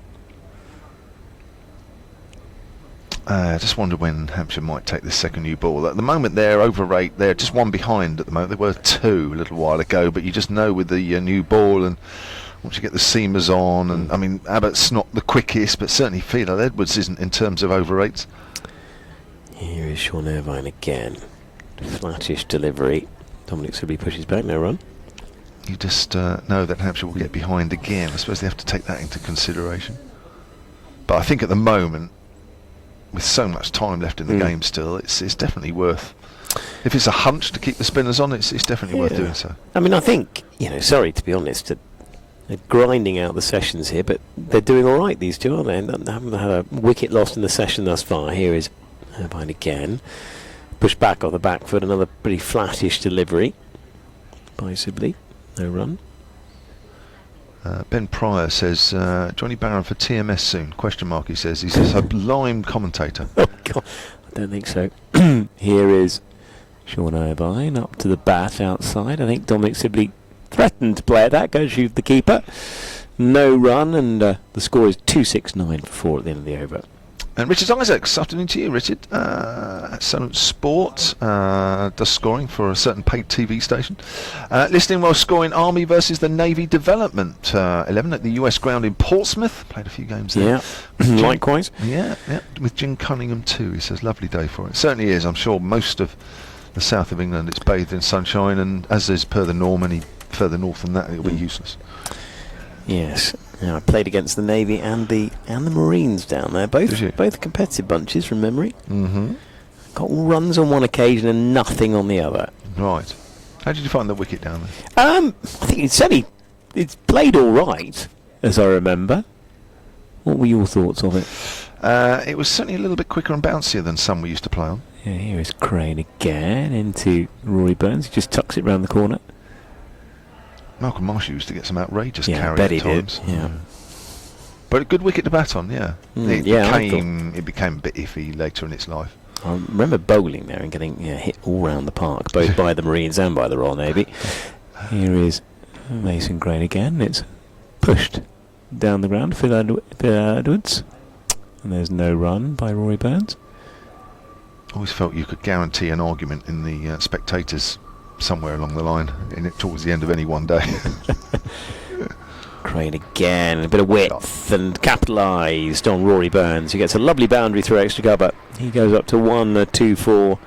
I just wonder when Hampshire might take this second new ball. At the moment they're over 8. They're just one behind at the moment. They were 2 a little while ago, but you just know with the new ball, and once you get the seamers on, and I mean Abbott's not the quickest, but certainly Fidel Edwards isn't in terms of over 8s. Here is Sean Irvine again. Flattish delivery. Dominic Sibley pushes back, no run. You just know that Hampshire will get behind again. I suppose they have to take that into consideration. But I think at the moment, with so much time left in the game still, it's definitely worth. If it's a hunch to keep the spinners on, it's definitely worth doing so. I mean, I think, sorry to be honest, they're grinding out the sessions here, but they're doing all right, these two, aren't they? They haven't had a wicket lost in the session thus far. Here is Irvine again. Push back on the back foot, another pretty flattish delivery by Sibley. No run. Ben Pryor says, Johnny Barron for TMS soon? Question mark, he says. He's a sublime commentator. Oh, God. I don't think so. Here is Sean Irvine up to the bat outside. I think Dominic Sibley threatened to play at that. Go shoot the keeper. No run, and the score is 2-6-9 for 4 at the end of the over. And Richard Isaacs, afternoon to you, Richard. Sun Sport does scoring for a certain paid TV station. Listening while scoring Army versus the Navy Development 11 at the US ground in Portsmouth. Played a few games there. Yeah, likewise. Yeah, with Jim Cunningham too. He says, lovely day for it. It certainly is. I'm sure most of the south of England it's bathed in sunshine, and as is per the norm, any further north than that it'll be useless. Yes. I played against the Navy and the Marines down there. Both competitive bunches from memory. Mm-hmm. Got runs on one occasion and nothing on the other. Right. How did you find the wicket down there? I think it's played all right, as I remember. What were your thoughts of it? It was certainly a little bit quicker and bouncier than some we used to play on. Yeah, here is Crane again into Rory Burns. He just tucks it round the corner. Malcolm Marsh used to get some outrageous carry I bet he at times. did. Yeah. But a good wicket to bat on, yeah. It became a bit iffy later in its life. I remember bowling there and getting hit all round the park, both by the Marines and by the Royal Navy. Here is Mason Crane again. It's pushed down the ground. Phil Edwards. And there's no run by Rory Burns. Always felt you could guarantee an argument in the spectators somewhere along the line towards the end of any one day. Crane again, a bit of width and capitalised on Rory Burns. He gets a lovely boundary through extra cover. He goes up to 1-2-4,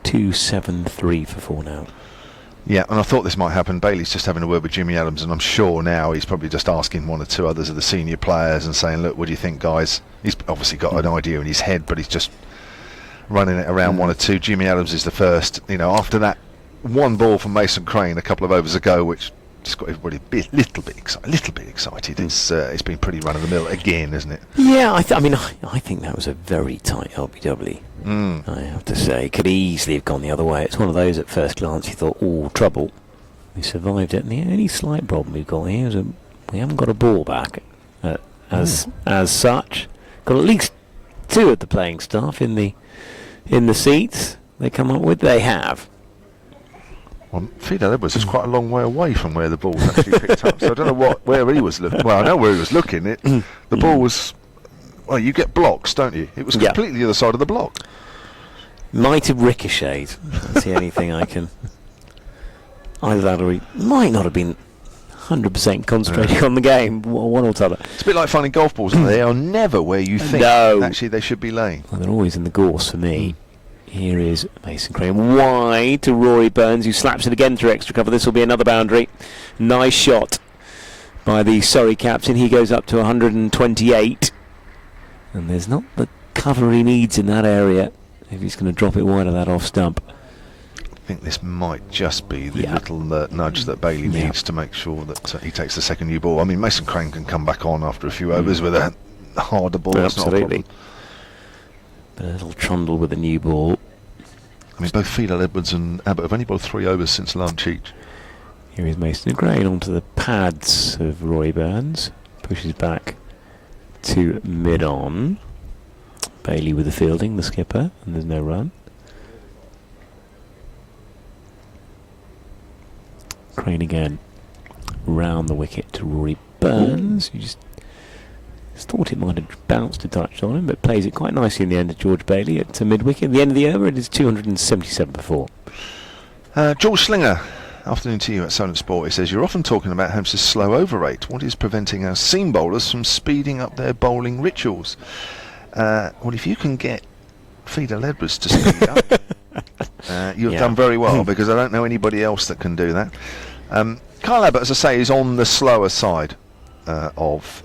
2-7-3 for 4 now. Yeah, and I thought this might happen. Bailey's just having a word with Jimmy Adams, and I'm sure now he's probably just asking 1 or 2 others of the senior players and saying, look, what do you think, guys? He's obviously got an idea in his head, but he's just running it around 1 or 2. Jimmy Adams is the first. After that one ball from Mason Crane a couple of overs ago, which just got everybody a little bit excited. It's been pretty run of the mill again, isn't it? Yeah, I think that was a very tight LBW. I have to say, could easily have gone the other way. It's one of those at first glance you thought, oh, trouble. We survived it, and the only slight problem we've got here is we haven't got a ball back as such. Got at least 2 of the playing staff in the seats. They come up with. They have. Well, Fidel Edwards is quite a long way away from where the ball was actually picked up, so I don't know where he was looking. Well, I know where he was looking. The ball was. Well, you get blocks, don't you? It was completely the other side of the block. Might have ricocheted. That's the only thing I can. Either that or he might not have been 100% concentrating on the game, one or t'other. It's a bit like finding golf balls. They are never where you think actually they should be laying. Well, they're always in the gorse for me. Here is Mason Crane wide to Rory Burns, who slaps it again through extra cover. This will be another boundary. Nice shot by the Surrey captain. He goes up to 128. And there's not the cover he needs in that area if he's going to drop it wide of that off stump. I think this might just be the little nudge that Bailey needs to make sure that he takes the second new ball. I mean, Mason Crane can come back on after a few overs with a harder ball. Absolutely. A little trundle with a new ball. I mean, both Fidel Edwards and Abbott have only bowled 3 overs since lunch each. Here is Mason Crane onto the pads of Roy Burns. Pushes back to mid-on. Bailey with the fielding, the skipper, and there's no run. Crane again. Round the wicket to Rory Burns, who just thought it might have bounced a touch on him, but plays it quite nicely in the end of George Bailey at mid-wicket. At the end of the over, it is 277 for 4. George Slinger, afternoon to you at Solent Sport. He says, you're often talking about Hampshire's slow over rate. What is preventing our seam bowlers from speeding up their bowling rituals? Well, if you can get Fidel Edwards to speed up, you've done very well, because I don't know anybody else that can do that. Kyle Abbott, as I say, is on the slower side of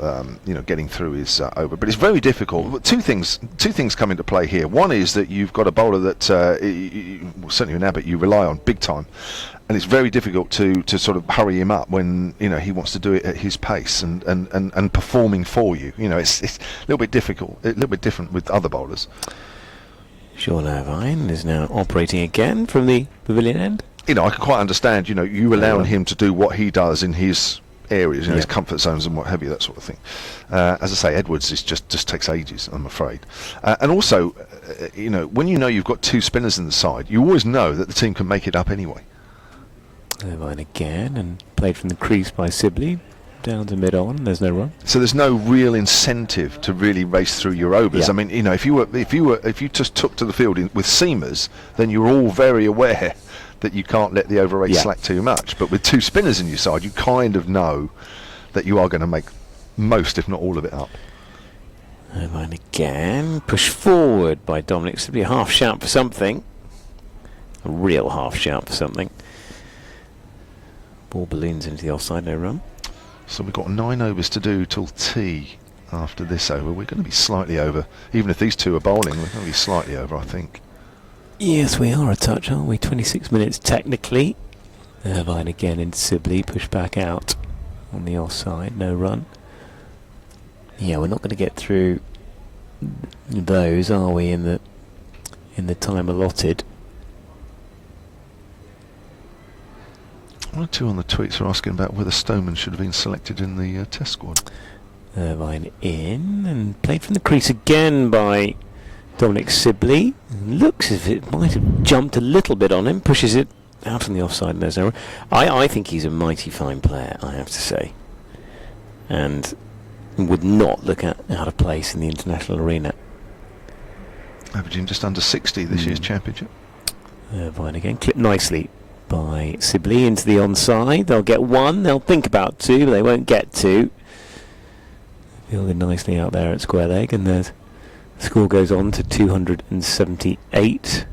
getting through his over, but it's very difficult. Two things come into play here. One is that you've got a bowler that certainly in Abbott you rely on big time, and it's very difficult to sort of hurry him up when he wants to do it at his pace and performing for you. It's a little bit difficult, a little bit different with other bowlers. Sean Irvine is now operating again from the pavilion end. I can quite understand. You allowing him to do what he does in his areas, his comfort zones and what have you, that sort of thing. As I say, Edwards is just takes ages, I'm afraid. And also, when you've got 2 spinners in the side, you always know that the team can make it up anyway. Irvine again, and played from the crease by Sibley. Down to mid-on, there's no run. So there's no real incentive to really race through your overs. I mean, if you just took to the field with seamers, then you're all very aware that you can't let the over rate slack too much. But with 2 spinners in your side, you kind of know that you are going to make most, if not all of it, up. Irvine again, push forward by Dominic. Sibley, a half shout for something. A real half shout for something. Ball balloons into the offside, no run. So we've got 9 overs to do till tea after this over. We're going to be slightly over. Even if these 2 are bowling, we're going to be slightly over, I think. Yes, we are a touch, aren't we? 26 minutes technically. Irvine again into Sibley, push back out on the offside, no run. Yeah, we're not going to get through those, are we, in the time allotted? 1 or 2 on the tweets are asking about whether Stoneman should have been selected in the test squad. Irvine in, and played from the crease again by Dominic Sibley. Looks as if it might have jumped a little bit on him, pushes it out on the offside, and there's no run. I think he's a mighty fine player, I have to say, and would not look out of place in the international arena. Averaging just under 60 this year's championship. Irvine again, clipped nicely by Sibley into the onside. They'll get 1, they'll think about 2, but they won't get 2. Fielded nicely out there at square leg, and the score goes on to 278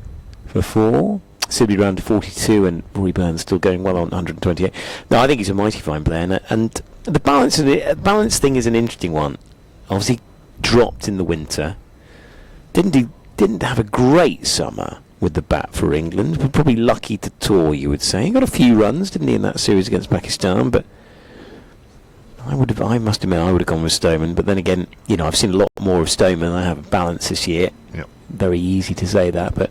for 4. Sibley round to 42, and Rory Burns still going well on 128. No, I think he's a mighty fine player, and the balance thing is an interesting one. Obviously dropped in the winter. Didn't have a great summer with the bat for England, but probably lucky to tour, you would say. He got a few runs, didn't he, in that series against Pakistan, but I must admit I would have gone with Stoneman, but then again, I've seen a lot more of Stoneman. I have a balance this year. Yep. Very easy to say that, but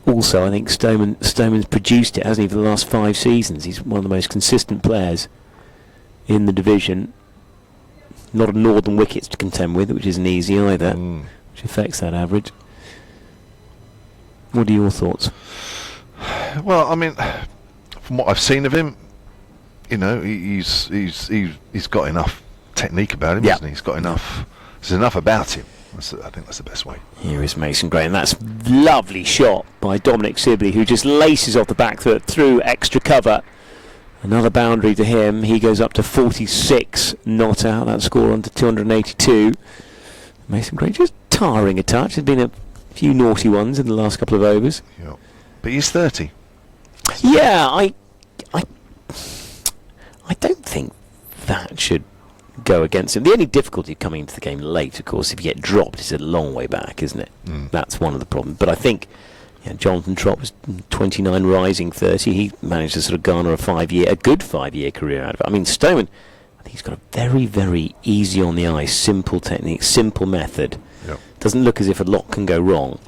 also I think Stoneman's produced it, hasn't he, for the last 5 seasons. He's one of the most consistent players in the division. Not a northern wickets to contend with, which isn't easy either, which affects that average. What are your thoughts? Well, I mean, from what I've seen of him, he's got enough technique about him, hasn't he? He's got enough. There's enough about him. I think that's the best way. Here is Mason Gray, and that's lovely shot by Dominic Sibley, who just laces off the back foot through extra cover. Another boundary to him. He goes up to 46, not out. That score on to 282. Mason Gray just tarring a touch. There's been a few naughty ones in the last couple of overs. Yeah. But he's 30. Yeah, I don't think that should go against him. The only difficulty coming into the game late, of course, if you get dropped, is a long way back, isn't it? That's one of the problems. But I think Jonathan Trott was 29, rising 30. He managed to sort of garner a good 5-year career out of it. I mean, Stoneman, I think he's got a very, very easy on the eye, simple technique, simple method. Yep. Doesn't look as if a lot can go wrong.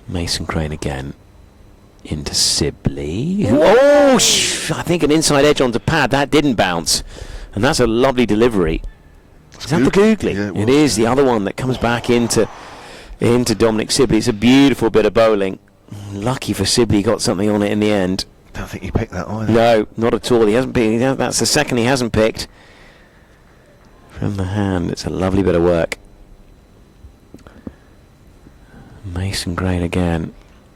Mason Crane again. Into Sibley. Oh, I think an inside edge onto pad. That didn't bounce. And that's a lovely delivery. Is that the googly? Yeah, it is. The other one that comes back into Dominic Sibley. It's a beautiful bit of bowling. Lucky for Sibley, he got something on it in the end. I don't think he picked that either. No, not at all. He hasn't picked. That's the second he hasn't picked. From the hand. It's a lovely bit of work. Mason Crane again.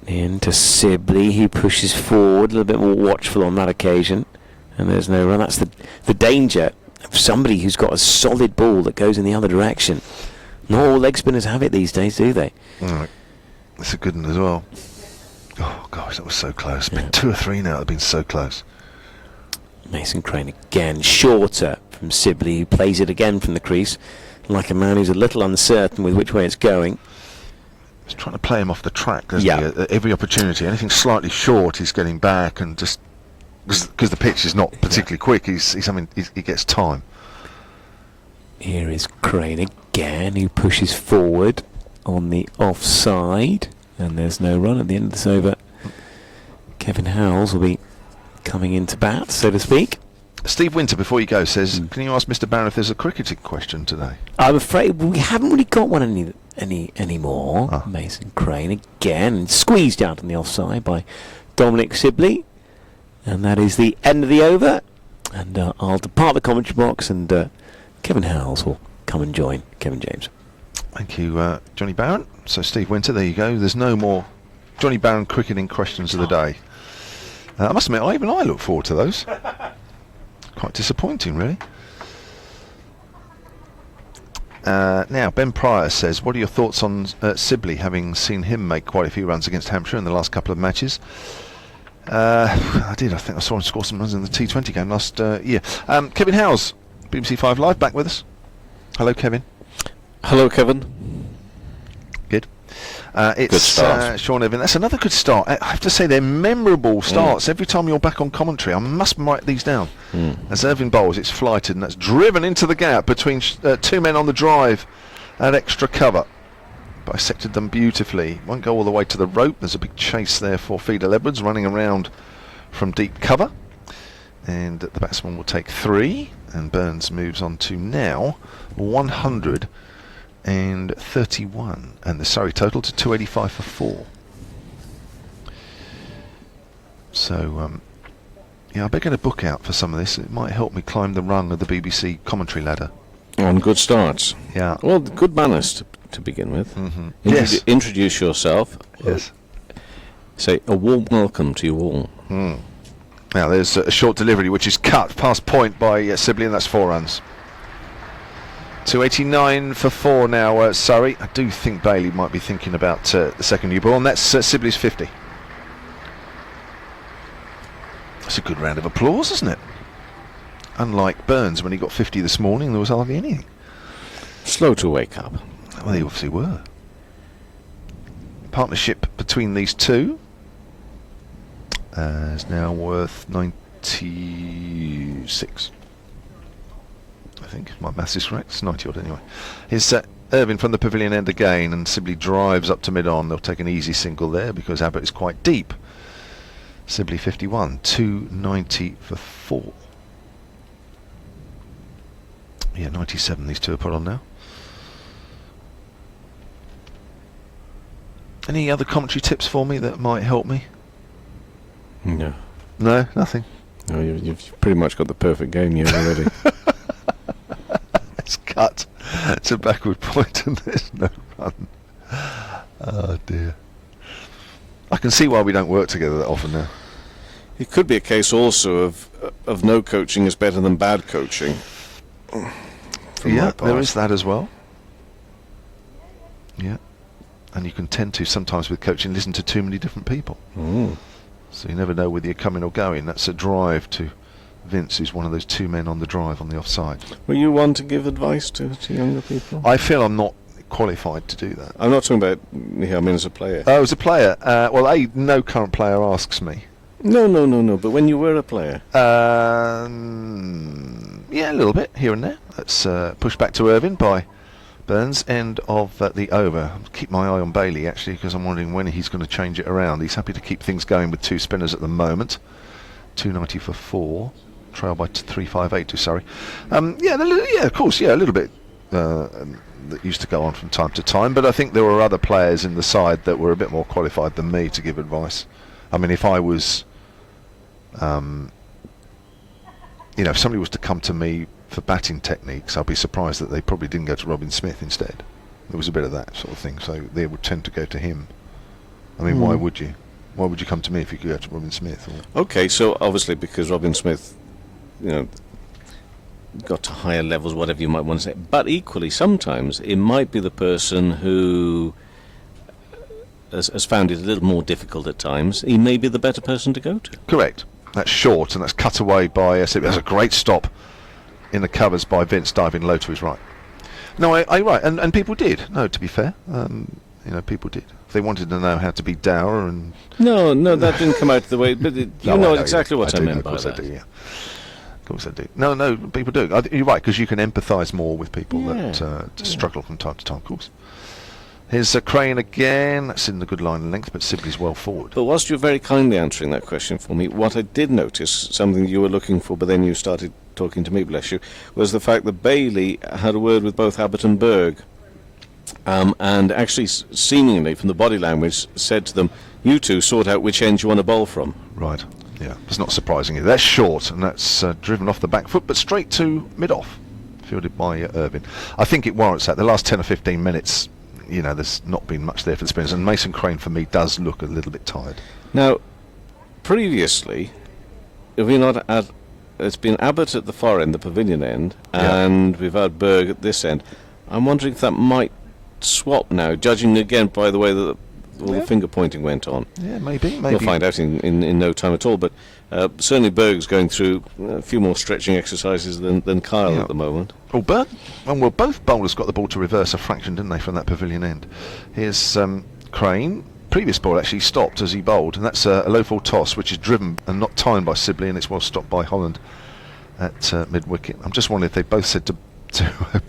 Into Sibley, he pushes forward, a little bit more watchful on that occasion, and there's no run. That's the danger of somebody who's got a solid ball that goes in the other direction. Not all leg spinners have it these days, do they? Right. That's a good one as well. Oh gosh, that was so close. It's been 2 or 3 now. They've been so close. Mason Crane again, shorter from Sibley, who plays it again from the crease, like a man who's a little uncertain with which way it's going. He's trying to play him off the track, doesn't he? At every opportunity. Anything slightly short, he's getting back, and just because the pitch is not particularly quick, he gets time. Here is Crane again, who pushes forward on the offside, and there's no run at the end of this over. Kevin Howells will be coming into bat, so to speak. Steve Winter, before you go, says, can you ask Mr. Barron if there's a cricketing question today? I'm afraid we haven't really got one anymore. Mason Crane again, squeezed out on the offside by Dominic Sibley, and that is the end of the over. And I'll depart the commentary box, and Kevin Howells will come and join Kevin James. Thank you, Johnny Barron. So Steve Winter, there you go. There's no more Johnny Barron cricketing questions of the day. I must admit, even I look forward to those. Quite disappointing, really. Now, Ben Pryor says, what are your thoughts on Sibley, having seen him make quite a few runs against Hampshire in the last couple of matches? I think I saw him score some runs in the T20 game last year. Kevin Howells, BBC 5 Live, back with us. Hello, Kevin. Hello, Kevin. Good. It's Sean Irvine. That's another good start. I have to say, they're memorable starts. Every time you're back on commentary, I must write these down. As Irvine bowls, it's flighted, and that's driven into the gap between 2 men on the drive at extra cover. Bisected them beautifully. Won't go all the way to the rope. There's a big chase there for Fidel Edwards, running around from deep cover. And the batsman will take 3, and Burns moves on to now 131, and the Surrey total to 285 for 4. So I better get a book out for some of this. It might help me climb the rung of the BBC commentary ladder. On good starts. Yeah. Well, good manners to begin with. Yes. Introduce yourself. Yes. Say a warm welcome to you all. Now there's a short delivery which is cut past point by Sibley, and that's 4 runs. 289 for 4 now, Surrey. I do think Bailey might be thinking about the second new ball, and that's Sibley's 50. That's a good round of applause, isn't it? Unlike Burns, when he got 50 this morning, there was hardly anything. Slow to wake up. Well, they obviously were. Partnership between these two is now worth 96. I think my maths is correct. It's 90 odd anyway. Here's Irvine from the pavilion end again, and Sibley drives up to mid-on. They'll take an easy single there because Abbott is quite deep. Sibley 51, 290 for 4. Yeah, 97 these two are put on now. Any other commentary tips for me that might help me? No. No, nothing. No, you've pretty much got the perfect game here already. It's cut. It's a backward point and there's no run. Oh dear. I can see why we don't work together that often now. It could be a case also of no coaching is better than bad coaching. Yeah, there is that as well. Yeah. And you can tend to, sometimes with coaching, listen to too many different people. So you never know whether you're coming or going. That's a drive to Vince, who's one of those two men on the drive on the offside. Were you one to give advice to younger people? I feel I'm not qualified to do that. I'm not talking about, I mean as a player. Oh, as a player? Well, no current player asks me. No, but when you were a player? Yeah, a little bit, here and there. Let's push back to Irvine by Burns, end of the over. Keep my eye on Bailey, actually, because I'm wondering when he's going to change it around. He's happy to keep things going with two spinners at the moment. 290 for 4. Trail by 358 to Surrey. Yeah, of course, yeah, a little bit that used to go on from time to time, but I think there were other players in the side that were a bit more qualified than me to give advice. I mean, if I was, if somebody was to come to me for batting techniques, I'd be surprised that they probably didn't go to Robin Smith instead. There was a bit of that sort of thing, so they would tend to go to him. I mean, why would you? Why would you come to me if you could go to Robin Smith? Okay, so obviously because Robin Smith, got to higher levels, whatever you might want to say. But equally, sometimes it might be the person who has found it a little more difficult at times. He may be the better person to go to. Correct. That's short, and that's cut away by... That's a great stop in the covers by Vince, diving low to his right. No, I right, and people did. No, to be fair, people did. If they wanted to know how to be dour and... No, that didn't come out the way, but know exactly what I meant by that. Of course I do, yeah. Of course I do. No, people do. You're right, because you can empathise more with people that struggle from time to time, of course. Here's Crane again. That's in the good line and length, but Sibley's well forward. But whilst you're very kindly answering that question for me, what I did notice, something you were looking for, but then you started talking to me, bless you, was the fact that Bailey had a word with both Abbott and Berg, and actually, seemingly, from the body language, said to them, you two sort out which end you want to bowl from. Right. Yeah, it's not surprising. That's short, and that's driven off the back foot, but straight to mid-off, fielded by Irvine. I think it warrants that. The last 10 or 15 minutes, there's not been much there for the spinners, and Mason Crane, for me, does look a little bit tired. Now, previously, have we not had... It's been Abbott at the far end, the pavilion end, and we've had Berg at this end. I'm wondering if that might swap now, judging again by the way that all the finger pointing went on. Yeah, maybe. We'll find out in no time at all, but certainly Berg's going through a few more stretching exercises than Kyle at the moment. Well, both bowlers got the ball to reverse a fraction, didn't they, from that pavilion end. Here's Crane. Previous ball actually stopped as he bowled, and that's a low fall toss, which is driven and not timed by Sibley, and it's well stopped by Holland at mid-wicket. I'm just wondering if they both said to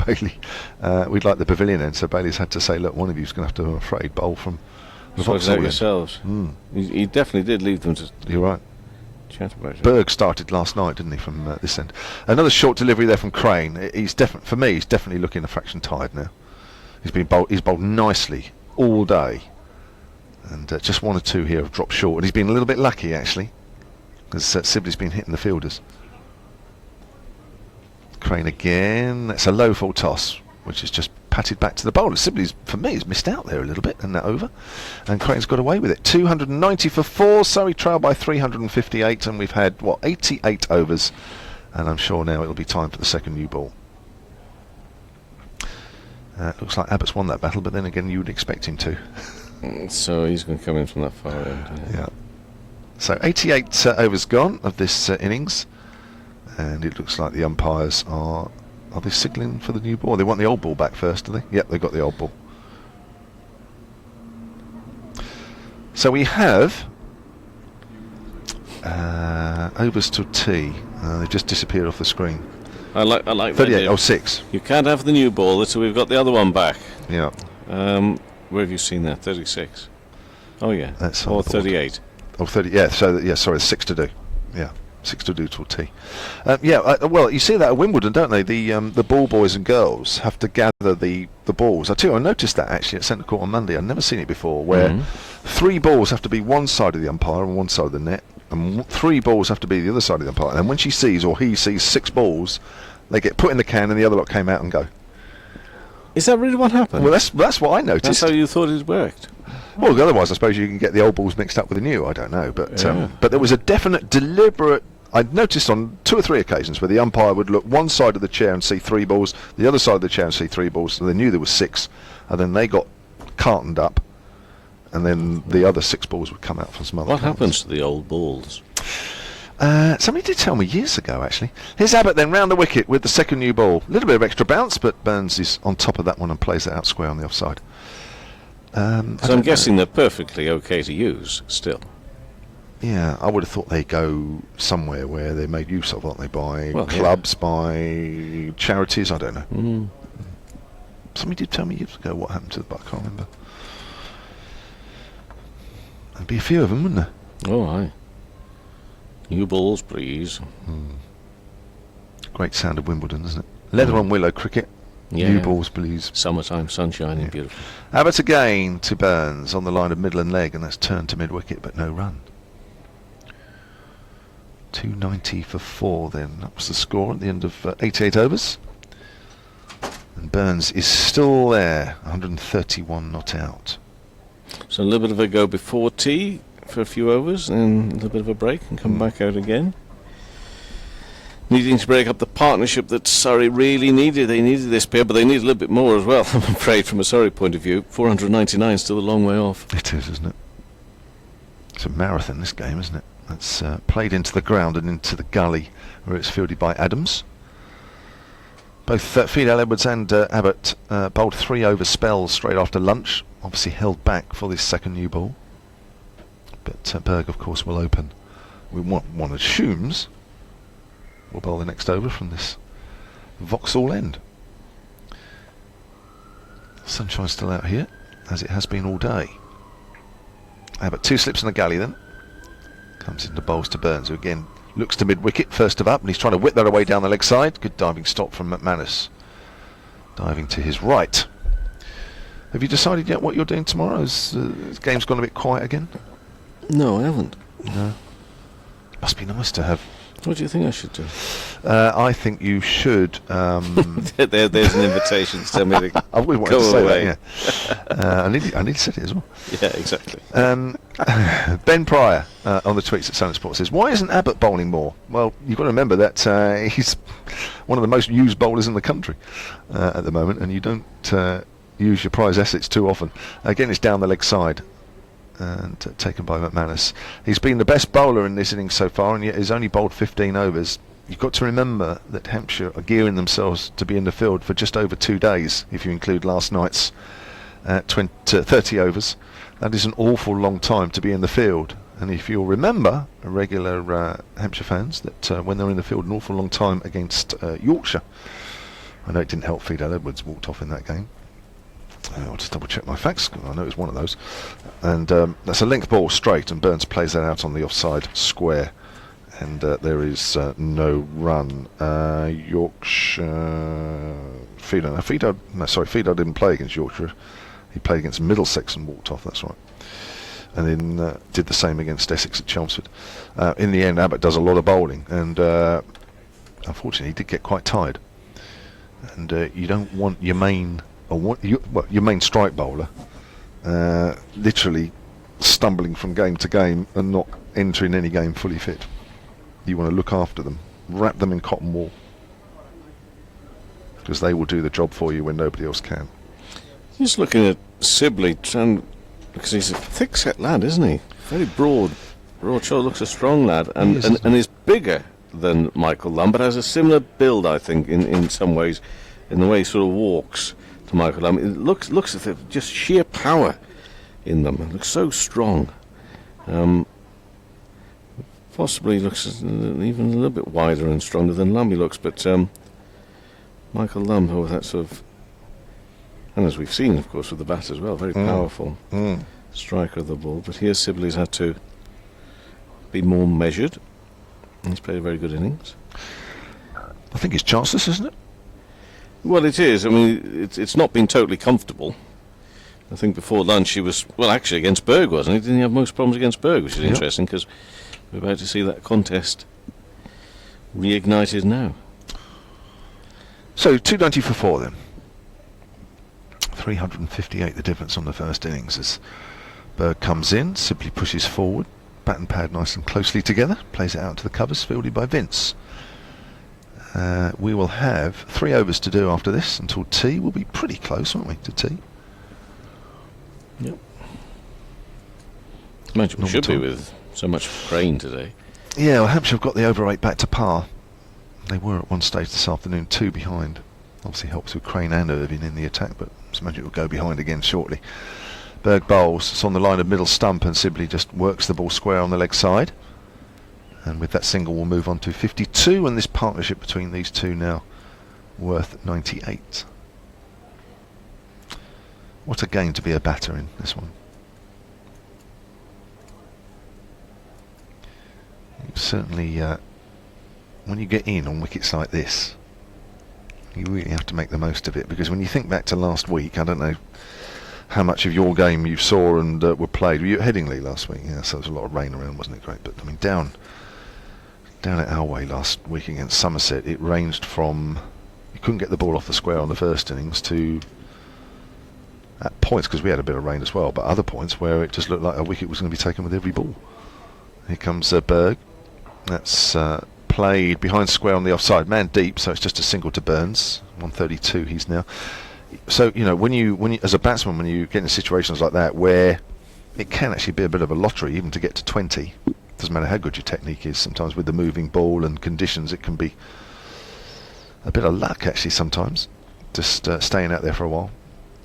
Bailey, we'd like the pavilion end, so Bailey's had to say, look, one of you's going to have to, I'm afraid, bowl from the Vauxhall end. Yourselves. He definitely did leave them to... You're right. Chat about it. Berg started last night, didn't he, from this end. Another short delivery there from Crane. For me, he's definitely looking a fraction tired now. He's bowled nicely all day. And just one or two here have dropped short, and he's been a little bit lucky actually, because Sibley's been hitting the fielders. Crane again. That's a low fall toss, which is just patted back to the bowler. Sibley's, for me, has missed out there a little bit in that over, and Crane's got away with it. 290 for 4. Surrey trail by 358, and we've had 88 overs, and I'm sure now it'll be time for the second new ball. Looks like Abbott's won that battle, but then again, you would expect him to. So he's going to come in from that far end. Yeah. So 88 overs gone of this innings, and it looks like the umpires are they signalling for the new ball? They want the old ball back first, do they? Yep, they got the old ball. So we have overs to tea. They've just disappeared off the screen. I like 38. 6. You can't have the new ball, so we've got the other one back. Yeah. Where have you seen that? 36. Oh yeah. That's or 38. Oh, 30. Yeah. So sorry, 6 to do. Yeah, 6 to do till tea. Well, you see that at Wimbledon, don't they? The ball boys and girls have to gather the balls. I noticed that actually at Centre Court on Monday. I'd never seen it before, where 3 balls have to be one side of the umpire and one side of the net, and 3 balls have to be the other side of the umpire. And when she sees or he sees 6 balls, they get put in the can, and the other lot came out and go. Is that really what happened? Well, that's what I noticed. That's how you thought it worked. Well, otherwise, I suppose you can get the old balls mixed up with the new. I don't know, but there was a definite, deliberate. I'd noticed on 2 or 3 occasions where the umpire would look one side of the chair and see 3 balls, the other side of the chair and see 3 balls. So they knew there was 6, and then they got cartoned up, and then the other 6 balls would come out from some other What cartons. happens to the old balls? Somebody did tell me years ago, actually. Here's Abbott then round the wicket with the second new ball. A little bit of extra bounce, but Burns is on top of that one and plays it out square on the offside. So I'm guessing they're perfectly okay to use still. Yeah, I would have thought they go somewhere where they're made use of, aren't they? By clubs, by charities, I don't know. Somebody did tell me years ago what happened to the but I can't remember. There'd be a few of them, wouldn't there? Oh, aye. New balls, please. Great sound of Wimbledon, isn't it? Leather on willow cricket. New balls, please. Summertime, sunshine, and beautiful. Abbott again to Burns on the line of middle and leg, and that's turned to mid-wicket, but no run. 290 for 4 then. That was the score at the end of 88 overs. And Burns is still there, 131 not out. So a little bit of a go before tea for a few overs, and a little bit of a break, and come back out again. Needing to break up the partnership that Surrey really needed. They needed this pair, but they need a little bit more as well, I'm afraid, from a Surrey point of view. 499 still a long way off. It is, isn't it? It's a marathon, this game, isn't it? It's played into the ground and into the gully, where it's fielded by Adams. Both Fidel Edwards and Abbott bowled 3 over spells straight after lunch, obviously held back for this second new ball. But Berg, of course, will open. One assumes will bowl the next over from this Vauxhall end. Sunshine's still out here, as it has been all day. Abbott 2 slips in the galley then. Comes into bowls to Burns, who again looks to mid-wicket, first of up, and he's trying to whip that away down the leg side. Good diving stop from McManus. Diving to his right. Have you decided yet what you're doing tomorrow? Has the game's gone a bit quiet again? No, I haven't. No. Must be nice to have. What do you think I should do? I think you should. There's an invitation to tell me to I would want go to say away. that, yeah. I need to say it as well. Yeah, exactly. Ben Pryor on the tweets at Sun Sports says, "Why isn't Abbott bowling more?" Well, you've got to remember that he's one of the most used bowlers in the country at the moment, and you don't use your prize assets too often. Again, it's down the leg side. And taken by McManus. He's been the best bowler in this innings so far, and yet he's only bowled 15 overs. You've got to remember that Hampshire are gearing themselves to be in the field for just over 2 days, if you include last night's 30 overs. That is an awful long time to be in the field. And if you'll remember, regular Hampshire fans, that when they're in the field an awful long time against Yorkshire, I know it didn't help Fidel Edwards walked off in that game. I'll just double check my facts. I know it was one of those. And that's a length ball straight, and Burns plays that out on the offside square. And there is no run. Yorkshire. Fidel didn't play against Yorkshire. He played against Middlesex and walked off, that's right. And then did the same against Essex at Chelmsford. In the end, Abbott does a lot of bowling, and unfortunately he did get quite tired. And you don't want your main your main strike bowler literally stumbling from game to game and not entering any game fully fit. You want to look after them, wrap them in cotton wool, because they will do the job for you when nobody else can. Just looking at Sibley, because he's a thick-set lad, isn't he? Very broad shoulder, looks a strong lad, and is bigger than Michael Lumb, but has a similar build, I think, in some ways, in the way he sort of walks to Michael Lumb. It looks as if just sheer power in them. It looks so strong. Possibly looks even a little bit wider and stronger than Lumb he looks, but Michael Lumb, that sort of, and as we've seen, of course, with the bat as well, very powerful striker of the ball. But here Sibley's had to be more measured. He's played a very good innings. I think it's chanceless, isn't it? Well, it is. I mean, it's not been totally comfortable. I think before lunch he was, well, actually against Berg, wasn't he? Didn't he have most problems against Berg, which is interesting, because we're about to see that contest reignited now. So 290 for 4 then. 358 the difference on the first innings as Berg comes in, Sibley pushes forward, bat and pad nice and closely together, plays it out to the covers, fielded by Vince. We will have 3 overs to do after this until tea. We'll be pretty close, won't we, to tea? Yep. Imagine we should be with so much rain today. Yeah, well, Hampshire have got the over 8 back to par. They were at one stage this afternoon 2 behind. Obviously helps with Crane and Irvine in the attack, but I imagine it will go behind again shortly. Berg bowls, it's on the line of middle stump, and Sibley just works the ball square on the leg side. And with that single we'll move on to 52, and this partnership between these two now worth 98. What a game to be a batter in, this one. Certainly, when you get in on wickets like this, you really have to make the most of it, because when you think back to last week, I don't know how much of your game you saw and were played. Were you at Headingley last week? Yeah, so there was a lot of rain around, wasn't it great? But I mean, down at our way last week against Somerset, it ranged from you couldn't get the ball off the square on the first innings to at points, because we had a bit of rain as well, but other points where it just looked like a wicket was going to be taken with every ball. Here comes Berg. That's played behind square on the offside, man deep, so it's just a single to Burns. 132 he's now. So you know, when you as a batsman, when you get in situations like that where it can actually be a bit of a lottery even to get to 20, doesn't matter how good your technique is, sometimes with the moving ball and conditions it can be a bit of luck actually sometimes, just staying out there for a while.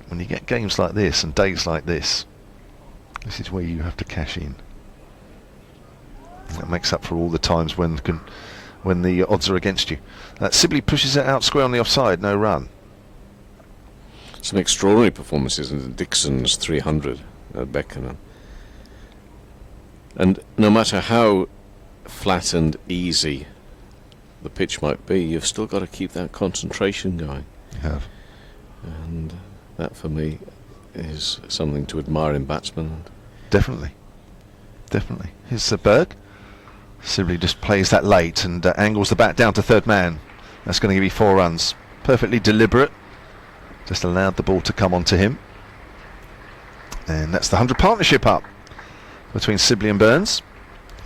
When you get games like this and days like this, this is where you have to cash in. That makes up for all the times when the odds are against you. Sibley pushes it out square on the offside, no run. Some extraordinary performances in Dixon's 300 at Beckenham. And no matter how flat and easy the pitch might be, you've still got to keep that concentration going. You have. And that for me is something to admire in batsmen. Definitely. Definitely. Here's Berg. Sibley just plays that late and angles the bat down to third man. That's going to give you 4 runs. Perfectly deliberate. Just allowed the ball to come onto him. And that's the 100 partnership up between Sibley and Burns.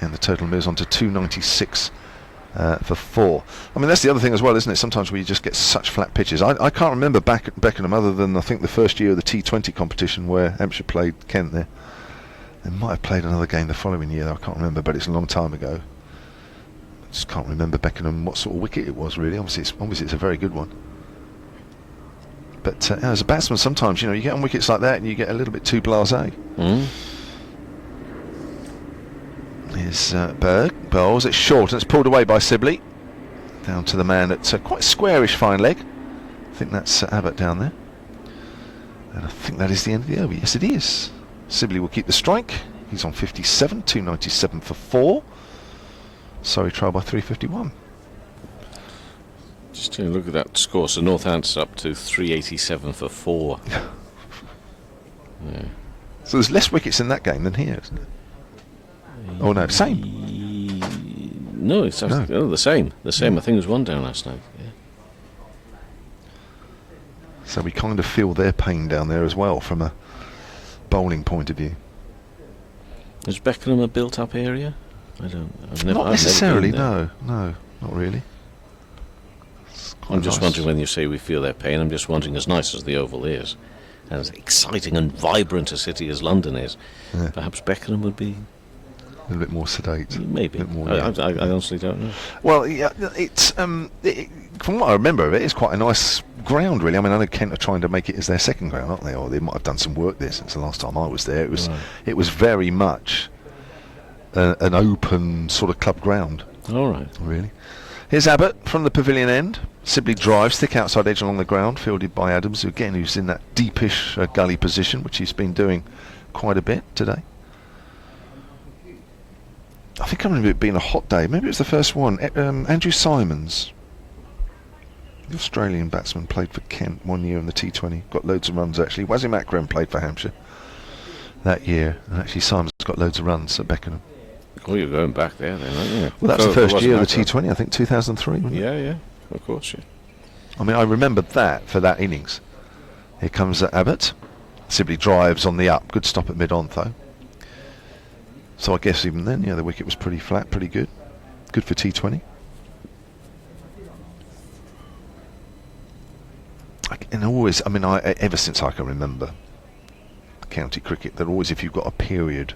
And the total moves on to 296 for 4. I mean, that's the other thing as well, isn't it? Sometimes where you just get such flat pitches. I can't remember back at Beckenham other than I think the first year of the T20 competition where Hampshire played Kent there. They might have played another game the following year, I can't remember, but it's a long time ago. I just can't remember Beckenham what sort of wicket it was really. Obviously it's a very good one. But as a batsman, sometimes you get on wickets like that and you get a little bit too blasé. Here's Berg, bowls it short and it's pulled away by Sibley. Down to the man at quite squarish fine leg. I think that's Abbott down there. And I think that is the end of the over. Yes, it is. Sibley will keep the strike. He's on 57, 297 for 4. Surrey trail by 351. Just to look at that score, so Northant's up to 387 for 4. Yeah. So there's less wickets in that game than here, isn't it? Oh no, same. No, it's actually, the same. The same. I think there was one down last night. Yeah. So we kind of feel their pain down there as well from a bowling point of view. Is Beckenham a built-up area? Not necessarily. No, not really. I'm just wondering when you say we feel their pain. I'm just wondering, as nice as the Oval is, as exciting and vibrant a city as London is, perhaps Beckenham would be a little bit more sedate. Maybe. A bit more, I honestly don't know. Well, yeah, it's from what I remember of it, it's quite a nice ground, really. I mean, I know Kent are trying to make it as their second ground, aren't they? Or they might have done some work there since the last time I was there. It was very much an open sort of club ground. All right. Really. Here's Abbott from the pavilion end. Sibley drives thick outside edge along the ground, fielded by Adams, who's in that deepish gully position, which he's been doing quite a bit today. I think I remember it being a hot day. Maybe it was the first one. Andrew Simons, the Australian batsman, played for Kent one year in the T20. Got loads of runs actually. Wasim Akram played for Hampshire that year, and actually Simons got loads of runs at Beckenham. Oh, you're going back there then, aren't you? Well, that's the first year of the T20, I think 2003, wasn't it? Yeah, of course, yeah. I mean, I remembered that for that innings. Here comes Abbott. Sibley drives on the up. Good stop at mid-on, though. So I guess even then, the wicket was pretty flat, pretty good. Good for T20. And always, I mean, ever since I can remember, county cricket. They're always, if you've got a period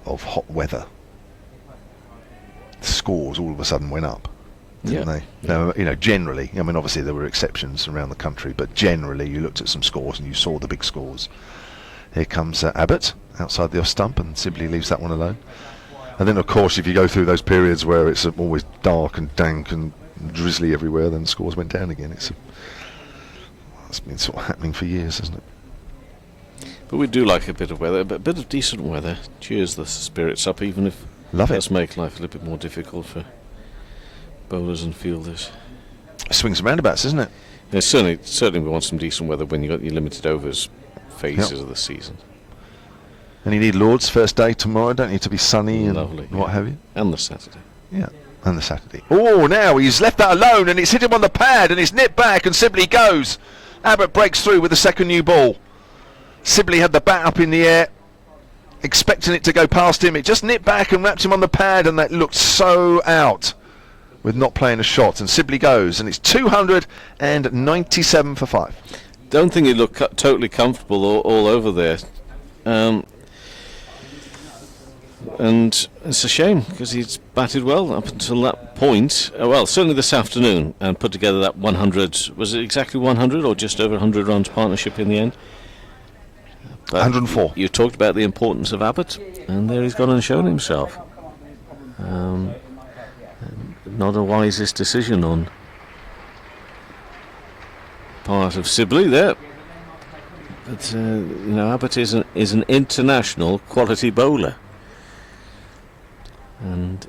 of hot weather, scores all of a sudden went up, didn't they? Now, you know, generally, I mean, obviously there were exceptions around the country, but generally you looked at some scores and you saw the big scores. Here comes Abbott outside the off stump, and Sibley leaves that one alone. And then, of course, if you go through those periods where it's always dark and dank and drizzly everywhere, then scores went down again. It's been sort of happening for years, hasn't it? But we do like a bit of weather, a bit of decent weather. Cheers the spirits up, even if it does make life a little bit more difficult for bowlers and fielders. Swings and roundabouts, isn't it? Yeah, certainly we want some decent weather when you've got your limited overs phases of the season. And you need Lord's first day tomorrow, don't you, to be sunny and lovely, what have you? And the Saturday. Yeah, and the Saturday. Oh, now he's left that alone, and it's hit him on the pad, and it's nipped back, and Sibley goes. Abbott breaks through with the second new ball. Sibley had the bat up in the air, expecting it to go past him. It just nipped back and wrapped him on the pad, and that looked so out with not playing a shot. And Sibley goes, and it's 297 for 5. Don't think he looked totally comfortable all over there. And it's a shame because he's batted well up until that point. Well, certainly this afternoon, and put together that 100. Was it exactly 100 or just over 100 runs partnership in the end? But 104. You talked about the importance of Abbott, and there he's gone and shown himself. Not a wisest decision on part of Sibley there. But Abbott is an international quality bowler. And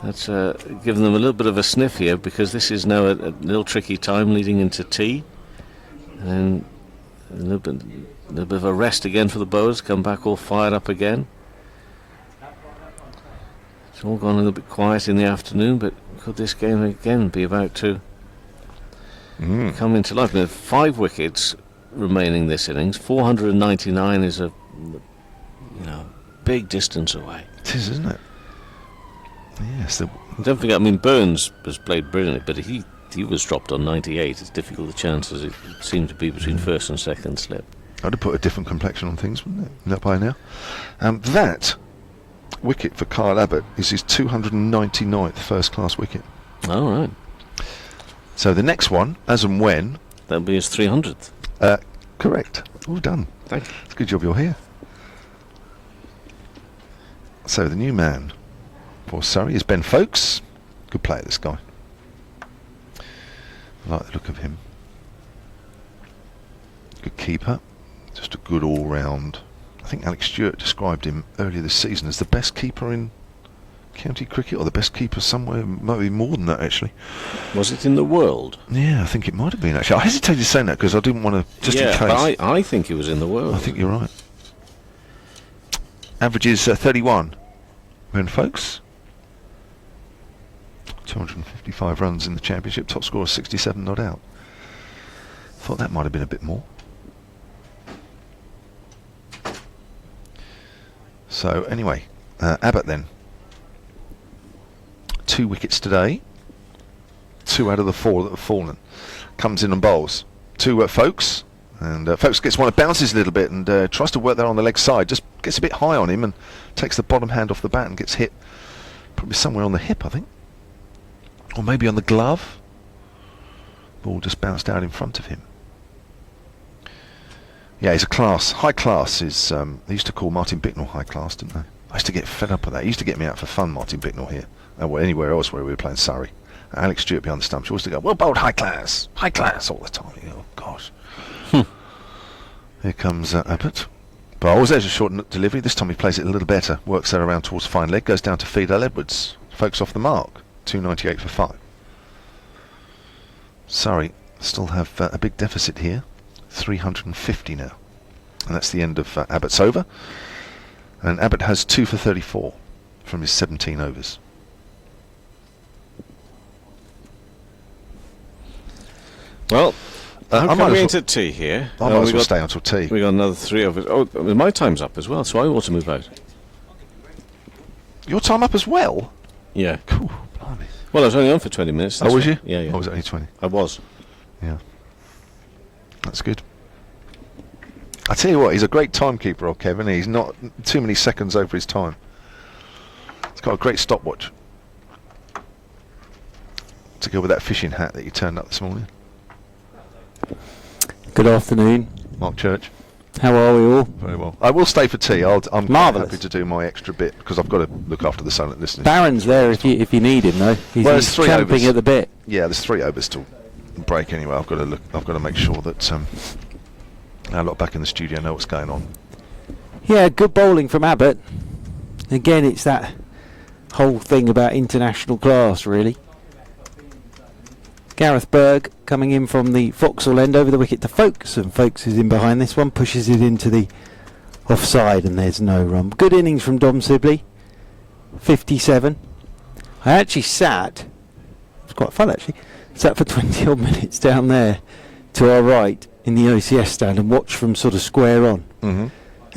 that's given them a little bit of a sniff here, because this is now a little tricky time leading into tea, and a little bit of a rest again for the bowlers. Come back all fired up again. It's all gone a little bit quiet in the afternoon, but could this game again be about to come into life? There are 5 wickets remaining this innings. 499 is a big distance away. It is, isn't it? Yes. Don't forget, I mean, Burns has played brilliantly, but he was dropped on 98. It's difficult, the chances it seemed to be between first and second slip. I'd have put a different complexion on things, wouldn't it? Not by now. That wicket for Kyle Abbott is his 299th first-class wicket. All right. So the next one, as and when... That'll be his 300th. Correct. All done. Thank you. It's a good job you're here. So the new man for Surrey is Ben Folkes. Good player, this guy. I like the look of him. Good keeper. Just a good all-round. I think Alex Stewart described him earlier this season as the best keeper in county cricket, or the best keeper somewhere, might be more than that actually. Was it in the world? Yeah, I think it might have been actually. I hesitated saying that because I didn't want to, just in case. But I think he was in the world. I think you're right. Average is 31. Ben Folkes. 255 runs in the championship. Top score is 67, not out. Thought that might have been a bit more. So anyway, Abbott then. 2 wickets today. 2 out of the 4 that have fallen. Comes in and bowls. 2 Folkes. And Folkes gets one that bounces a little bit and tries to work there on the leg side. Just gets a bit high on him and takes the bottom hand off the bat and gets hit probably somewhere on the hip, I think. Or maybe on the glove. Ball just bounced out in front of him. Yeah, he's a class. High class is... they used to call Martin Bicknell high class, didn't they? I used to get fed up with that. He used to get me out for fun, Martin Bicknell here. Well, anywhere else where we were playing Surrey. Alex Stewart behind the stumps. He used to go, well bowled high class all the time. You go, oh gosh. Here comes Abbott. Bowls, there's a short delivery. This time he plays it a little better. Works there around towards fine leg. Goes down to Fidel Edwards. Folkes off the mark. 298 for 5. Surrey still have a big deficit here. 350 now. And that's the end of Abbott's over. And Abbott has 2 for 34 from his 17 overs. Well, how come we into tea here? I might as well stay until tea. We got another 3 overs. Oh, my time's up as well, so I ought to move out. Your time up as well? Yeah. Cool. Blimey. Well, I was only on for 20 minutes. Oh, was you? Yeah, yeah. I was only 20. I was. Yeah. That's good. I tell you what, he's a great timekeeper, old Kevin. He's not too many seconds over his time. He's got a great stopwatch to go with that fishing hat that you turned up this morning. Good afternoon, Mark Church. How are we all? Very well. I will stay for tea. I'm quite Marvellous. happy to do my extra bit because I've got to look after the silent listeners. Barron's there if you need him though. He's three champing overs at the bit. Yeah, there's 3 overs till break anyway. I've got to make sure that our lot back in the studio know what's going on. Yeah, good bowling from Abbott. Again, it's that whole thing about international class, really. Gareth Berg coming in from the Vauxhall end over the wicket to Folkes, and Folkes is in behind this one, pushes it into the offside, and there's no run. Good innings from Dom Sibley, 57. I actually sat, it was quite fun actually, sat for 20 odd minutes down there to our right in the OCS stand and watched from sort of square on. Mm-hmm.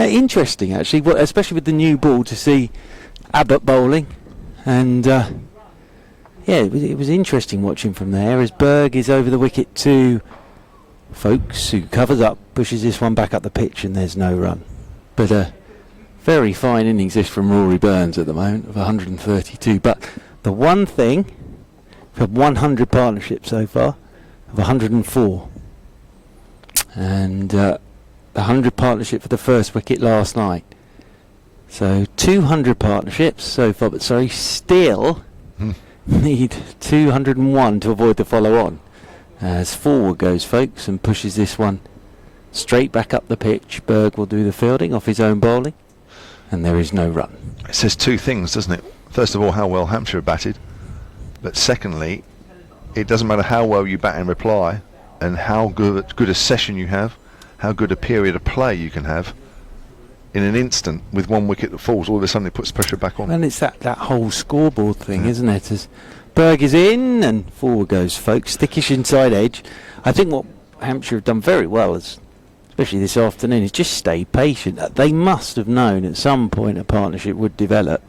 Interesting actually, especially with the new ball, to see Abbott bowling, and yeah, it was interesting watching from there as Berg is over the wicket to Folkes, who covers up, pushes this one back up the pitch, and there's no run. But a very fine innings this from Rory Burns at the moment of 132. But the one thing, we've had 100 partnerships so far of 104. And the 100 partnership for the first wicket last night. So 200 partnerships so far, but sorry, still need 201 to avoid the follow-on. As forward goes Folkes and pushes this one straight back up the pitch. Berg will do the fielding off his own bowling, and there is no run. It says 2 things, doesn't it? First of all, how well Hampshire batted, but secondly, it doesn't matter how well you bat in reply and how good a session you have, how good a period of play you can have. In an instant, with 1 wicket that falls, all of a sudden it puts pressure back on. And it's that whole scoreboard thing, isn't it? As Berg is in and forward goes Folkes, thickish inside edge. I think what Hampshire have done very well, especially this afternoon, is just stay patient. They must have known at some point a partnership would develop,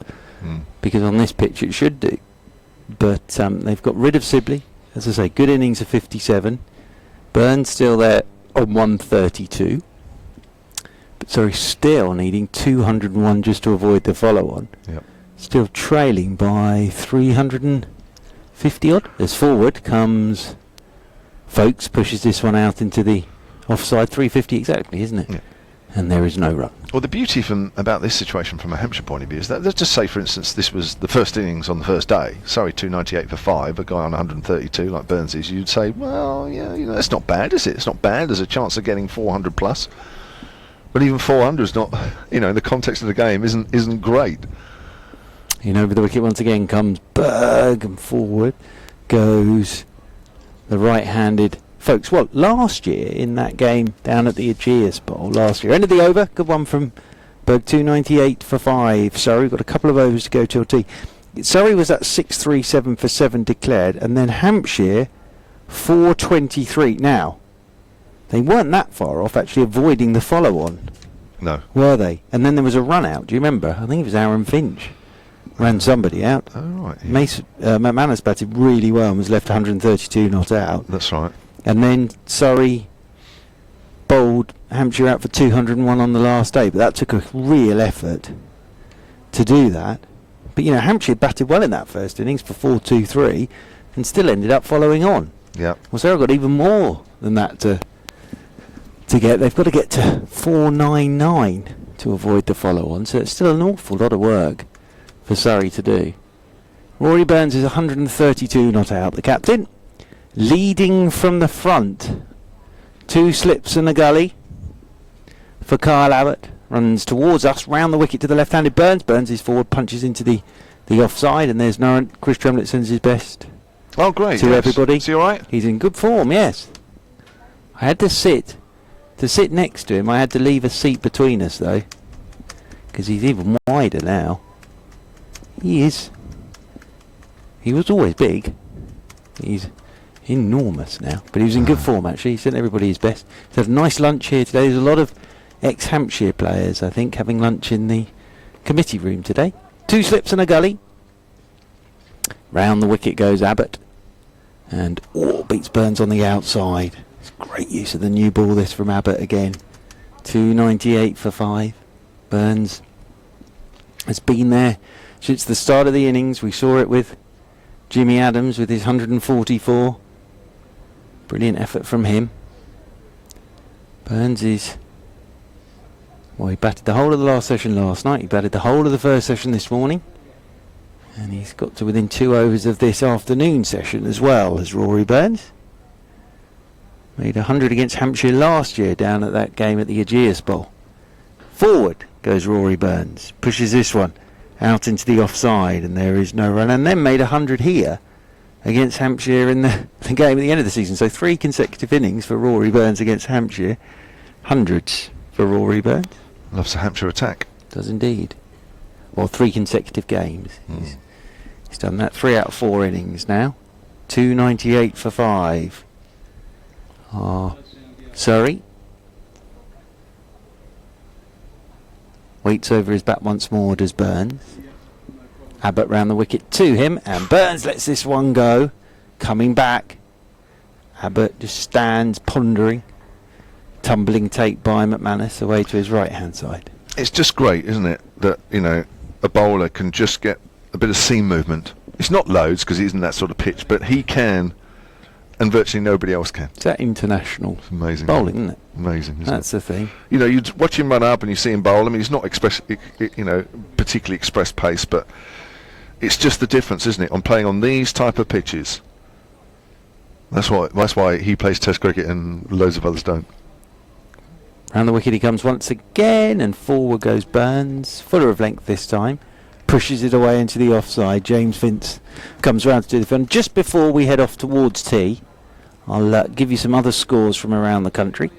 because on this pitch it should do. But they've got rid of Sibley. As I say, good innings of 57. Burns still there on 132. So he's still needing 201 just to avoid the follow-on. Yep. Still trailing by 350 odd. As forward comes Folkes, pushes this one out into the offside. 350 exactly, isn't it? Yeah. And there is no run. Well, the beauty about this situation from a Hampshire point of view is that, let's just say, for instance, this was the first innings on the first day. Sorry, 298 for 5, a guy on 132 like Burns is. You'd say, well, yeah, that's not bad, is it? It's not bad. There's a chance of getting 400 plus. But even 400 is not, in the context of the game, isn't great. Over the wicket once again comes Berg, and forward goes the right-handed Folkes. Well, last year in that game down at the Aegeus Bowl last year, end of the over, good one from Berg, 298 for 5. Surrey got a couple of overs to go till tea. Surrey was at 637 for 7 declared, and then Hampshire 423. Now, they weren't that far off actually avoiding the follow-on. No. Were they? And then there was a run-out. Do you remember? I think it was Aaron Finch. Ran somebody out. Oh, right. Yeah. McManus batted really well and was left 132 not out. That's right. And then Surrey bowled Hampshire out for 201 on the last day. But that took a real effort to do that. But, Hampshire batted well in that first innings for 4-2-3 and still ended up following on. Yeah. Well, Surrey got even more than that to get. They've got to get to 499 to avoid the follow-on, so it's still an awful lot of work for Surrey to do. Rory Burns is 132 not out, the captain, leading from the front. 2 slips and a gully for Kyle Abbott. Runs towards us, round the wicket to the left-handed Burns. Burns is forward, punches into the offside, and there's no. Chris Tremlett sends his best. Oh, great! To everybody. Is he all right? He's in good form. Yes. I had to sit next to him. I had to leave a seat between us though, because he's even wider now. He is. He was always big. He's enormous now, but he was in good form actually. He sent everybody his best. He's had a nice lunch here today. There's a lot of ex-Hampshire players, I think, having lunch in the committee room today. 2 slips and a gully. Round the wicket goes Abbott, and beats Burns on the outside. It's great use of the new ball this from Abbott again. 298 for 5. Burns has been there since the start of the innings. We saw it with Jimmy Adams with his 144. Brilliant effort from him. Burns is... Well, he batted the whole of the last session last night. He batted the whole of the first session this morning. And he's got to within 2 overs of this afternoon session as well as Rory Burns. Made 100 against Hampshire last year down at that game at the Aegeus Bowl. Forward goes Rory Burns. Pushes this one out into the offside and there is no run. And then made 100 here against Hampshire in the game at the end of the season. So 3 consecutive innings for Rory Burns against Hampshire. Hundreds for Rory Burns. Loves a Hampshire attack. Does indeed. Or 3 consecutive games. He's done that 3 out of 4 innings now. 298 for 5. Surrey waits over his bat once more, does Burns. Abbott round the wicket to him, and Burns lets this one go. Coming back. Abbott just stands pondering. Tumbling take by McManus away to his right hand side. It's just great, isn't it, that, you know, a bowler can just get a bit of seam movement. It's not loads because he isn't that sort of pitch, but he can, and virtually nobody else can. It's that international amazing bowling, isn't it? Amazing, isn't That's it? the thing. You know, you watch him run up and you see him bowl. I mean, he's not particularly express pace, but it's just the difference, isn't it, on playing on these type of pitches. That's why he plays Test cricket and loads of others don't. Round the wicket he comes once again, and forward goes Burns. Fuller of length this time. Pushes it away into the offside. James Vince comes round to do the fun. Just before we head off towards tea, I'll give you some other scores from around the country.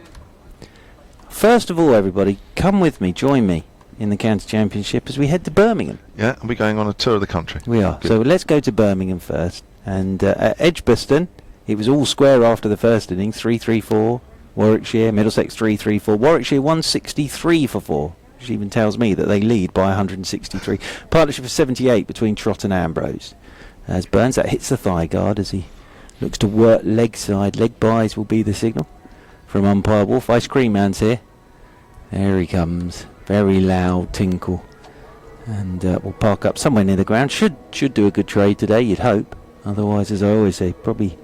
First of all, everybody, come with me, join me in the County Championship as we head to Birmingham. Yeah, we're going on a tour of the country. We are. Good. So let's go to Birmingham first. And at Edgbaston, it was all square after the first innings, 3-3-4. Warwickshire, Middlesex 3-3-4. Warwickshire 163 for 4, which even tells me that they lead by 163. Partnership of 78 between Trott and Ambrose. As Burns, that hits the thigh guard as he looks to work leg side. Leg buys will be the signal from umpire Wolf. Ice cream man's here. There he comes. Very loud tinkle. And we'll park up somewhere near the ground. Should do a good trade today, you'd hope. Otherwise, as I always say, probably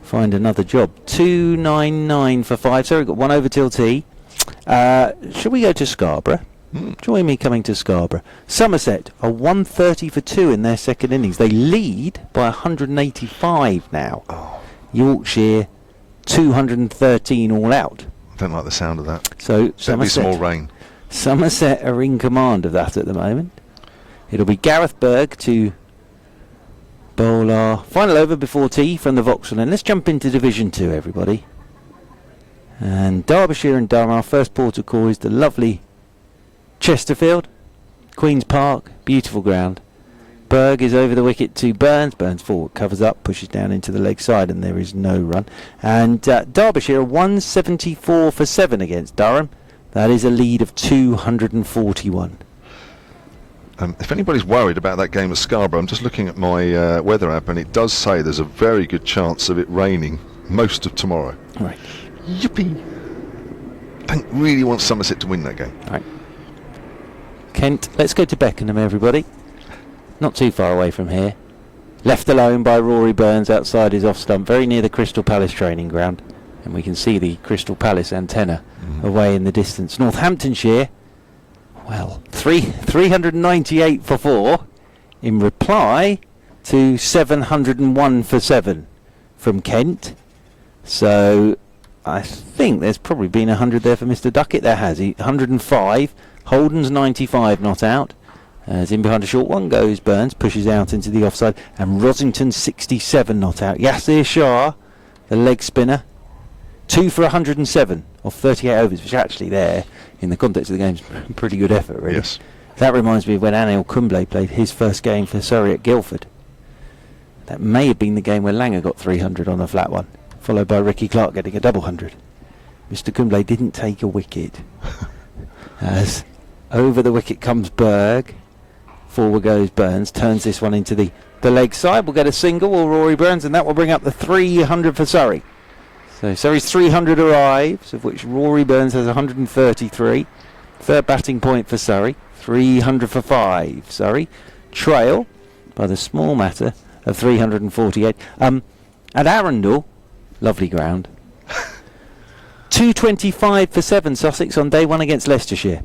find another job. 299 for 5. So we've got 1 over till tea. Should we go to Scarborough? Join me coming to Scarborough. Somerset are 130 for 2 in their second innings. They lead by 185 now. Yorkshire 213 all out. I don't like the sound of that. So There'll be some more rain. Somerset are in command of that at the moment. It'll be Gareth Berg to bowl our final over before tea from the Vauxhall. And let's jump into Division 2, everybody. And Derbyshire and Durham, our first port of call is the lovely Chesterfield, Queen's Park, beautiful ground. Berg is over the wicket to Burns. Burns forward, covers up, pushes down into the leg side, and there is no run. And Derbyshire are 174 for 7 against Durham. That is a lead of 241. If anybody's worried about that game at Scarborough, I'm just looking at my weather app, and it does say there's a very good chance of it raining most of tomorrow. Right. Yippee! Don't really want Somerset to win that game. Right. Kent, let's go to Beckenham, everybody. Not too far away from here. Left alone by Rory Burns outside his off stump, very near the Crystal Palace training ground. And we can see the Crystal Palace antenna away in the distance. Northamptonshire, well, 398 for 4 in reply to 701 for 7 from Kent. So I think there's probably been 100 there for Mr. Duckett. There has. 105. Holden's 95 not out. As in behind a short one goes Burns, pushes out into the offside, and Rosington 67 not out. Yasir Shah, the leg spinner, 2 for 107 off 38 overs, which actually there, in the context of the game, is a pretty good effort, really. Yes. That reminds me of when Anil Kumble played his first game for Surrey at Guildford. That may have been the game where Langer got 300 on a flat one, followed by Ricky Clark getting a double 100. Mr. Kumble didn't take a wicket. As over the wicket comes Berg. Forward goes Burns, turns this one into the leg side. We'll get a single, will Rory Burns, and that will bring up the 300 for Surrey. So Surrey's 300 arrives, of which Rory Burns has 133. Third batting point for Surrey, 300 for 5. Surrey trail by the small matter of 348. At Arundel, lovely ground, 225 for 7 Sussex on day 1 against Leicestershire.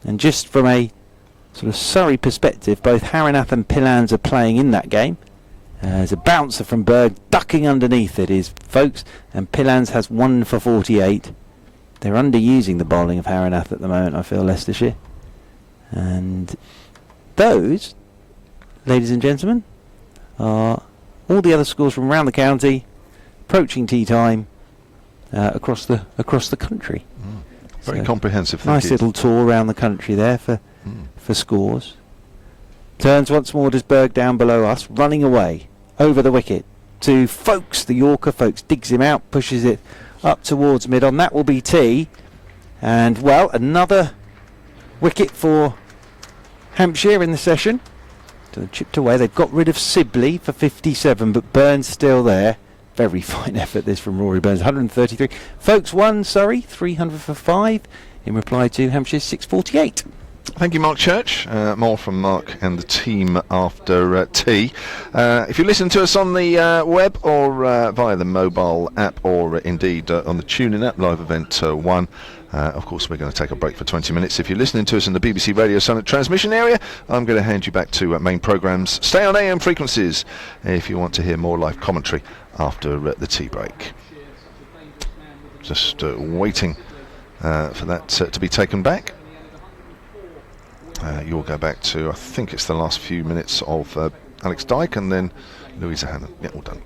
And just from a sort of Surrey perspective, both Haranath and Pillans are playing in that game. There's a bouncer from Berg, ducking underneath it is Folks, and Pillans has 1 for 48. They're underusing the bowling of Haranath at the moment, I feel, Leicestershire. And those, ladies and gentlemen, are all the other scores from around the county, approaching tea time, across the country. Very comprehensive. Nice little tour around the country there for scores. Turns once more does Berg down below us, running away over the wicket to Folks, the Yorker. Folks digs him out, pushes it up towards mid-on. That will be tea. And, well, another wicket for Hampshire in the session. Chipped away. They've got rid of Sibley for 57, but Burns still there. Very fine effort this from Rory Burns, 133. Folks 1, Surrey, 300 for 5, in reply to Hampshire's 648. Thank you, Mark Church. More from Mark and the team after tea. If you listen to us on the web or via the mobile app or indeed on the TuneIn app, live event 1, of course we're going to take a break for 20 minutes. If you're listening to us in the BBC Radio Summit transmission area, I'm going to hand you back to main programmes. Stay on AM frequencies if you want to hear more live commentary after the tea break. Just waiting for that to be taken back. You'll go back to, I think it's the last few minutes of Alex Dyke and then Louisa Hannon. Yeah, all done.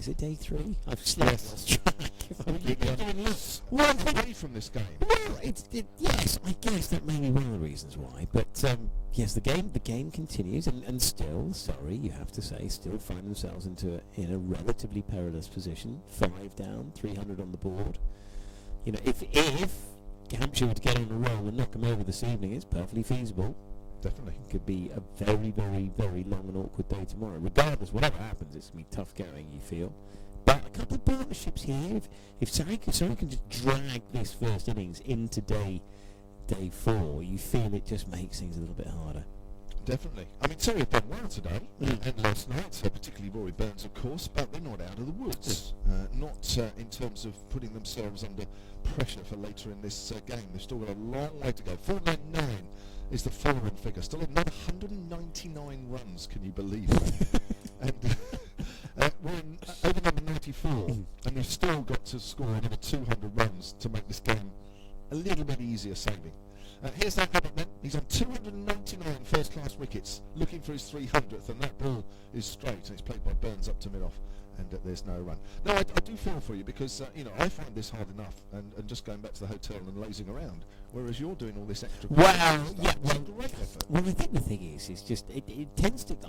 Is it day 3? I've lost track. If I'm You're being doing honest. lots away from this game. Well, yes, I guess that may be one of the reasons why. But yes, the game continues, and still, sorry, you have to say, still find themselves in a relatively perilous position. 5 down, 300 on the board. You know, if Hampshire were to get on a roll and knock them over this evening, it's perfectly feasible. Definitely. It could be a very, very, very long and awkward day tomorrow. Regardless, whatever happens, it's going to be tough going, you feel. But a couple of partnerships here. If Surrey can just drag this first innings into day 4, you feel it just makes things a little bit harder. Definitely. I mean, Surrey have done well today, and last night, particularly Rory Burns, of course, but they're not out of the woods. Not in terms of putting themselves under pressure for later in this game. They've still got a long way to go. 499 is the forward figure. Still another 199 runs, can you believe it? And we're in over number 94, and they've still got to score another 200 runs to make this game a little bit easier sailing. Here's that Abbott then. He's on 299 first-class wickets, looking for his 300th, and that ball is straight, and it's played by Burns up to mid-off, and there's no run. No, I do feel for you, because I find this hard enough, and just going back to the hotel and lazing around, whereas you're doing all this extra. Well, yeah, great effort. Well, I think the thing is just I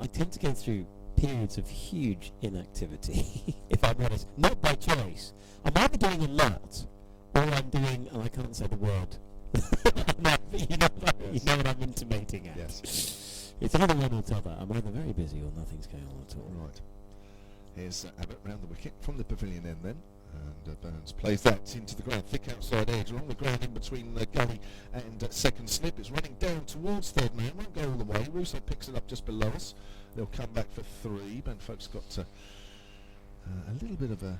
tend to go through periods of huge inactivity, if I'm honest, not by choice. I'm either doing a lot, or I'm doing, and I can't say the word. No, you know what I'm intimating at. Yes. It's either one or the other. I'm either very busy or nothing's going on at all. Right. Here's Abbott round the wicket from the pavilion end then. And Burns plays that into the ground, thick outside edge, along the ground in between gully and second slip. It's running down towards third man, won't go all the way. Russo picks it up just below us. They'll come back for 3. Ben Folks got a little bit of an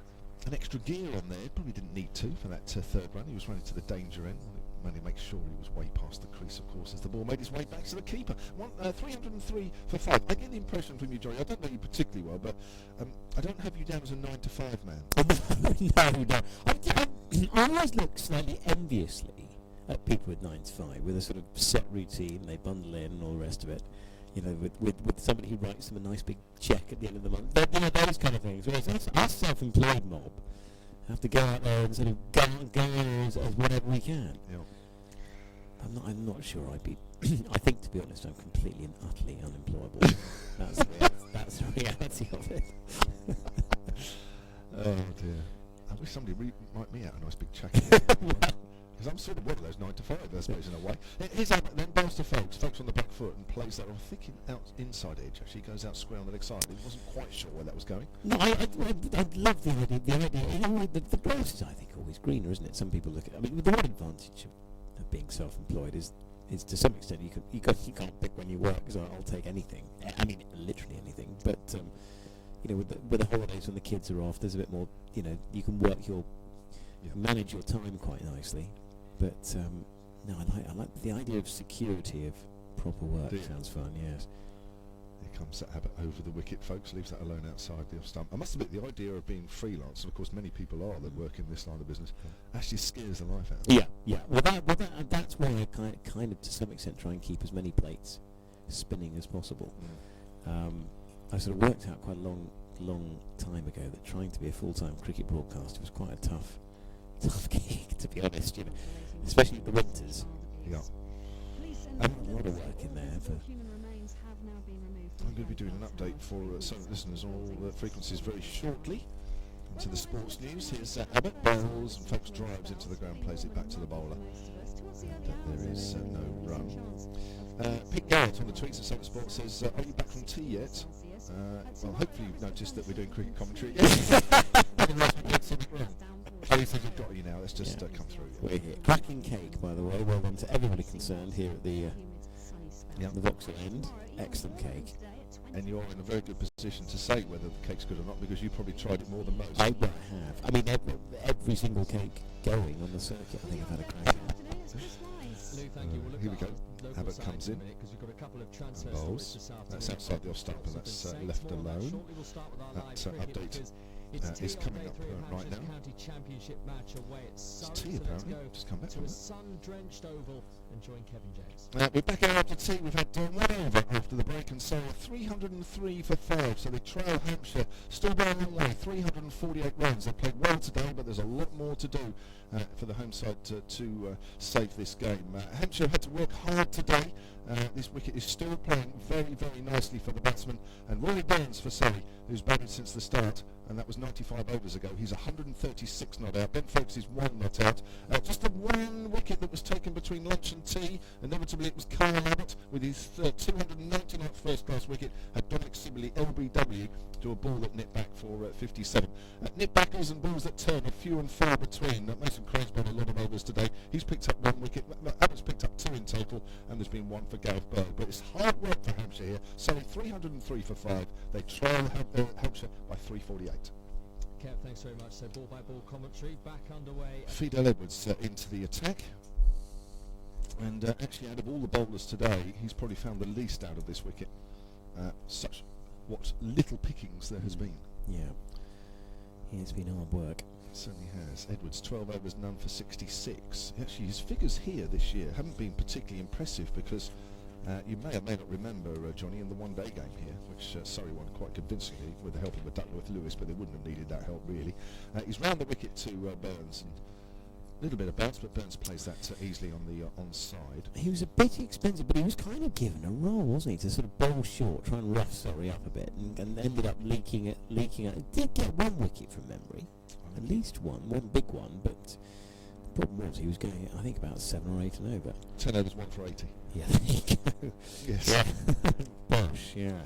extra gear on there. Probably didn't need to for that third run. He was running to the danger end. Managed to make sure he was way past the crease, of course, as the ball made its way back to the keeper. 303 for 5. I get the impression from you, Johnny, I don't know you particularly well, but I don't have you down as a 9 to 5 man. No. I always look slightly enviously at people with 9 to 5, with a sort of set routine, they bundle in and all the rest of it. You know, with somebody who writes them a nice big cheque at the end of the month. Those kind of things. Whereas us self-employed mob have to go out there and sort of go as whatever we can. Yeah. I'm not sure I'd be. I think, to be honest, I'm completely and utterly unemployable. That's the reality of it. Oh dear. I wish somebody write me out a nice big cheque. Because I'm sort of one of those 9 to 5, I suppose, in a way. Here's Abbott then, bowls to Folks on the back foot and plays that, I think, inside edge, actually. Goes out square on the leg side. He wasn't quite sure where that was going. No, I love the idea. The grass is, I think, always greener, isn't it? Some people look at. I mean, the one advantage of being self-employed is to some extent you can't pick when you work. So I'll take anything. I mean, literally anything. But with the holidays when the kids are off, there's a bit more. You can work manage your time quite nicely. But no, I like the idea of security of proper work. Sounds fun. Yes. Here comes that Abbott over the wicket, folks. Leaves that alone outside the off stump. I must admit, the idea of being freelance, and of course many people are that work in this line of business, actually scares the life out of them. Yeah. Well, that's why I kind of, to some extent, try and keep as many plates spinning as possible. I sort of worked out quite a long time ago that trying to be a full-time cricket broadcaster was quite a tough gig, to be honest. Especially in the winters. Yeah. A lot of work in there for. I'm going to be doing an update for some listeners on all frequencies very shortly. Into the sports news. Here's Abbott bowls and Folks drives into the ground, plays it back to the bowler, and there is no run. Pete Garrett on the tweets at Southern Sports says, "Are you back from tea yet?" Well, hopefully you've noticed that we're doing cricket commentary. He says we've got you now. Let's just come through. We're here. Cracking cake, by the way. Well done to everybody concerned here at the Vauxhall end. Excellent cake. And you're in a very good position to say whether the cake's good or not, because you probably tried it more than most. I have. I mean, every single cake going on the circuit, I think I've had a crack at. Here we go. Abbott comes in. Bowls. That's outside the off stump, and that's left alone. That update is coming up right now. County Championship match away at Surrey. It's tea, apparently. Just come back to from a that. sun-drenched oval and join Kevin James. We're back out after tea. We've had one over after the break, and Surrey 303 for 5. So they trail Hampshire, still by a long way, 348 runs. They played well today, but there's a lot more to do for the home side to save this game. Hampshire had to work hard today. This wicket is still playing very, very nicely for the batsman, and Rory Burns for Surrey, who's batted since the start, and that was 95 overs ago. He's 136 not out. Ben Foakes is 1 not out. Just the one wicket that was taken between lunch and tea. Inevitably it was Carl Abbott with his 299th first-class wicket, had Dominic Sibley LBW to a ball that nipped back for 57. Nip-backers and balls that turn are few and far between. Mason Crane's bowled a lot of overs today. He's picked up 1 wicket. Abbott's picked up 2 in total, and there's been 1 for Gareth Bell. But it's hard work for Hampshire here. Surrey 303 for 5. They trail Hampshire by 348. Kev, thanks very much. So ball-by-ball commentary back underway. Fidel Edwards into the attack. And actually, out of all the bowlers today, he's probably found the least out of this wicket. Such what little pickings there has been. Yeah, it's been hard work. It certainly has. Edwards 12 overs, none for 66. Actually, his figures here this year haven't been particularly impressive because you may or may not remember, Johnny, in the one-day game here, which Surrey won quite convincingly with the help of Duckworth Lewis, but they wouldn't have needed that help really. He's round the wicket to Burns, and a little bit of bounce, but Burns plays that easily on the onside. He was a bit expensive, but he was kind of given a role, wasn't he, to sort of bowl short, try and rough Surrey up a bit, and ended up leaking it. He did get 1 wicket from memory, at least one big one, but the problem was he was going, I think, about 7 or 8 and over. 10 overs, 1 for 80. Yeah, there you go. Yes. Yeah. Bosh, yeah.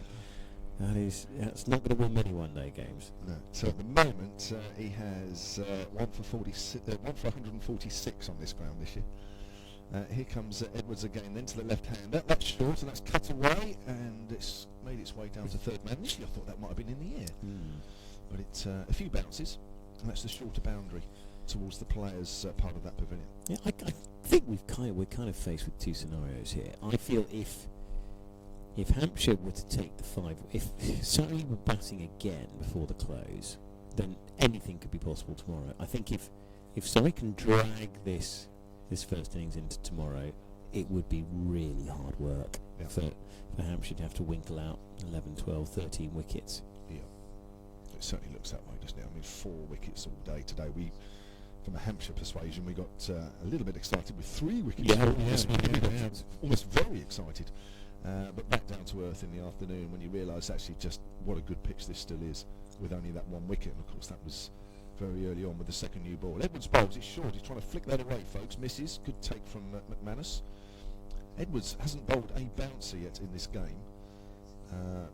That's not going to win many one-day games. No. So at the moment, he has 1 for 146 on this ground this year. Here comes Edwards again, then to the left hander. That's short, and that's cut away, and it's made its way down to third man. Initially, I thought that might have been in the air, but it's a few bounces, and that's the shorter boundary towards the players' part of that pavilion. Yeah, I think we're kind of faced with 2 scenarios here. I feel if Hampshire were to take the 5, if Surrey were batting again before the close, then anything could be possible tomorrow. I think if Surrey can drag this first innings into tomorrow, it would be really hard work for Hampshire to have to winkle out 11, 12, 13 wickets. Yeah, it certainly looks that way, doesn't it? I mean, 4 wickets all day today. From a Hampshire persuasion, we got a little bit excited with 3 wickets. Almost very excited. But back down to earth in the afternoon when you realise actually just what a good pitch this still is with only that 1 wicket. And of course that was very early on with the second new ball. Edwards bowls, it's short, he's trying to flick that away, folks. Misses, good take from McManus. Edwards hasn't bowled a bouncer yet in this game.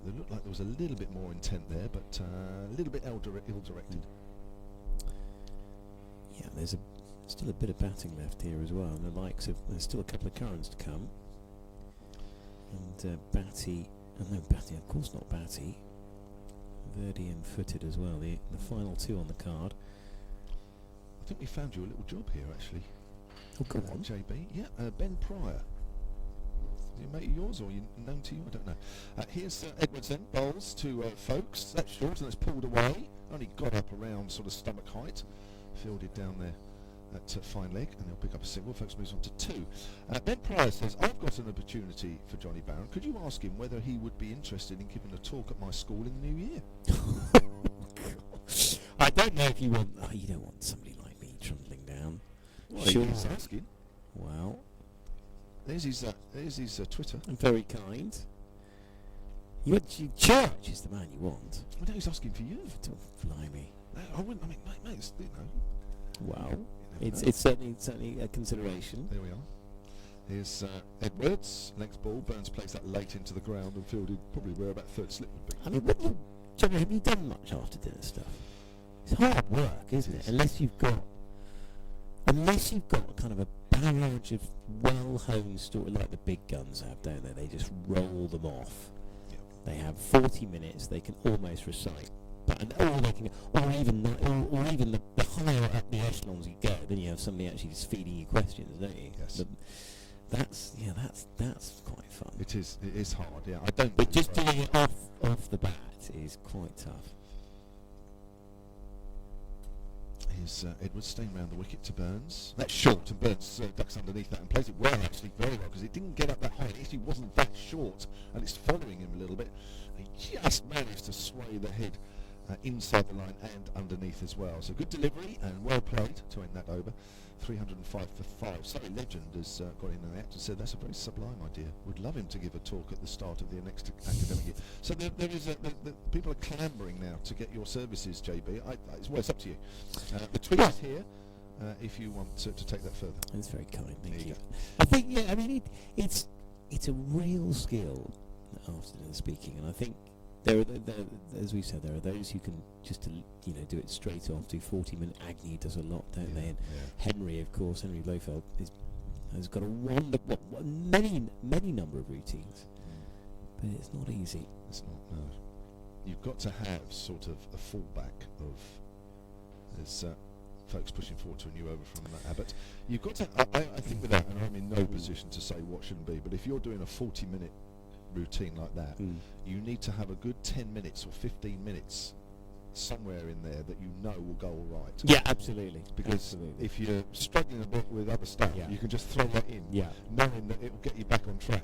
It looked like there was a little bit more intent there, but a little bit ill-directed. Yeah, there's still a bit of batting left here as well, and the likes of, there's still a couple of currents to come. And Batty, of course not Batty. Verdi and footed as well, the final 2 on the card. I think we found you a little job here actually. Oh, go on. JB, yeah, Ben Pryor. Is he a mate of yours or you known to you? I don't know. Here's Edwards then, bowls to Foakes. That's short and it's pulled away. Only got up around sort of stomach height. Fielded down there at fine leg, and they'll pick up a single. Foakes moves on to 2. Ben Pryor says, I've got an opportunity for Johnny Barron. Could you ask him whether he would be interested in giving a talk at my school in the new year? I don't know if you want... Oh, you don't want somebody like me trundling down. Well, sure. He's asking. Well... There's his Twitter. Very kind. Church is the man you want. I know he's asking for you. Blimey. I wouldn't... I mean, mate, it's, you know... Wow. It's certainly a consideration. There we are. Here's Edwards, next ball. Burns plays that late into the ground and fielded probably where about third slip would be. I mean, Johnny, have you done much after dinner stuff? It's hard work, isn't it? Unless you've got kind of a barrage of well-honed story like the big guns have, don't they? They just roll them off. Yep. They have 40 minutes. They can almost recite. Or even the higher up the echelons you go, then you have somebody actually just feeding you questions, don't you? Yes. That's quite fun. It is hard. Yeah, I don't. But just doing it off the bat is quite tough. Here's Edwards staying round the wicket to Burns. That's short, and Burns ducks underneath that and plays it well, actually, very well, because it didn't get up that high. It actually wasn't that short, and it's following him a little bit. He just managed to sway the head inside the line and underneath as well. So good delivery and well played to end that over. 305 for 5. Surrey legend has got in the act and said that's a very sublime idea. Would love him to give a talk at the start of the next academic year. So there is people are clamouring now to get your services, JB. It's up to you. The tweet is here. If you want to take that further. That's very kind, thank you. I think, I mean, it's a real skill, after speaking, and I think there, as we said, there are those who can just do it straight off, do 40-minute. Agnew does a lot, don't they? And Henry, of course, Henry Blofeld has got a wonderful, many number of routines, but it's not easy. It's not. No. You've got to have sort of a fallback of. There's folks pushing forward to a new over from Abbott. You've got to. I think with that, and I'm in no position to say what shouldn't be, but if you're doing a 40-minute routine like that, you need to have a good 10 minutes or 15 minutes somewhere in there that you know will go all right. Yeah, absolutely. Because if you're struggling a bit with other stuff, you can just throw that in, knowing that it will get you back on track.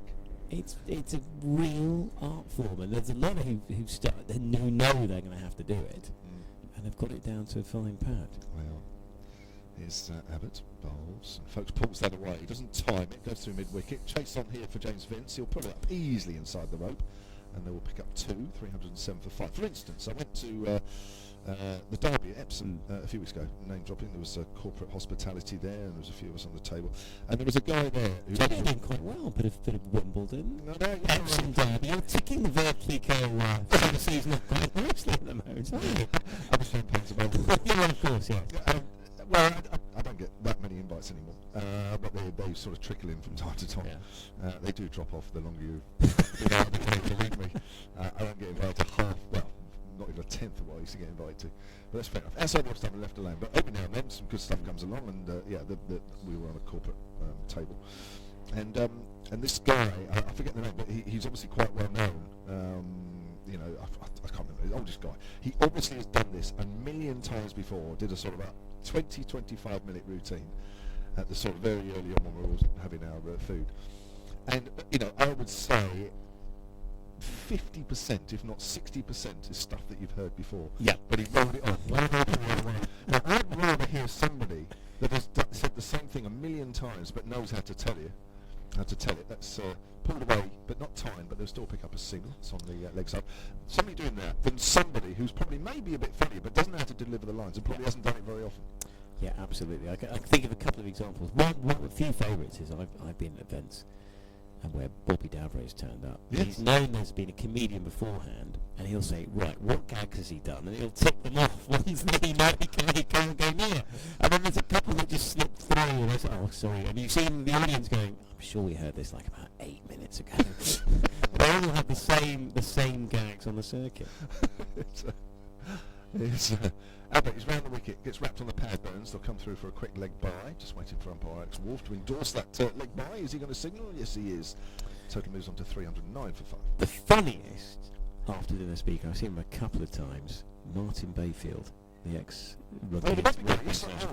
It's a real art form, and there's a lot of who know they're going to have to do it, and have got it down to a fine pad. Well, here's Abbott bowls, and folks pulls that away. He doesn't time it, goes through mid-wicket. Chase on here for James Vince. He'll put it up easily inside the rope, and they will pick up 307 for 5. For instance, I went to the Derby at Epsom a few weeks ago, name dropping. There was corporate hospitality there, and there was a few of us on the table, and there was a guy there who was doing quite well. Bit of Wimbledon, Epsom Derby. You're ticking the verb for the season up quite nicely at the moment, aren't you? Other champagnes available. Yeah, of course, yeah. Well, I don't get that many invites anymore, but they sort of trickle in from time to time. Yeah. They do drop off the longer you've been out to ring me. I don't get invited to half, well, not even a tenth of what I used to get invited to. But that's fair enough. Outside the stuff, I'm left alone. But every now and then, some good stuff comes along, and we were on a corporate table. And this guy, I forget the name, but he's obviously quite well known. I can't remember, the oldest guy. He obviously has done this a million times before, did a sort of about 20-25 minute routine at the sort of very early on when we were all having our food. And, I would say 50%, if not 60%, is stuff that you've heard before. Yeah. But he rolled it off. Now, I'd rather hear somebody that has said the same thing a million times but knows how to tell it. That's pulled away, but not timed, but they'll still pick up a single. It's on the leg side. Somebody doing that than somebody who's probably maybe a bit funny but doesn't know how to deliver the lines and probably hasn't done it very often. Yeah, absolutely. I can think of a couple of examples. One of the few favourites is I've been at events and where Bobby Davro's turned up. Yes. He's known there's been a comedian beforehand, and he'll say, right, what gags has he done? And he'll tick them off ones that he can't go near. And then there's a couple that just slip through, and I say, oh, sorry. And you've seen the audience going, I'm sure we heard this like about 8 minutes ago. They all have the same gags on the circuit. Abbott is round the wicket, gets wrapped on the pad. Burns, they'll come through for a quick leg bye. Just waiting for umpire Alex Wolf to endorse that leg bye. Is he going to signal? Yes, he is. Total moves on to 309 for 5. The funniest after dinner speaker, I've seen him a couple of times, Martin Bayfield, the ex-rugby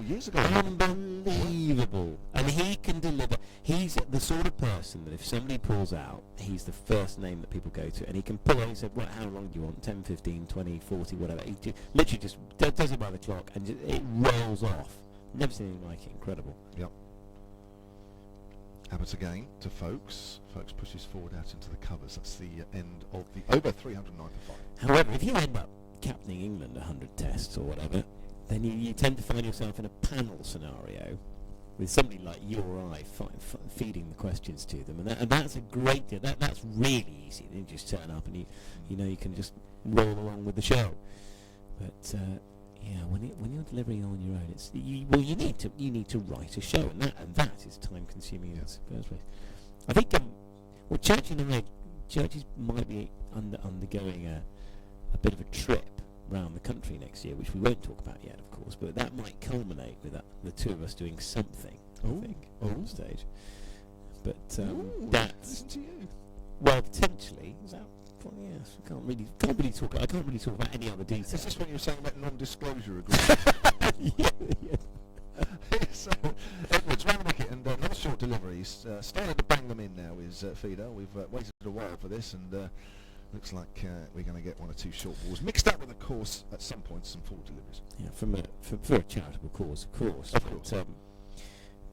years ago. Unbelievable. And he can deliver. He's the sort of person that if somebody pulls out, he's the first name that people go to. And he can pull out, he said, well, how long do you want? 10, 15, 20, 40, whatever. He literally just does it by the clock and it rolls off. Never seen anything like it. Incredible. Yep. Abbott again to Folks. Folks pushes forward out into the covers. That's the end of the over 395. However, if you end up captaining England 100 tests or whatever, then you tend to find yourself in a panel scenario with somebody like you or I feeding the questions to them, and that's a great deal. That's really easy. You just turn up and you can just roll along with the show. But when you're delivering on your own, you need to write a show, and that is time consuming in the first place. I think Churches might be undergoing a bit of a trip round the country next year, which we won't talk about yet, of course, but that might culminate with the two of us doing something, I think, on stage. But that's... Listen to you. Well, potentially. Is that... Well, yes, I can't really talk about any other details. Is this what you were saying about non-disclosure agreement? Edwards ran the wicket and another short delivery. He's starting to bang them in now, is Feeder. We've waited a while for this, and looks like we're going to get one or two short balls mixed up with, of course, at some point, some full deliveries. Yeah, for a charitable cause, of course.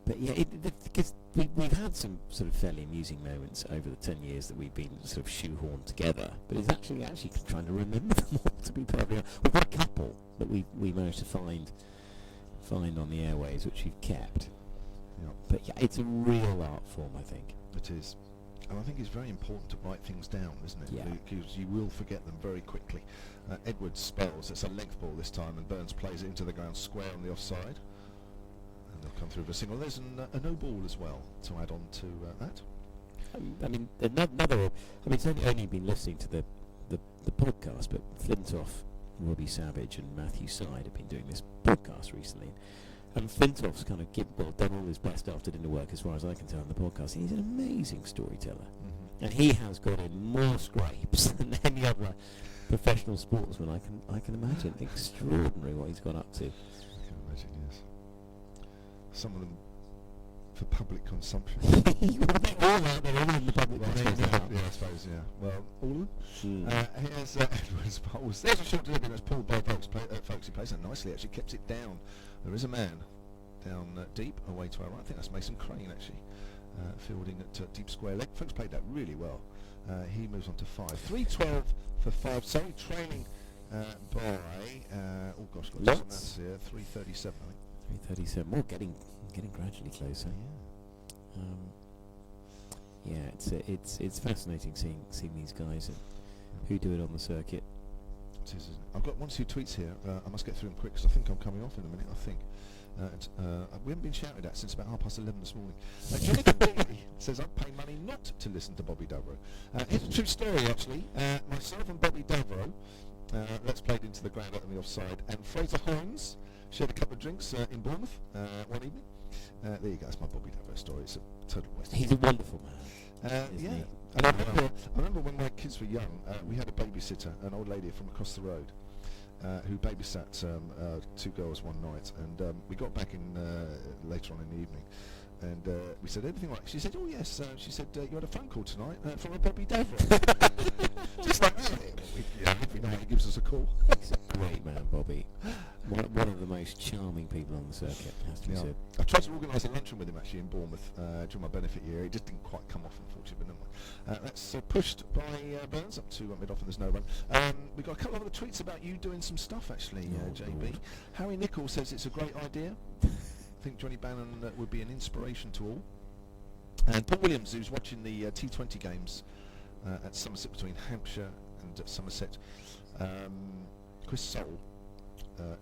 But yeah, because we've had some sort of fairly amusing moments over the 10 years that we've been sort of shoehorned together. But it's actually trying to remember them all, to be perfectly honest. We've got a couple that we managed to find on the airways, which we've kept. Yeah. But yeah, it's a real art form, I think. It is. And I think it's very important to write things down, isn't it? Yeah. Because you will forget them very quickly. Edwards spells, it's a length ball this time, and Burns plays it into the ground square on the offside. And they'll come through for a single. There's a no ball as well to add on to that. I mean, another. I mean, it's only been listening to the podcast, but Flintoff, Robbie Savage, and Matthew Side have been doing this podcast recently. And Flintoff's kind of done all his best after dinner work, as far as I can tell, on the podcast. He's an amazing storyteller, and he has got in more scrapes than any other professional sportsman I can imagine. Extraordinary what he's gone up to. I can imagine, yes. Some of them for public consumption. All out there, all in the public domain. Yeah, I suppose, yeah. Well, all of them. Here's Edwards bowls. There's a short delivery that's pulled by Folks. He plays that nicely, actually kept it down. There is a man down deep, away to our right. I think that's Mason Crane, actually, fielding at deep square leg. Folks played that really well. He moves on to 5. 3-12 for 5. Sorry, trailing by, oh gosh, got Lots. here. 3:37, I think. 3:37. Well, getting gradually closer. Yeah. It's fascinating seeing these guys who do it on the circuit. It is, isn't it? I've got 1 or 2 tweets here. I must get through them quick because I think I'm coming off in a minute. I think we haven't been shouted at since about 11:30 this morning. Jonathan Bailey says I'd pay money not to listen to Bobby Davro. Here's a true story, actually. Myself and Bobby Davro, let's played into the ground out on the offside, and Fraser Hines shared a couple of drinks in Bournemouth one evening. There you go. That's my Bobby Davro story. It's a total waste. He's a wonderful man. Yeah. He? And I remember when my kids were young, we had a babysitter, an old lady from across the road, who babysat 2 girls one night, and we got back in later on in the evening, and we said, everything all right? She said, oh yes. She said, you had a phone call tonight from a Bobby Davro. Just like that. Every night he gives us a call. He's a great man, Bobby. One of the most charming people on the circuit, has to be said. I tried to organise a luncheon with him actually in Bournemouth during my benefit year. It just didn't quite come off, unfortunately, but never mind. That's pushed by Burns up to mid-off and there's no run. We've got a couple of other tweets about you doing some stuff actually, JB. Lord. Harry Nicholl says it's a great idea. I think Johnny Bannon would be an inspiration to all. And Paul Williams, who's watching the T20 games at Somerset between Hampshire and Somerset. Chris Soul,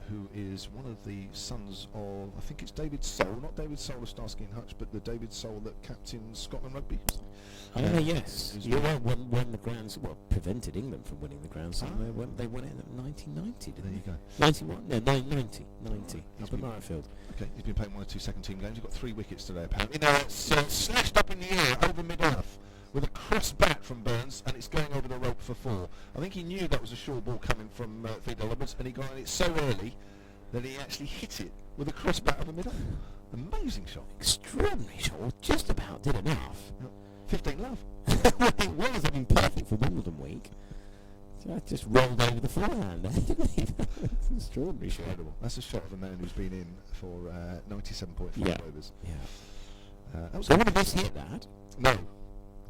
who is one of the sons of, I think it's David Soul, not David Soul of Starsky and Hutch, but the David Soul that captains Scotland Rugby. Yes. You're right, won the Grand Slam, prevented England from winning the Grand Slam. They won it in 1990, didn't they? There you go. 91? No, 90. Up at Murrayfield. Okay, he's been playing 1 or 2 second-team games. He's got 3 wickets today, apparently. Now, it's slashed up in the air over mid-earth with a cross bat from Burns, and it's going over the rope for 4. I think he knew that was a short ball coming from Theodore Edwards, and he got on it so early that he actually hit it with a cross bat over mid-earth. Amazing shot. Extraordinary shot. Just about did enough. 15 love. Well, it was. I mean, perfect for Wimbledon week. So I just rolled over the forehand there, didn't he? It's an extraordinary shot. Incredible. That's a shot of a man who's been in for 97.5 overs. Yeah. That was one of us hit that. No.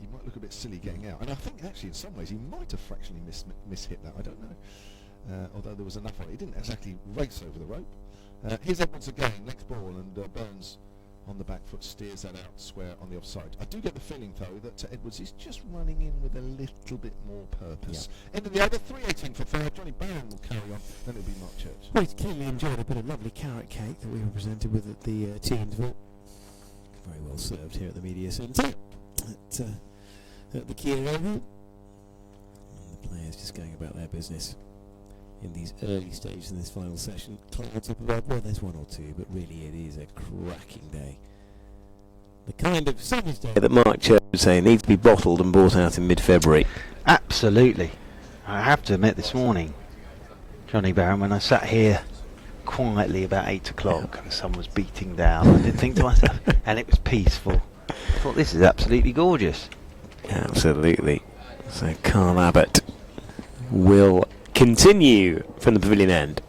He might look a bit silly getting out. And I think actually in some ways he might have fractionally mishit that. I don't know. Although there was enough on it. He didn't exactly race over the rope. Here's Edwards again. Next ball, and Burns on the back foot steers that out square on the offside. I do get the feeling though that Edwards is just running in with a little bit more purpose. End of the over, 3:18 for 5. Johnny Barron will carry on, then it'll be Mark Church. Well, he's clearly enjoyed a bit of lovely carrot cake that we were presented with at the tea interval. Very well served here at the Media Centre at the Kia Oval. And the players just going about their business in these early stages in this final session. Clouds up above, well there's 1 or 2, but really it is a cracking day. The kind of summer's day that Mark Church would say needs to be bottled and brought out in mid-February. Absolutely. I have to admit this morning, Johnny Barron, when I sat here quietly about 8 o'clock and the sun was beating down. I did think to myself, and it was peaceful. I thought, this is absolutely gorgeous. Absolutely. So Carl Abbott will continue from the pavilion end,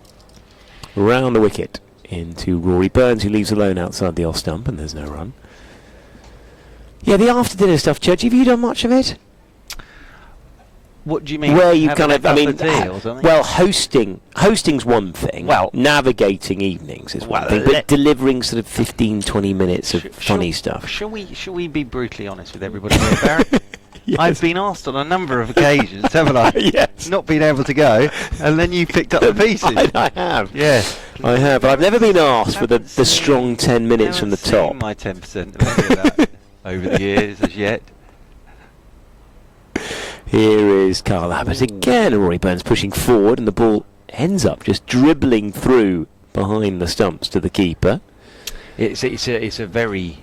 round the wicket into Rory Burns, who leaves alone outside the off stump, and there's no run. Yeah, the after dinner stuff, Judge, have you done much of it? What do you mean? Where you Having kind a of, cup of tea or something? well, hosting's one thing. Well, navigating evenings is one thing, but delivering sort of 15, 20 minutes of funny stuff. Shall we be brutally honest with everybody here, Barry? Yes. I've been asked on a number of occasions, haven't I? Yes. Not been able to go, and then you picked up the pieces. I have. Yes. I have. But I've never been asked for the strong 10 minutes from the top. My 10% of any of that over the years as yet. Here is Carl Abbott again. Rory Burns pushing forward, and the ball ends up just dribbling through behind the stumps to the keeper. It's a very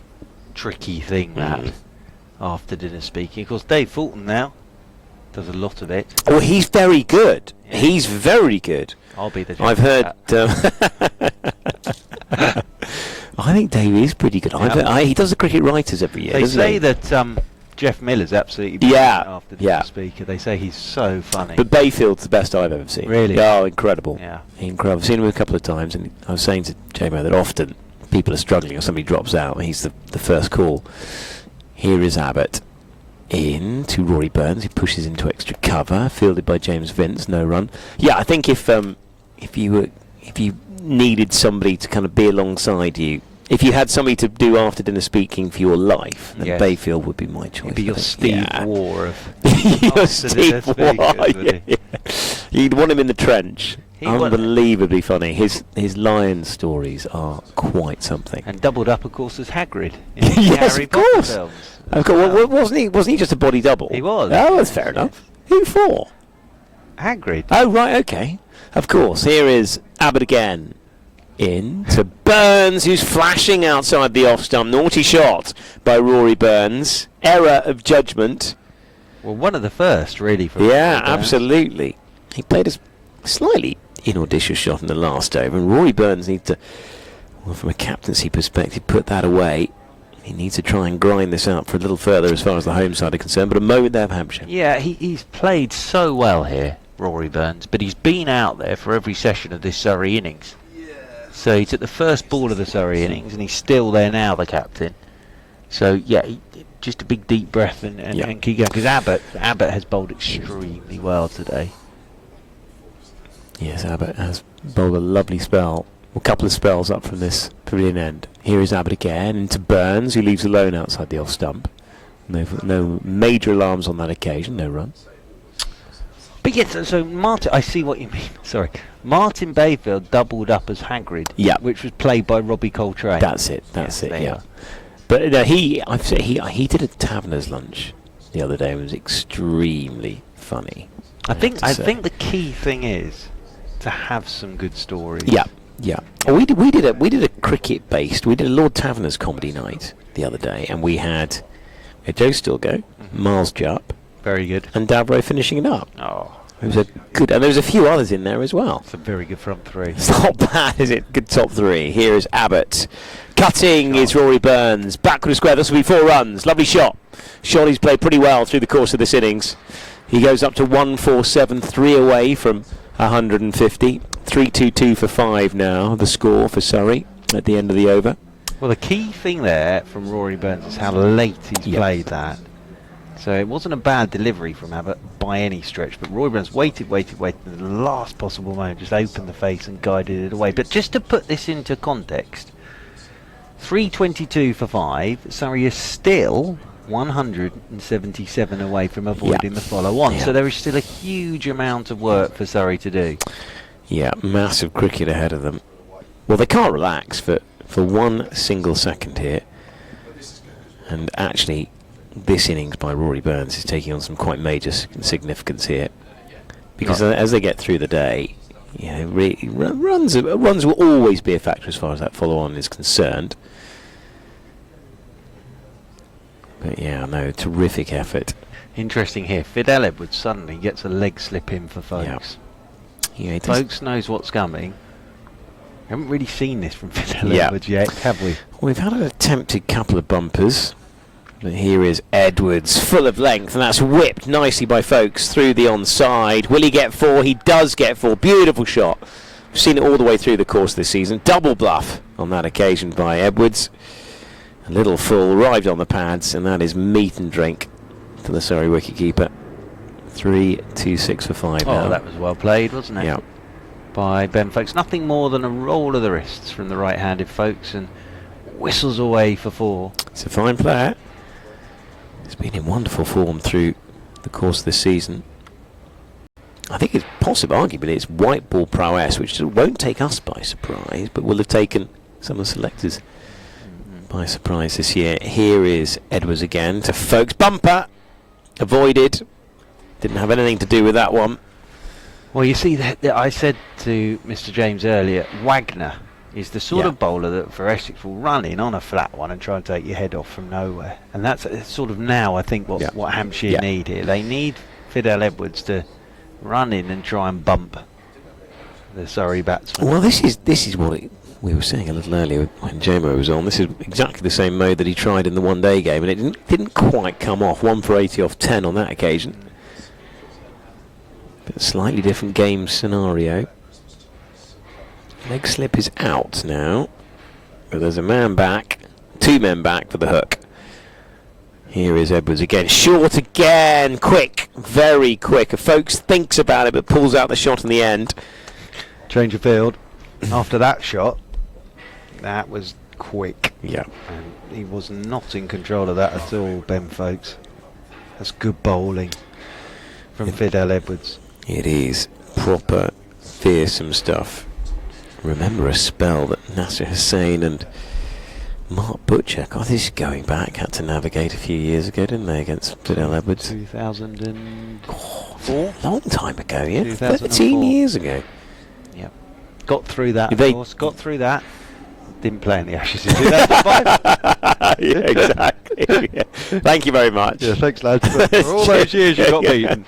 tricky thing, that, after dinner speaking. Of course, Dave Fulton now does a lot of it. Oh, he's very good. Yeah. He's very good. I'll be the judge. I've heard... I think Dave is pretty good. Yeah. He does the cricket writers every year, They doesn't say he? that Jeff Miller's absolutely brilliant after the speaker. They say he's so funny. But Bayfield's the best I've ever seen. Really? Oh, incredible. Yeah. Incredible. I've seen him a couple of times, and I was saying to J-Mo that often people are struggling or somebody drops out and he's the first call. Here is Abbott in to Rory Burns. He pushes into extra cover, fielded by James Vince, no run. Yeah, I think if you needed somebody to kind of be alongside you, if you had somebody to do after dinner speaking for your life, then Bayfield would be my choice. He'd be your Steve Waugh of your Steve Waugh. You'd want him in the trench. Unbelievably funny. His Lion stories are quite something. And doubled up, of course, as Hagrid. Yes, Harry of course. Potter films. Of course. Well, wasn't he just a body double? He was. Oh, that's fair enough. Who for? Hagrid. Oh, right, okay. Of course. Here is Abbott again. In to Burns, who's flashing outside the off stump. Naughty shot by Rory Burns. Error of judgment. Well, one of the first, really. For yeah, absolutely. He played a slightly inaudacious shot in the last over, and Rory Burns needs to, well, from a captaincy perspective, put that away. He needs to try and grind this out for a little further as far as the home side are concerned, but a moment there for Hampshire. Yeah, he's played so well here, Rory Burns, but he's been out there for every session of this Surrey innings. So he took the first ball of the Surrey innings, and he's still there now, the captain. So, yeah, just a big deep breath and keep going, because Abbott has bowled extremely well today. Yes, Abbott has bowled a lovely spell. A couple of spells up from this pavilion end. Here is Abbott again into Burns, who leaves alone outside the off stump. No major alarms on that occasion, no run. But yes, so Martin, I see what you mean. Sorry, Martin Bayfield doubled up as Hagrid, which was played by Robbie Coltrane. That's it. Yeah. But he did a Taverner's Lunch the other day. It was extremely funny. I think the key thing is to have some good stories. Yeah. We did a cricket based. We did a Lord Taverner's comedy night the other day, and we had Joe Stilgo, Miles Jupp, very good, and Davro finishing it up. Oh, it was a good, and there was a few others in there as well. It's a very good front three. It's not bad, is it? Good top three. Here is Abbott. Cutting is Rory Burns. Backward square. This will be 4 runs. Lovely shot. Shotty's played pretty well through the course of this innings. He goes up to 147, 3 away from 150. 3-2-2 for 5 now. The score for Surrey at the end of the over. Well, the key thing there from Rory Burns is how late he's played that. So it wasn't a bad delivery from Abbott by any stretch, but Rory Burns waited at the last possible moment, just opened the face and guided it away. But just to put this into context, 322 for 5, Surrey is still 177 away from avoiding the follow-on. So there is still a huge amount of work for Surrey to do. Yeah, massive cricket ahead of them. Well, they can't relax for 1 single second here. And actually, this innings by Rory Burns is taking on some quite major significance here. Because as they get through the day, runs will always be a factor as far as that follow-on is concerned. But yeah, no, terrific effort. Interesting here. Fidel Edwards suddenly gets a leg slip in for Folks. Yeah, Folks knows what's coming. We haven't really seen this from Fidel Edwards yet, have we? We've had an attempted couple of bumpers. But here is Edwards, full of length, and that's whipped nicely by Folkes through the onside. Will he get 4? He does get 4. Beautiful shot. We've seen it all the way through the course this season. Double bluff on that occasion by Edwards. A little full, arrived on the pads, and that is meat and drink to the Surrey wicketkeeper. 3, 2, 6 for 5 now. Oh, that was well played, wasn't it? Yeah. By Ben Folkes. Nothing more than a roll of the wrists from the right-handed Folkes, and whistles away for 4. It's a fine player. He's been in wonderful form through the course of this season. I think it's possible, arguably, it's white ball prowess, which won't take us by surprise, but will have taken some of the selectors by surprise this year. Here is Edwards again to Folkes. Bumper! Avoided. Didn't have anything to do with that one. Well, you see, that I said to Mr. James earlier, Wagner is the sort of bowler that for Essex will run in on a flat one and try and take your head off from nowhere. And that's sort of now, I think, what Hampshire need here. They need Fidel Edwards to run in and try and bump the Surrey batsman. Well, this is what we were saying a little earlier when Jamo was on. This is exactly the same mode that he tried in the one-day game, and it didn't quite come off. 1 for 80 off 10 on that occasion. But a slightly different game scenario. Leg slip is out now, but there's a man back, 2 men back for the hook. Here is Edwards again, short again, quick, very quick. Folkes thinks about it but pulls out the shot in the end. Change of field. After that shot, that was quick. Yeah. And he was not in control of that at all, Ben Folkes. That's good bowling from Fidel Edwards. It is proper fearsome stuff. Remember a spell that Nasser Hussain and Mark Butcher, God, this is going back, had to navigate a few years ago, didn't they, against Fidel Edwards? 2004? Long time ago, yeah? 2004. 13 years ago. Yep. Got through that, of course. Got through that. Didn't play in the Ashes in 2005. Yeah, exactly. Yeah. Thank you very much. Yeah, thanks, lads. For all those years you got beaten.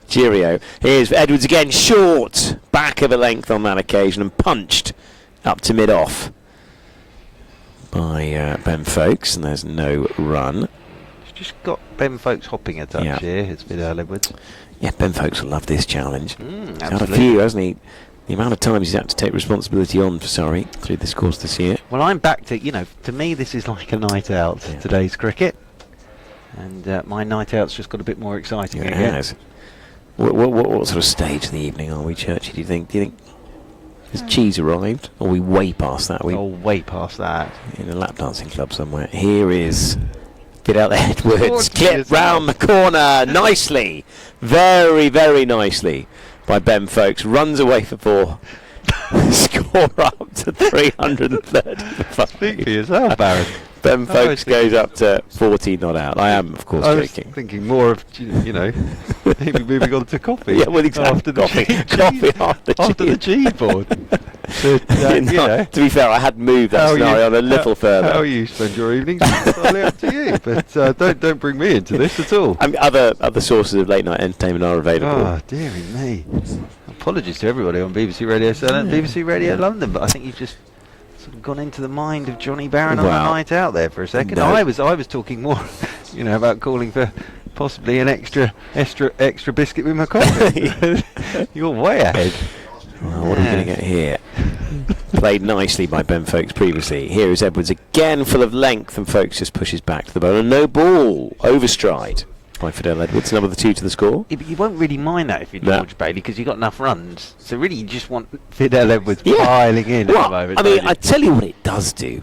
Cheerio. Here's Edwards again, short, back of a length on that occasion, and punched up to mid-off by Ben Folkes, and there's no run. He's just got Ben Folkes hopping a touch here. It's Fidel Edwards. Yeah, Ben Folkes will love this challenge. He's had a absolutely. few, hasn't he? The amount of times he's had to take responsibility on for Surrey through this course this year. Well, I'm back to, to me this is like a night out, today's cricket. And my night out's just got a bit more exciting It again. has. What sort of stage of the evening are we, Churchy, do you think? Has Cheese arrived? Or are we way past that? Way past that. In a lap dancing club somewhere. Here is Fidel Edwards. Clip round the corner. Nicely. Very, very nicely by Ben Folkes. Runs away for 4. Score up to 335. Speak for yourself, Baron. Ben Folkes goes up to 14 not out. I am, of course, I was joking. thinking more of, maybe moving on to coffee. Yeah, well, exactly. After the Coffee the G board. But, To be fair, I had moved that scenario on a little further. How you spend your evenings is entirely up to you. But don't bring me into this at all. I mean, other sources of late night entertainment are available. Oh, dearie me. Apologies to everybody on BBC Radio Southern and BBC Radio London, but I think you've just sort of gone into the mind of Johnny Barron on a night out there for a second. No. I was talking more, about calling for possibly an extra biscuit with my coffee. You're way ahead. Well, what are we going to get here? Played nicely by Ben Folkes previously. Here is Edwards again, full of length, and Folkes just pushes back to the bowler. No ball, overstride by Fidel Edwards. Number 2 to the score. Yeah, but you won't really mind that if you're George Bailey, because you've got enough runs. So really, you just want Fidel Edwards piling in at the moment. I mean, I tell you what it does do,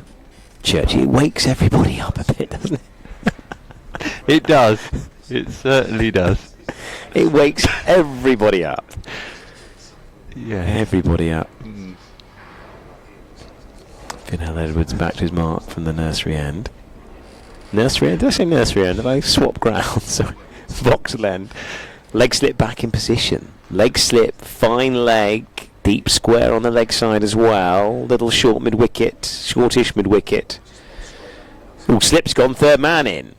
Churchy. It wakes everybody up a bit, doesn't it? It does. It certainly does. It wakes everybody up. Yeah. Everybody up. Fidel Edwards back to his mark from the nursery end. Nursery end? Did I say nursery end? Have I swapped ground? Sorry. Vauxhall end. Leg slip back in position. Leg slip, fine leg, deep square on the leg side as well. Little short mid-wicket, shortish mid-wicket. Oh, slip's gone, third man in.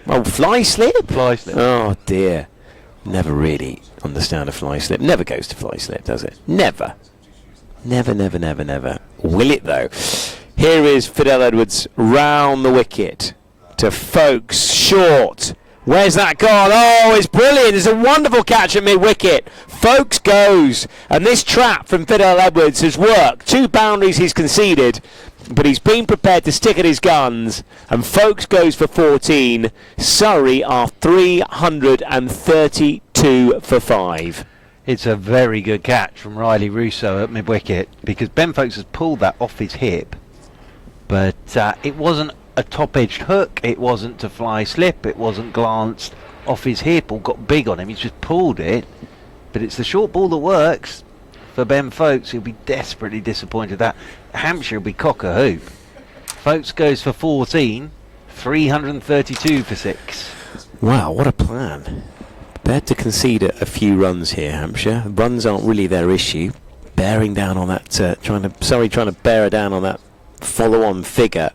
Oh, fly slip? Fly slip. Oh dear. Never really understand a fly slip. Never goes to fly slip, does it? Never. Never, never, never, never. Will it though? Here is Fidel Edwards round the wicket to Folkes, short. Where's that gone? Oh, it's brilliant. It's a wonderful catch at mid-wicket. Folkes goes. And this trap from Fidel Edwards has worked. 2 boundaries he's conceded, but he's been prepared to stick at his guns. And Folkes goes for 14. Surrey are 332 for 5. It's a very good catch from Riley Russo at mid-wicket, because Ben Folkes has pulled that off his hip. But it wasn't a top-edged hook, it wasn't to fly slip, it wasn't glanced off his hip or got big on him, he's just pulled it. But it's the short ball that works for Ben Folkes. He'll be desperately disappointed that Hampshire will be cock-a-hoop. Folkes goes for 14, 332 for 6. Wow, what a plan. Prepared to concede a few runs here, Hampshire. Runs aren't really their issue. Bearing down on that, trying to bear down on that follow-on figure.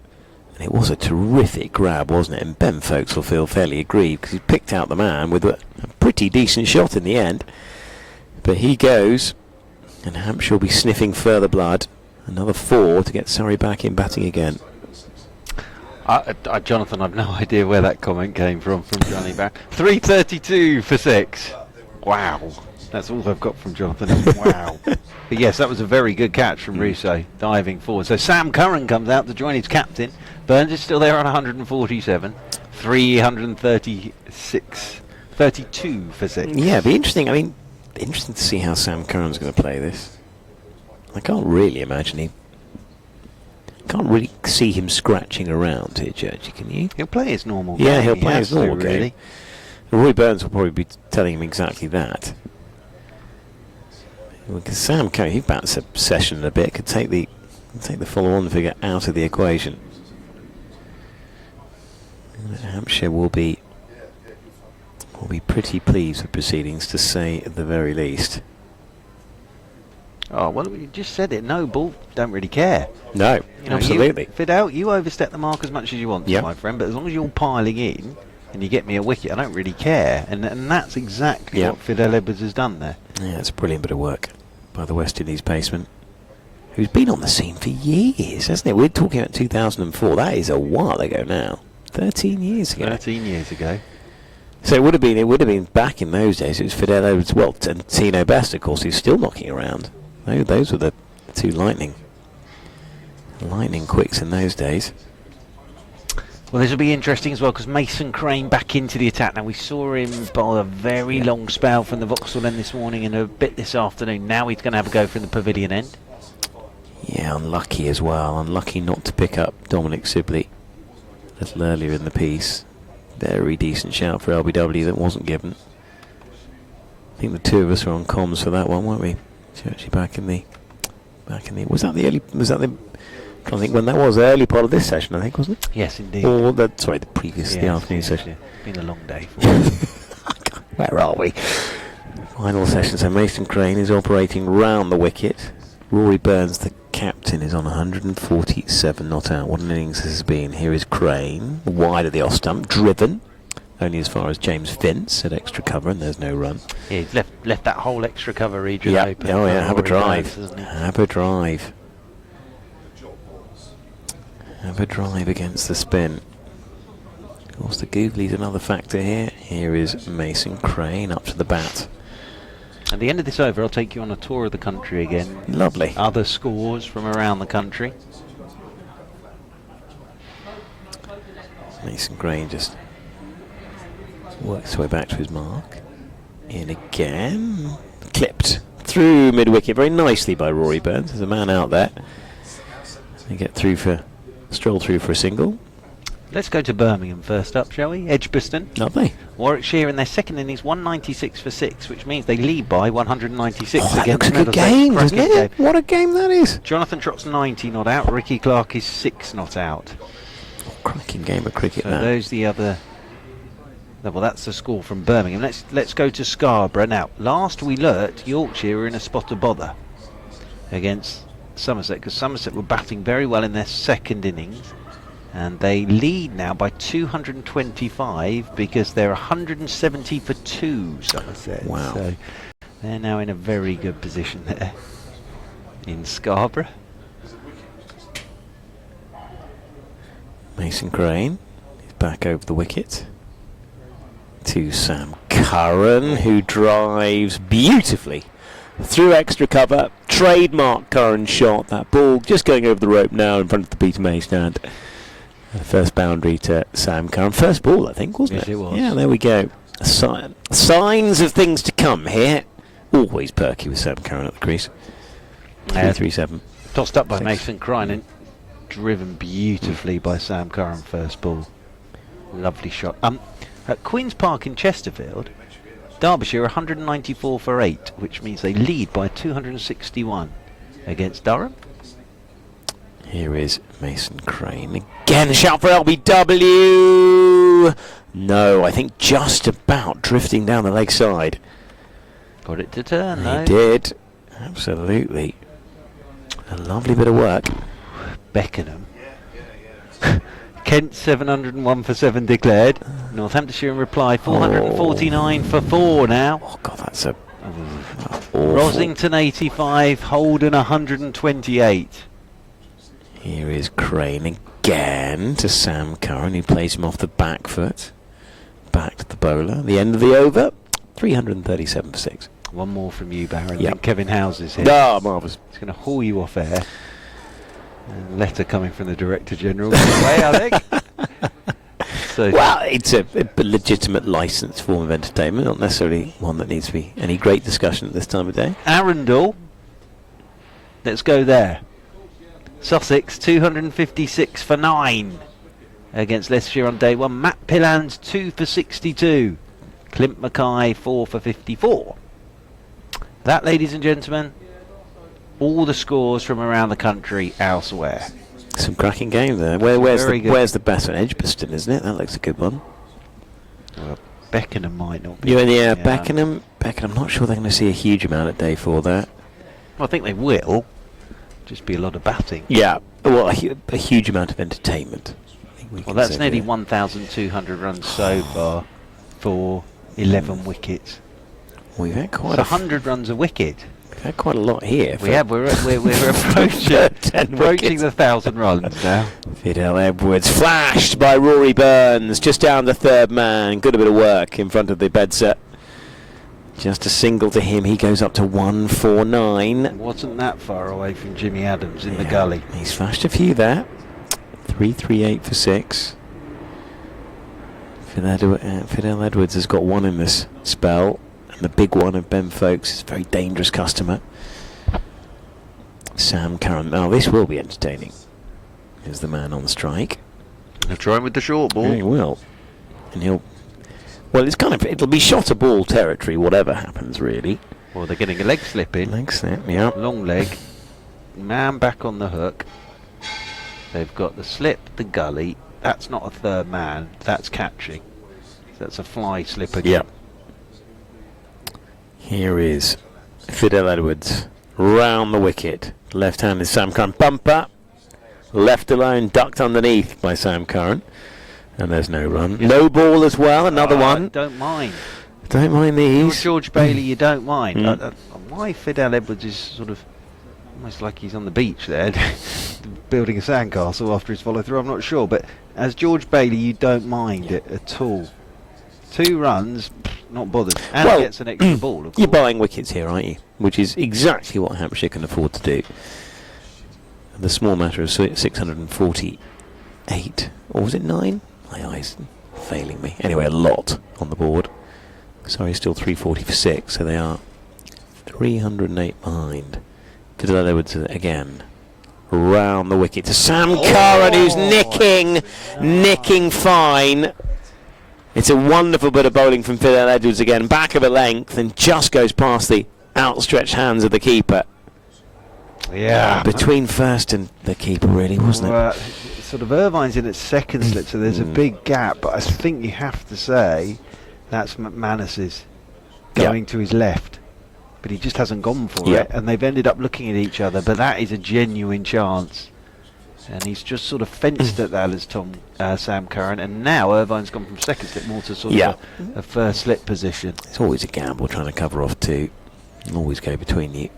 And it was a terrific grab, wasn't it? And Ben Folkes will feel fairly aggrieved because he picked out the man with a pretty decent shot in the end. But he goes, and Hampshire will be sniffing further blood. Another 4 to get Surrey back in batting again. Jonathan, I've no idea where that comment came from Johnny Barr. 332 for 6. Wow. That's all I've got from Jonathan. Wow. But yes, that was a very good catch from Russo, diving forward. So Sam Curran comes out to join his captain. Burns is still there on 147. 336. 32 for 6. Yeah, it'd be interesting. I mean, interesting to see how Sam Curran's going to play this. I can't really imagine him. Can't really see him scratching around here, Churchy, can you? He'll play his normal game. Yeah, he'll play his normal game. Roy Burns will probably be telling him exactly that. Because Sam Curran, he bats a session a bit, could take the follow-on figure out of the equation. Hampshire will be pretty pleased with proceedings, to say at the very least. Oh, well, you just said it. No, ball don't really care. No, absolutely. Fidel, you overstep the mark as much as you want to, my friend, but as long as you're piling in and you get me a wicket, I don't really care. And that's exactly what Fidel Edwards has done there. Yeah, it's a brilliant bit of work by the West Indies baseman, who's been on the scene for years, hasn't it? We're talking about 2004. That is a while ago now. 13 years ago. 13 years ago. So it would have been back in those days. It was Fidel Edwards, and Tino Best, of course, who's still knocking around. Those were the two lightning quicks in those days. Well, this will be interesting as well, because Mason Crane back into the attack. Now, we saw him bowl a very long spell from the Vauxhall end this morning and a bit this afternoon. Now he's going to have a go from the Pavilion end. Yeah, unlucky as well. Unlucky not to pick up Dominic Sibley a little earlier in the piece. Very decent shout for LBW that wasn't given. I think the two of us were on comms for that one, weren't we? Actually back in the was that the trying to think when that was, the early part of this session, I think, wasn't it? Yes, indeed. Or the previous, the afternoon session. Been a long day. Where are we? Final session. So Mason Crane is operating round the wicket. Rory Burns, the captain, is on 147 not out. What an innings this has been. Here is Crane, wide of the off stump, driven only as far as James Vince at extra cover, and there's no run. Yeah, he's left that whole extra cover region open. Oh yeah, have a drive. Have a drive. Have a drive against the spin. Of course, the Googly's another factor here. Here is Mason Crane up to the bat. At the end of this over, I'll take you on a tour of the country again. Lovely. Other scores from around the country. Mason Crane just works his way back to his mark. In again. Clipped through mid-wicket very nicely by Rory Burns. There's a man out there. They get through stroll through for a single. Let's go to Birmingham first up, shall we? Edgbaston. Lovely. Warwickshire in their second innings, 196 for 6, which means they lead by 196 that against looks a good game, doesn't it? What a game that is. Jonathan Trott's 90 not out. Ricky Clark is 6 not out. Cracking game of cricket. So those the other. Well, that's the score from Birmingham. Let's go to Scarborough now. Last we learnt, Yorkshire were in a spot of bother against Somerset, because Somerset were batting very well in their second innings, and they lead now by 225 because they're 170 for 2, Somerset. Wow. So they're now in a very good position there. in Scarborough. Mason Crane is back over the wicket to Sam Curran, who drives beautifully through extra cover. Trademark Curran shot. That ball just going over the rope now in front of the Peter May stand. The first boundary to Sam Curran. First ball, I think, wasn't it? Yes, it was. Yeah, there we go. Signs of things to come here. Always perky with Sam Curran at the crease. 3-3-7. Tossed up by Mason Crane and driven beautifully by Sam Curran first ball. Lovely shot. At Queen's Park in Chesterfield, Derbyshire 194 for 8, which means they lead by 261 against Durham. Here is Mason Crane again. Shout for LBW. No, I think just about drifting down the leg side. Got it to turn, though. He did. Absolutely. A lovely bit of work. Beckenham. Kent 701 for 7 declared. Northamptonshire in reply 449 for 4 now. Oh God, that's a Rosington 85, Holden 128. Here is Crane again to Sam Curran, who plays him off the back foot. Back to the bowler. The end of the over, 337 for 6. One more from you, Baron. Yep. Kevin Howes is here. Ah, marvellous. He's going to haul you off air. A letter coming from the Director General way, I think. So well, it's a legitimate licensed form of entertainment, not necessarily one that needs to be any great discussion at this time of day. Arundel. Let's go there. Sussex 256 for 9 against Leicestershire on day 1. Matt Pillans 2 for 62. Clint Mackay 4 for 54. That, ladies and gentlemen, all the scores from around the country elsewhere. Some cracking game there. Where's the best one? Edgbaston, isn't it? That looks a good one. Well, Beckenham might not be. Yeah, Beckenham. I'm not sure they're going to see a huge amount at day 4 there. Well, I think they will. Just be a lot of batting. Yeah, well, a huge amount of entertainment. Well, that's nearly 1,200 runs so far for 11 wickets. We've had quite 100 runs a wicket. We've had quite a lot here. We have. We're approaching the 1,000 runs now. Fidel Edwards flashed by Rory Burns, just down the third man. Good a bit of work in front of the bed set. Just a single to him. He goes up to 149. Wasn't that far away from Jimmy Adams in the gully. He's flashed a few there. 338 for 6. Fidel Edwards has got one in this spell. And the big one of Ben Folkes is a very dangerous customer. Sam Curran. Now this will be entertaining. Here's the man on strike. He'll try him with the short ball. Yeah, he will. And well, it'll be shot a ball territory, whatever happens, really. Well, they're getting a leg slip in. Leg slip, yeah. Long leg. Man back on the hook. They've got the slip, the gully. That's not a third man. That's catching. So that's a fly slip again. Yeah. Here is Fidel Edwards. Round the wicket. Left hand is Sam Curran. Bumper. Left alone, ducked underneath by Sam Curran. And there's no run. No ball as well, another one. Don't mind. Don't mind these. George Bailey, you don't mind. Why Fidel Edwards is sort of almost like he's on the beach there, building a sandcastle after his follow-through, I'm not sure. But as George Bailey, you don't mind it at all. 2 runs, not bothered. And gets an extra ball, of course. You're buying wickets here, aren't you? Which is exactly what Hampshire can afford to do. The small matter of 648. Or was it 9? My eyes failing me. Anyway, a lot on the board. Sorry, still 340 for 6, so they are 308 behind. Fidel Edwards again. Round the wicket to Sam Curran, who's nicking fine. It's a wonderful bit of bowling from Fidel Edwards again. Back of a length and just goes past the outstretched hands of the keeper. Yeah. Between first and the keeper, really, wasn't it? Sort of Irvine's in its second slip, so there's a big gap. But I think you have to say that's McManus's going to his left. But he just hasn't gone for it. And they've ended up looking at each other. But that is a genuine chance. And he's just sort of fenced at that as Sam Curran. And now Irvine's gone from second slip more to sort of a first slip position. It's always a gamble trying to cover off 2. Always go between you.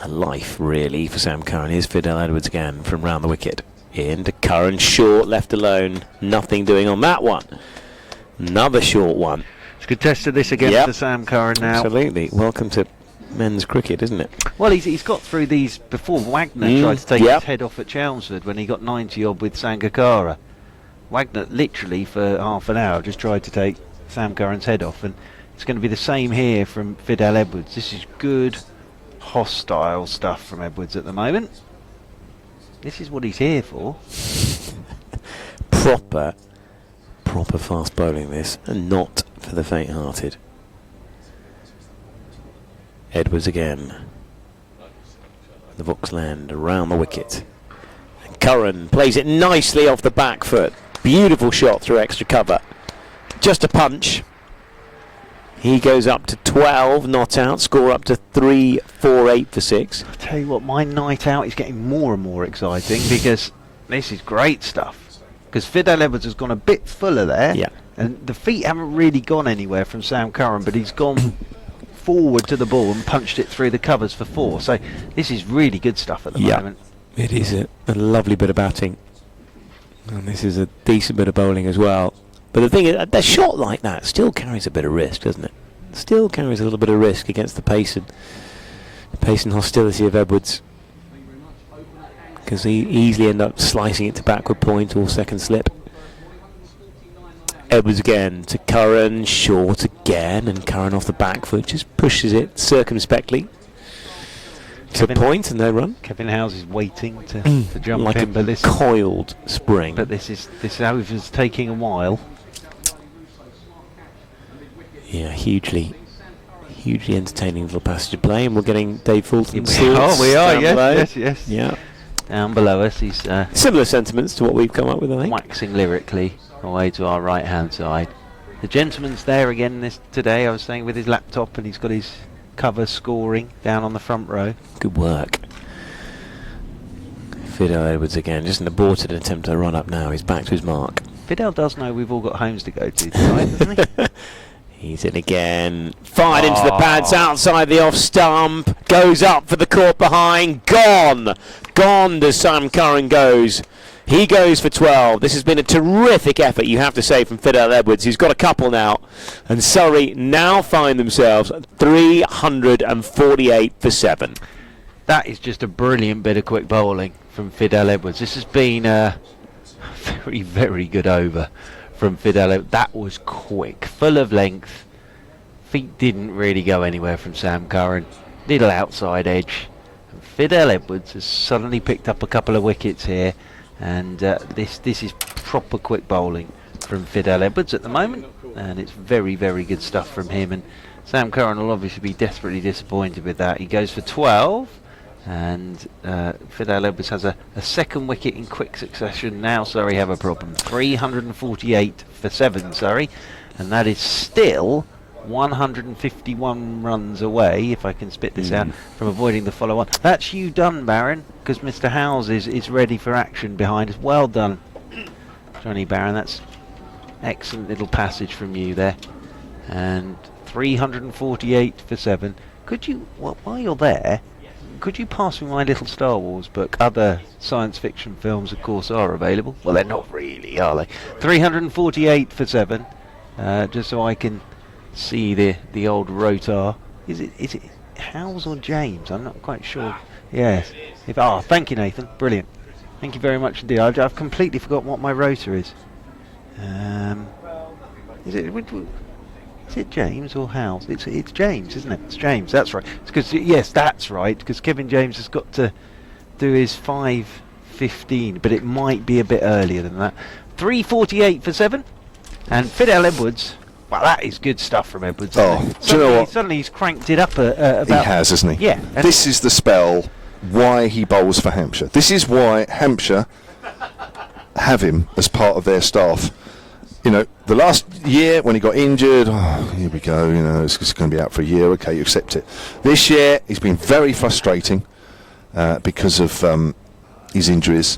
a life, really, for Sam Curran. Here's Fidel Edwards again from round the wicket. Into Curran, short, left alone. Nothing doing on that one. Another short one. It's contested this again for Sam Curran now. Absolutely. Welcome to men's cricket, isn't it? Well, he's got through these before. Wagner tried to take his head off at Chelmsford when he got 90 odd with Sangakkara. Wagner literally for half an hour just tried to take Sam Curran's head off, and it's going to be the same here from Fidel Edwards. This is good, hostile stuff from Edwards at the moment. This is what he's here for. Proper fast bowling this, and not for the faint-hearted. Edwards again. The Voxland around the wicket. And Curran plays it nicely off the back foot. Beautiful shot through extra cover. Just a punch. He goes up to 12, not out. Score up to 3, 4, 8 for 6. I'll tell you what, my night out is getting more and more exciting because this is great stuff. Because Fidel Edwards has gone a bit fuller there. Yeah. And the feet haven't really gone anywhere from Sam Curran, but he's gone forward to the ball and punched it through the covers for 4. So this is really good stuff at the moment. It is a lovely bit of batting. And this is a decent bit of bowling as well. But the thing is, a shot like that still carries a bit of risk, doesn't it? Still carries a little bit of risk against the pace and hostility of Edwards. Because he easily end up slicing it to backward point or second slip. Edwards again to Curran, short again, and Curran off the back foot just pushes it circumspectly to point and no run. Kevin Howes is waiting to jump like in, but a coiled spring. But this over's taking a while. Yeah, hugely entertaining little passage of play, and we're getting Dave Fulton's we are, yes. Yeah. Down below us, he's similar sentiments to what we've come up with, I think. Waxing lyrically away to our right hand side. The gentleman's there again today, I was saying, with his laptop, and he's got his cover scoring down on the front row. Good work. Fidel Edwards again, just an aborted attempt to run up now. He's back to his mark. Fidel does know we've all got homes to go to tonight, doesn't he? He's in again. Fired into the pads outside the off stump. Goes up for the caught behind. Gone. Gone does Sam Curran goes. He goes for 12. This has been a terrific effort, you have to say, from Fidel Edwards. He's got a couple now. And Surrey now find themselves 348 for 7. That is just a brilliant bit of quick bowling from Fidel Edwards. This has been a very, very good over from Fidel Edwards. That was quick, full of length. Feet didn't really go anywhere from Sam Curran. Little outside edge. And Fidel Edwards has suddenly picked up a couple of wickets here. And this is proper quick bowling from Fidel Edwards at the moment, and it's very, very good stuff from him. And Sam Curran will obviously be desperately disappointed with that. He goes for 12, and Fidel Edwards has a second wicket in quick succession. Now Surrey have a problem. 348 for 7, Surrey, and that is still 151 runs away, if I can spit this out, from avoiding the follow-on. That's you done, Baron, because Mr. Howes is ready for action behind us. Well done, Johnny Barron. That's excellent little passage from you there. And 348 for 7. Could you, while you're there, could you pass me my little Star Wars book? Other science fiction films, of course, are available. Well, they're not really, are they? 348 for 7, just so I can see the old rotar. Is it Howes or James? I'm not quite sure. Yes. Thank you, Nathan. Brilliant. Thank you very much indeed. I've completely forgotten what my rotor is. Is it James or Howes? It's James, isn't it? It's James. That's right. Yes, that's right. Because Kevin James has got to do his 5:15, but it might be a bit earlier than that. 348 for 7, and Fidel Edwards. Well, that is good stuff from Edwards. Do you know what? Suddenly he's cranked it up about... He has, hasn't he? Yeah. This is the spell why he bowls for Hampshire. This is why Hampshire have him as part of their staff. You know, the last year when he got injured, here we go, you know, it's going to be out for a year, okay, you accept it. This year, he's been very frustrating because of his injuries.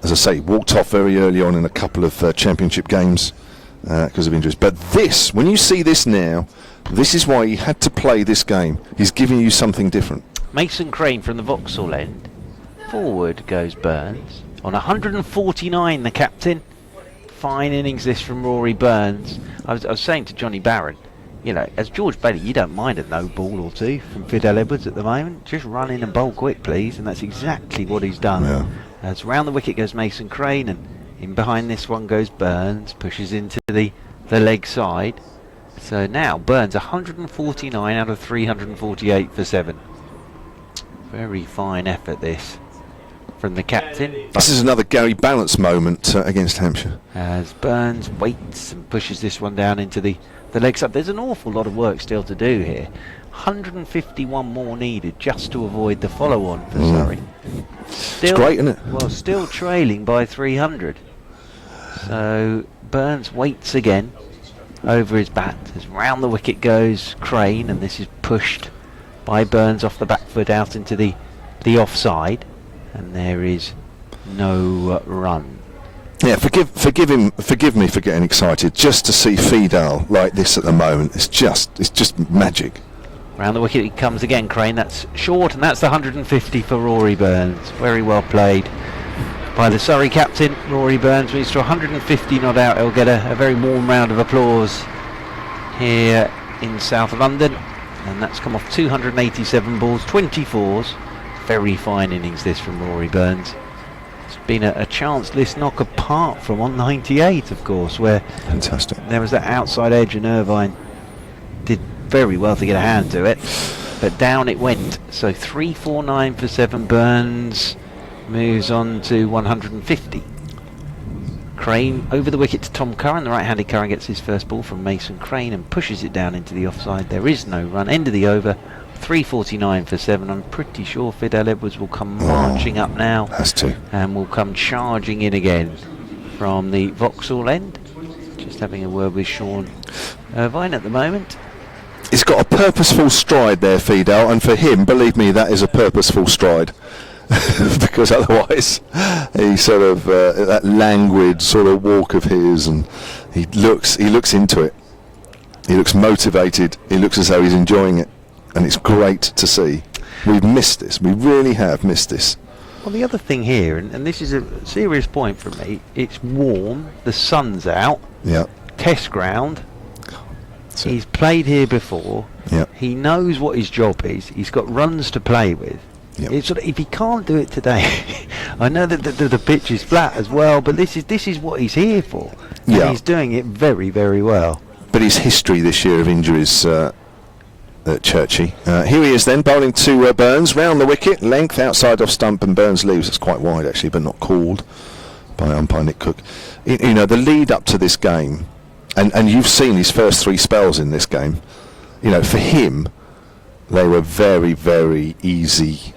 As I say, walked off very early on in a couple of championship games because of injuries. But this, when you see this now, this is why he had to play this game. He's giving you something different. Mason Crane from the Vauxhall end. Forward goes Burns. On 149, the captain. Fine innings this from Rory Burns. I was saying to Johnny Barron, you know, as George Bailey, you don't mind a no ball or two from Fidel Edwards at the moment. Just run in and bowl quick, please. And that's exactly what he's done. Yeah. As round the wicket goes Mason Crane, and in behind this one goes Burns, pushes into the leg side. So now Burns 149 out of 348 for 7. Very fine effort this from the captain. This is another Gary Balance moment against Hampshire. As Burns waits and pushes this one down into the leg side. There's an awful lot of work still to do here. 151 more needed just to avoid the follow-on for Surrey. Still, it's great, isn't it? Well, still trailing by 300. So Burns waits again over his bat as round the wicket goes Crane, and this is pushed by Burns off the back foot out into the offside, and there is no run. Yeah, forgive me for getting excited. Just to see Fidel like this at the moment, it's just magic. Round the wicket he comes again, Crane. That's short, and that's the 150 for Rory Burns. Very well played by the Surrey captain, Rory Burns. When he's to 150 not out, he'll get a very warm round of applause here in South London. And that's come off 287 balls, 24s. Very fine innings this from Rory Burns. It's been a chance-less knock apart from 198, of course, where fantastic. There was that outside edge, and Irvine did very well to get a hand to it, but down it went. So 349 for 7. Burns moves on to 150. Crane over the wicket to Tom Curran. The right-handed Curran gets his first ball from Mason Crane and pushes it down into the offside. There is no run. End of the over. 349 for 7. I'm pretty sure Fidel Edwards will come marching up now. Has to. And will come charging in again from the Vauxhall end. Just having a word with Sean Irvine at the moment. He's got a purposeful stride there, Fidel, and for him, believe me, that is a purposeful stride. Because otherwise he sort of that languid sort of walk of his, and he looks into it, he looks motivated, he looks as though he's enjoying it, and it's great to see. We've missed this, we really have missed this. Well, the other thing here, and this is a serious point for me, it's warm, the sun's out, yeah, test ground, he's played here before, yeah, he knows what his job is, he's got runs to play with. Yep. It's sort of, if he can't do it today, I know that the pitch is flat as well, but this is what he's here for. And he's doing it very, very well. But his history this year of injuries, Churchy. Here he is then, bowling to Burns, round the wicket, length outside off stump, and Burns leaves. It's quite wide actually, but not called by umpire Nick Cook. You know, the lead up to this game, and you've seen his first 3 spells in this game. You know, for him, they were very, very easy.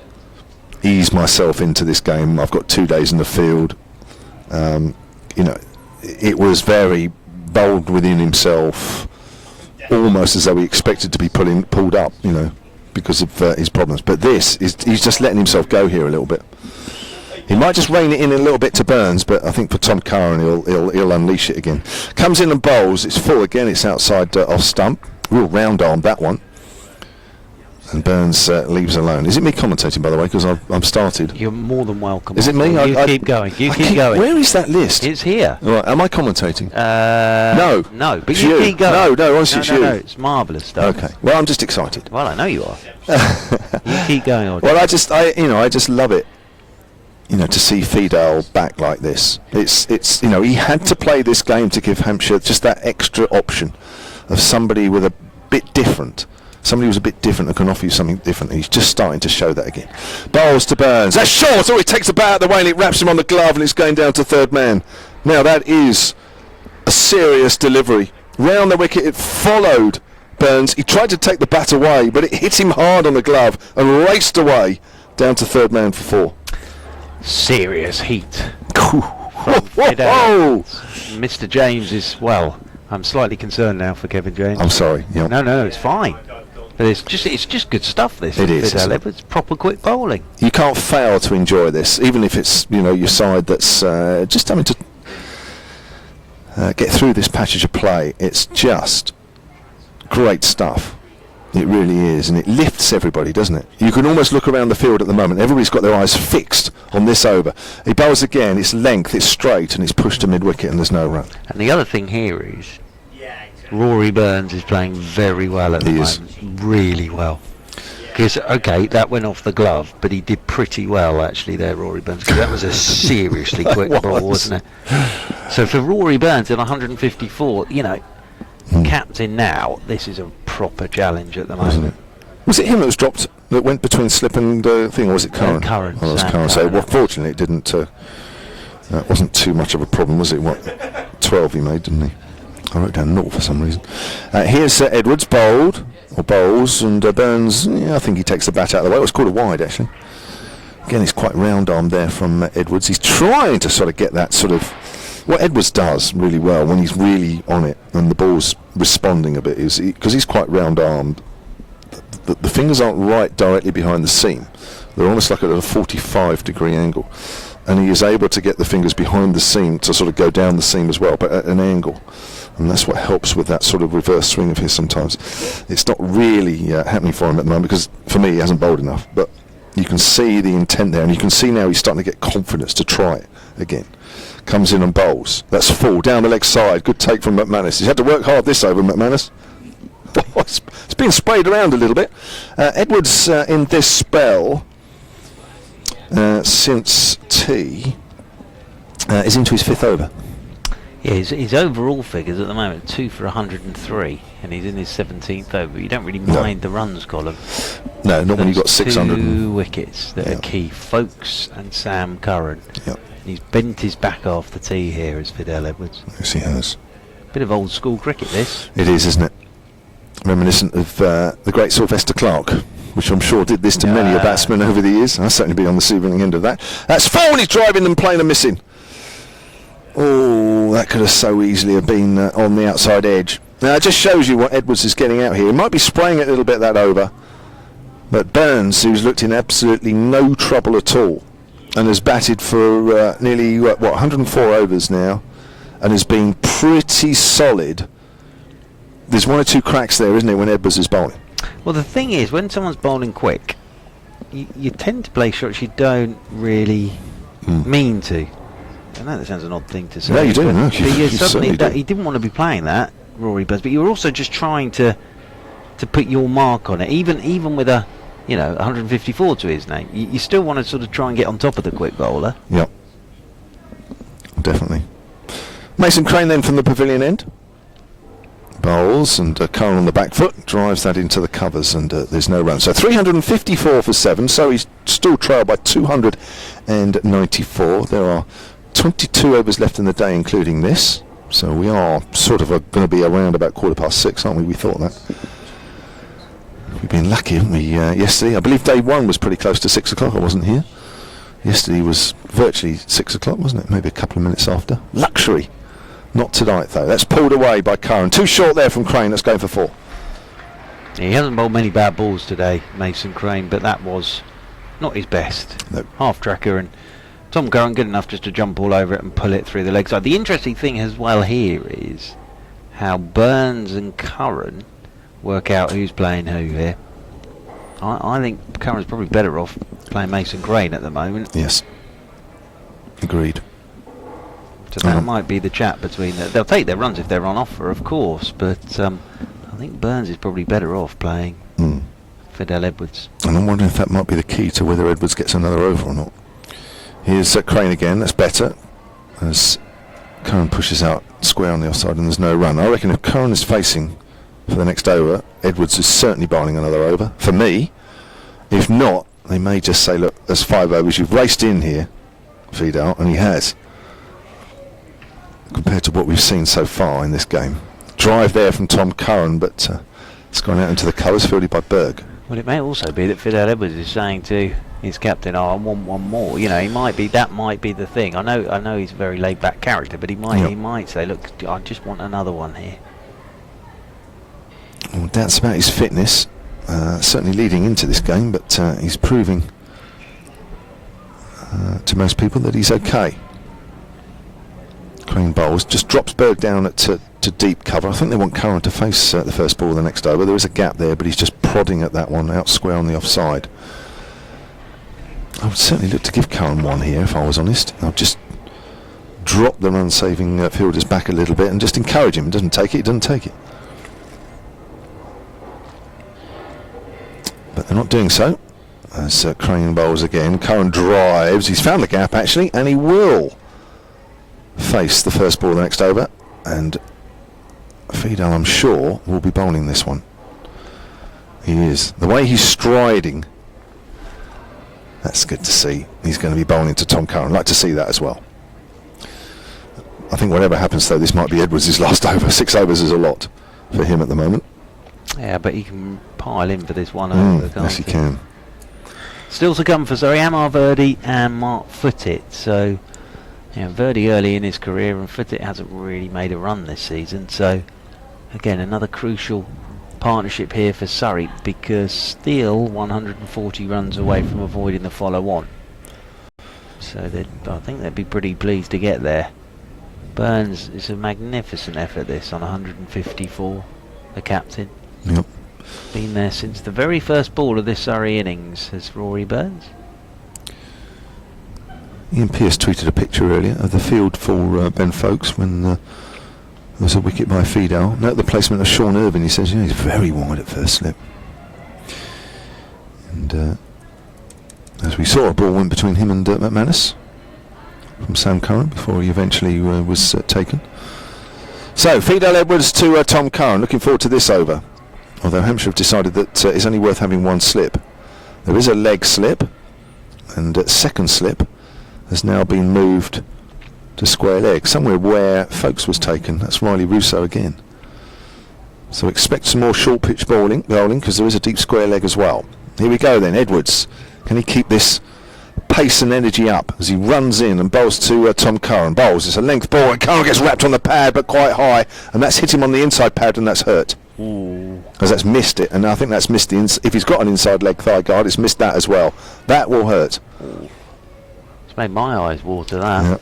Ease myself into this game. I've got 2 days in the field. You know, it was very bold within himself, almost as though he expected to be pulled up, you know, because of his problems. But he's just letting himself go here a little bit. He might just rein it in a little bit to Burns, but I think for Tom Curran he'll unleash it again. Comes in and bowls. It's full again. It's outside off stump. Real round arm that one. And Burns leaves alone. Is it me commentating, by the way? Because I'm started. You're more than welcome. Is it me? You keep going. You keep going. Where is that list? It's here. All right, am I commentating? No. No, but you keep going. No, honestly, it's you. No, it's marvellous stuff. Okay. Well, I'm just excited. Well, I know you are. You keep going. Well, I just love it. You know, to see Fidel back like this. It's you know, he had to play this game to give Hampshire just that extra option of somebody with a bit different. Somebody who's a bit different and can offer you something different. He's just starting to show that again. Bowls to Burns. That's short. Oh, he takes the bat out of the way and it wraps him on the glove and it's going down to third man. Now that is a serious delivery. Round the wicket, it followed Burns. He tried to take the bat away, but it hit him hard on the glove and raced away down to third man for 4. Serious heat. Whoa! Mr. James is, well, I'm slightly concerned now for Kevin James. I'm sorry. Yep. No, it's fine. But it's just good stuff. This it is. It's proper quick bowling. You can't fail to enjoy this, even if it's your side that's just having to get through this passage of play. It's just great stuff. It really is, and it lifts everybody, doesn't it? You can almost look around the field at the moment. Everybody's got their eyes fixed on this over. He bowls again, it's length, it's straight, and it's pushed to mid-wicket, and there's no run. And the other thing here is Rory Burns is playing very well at the moment. Really well. Because, okay, that went off the glove, but he did pretty well, actually, there, Rory Burns, because that was a seriously quick ball, wasn't it? So for Rory Burns at 154, you know, captain now, this is a proper challenge at the moment. Was it him that was dropped, that went between slip and thing, or was it Curran? Curran. Oh, it was Curran. So, well, fortunately, it didn't, that wasn't too much of a problem, was it? What, 12 he made, didn't he? I wrote down 0 for some reason. Here's Edwards bowled, or bowls, and Burns, I think he takes the bat out of the way. It was called a wide, actually. Again, he's quite round-armed there from Edwards. He's trying to sort of get that sort of... What Edwards does really well when he's really on it and the ball's responding a bit is... Because he's quite round-armed, the fingers aren't right directly behind the seam. They're almost like at a 45-degree angle. And he is able to get the fingers behind the seam to sort of go down the seam as well, but at an angle. And that's what helps with that sort of reverse swing of his sometimes. It's not really happening for him at the moment because, for me, he hasn't bowled enough. But you can see the intent there, and you can see now he's starting to get confidence to try it again. Comes in and bowls. That's full, down the leg side. Good take from McManus. He's had to work hard this over, McManus. It's been sprayed around a little bit. Edwards in this spell, since tea, is into his 5th over. Yeah, his overall figures at the moment 2 for 103, and he's in his 17th over. You don't really mind the runs column. No, not when you've got 600. 2 wickets that are key. Folkes and Sam Curran. Yep. He's bent his back off the tee here as Fidel Edwards. Yes, he has. Bit of old school cricket, this. It is, isn't it? Reminiscent of the great Sylvester Clarke, which I'm sure did this to many a batsman over the years. I've certainly been on the receiving end of that. That's 4 and he's driving them plain and missing. Oh, that could have so easily have been on the outside edge. Now, it just shows you what Edwards is getting out here. He might be spraying it a little bit, that over. But Burns, who's looked in absolutely no trouble at all, and has batted for nearly, 104 overs now, and has been pretty solid. There's 1 or 2 cracks there, isn't it, when Edwards is bowling? Well, the thing is, when someone's bowling quick, you tend to play shots you don't really mean to. I know that sounds an odd thing to say. No, you do. No, you suddenly he didn't want to be playing that, Rory Burns, but you were also just trying to put your mark on it. Even with a 154 to his name, you still want to sort of try and get on top of the quick bowler. Yep, definitely. Mason Crane then from the pavilion end. Bowls, and Curran on the back foot drives that into the covers, and there's no run. So 354 for 7, so he's still trailed by 294. There are 22 overs left in the day, including this. So we are sort of going to be around about 6:15, aren't we? We thought that. We've been lucky, haven't we? Yesterday, I believe day 1 was pretty close to 6 o'clock. I wasn't here. Yesterday was virtually 6 o'clock, wasn't it? Maybe a couple of minutes after. Luxury. Not tonight, though. That's pulled away by Curran. Too short there from Crane. Let's go for 4. He hasn't bowled many bad balls today, Mason Crane, but that was not his best. No. Half tracker, and Tom Curran good enough just to jump all over it and pull it through the leg side. The interesting thing as well here is how Burns and Curran work out who's playing who here. I think Curran's probably better off playing Mason Crane at the moment. Yes. Agreed. So that might be the chat between they'll take their runs if they're on offer, of course, but I think Burns is probably better off playing Fidel Edwards. And I'm wondering if that might be the key to whether Edwards gets another over or not. Here's Crane again. That's better, as Curran pushes out square on the offside and there's no run. I reckon if Curran is facing for the next over, Edwards is certainly bowling another over. For me, if not, they may just say, look, there's 5 overs. You've raced in here, Fidel, and he has. Compared to what we've seen so far in this game. Drive there from Tom Curran, but it's gone out into the colours, fielded by Berg. Well, it may also be that Fidel Edwards is saying to his captain, I want 1 more. You know, that might be the thing. I know he's a very laid-back character, but he might say, look, I just want another one here. Well, doubts about his fitness, certainly leading into this game, but he's proving to most people that he's okay. Crane bowls, just drops Berg down to deep cover. I think they want Curran to face the first ball of the next over. There is a gap there, but he's just prodding at that one, out square on the offside. I would certainly look to give Curran one here, if I was honest. I'll just drop the run-saving fielders back a little bit and just encourage him. He doesn't take it, he doesn't take it. But they're not doing so. As Crane bowls again, Curran drives. He's found the gap actually, and he will face the first ball of the next over. And Fidel, I'm sure, will be bowling this one. He is. The way he's striding, that's good to see. He's going to be bowling to Tom Curran. I'd like to see that as well. I think whatever happens though, this might be Edwards' last over. 6 overs is a lot for him at the moment. Yeah, but he can pile in for this one over, can't yes, he can. Still to come for Surrey, Amar Verdi and Mark Footitt. So, Verdi early in his career, and Footitt hasn't really made a run this season. So, again, another crucial partnership here for Surrey, because still 140 runs away from avoiding the follow-on. So, I think they'd be pretty pleased to get there. Burns, it's a magnificent effort this on 154, the captain. Yep. Been there since the very first ball of this Surrey innings, has Rory Burns. Ian Pearce tweeted a picture earlier of the field for Ben Folkes when there was a wicket by Fidel. Note the placement of Sean Irvine. He says, he's very wide at first slip. And as we saw, a ball went between him and McManus from Sam Curran before he eventually was taken. So, Fidel Edwards to Tom Curran. Looking forward to this over. Although Hampshire have decided that it's only worth having one slip. There is a leg slip, and second slip has now been moved to square leg, somewhere where Folkes was taken. That's Riley Russo again. So expect some more short pitch bowling, because there is a deep square leg as well. Here we go then, Edwards. Can he keep this pace and energy up as he runs in and bowls to Tom Curran? Bowls, it's a length ball, and Curran gets wrapped on the pad, but quite high, and that's hit him on the inside pad, and that's hurt. Because that's missed it, and I think that's missed the if he's got an inside leg thigh guard, it's missed that as well. That will hurt. It's made my eyes water, that. Yeah.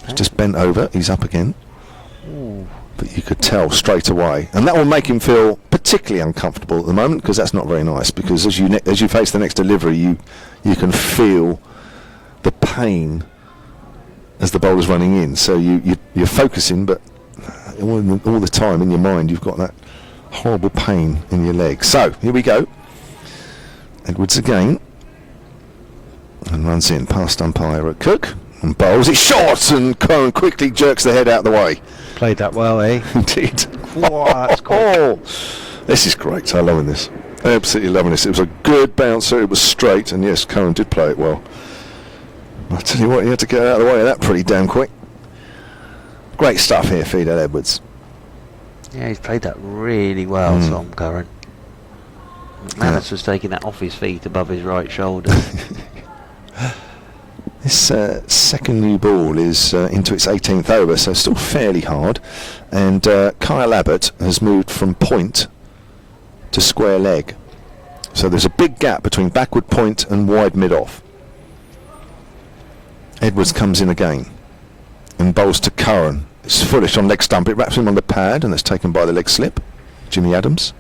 He's just bent over, he's up again. But you could tell straight away, and that will make him feel particularly uncomfortable at the moment, because that's not very nice, because as you face the next delivery, you can feel the pain as the bowler's running in, so you're focusing, but all the time in your mind you've got that horrible pain in your leg. So here we go. Edwards again, and runs in past umpire at Cook, and bowls. It's short, and Curran quickly jerks the head out of the way. Played that well, eh? Indeed. Wow, that's cool. This is great. I'm loving this. Absolutely loving this. It was a good bouncer. It was straight, and yes, Curran did play it well. I tell you what, he had to get out of the way of that pretty damn quick. Great stuff here, Fidel Edwards. Yeah, he's played that really well, Tom Curran. McManus was taking that off his feet above his right shoulder. This second new ball is into its 18th over, so still fairly hard. And Kyle Abbott has moved from point to square leg. So there's a big gap between backward point and wide mid-off. Edwards comes in again and bowls to Curran. It's foolish on leg stump. It wraps him on the pad, and that's taken by the leg slip. Jimmy Adams.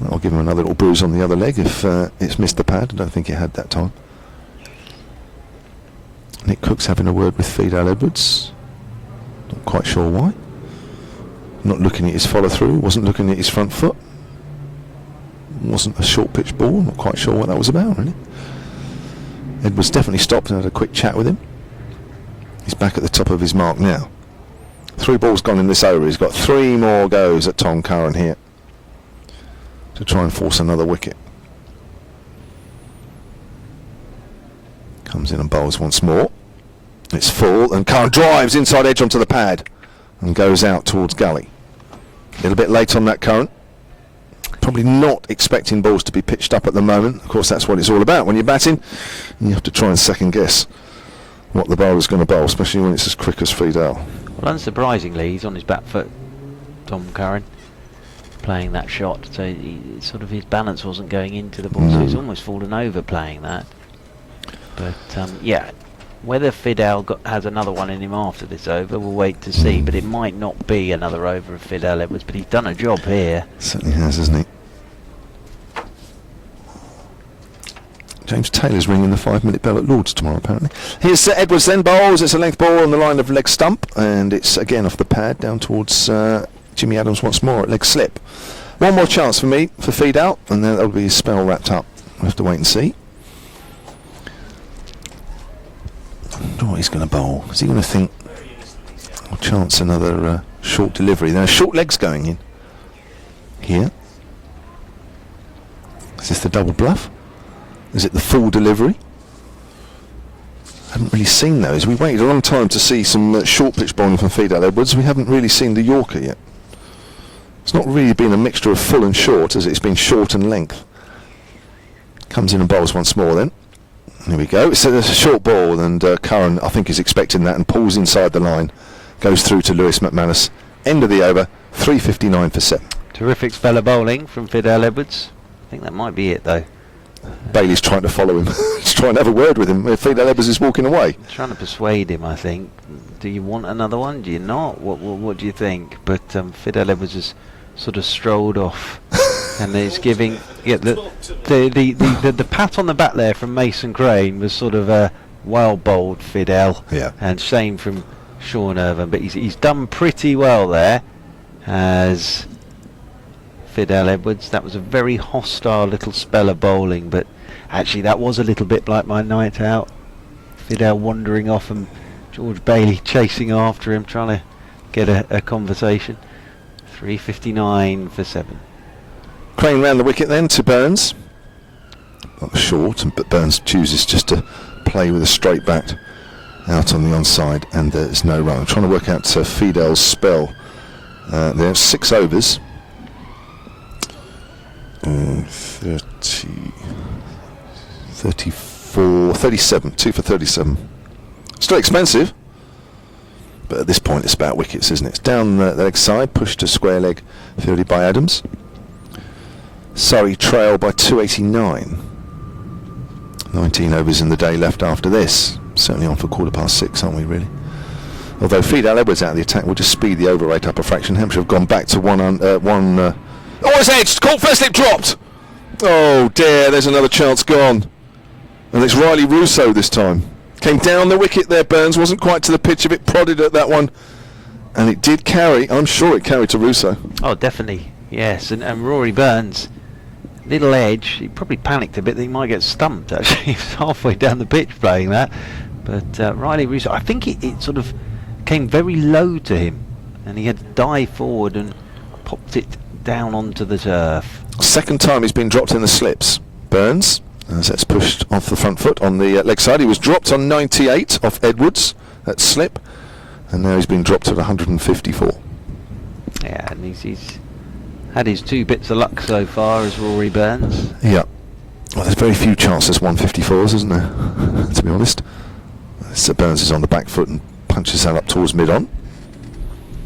That'll give him another little bruise on the other leg if it's missed the pad. I don't think it had that time. Nick Cook's having a word with Fidel Edwards. Not quite sure why. Not looking at his follow through. Wasn't looking at his front foot. Wasn't a short pitch ball. Not quite sure what that was about, really. Edwards definitely stopped and had a quick chat with him. He's back at the top of his mark now. 3 balls gone in this over. He's got 3 more goes at Tom Curran here to try and force another wicket. Comes in and bowls once more. It's full, and Curran drives inside edge onto the pad and goes out towards gully. A little bit late on that, Curran. Probably not expecting balls to be pitched up at the moment. Of course, that's what it's all about when you're batting. You have to try and second guess what the bowler's going to bowl, especially when it's as quick as Fidel. Well, unsurprisingly, he's on his back foot, Tom Curran, playing that shot. So sort of his balance wasn't going into the ball, so he's almost fallen over playing that. But yeah, whether Fidel has another one in him after this over, we'll wait to see. But it might not be another over of Fidel Edwards, but he's done a job here. Certainly has, hasn't he? James Taylor's ringing the 5-minute bell at Lord's tomorrow, apparently. Here's Edwards then bowls. It's a length ball on the line of leg stump, and it's again off the pad down towards Jimmy Adams once more at leg slip. One more chance for me for feed out, and then that'll be his spell wrapped up. We'll have to wait and see. I wonder what he's going to bowl. Is he going to think, I'll chance another short delivery? There are short legs going in here. Is this the double bluff? Is it the full delivery? I haven't really seen those. We waited a long time to see some short pitch bowling from Fidel Edwards. We haven't really seen the Yorker yet. It's not really been a mixture of full and short, has it? It's been short and length. Comes in and bowls once more then. Here we go. It's a short ball, and Curran, I think, is expecting that and pulls inside the line. Goes through to Lewis McManus. End of the over, 3:59 for 7. Terrific spell of bowling from Fidel Edwards. I think that might be it, though. Bailey's trying to follow him. He's trying to have a word with him. Fidel Edwards is walking away. Trying to persuade him, I think. Do you want another one? Do you not? What do you think? But Fidel Edwards has sort of strolled off, and it's giving the pat on the back there from Mason Crane was sort of a well bowled Fidel, and same from Sean Irvine. But he's done pretty well there as Fidel Edwards. That was a very hostile little spell of bowling, but actually that was a little bit like my night out. Fidel wandering off and George Bailey chasing after him, trying to get a conversation. 3:59 for 7. Crane round the wicket then to Burns. Not short, but Burns chooses just to play with a straight bat out on the onside, and there's no run. I'm trying to work out Fidel's spell. There's 6 overs. 30, 34, 37, 2 for 37. Still expensive, but at this point it's about wickets, isn't it? It's down the leg side, pushed to square leg, fielded by Adams. Surrey trail by 289. 19 overs in the day left after this. Certainly on for 6:15, aren't we, really? Although Fidel Edwards out of the attack will just speed the over rate up a fraction. Hampshire have gone back to one. Oh, it's edged! Caught first slip, dropped! Oh dear, there's another chance gone. And it's Riley Russo this time. Came down the wicket there, Burns. Wasn't quite to the pitch of it, prodded at that one. And it did carry, I'm sure it carried to Russo. Oh, definitely, yes. And Rory Burns, little edge, he probably panicked a bit that he might get stumped, actually. He was halfway down the pitch playing that. But Riley Russo, I think it sort of came very low to him. And he had to dive forward and popped it down onto the turf. Second time he's been dropped in the slips. Burns, as that's pushed off the front foot on the leg side. He was dropped on 98 off Edwards at slip, and now he's been dropped at 154. Yeah, and he's had his 2 bits of luck so far as Rory Burns. Yeah. Well, there's very few chances 154s, isn't there? To be honest. So Burns is on the back foot and punches that up towards mid-on.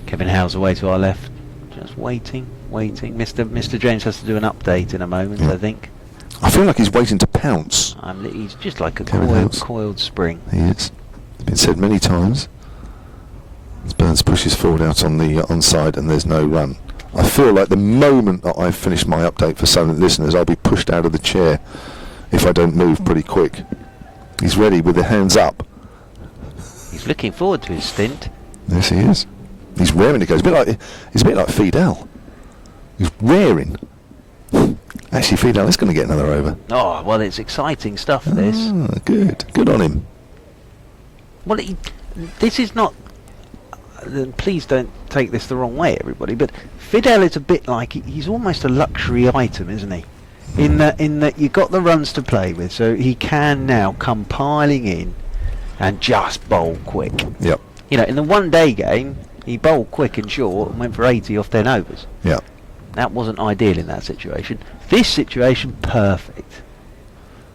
Kevin Howe's away to our left, just waiting. Mr. James has to do an update in a moment, I think. I feel like he's waiting to pounce. He's just like a coiled spring. He is. It's been said many times. As Burns pushes forward out on the onside, and there's no run. I feel like the moment that I've finished my update for silent listeners, I'll be pushed out of the chair if I don't move pretty quick. He's ready with the hands up. He's looking forward to his stint. Yes, he is. He's raring to go. He's a bit like Fidel. He's raring. Actually, Fidel is going to get another over. Oh, well, it's exciting stuff, this. Good on him. Well, this is not... please don't take this the wrong way, everybody, but Fidel is a bit like... He's almost a luxury item, isn't he? In that you've got the runs to play with, so he can now come piling in and just bowl quick. Yep. You know, in the one-day game, he bowled quick and short and went for 80 off 10 overs. Yeah. That wasn't ideal in that situation. This situation, perfect.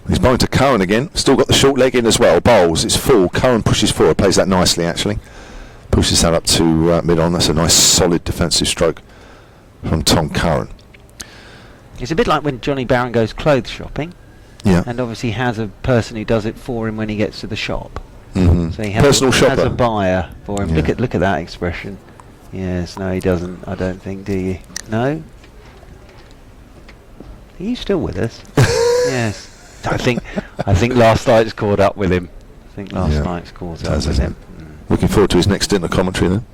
He's bowling to Curran again. Still got the short leg in as well. Bowls, it's full. Curran pushes forward, plays that nicely actually. Pushes that up to mid-on. That's a nice solid defensive stroke from Tom Curran. It's a bit like when Johnny Barron goes clothes shopping. Yeah. And obviously has a person who does it for him when he gets to the shop. Mm-hmm. So he has Personal shopper. has a buyer for him. Yeah. Look at that expression. Yes, no, he doesn't. I don't think. Do you? No. Are you still with us? Yes. I think I think last night's caught up with him. Looking forward to his next dinner commentary then.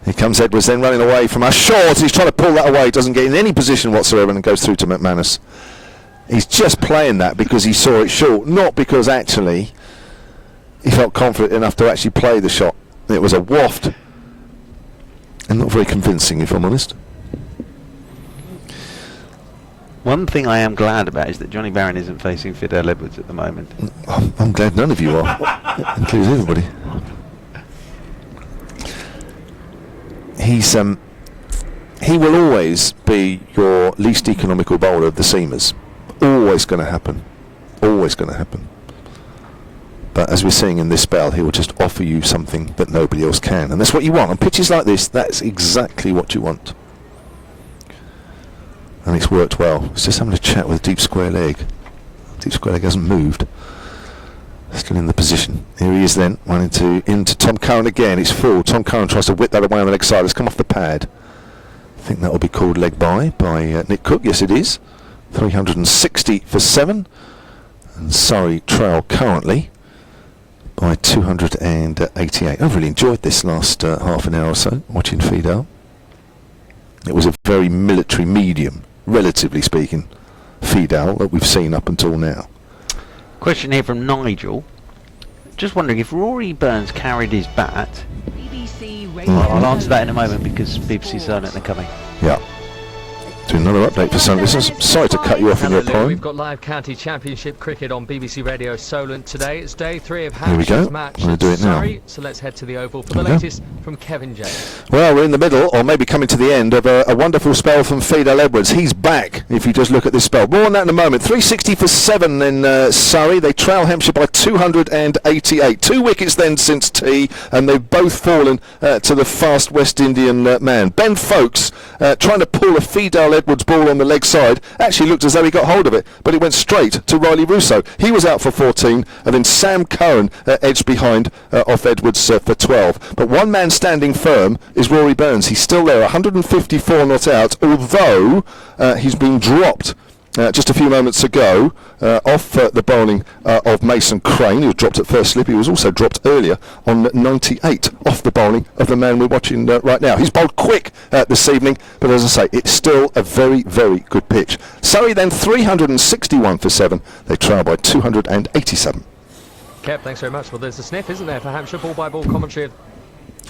Here comes Edwards then running away from us. Short, he's trying to pull that away, doesn't get in any position whatsoever and goes through to McManus. He's just playing that because he saw it short, not because actually he felt confident enough to actually play the shot. It was a waft and not very convincing, if I'm honest. One thing I am glad about is that Johnny Barron isn't facing Fidel Edwards at the moment. I'm glad none of you are, includes everybody. He will always be your least economical bowler of the seamers. Always going to happen. Always going to happen. But as we're seeing in this spell, he will just offer you something that nobody else can. And that's what you want. On pitches like this, that's exactly what you want. And it's worked well. It's just having a chat with deep square leg. Deep square leg hasn't moved. Still in the position. Here he is then, running into Tom Curran again. It's full. Tom Curran tries to whip that away on the leg side. It's come off the pad. I think that will be called leg by Nick Cook. Yes, it is. 360 for 7. And Surrey trail currently by 288. I've really enjoyed this last half an hour or so, watching Fidel. It was a very military medium, relatively speaking, Fidel that we've seen up until now. Question here from Nigel. Just wondering if Rory Burns carried his bat. I'll answer that in a moment because BBC Silent are coming. Yeah. Do another update for Sunday. Sorry to cut you off in your poem. We've got live county championship cricket on BBC Radio Solent today. It's day 3 of Here we go. Hampshire's match. I'm going to do it now. Surrey, so let's head to the Oval for the latest from Kevin James. Well, we're in the middle, or maybe coming to the end, of a wonderful spell from Fidel Edwards. He's back, if you just look at this spell. More on that in a moment. 360 for 7 in Surrey. They trail Hampshire by 288. 2 wickets then since tea, and they've both fallen to the fast West Indian man. Ben Folkes trying to pull a Fidel Edwards ball on the leg side. Actually looked as though he got hold of it, but it went straight to Riley Russo. He was out for 14, and then Sam Curran edged behind off Edwards for 12. But one man standing firm is Rory Burns. He's still there, 154 not out, although he's been dropped just a few moments ago off the bowling of Mason Crane, who dropped at first slip. He was also dropped earlier on 98 off the bowling of the man we're watching right now. He's bowled quick this evening, but as I say, it's still a very, very good pitch. Surrey then 361 for 7. They trail by 287. Kev, thanks very much. Well, there's a sniff, isn't there, for Hampshire ball-by-ball commentary.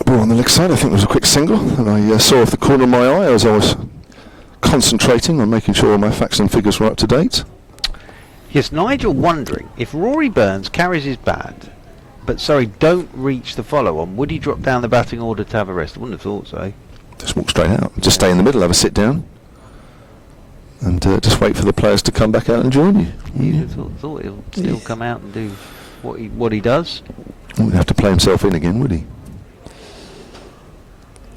Ball on the leg side, I think it was a quick single, and I saw off the corner of my eye as I was concentrating on making sure all my facts and figures were up to date. Yes, Nigel wondering if Rory Burns carries his bat, but don't reach the follow-on, would he drop down the batting order to have a rest? I wouldn't have thought so. Just walk straight out. Just stay in the middle, have a sit down, and just wait for the players to come back out and join you. Yeah. Thought he'll still come out and do what he does. Wouldn't have to play himself in again, would he?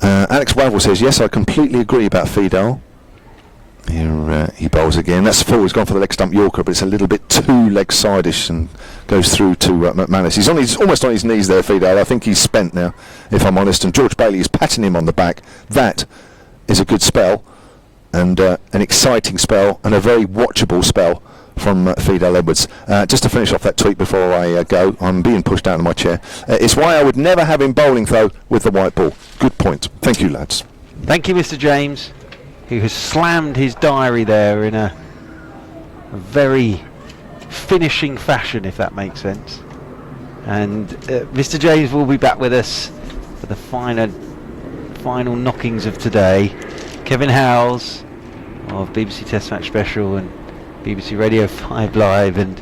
Alex Wavel says, yes, I completely agree about Fidel. Here he bowls again. That's full. He's gone for the leg stump Yorker, but it's a little bit too leg side-ish and goes through to McManus. He's almost on his knees there, Fidel. I think he's spent now, if I'm honest. And George Bailey is patting him on the back. That is a good spell, and an exciting spell, and a very watchable spell from Fidel Edwards. Just to finish off that tweet before I go, I'm being pushed out of my chair. It's why I would never have him bowling, though, with the white ball. Good point. Thank you, lads. Thank you, Mr. James, who has slammed his diary there in a very finishing fashion, if that makes sense. And Mr. James will be back with us for the final knockings of today. Kevin Howells of BBC Test Match Special and BBC Radio 5 Live, and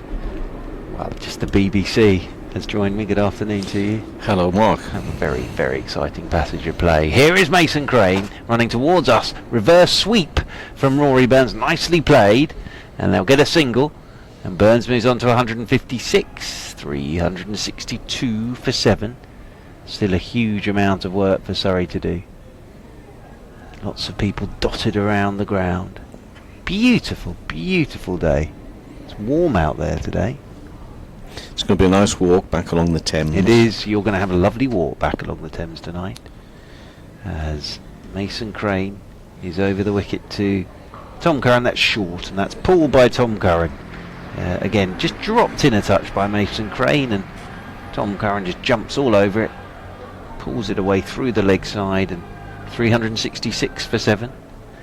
just the BBC has joined me. Good afternoon to you. Hello, Mark. A very, very exciting passage of play. Here is Mason Crane running towards us. Reverse sweep from Rory Burns. Nicely played. And they'll get a single. And Burns moves on to 156. 362 for 7. Still a huge amount of work for Surrey to do. Lots of people dotted around the ground. Beautiful, beautiful day. It's warm out there today. It's going to be a nice walk back along the Thames. It is. You're going to have a lovely walk back along the Thames tonight, as Mason Crane is over the wicket to Tom Curran. That's short, and that's pulled by Tom Curran. Again, just dropped in a touch by Mason Crane, and Tom Curran just jumps all over it, pulls it away through the leg side, and 366 for 7.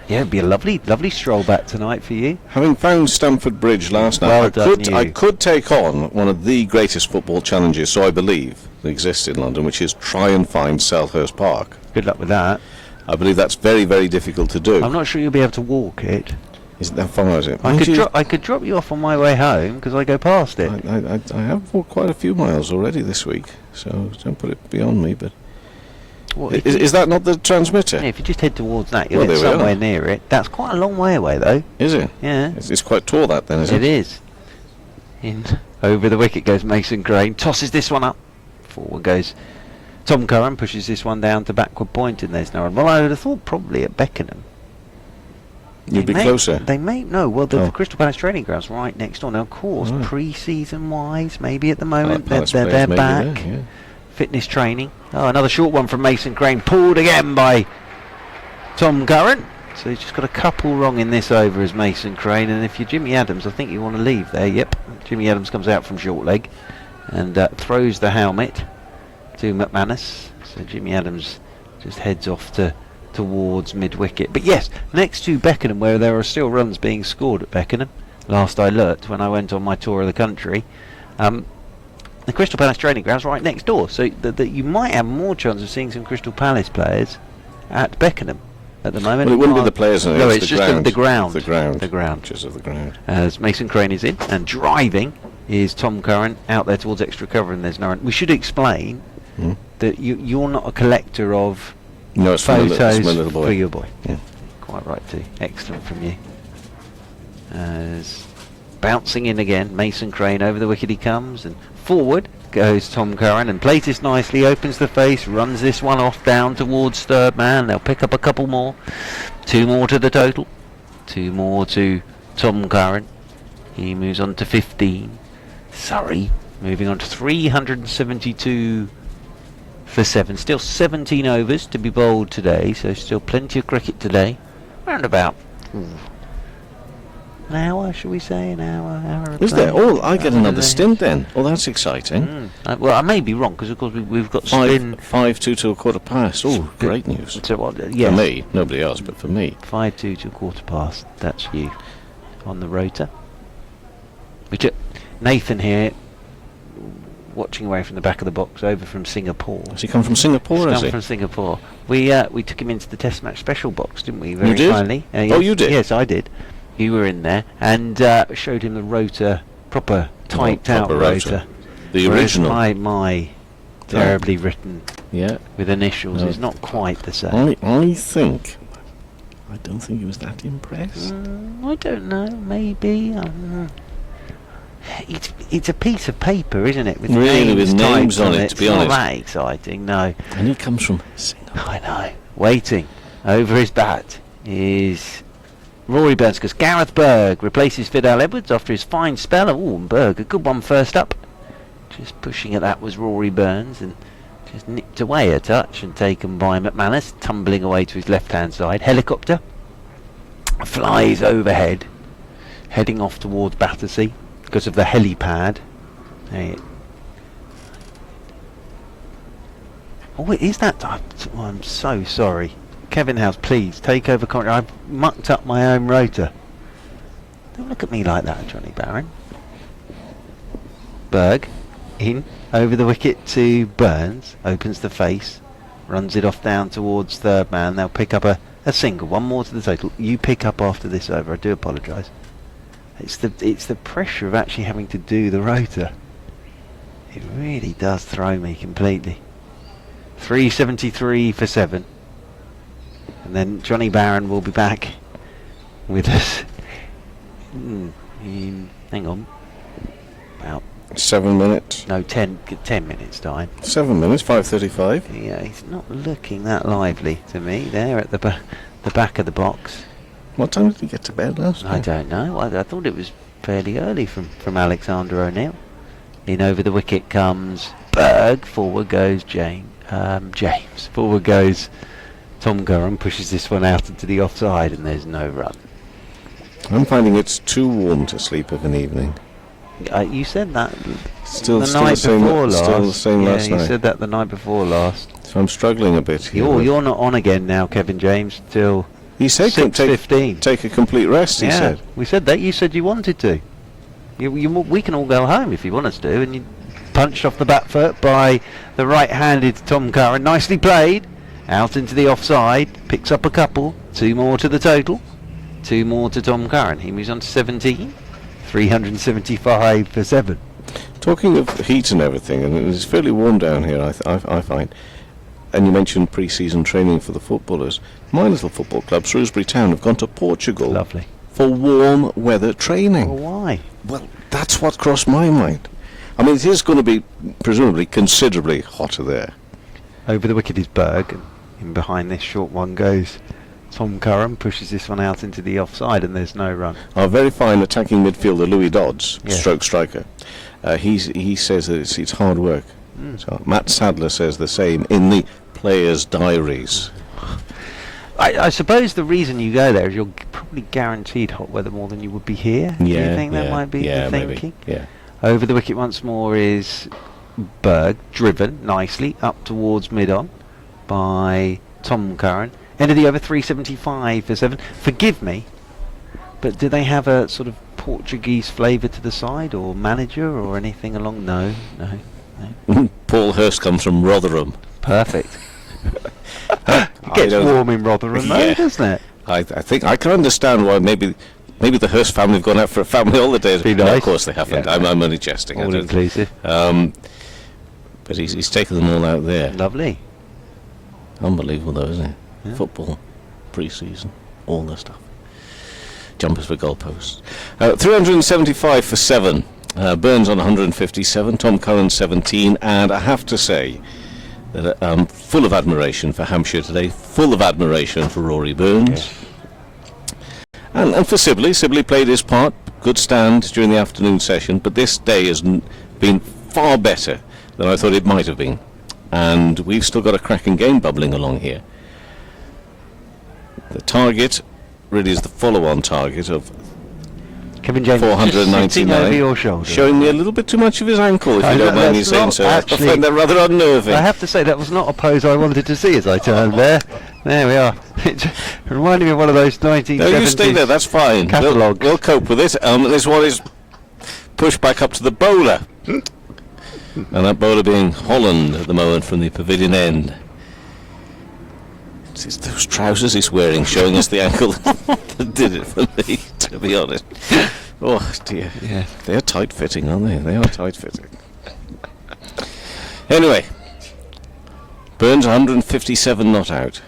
Yeah, it'd be a lovely stroll back tonight for you. Having found Stamford Bridge last night, I could take on one of the greatest football challenges, so I believe, that exists in London, which is try and find Selhurst Park. Good luck with that. I believe that's very, very difficult to do. I'm not sure you'll be able to walk it. Is it that far, is it? I could drop you off on my way home because I go past it. I have walked quite a few miles already this week, so don't put it beyond me. But is that not the transmitter? Yeah, if you just head towards that, you'll get somewhere near it. That's quite a long way away, though. Is it? Yeah. It's quite tall, that, then, is it? It is. In over the wicket goes Mason Crane, tosses this one up. Forward goes Tom Curran, pushes this one down to backward point, and there's no run. Well, I would have thought probably at Beckenham. You'd be closer. They may the Crystal Palace training ground's right next door. Now, of course, pre-season wise, maybe at the moment they're back. There, yeah. Fitness training. Oh, another short one from Mason Crane, pulled again by Tom Curran. So he's just got a couple wrong in this over as Mason Crane. And if you're Jimmy Adams, I think you want to leave there. Yep, Jimmy Adams comes out from short leg and throws the helmet to McManus. So Jimmy Adams just heads off towards mid-wicket. But yes, next to Beckenham, where there are still runs being scored at Beckenham, last I looked when I went on my tour of the country, the Crystal Palace training ground's right next door, so that you might have more chance of seeing some Crystal Palace players at Beckenham at the moment. Well, it wouldn't be the players, no, it's the just ground. the ground. The ground. Pictures of the ground. As Mason Crane is in, and driving is Tom Curran out there towards extra cover, and there's no run. We should explain that you're not a collector of photos for your boy. Yeah. Quite right too. Excellent from you. As bouncing in again, Mason Crane over the wicket he comes, and forward goes Tom Curran and plays this nicely, opens the face, runs this one off down towards third man. They'll pick up a couple more. 2 more to the total. 2 more to Tom Curran. He moves on to 15. Surrey moving on to 372 for 7. Still 17 overs to be bowled today, so still plenty of cricket today. Around about an hour, shall we say? An hour. Is there? Oh, I get another stint then. Oh, that's exciting. Well, I may be wrong, because of course we've got spin 5-2 to 1:15. Oh, great news. So, yes. For me, nobody else, but for me. 5-2 to 1:15. That's you on the rotor. Which Nathan here, watching away from the back of the box, over from Singapore. Has he come from Singapore? He's come from Singapore. We took him into the Test match special box, didn't we? Very you did? kindly. Yes. Oh, you did? Yes, I did. You were in there and showed him the rotor, proper typed out rotor. The original. My terribly written with initials is not quite the same. I don't think he was that impressed. I don't know, maybe. It's a piece of paper, isn't it? With names on it, to be honest. It's not that exciting, no. And he comes from Singapore. I know. Waiting over his bat is Rory Burns, because Gareth Berg replaces Fidel Edwards after his fine spell. Oh, and Berg, a good one first up. Just pushing at that was Rory Burns, and just nipped away a touch and taken by McManus, tumbling away to his left-hand side. Helicopter flies overhead, heading off towards Battersea because of the helipad. Oh, is that? Oh, I'm so sorry. Kevin House, please take over commentary. I've mucked up my own rotor. Don't look at me like that, Johnny Barron. Berg in over the wicket to Burns, opens the face, runs it off down towards third man. They'll pick up a single, 1 more to the total. You pick up after this over. I do apologise. It's the pressure of actually having to do the rotor. It really does throw me completely. 373 for 7. And then Johnny Barron will be back with us in, hang on, about 7 minutes. No, 10 minutes time. 7 minutes, 5:35. Yeah, he's not looking that lively to me there at the back of the box. What time did he get to bed last night? I don't know. I thought it was fairly early from Alexander O'Neill. In over the wicket comes Berg. Forward goes James. Forward goes Tom Curran, pushes this one out into the offside, and there's no run. I'm finding it's too warm to sleep of an evening. You said that Still the night before last. Still the same last you night. said that the night before last. So I'm struggling a bit here. You're not on again now, Kevin James, till he said 6:15. Take a complete rest, he said. We said that. You said you wanted to. We can all go home if you want us to. And you punched off the back foot by the right-handed Tom Curran. Nicely played. Out into the offside. Picks up a couple. 2 more to the total. 2 more to Tom Curran. He moves on to 17. 375 for 7. Talking of heat and everything, and it's fairly warm down here, I find. And you mentioned pre-season training for the footballers. My little football club, Shrewsbury Town, have gone to Portugal. Lovely. For warm weather training. Well, why? Well, that's what crossed my mind. I mean, it is going to be presumably considerably hotter there. Over the wicket is Berg, and in behind this short one goes Tom Curran, pushes this one out into the offside, and there's no run. Our very fine attacking midfielder Louis Dodds, stroke striker, he says that it's hard work. So Matt Sadler says the same in the players' diaries. I suppose the reason you go there is you're probably guaranteed hot weather more than you would be here. Do you think that might be the thinking? Maybe. Yeah. Over the wicket once more is Berg, driven nicely up towards mid-on by Tom Curran. End of the over, 375 for 7. Forgive me, but do they have a sort of Portuguese flavour to the side, or manager, or anything along? No. Paul Hurst comes from Rotherham. Perfect. Gets warm in Rotherham, though, doesn't it? I think I can understand why maybe the Hurst family have gone out for a family holiday. Be No, nice. of course they haven't. Yeah. I'm only jesting. All inclusive. But he's taken them all out there. Lovely. Unbelievable, though, isn't it? Yeah. Football, pre-season, all the stuff. Jumpers for goalposts. 375 for 7. Burns on 157. Tom Curran 17. And I have to say that I'm full of admiration for Hampshire today. Full of admiration for Rory Burns. Yeah. And for Sibley. Sibley played his part. Good stand during the afternoon session. But this day has been far better than I thought it might have been. And we've still got a cracking game bubbling along here. The target really is the follow-on target of Kevin James 499, over your shoulder, showing me a little bit too much of his ankle, if you don't mind me saying so. I find that rather unnerving. I have to say that was not a pose I wanted to see as I turned there. There we are. It reminded me of one of those 1970s. No, you stay there. That's fine. We'll cope with it. This one is pushed back up to the bowler, and that bowler being Holland at the moment from the pavilion end. It's those trousers he's wearing showing us the ankle that did it for me, to be honest. Oh dear. Yeah. They're tight-fitting, aren't they? They are tight-fitting. Anyway, Burns 157 not out.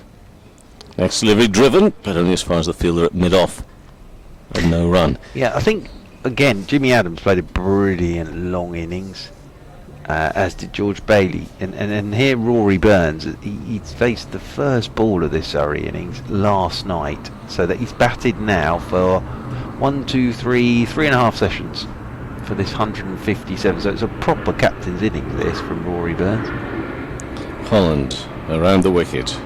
Next delivery driven, but only as far as the fielder at mid-off. And no run. Yeah, I think, again, Jimmy Adams played a brilliant long innings. As did George Bailey, and here Rory Burns, he faced the first ball of this Surrey innings last night, so that he's batted now for 3.5 sessions for this 157, so it's a proper captain's innings this from Rory Burns. Holland around the wicket,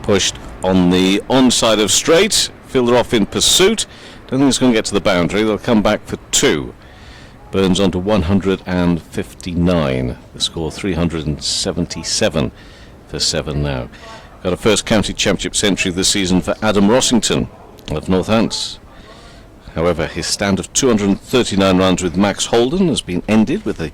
pushed on the onside of straight, fielder off in pursuit, don't think it's going to get to the boundary, they'll come back for 2. Burns on to 159. The score 377 for 7 now. Got a first county championship century this season for Adam Rossington of Northants. However, his stand of 239 runs with Max Holden has been ended, with the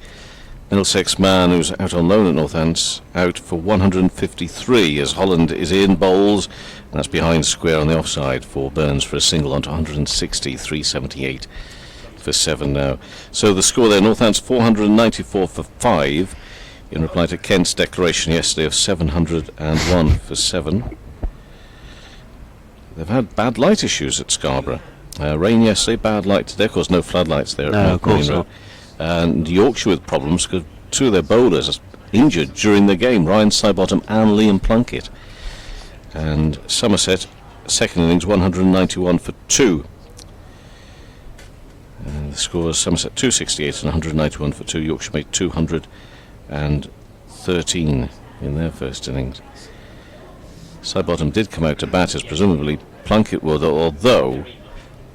Middlesex man who's out on loan at Northants out for 153 as Holland is in bowls, and that's behind square on the offside for Burns for a single on to 160, 378. For 7 now. So the score there, Northants 494 for 5, in reply to Kent's declaration yesterday of 701 for 7. They've had bad light issues at Scarborough. Rain yesterday, bad light today. Of course, no floodlights there. No, of course not. And Yorkshire with problems because 2 of their bowlers injured during the game, Ryan Sidebottom and Liam Plunkett. And Somerset, second innings, 191 for 2. The score is Somerset 268 and 191 for 2. Yorkshire made 213 in their first innings. Sidebottom did come out to bat as presumably Plunkett would, although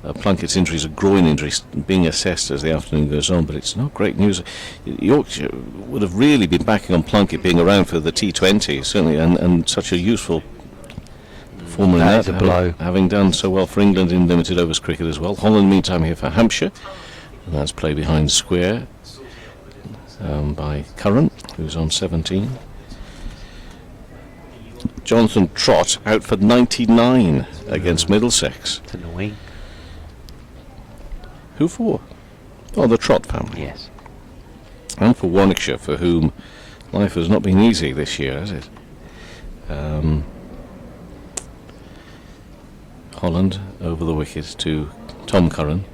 Plunkett's injury is a groin injury being assessed as the afternoon goes on, but it's not great news. Yorkshire would have really been backing on Plunkett being around for the T20, certainly, and such a useful performer in That that, is a blow. having done so well for England in limited overs cricket as well. Holland, meantime, here for Hampshire, and that's play behind square by Curran, who's on 17. Jonathan Trott out for 99 against Middlesex. It's annoying. Who for? Oh, the Trott family. Yes. And for Warwickshire, for whom life has not been easy this year, has it? Holland over the wicket to Tom Curran.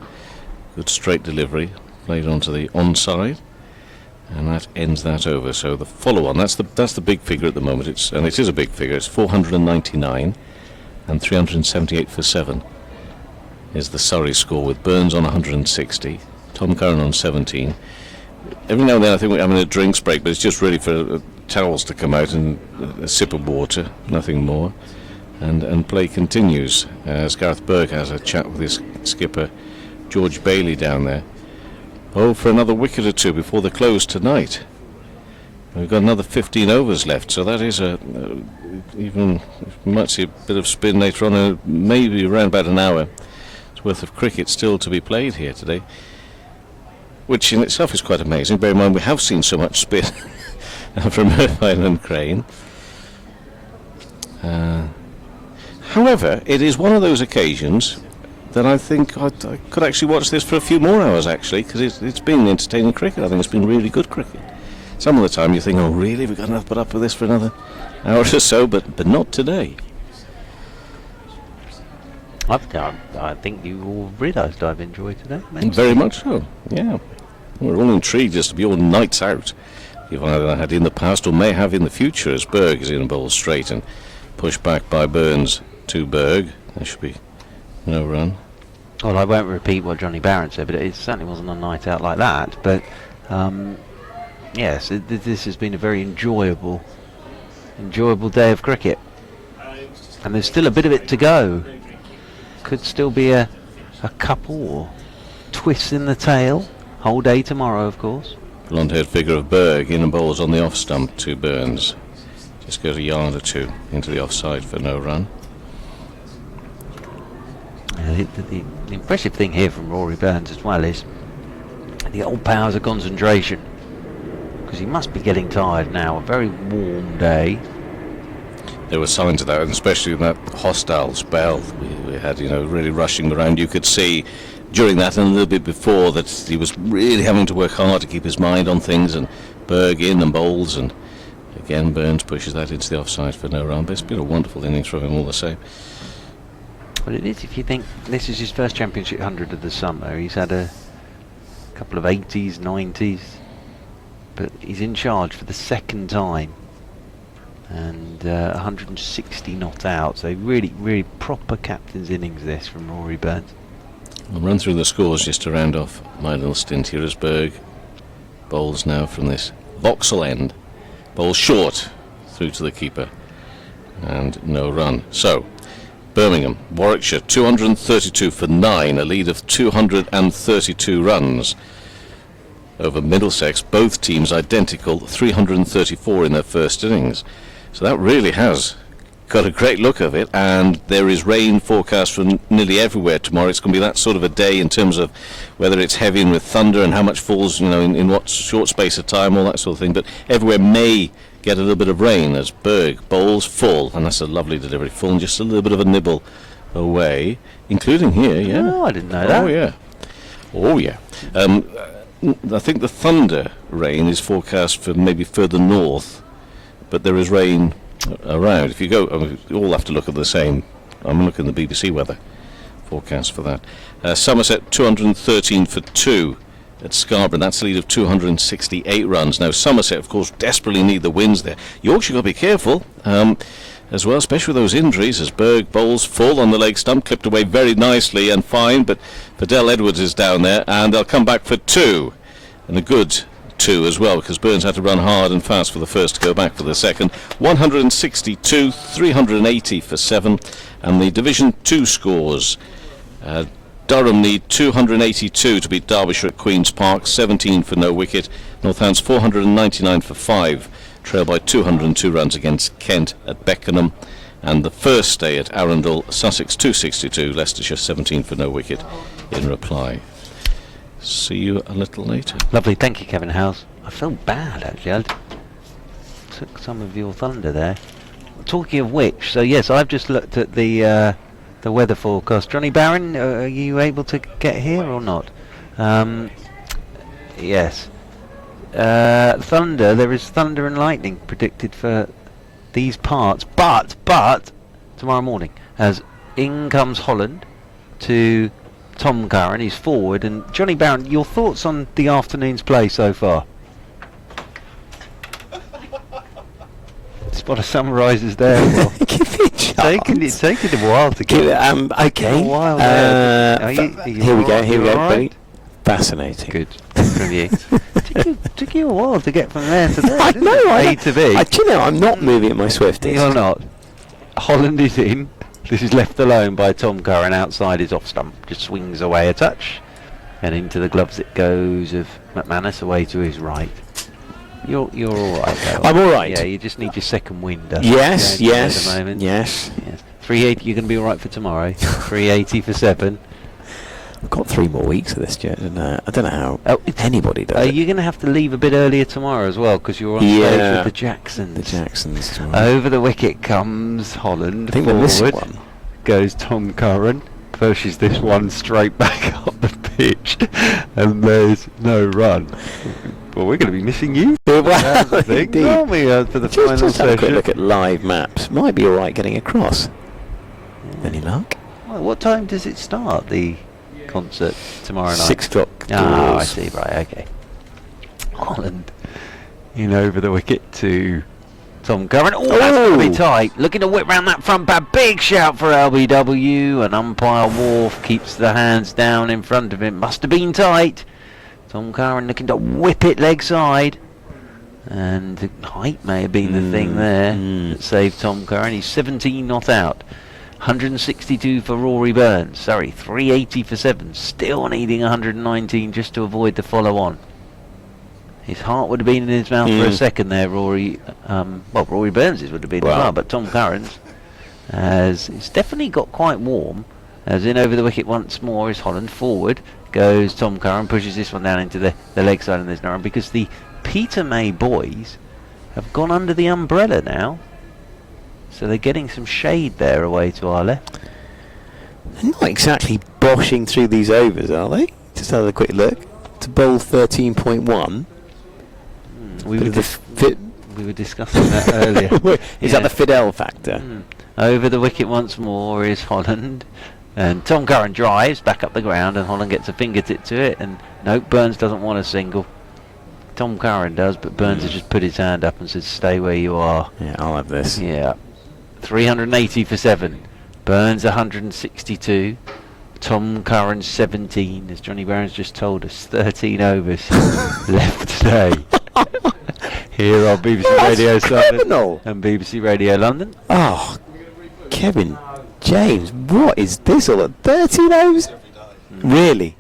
Good straight delivery, played onto the onside, and that ends that over. So the follow-on, that's the big figure at the moment. It is a big figure. It's 499 and 378 for 7 is the Surrey score, with Burns on 160, Tom Curran on 17. Every now and then I think we're having a drinks break, but it's just really for towels to come out and a sip of water, nothing more. And play continues as Gareth Berg has a chat with his skipper George Bailey down there. Oh, for another wicket or two before the close tonight. We've got another 15 overs left, so that is even we might see a bit of spin later on, maybe around about an hour worth of cricket still to be played here today, which in itself is quite amazing. Bear in mind we have seen so much spin from Irvine and Crane. However, it is one of those occasions that I think I could actually watch this for a few more hours, actually, because it's been entertaining cricket. I think it's been really good cricket. Some of the time you think, oh really, we've got enough to put up with this for another hour or so, but not today. I think you all realised I've enjoyed today. Maybe. Very much so, yeah. We're all intrigued as to be all nights out. You've either had in the past or may have in the future, as Berg is in ball straight and pushed back by Burns to Berg. There should be no run. Well, I won't repeat what Johnny Barrett said, but it certainly wasn't a night out like that. But yes, this has been a very enjoyable day of cricket, and there's still a bit of it to go. Could still be a couple or twists in the tail. Whole day tomorrow, of course. Blonde-haired figure of Berg in and bowls on the off stump to Burns. Just goes a yard or two into the offside for no run. The impressive thing here from Rory Burns as well is the old powers of concentration, because he must be getting tired now. A very warm day. There were signs of that, and especially in that hostile spell we had, really rushing around. You could see during that and a little bit before that he was really having to work hard to keep his mind on things, and Berg in and bowls, and again Burns pushes that into the offside for no run. But it's been a wonderful innings from him all the same. Well, it is, if you think this is his first championship 100 of the summer. He's had a couple of 80s, 90s, but he's in charge for the second time. And 160 not out, so really proper captain's innings this from Rory Burns. I'll run through the scores just to round off my little stint here as Berg bowls now from this Vauxhall end. Bowls short through to the keeper and no run. So Birmingham, Warwickshire 232 for 9, a lead of 232 runs over Middlesex. Both teams identical, 334 in their first innings. So that really has got a great look of it, and there is rain forecast from nearly everywhere tomorrow. It's going to be that sort of a day in terms of whether it's heavy and with thunder and how much falls, in what short space of time, all that sort of thing. But everywhere may get a little bit of rain as Berg bowls full, and that's a lovely delivery, full and just a little bit of a nibble away, including here. Yeah. Oh, I didn't know that. Oh yeah. I think the thunder rain is forecast for maybe further north, but there is rain around. If you go, you all have to look at the same. I'm looking at the BBC weather forecast for that. Somerset 213 for 2 at Scarborough. That's a lead of 268 runs. Now Somerset, of course, desperately need the wins there. Yorkshire got to be careful as well, especially with those injuries, as Berg bowls full on the leg stump, clipped away very nicely and fine, but Fidel Edwards is down there, and they'll come back for 2, and a good 2 as well, because Burns had to run hard and fast for the first to go back for the second. 162, 380 for 7, and the Division 2 scores. Durham need 282 to beat Derbyshire at Queen's Park, 17 for no wicket. Northants 499 for 5, trail by 202 runs against Kent at Beckenham. And the first day at Arundel, Sussex 262, Leicestershire 17 for no wicket in reply. See you a little later. Lovely, thank you, Kevin Howes. I feel bad, actually. I took some of your thunder there. Talking of which, so yes, I've just looked at the weather forecast. Johnny Barron, are you able to get here or not? Yes. Thunder, there is thunder and lightning predicted for these parts, but tomorrow morning, as in comes Holland to Tom Curran, he's forward. And Johnny Barron, your thoughts on the afternoon's play so far? Spot of sunrises there. Give me a chance. It's taking a while to get. Okay. Here we go, buddy. Fascinating. Good from you. took you a while to get from there to there. I know. A to B. Do you know, I'm not moving at my swiftest. You're not. Holland is in. This is left alone by Tom Curran outside his off stump. Just swings away a touch, and into the gloves it goes of McManus away to his right. You're all right though. I'm all right. Yeah, you just need your second wind. Yes. At the moment. Yes. 380. You're going to be all right for tomorrow. 380 for 7. I've got 3 more weeks of this, Jet, and I don't know how anybody does it. You're going to have to leave a bit earlier tomorrow as well, because you're on stage with the Jacksons. The Jacksons. Over the wicket comes Holland. I think forward we're missing one. Goes Tom Curran. Pushes this one straight back up the pitch, and there's no run. Well, we're going to be missing you. Well, aren't we, for the final just have session? a quick look at live maps. Might be all right getting across. Any luck? Well, what time does it start, the concert tomorrow night? 6 o'clock. Oh, I see. Right, okay. Holland in over the wicket to Tom Curran. Oh, that's going to be tight. Looking to whip round that front pad. Big shout for LBW. And umpire Wharf keeps the hands down in front of him. Must have been tight. Tom Curran looking to whip it leg side. And height may have been the thing there that saved Tom Curran. He's 17 not out. 162 for Rory Burns. Sorry, 380 for 7. Still needing 119 just to avoid the follow-on. His heart would have been in his mouth for a second there, Rory. Rory Burns's would have been as well, but Tom Curran's, as it's definitely got quite warm. As in over the wicket once more is Holland. Forward goes Tom Curran, pushes this one down into the leg side, and there's no run because the Peter May boys have gone under the umbrella now. So they're getting some shade there away to our left. They're not exactly boshing through these overs, are they? Just have a quick look. To bowl 13.1. We were discussing that earlier. Is that the Fidel factor? Over the wicket once more is Holland. And Tom Curran drives back up the ground, and Holland gets a fingertip to it. And no, Burns doesn't want a single. Tom Curran does, but Burns has just put his hand up and says, "Stay where you are." Yeah, I'll have this. Yeah. 380 for 7. Burns 162. Tom Curran 17. As Johnny Barron's just told us, 13 overs left today. Here on BBC Radio Southern and BBC Radio London. Oh, Kevin James, what is this all at 13 overs? Really?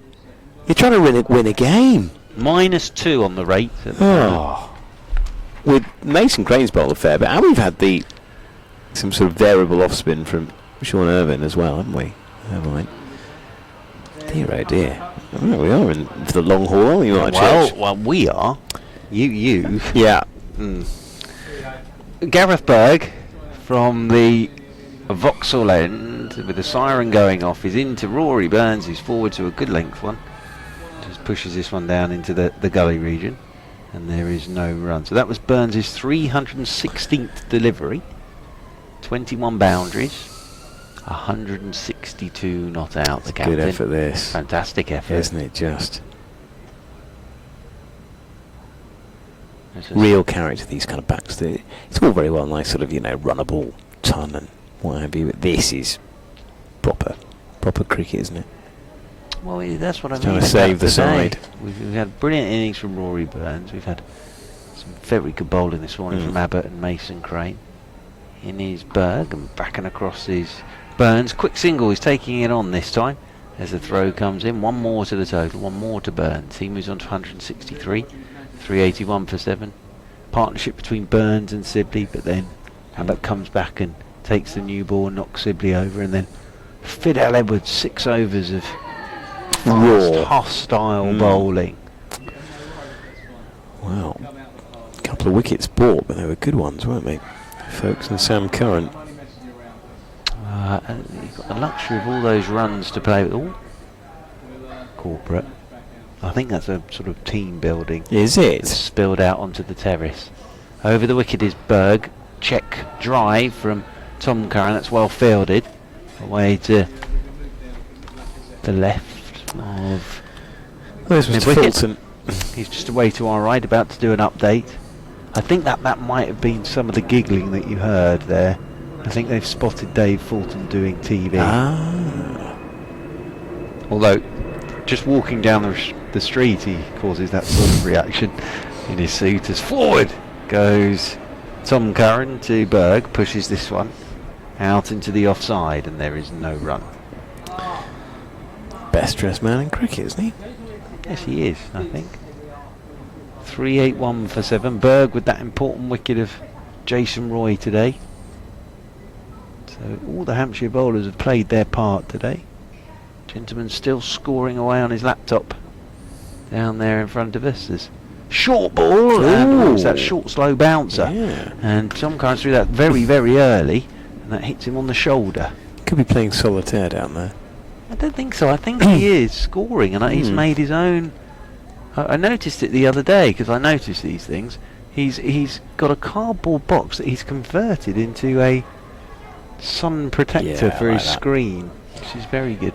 You're trying to win a game. -2 on the rate. With Mason Crane's bowled a fair bit, and we've had some sort of variable off spin from Sean Irvine as well, haven't we? Have I? Dear oh dear. Oh, we are in for the long haul, aren't we, Mark? Well, we are. You. Yeah. Gareth Berg from the Vauxhall end with the siren going off is into Rory Burns, who's forward to a good length one. Just pushes this one down into the gully region, and there is no run. So that was Burns' 316th delivery, 21 boundaries, 162 not out. The captain. Good effort, this. Fantastic effort, isn't it? Just real character, these kind of backs. It's all very well nice, sort of, runnable ton and what have you, but this is proper cricket, isn't it? Well, that's what I mean. Trying to save the side. We've had brilliant innings from Rory Burns. We've had some very good bowling this morning from Abbott and Mason Crane. In his Berg and backing across his Burns. Quick single, he's taking it on this time. as the throw comes in. One more to the total, one more to Burns. He moves on to 163, 381 for 7. Partnership between Burns and Sibley, but then Abbott comes back and takes the new ball, knocks Sibley over, and then Fidel Edwards, 6 overs of fast, hostile bowling. Wow. A couple of wickets bought, but they were good ones, weren't they? Folks and Sam Curran. You've got the luxury of all those runs to play with. Ooh. Corporate. I think that's a sort of team building. Is it? That's spilled out onto the terrace. Over the wicket is Berg. Check drive from Tom Curran. That's well fielded. Away to the left of There's Mr. Fulton. He's just away to our right, about to do an update. I think that might have been some of the giggling that you heard there. I think they've spotted Dave Fulton doing TV. Although, just walking down the street, he causes that sort of reaction in his suit. As forward goes Tom Curran to Berg, pushes this one out into the offside, and there is no run. Best dressed man in cricket, isn't he? Yes, he is, I think. 381 for 7. Berg with that important wicket of Jason Roy today. So all the Hampshire bowlers have played their part today. Gentleman still scoring away on his laptop down there in front of us. There's short ball, and it's that short slow bouncer. Yeah. And Tom Curran threw that very, very early, and that hits him on the shoulder. Could be playing solitaire down there. I don't think so. I think he is scoring, and he's made his own. I noticed it the other day, because I notice these things. He's got a cardboard box that he's converted into a sun protector for his screen, which is very good.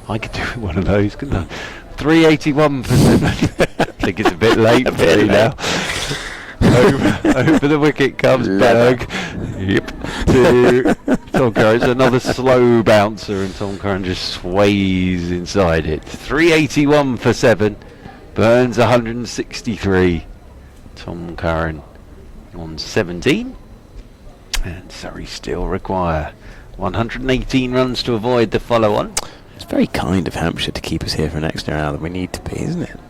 I could do with one of those, couldn't I? 381 for 7. I think it's a bit late for me now. Over the wicket comes Berg. Yep. To Tom Curran. It's another slow bouncer, and Tom Curran just sways inside it. 381 for 7. Burns 163. Tom Curran on 17. And Surrey still require 118 runs to avoid the follow-on. It's very kind of Hampshire to keep us here for an extra hour than we need to be, isn't it?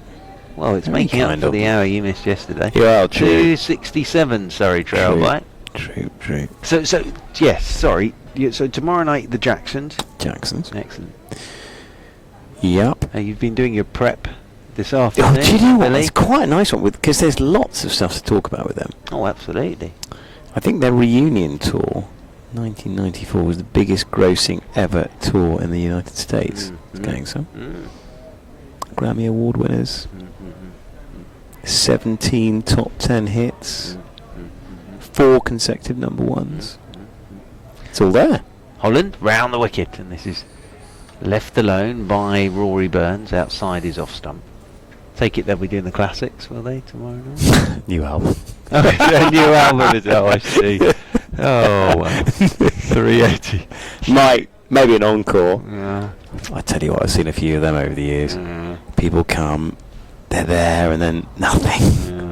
Well, it's very making up for the hour you missed yesterday. Well, true. 267 Surrey trail by. True. So yes, sorry. So tomorrow night the Jacksons. Excellent. Yep. You've been doing your prep this afternoon. Oh, do you know what? Billy? It's quite a nice one because there's lots of stuff to talk about with them. Oh, absolutely. I think their reunion tour, 1994, was the biggest grossing ever tour in the United States. It's going so. Grammy Award winners. 17 top 10 hits. 4 consecutive number ones. It's all there. Holland round the wicket, and this is left alone by Rory Burns outside his off stump. Take it they'll be doing the classics, will they, tomorrow night? New album. Oh, it's a new album, is it? Oh, I see. Oh, well. 380. Maybe an encore. Yeah. I tell you what, I've seen a few of them over the years. People come, they're there, and then nothing.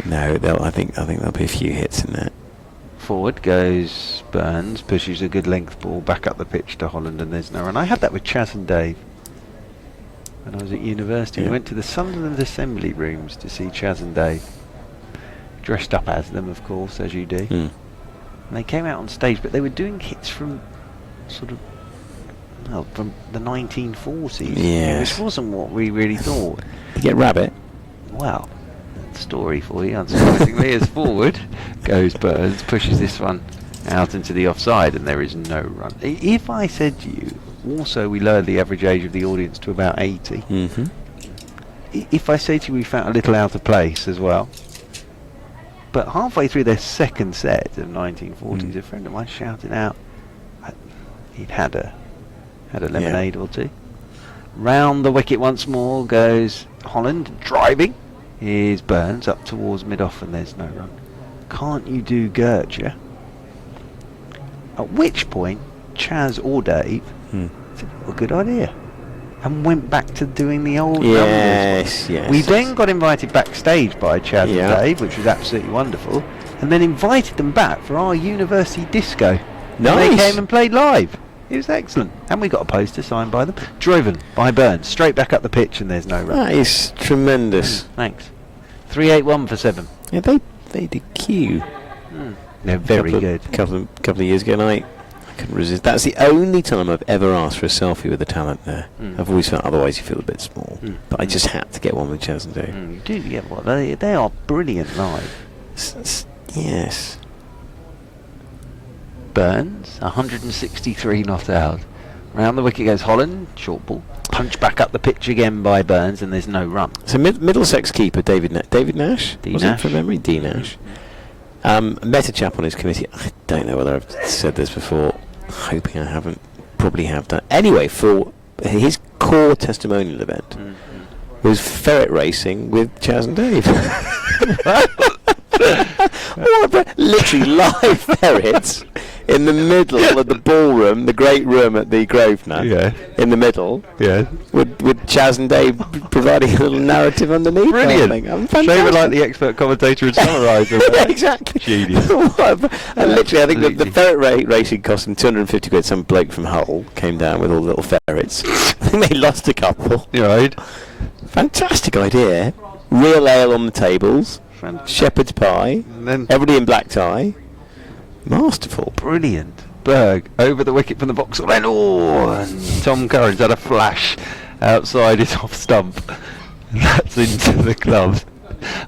No, I think there'll be a few hits in there. Forward goes Burns, pushes a good length ball back up the pitch to Holland, and there's no run. I had that with Chaz and Dave when I was at university. We went to the Sunderland Assembly Rooms to see Chaz and Dave, dressed up as them, of course, as you do. And they came out on stage, but they were doing hits from from the 1940s. Yes. Which wasn't what we really thought. You get Rabbit. Well, story for you, unsurprisingly. As forward goes Burns, pushes this one out into the offside, and there is no run. If I said to you, also we lowered the average age of the audience to about 80. If I say to you we found a little out of place as well, but halfway through their second set of 1940s, a friend of mine shouted out he'd had a lemonade or two. Round the wicket once more goes Holland, driving. Here's Burns up towards mid-off, and there's no run. Can't you do Gertrude? At which point, Chaz or Dave said, well, good idea, and went back to doing the old numbers. Yes. We then got invited backstage by Chaz and Dave, which was absolutely wonderful, and then invited them back for our university disco. Nice. And they came and played live. It was excellent. And we got a poster signed by them. Driven by Burns. Straight back up the pitch and there's no run. That is tremendous. Thanks. 381 for 7. Yeah, they did Q. They're very good. Couple of years ago, and I couldn't resist. That's the only time I've ever asked for a selfie with the talent there. I've always felt otherwise you feel a bit small. But I just had to get one with Chaz and Dave. You do get one. They are brilliant live. Yes. Burns, 163 not out. Round the wicket goes Holland, short ball. Punch back up the pitch again by Burns, and there's no run. So Middlesex keeper David Nash? D. Was Nash. it from memory? D. Nash. Met a chap on his committee. I don't know whether I've said this before. Hoping I haven't. Probably have done. Anyway, for his core testimonial event was ferret racing with Chaz and Dave. Literally live ferrets in the middle of the ballroom, the great room at the Grosvenor. Yeah. In the middle. Yeah. With Chaz and Dave providing a little narrative underneath. Brilliant. Shame like the expert commentator and summariser. Yeah, exactly. Genius. And literally, I think the ferret racing cost them 250 quid. Some bloke from Hull came down with all the little ferrets. I think they lost a couple. You're right. Fantastic idea. Real ale on the tables. Shepherd's pie. And then everybody in black tie. Masterful. Brilliant. Berg over the wicket from the box. And Tom Curran's had a flash outside his off stump. And that's into the club.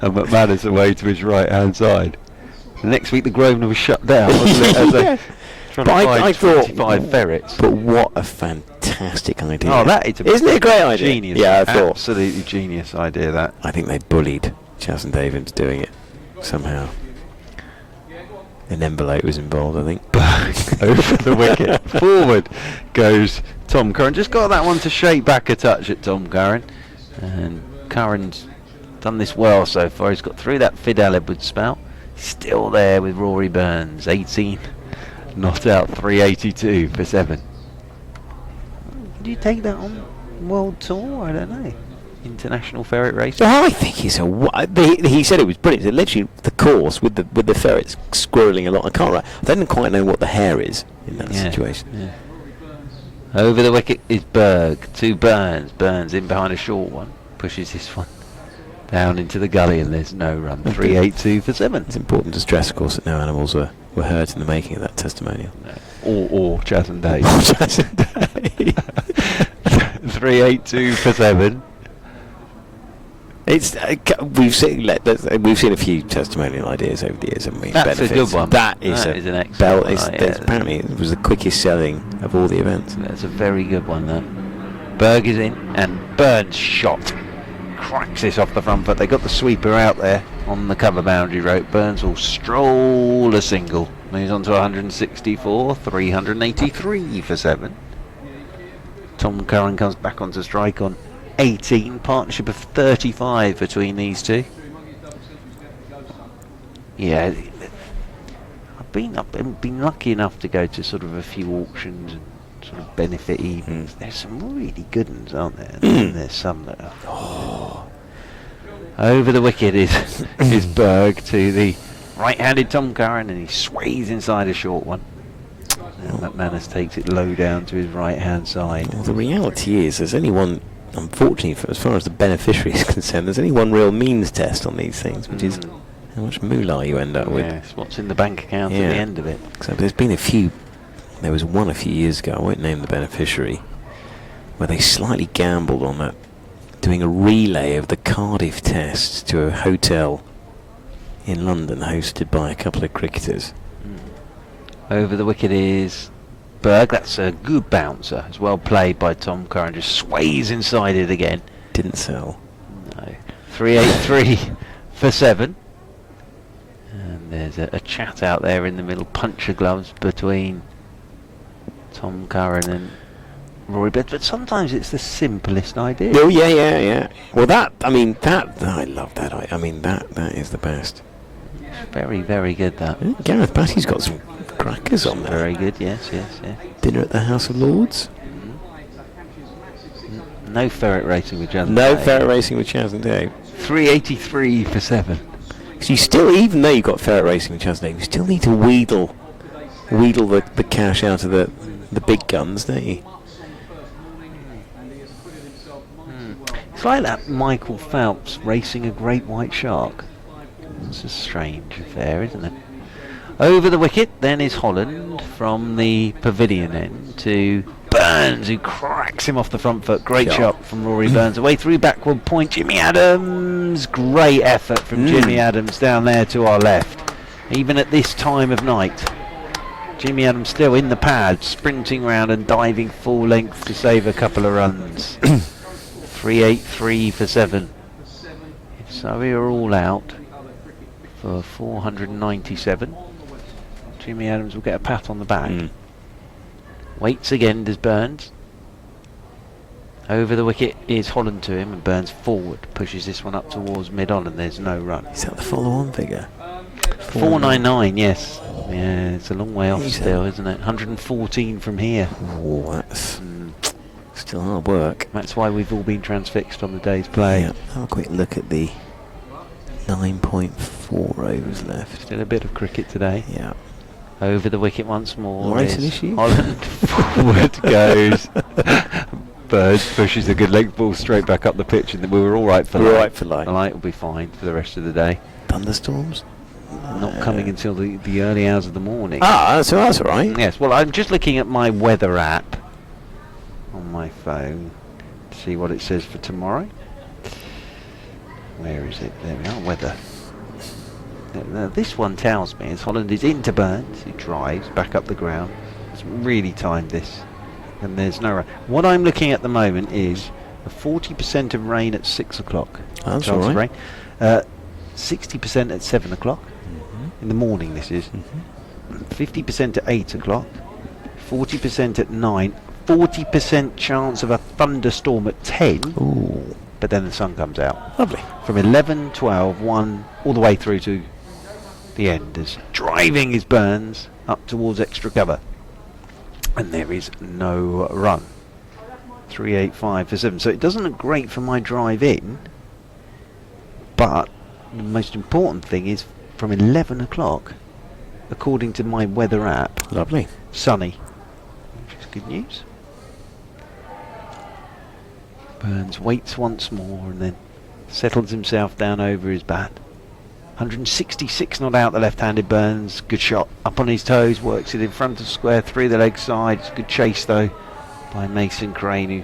And McManus away to his right hand side. Next week the Grosvenor was shut down, wasn't it? As trying to find 25 ferrets. But what a fantastic idea. Oh, isn't it a great idea? Genius. Yeah, I thought. Absolutely genius idea, that. I think they bullied Chaz and Dave into doing it somehow. An envelope was involved, I think. Over the wicket. Forward goes Tom Curran. Just got that one to shake back a touch at Tom Curran. And Curran's done this well so far. He's got through that Fidel Edwards spell. Still there with Rory Burns. 18 not out, 382 for 7. Do you take that on World Tour? I don't know. International ferret racing. Oh, I think he said it was brilliant. So literally the course with the ferrets squirreling a lot. I don't quite know what the hair is in that situation. Yeah. Over the wicket is Berg to Burns. Burns in behind a short one. Pushes this one down into the gully and there's no run. 382 for 7. It's important to stress, of course, that no animals were hurt in the making of that testimonial. No. Or Chaz and Dave. 382 for 7. It's we've seen a few testimonial ideas over the years, haven't we? That's Benefits. a good one. That is an excellent one. Apparently it was the quickest selling of all the events. That's a very good one, that. Berg is in and Burns shot. Cracks this off the front foot. They got the sweeper out there on the cover boundary rope. Burns will stroll a single. Moves on to 164, 383 for 7. Tom Curran comes back onto strike on 18, partnership of 35 between these two. Yeah, I've been lucky enough to go to sort of a few auctions and sort of benefit evenings. There's some really good ones, aren't there? And there's some that are. Over the wicket is Berg to the right-handed Tom Curran, and he sways inside a short one. And McManus takes it low down to his right-hand side. Well, the reality is, there's only one. Unfortunately, as far as the beneficiary is concerned, there's only one real means test on these things, which is how much moolah you end up with. Yes, what's in the bank account at the end of it. So there's been a few. There was one a few years ago. I won't name the beneficiary, where they slightly gambled on that, doing a relay of the Cardiff Test to a hotel in London, hosted by a couple of cricketers. Over the wicket is Berg. That's a good bouncer. It's well played by Tom Curran. Just sways inside it again. Didn't sell. No. 383 for 7. And there's a chat out there in the middle. Punch of gloves between Tom Curran and Rory Burns. But sometimes it's the simplest idea. Oh yeah. Well, I love that. I mean, that is the best. Very, very good, that. Gareth Batty's got some crackers on there. Very good, yes. Dinner at the House of Lords. No ferret racing with Chaz and No Dave. ferret racing with Chaz and Dave. 383 for 7. So you still, even though you've got ferret racing with Chaz and Dave, you still need to wheedle wheedle the cash out of the big guns, don't you? It's like that Michael Phelps racing a great white shark. It's a strange affair, isn't it? Over the wicket then is Holland from the pavilion end to Burns, who cracks him off the front foot. Great shot from Rory Burns. Away through backward point, Jimmy Adams. Great effort from Jimmy Adams down there to our left. Even at this time of night, Jimmy Adams still in the pad, sprinting round and diving full length to save a couple of runs. 383 for 7. So we are all out for 497. Jimmy Adams will get a pat on the back. Waits again, does Burns. Over the wicket is Holland to him, and Burns forward pushes this one up towards mid-on, and there's no run. Is that the follow-on figure? 499, yes. Yeah, it's a long way off still, isn't it? 114 from here. Oh, that's still hard work. That's why we've all been transfixed on the day's play. Yeah, have a quick look at the 9.4 overs left. Still a bit of cricket today. Yeah. Over the wicket once more. Right an issue. Holland forward goes. Burns pushes a good length ball straight back up the pitch, and we were all right for light. Right for light. The light will be fine for the rest of the day. Thunderstorms? Not coming until the early hours of the morning. So that's all right. Yes, well, I'm just looking at my weather app on my phone to see what it says for tomorrow. Where is it? There we are, weather. Now, this one tells me as Holland is into Burns, he drives back up the ground. It's really timed this, and there's no rain. What I'm looking at the moment is a 40% of rain at 6 o'clock. That's chance all of right. rain. 60% at 7 o'clock in the morning. This is 50% at 8 o'clock, 40% at 9, 40% chance of a thunderstorm at 10. Ooh. But then the sun comes out. Lovely. From 11, 12, 1, all the way through to the end. As driving is Burns up towards extra cover. And there is no run. 385 for 7. So it doesn't look great for my drive in. But the most important thing is from 11 o'clock, according to my weather app. Lovely. Sunny. Which is good news. Burns waits once more and then settles himself down over his bat. 166 not out, the left-handed Burns. Good shot. Up on his toes, works it in front of square, through the leg side. It's a good chase though by Mason Crane, who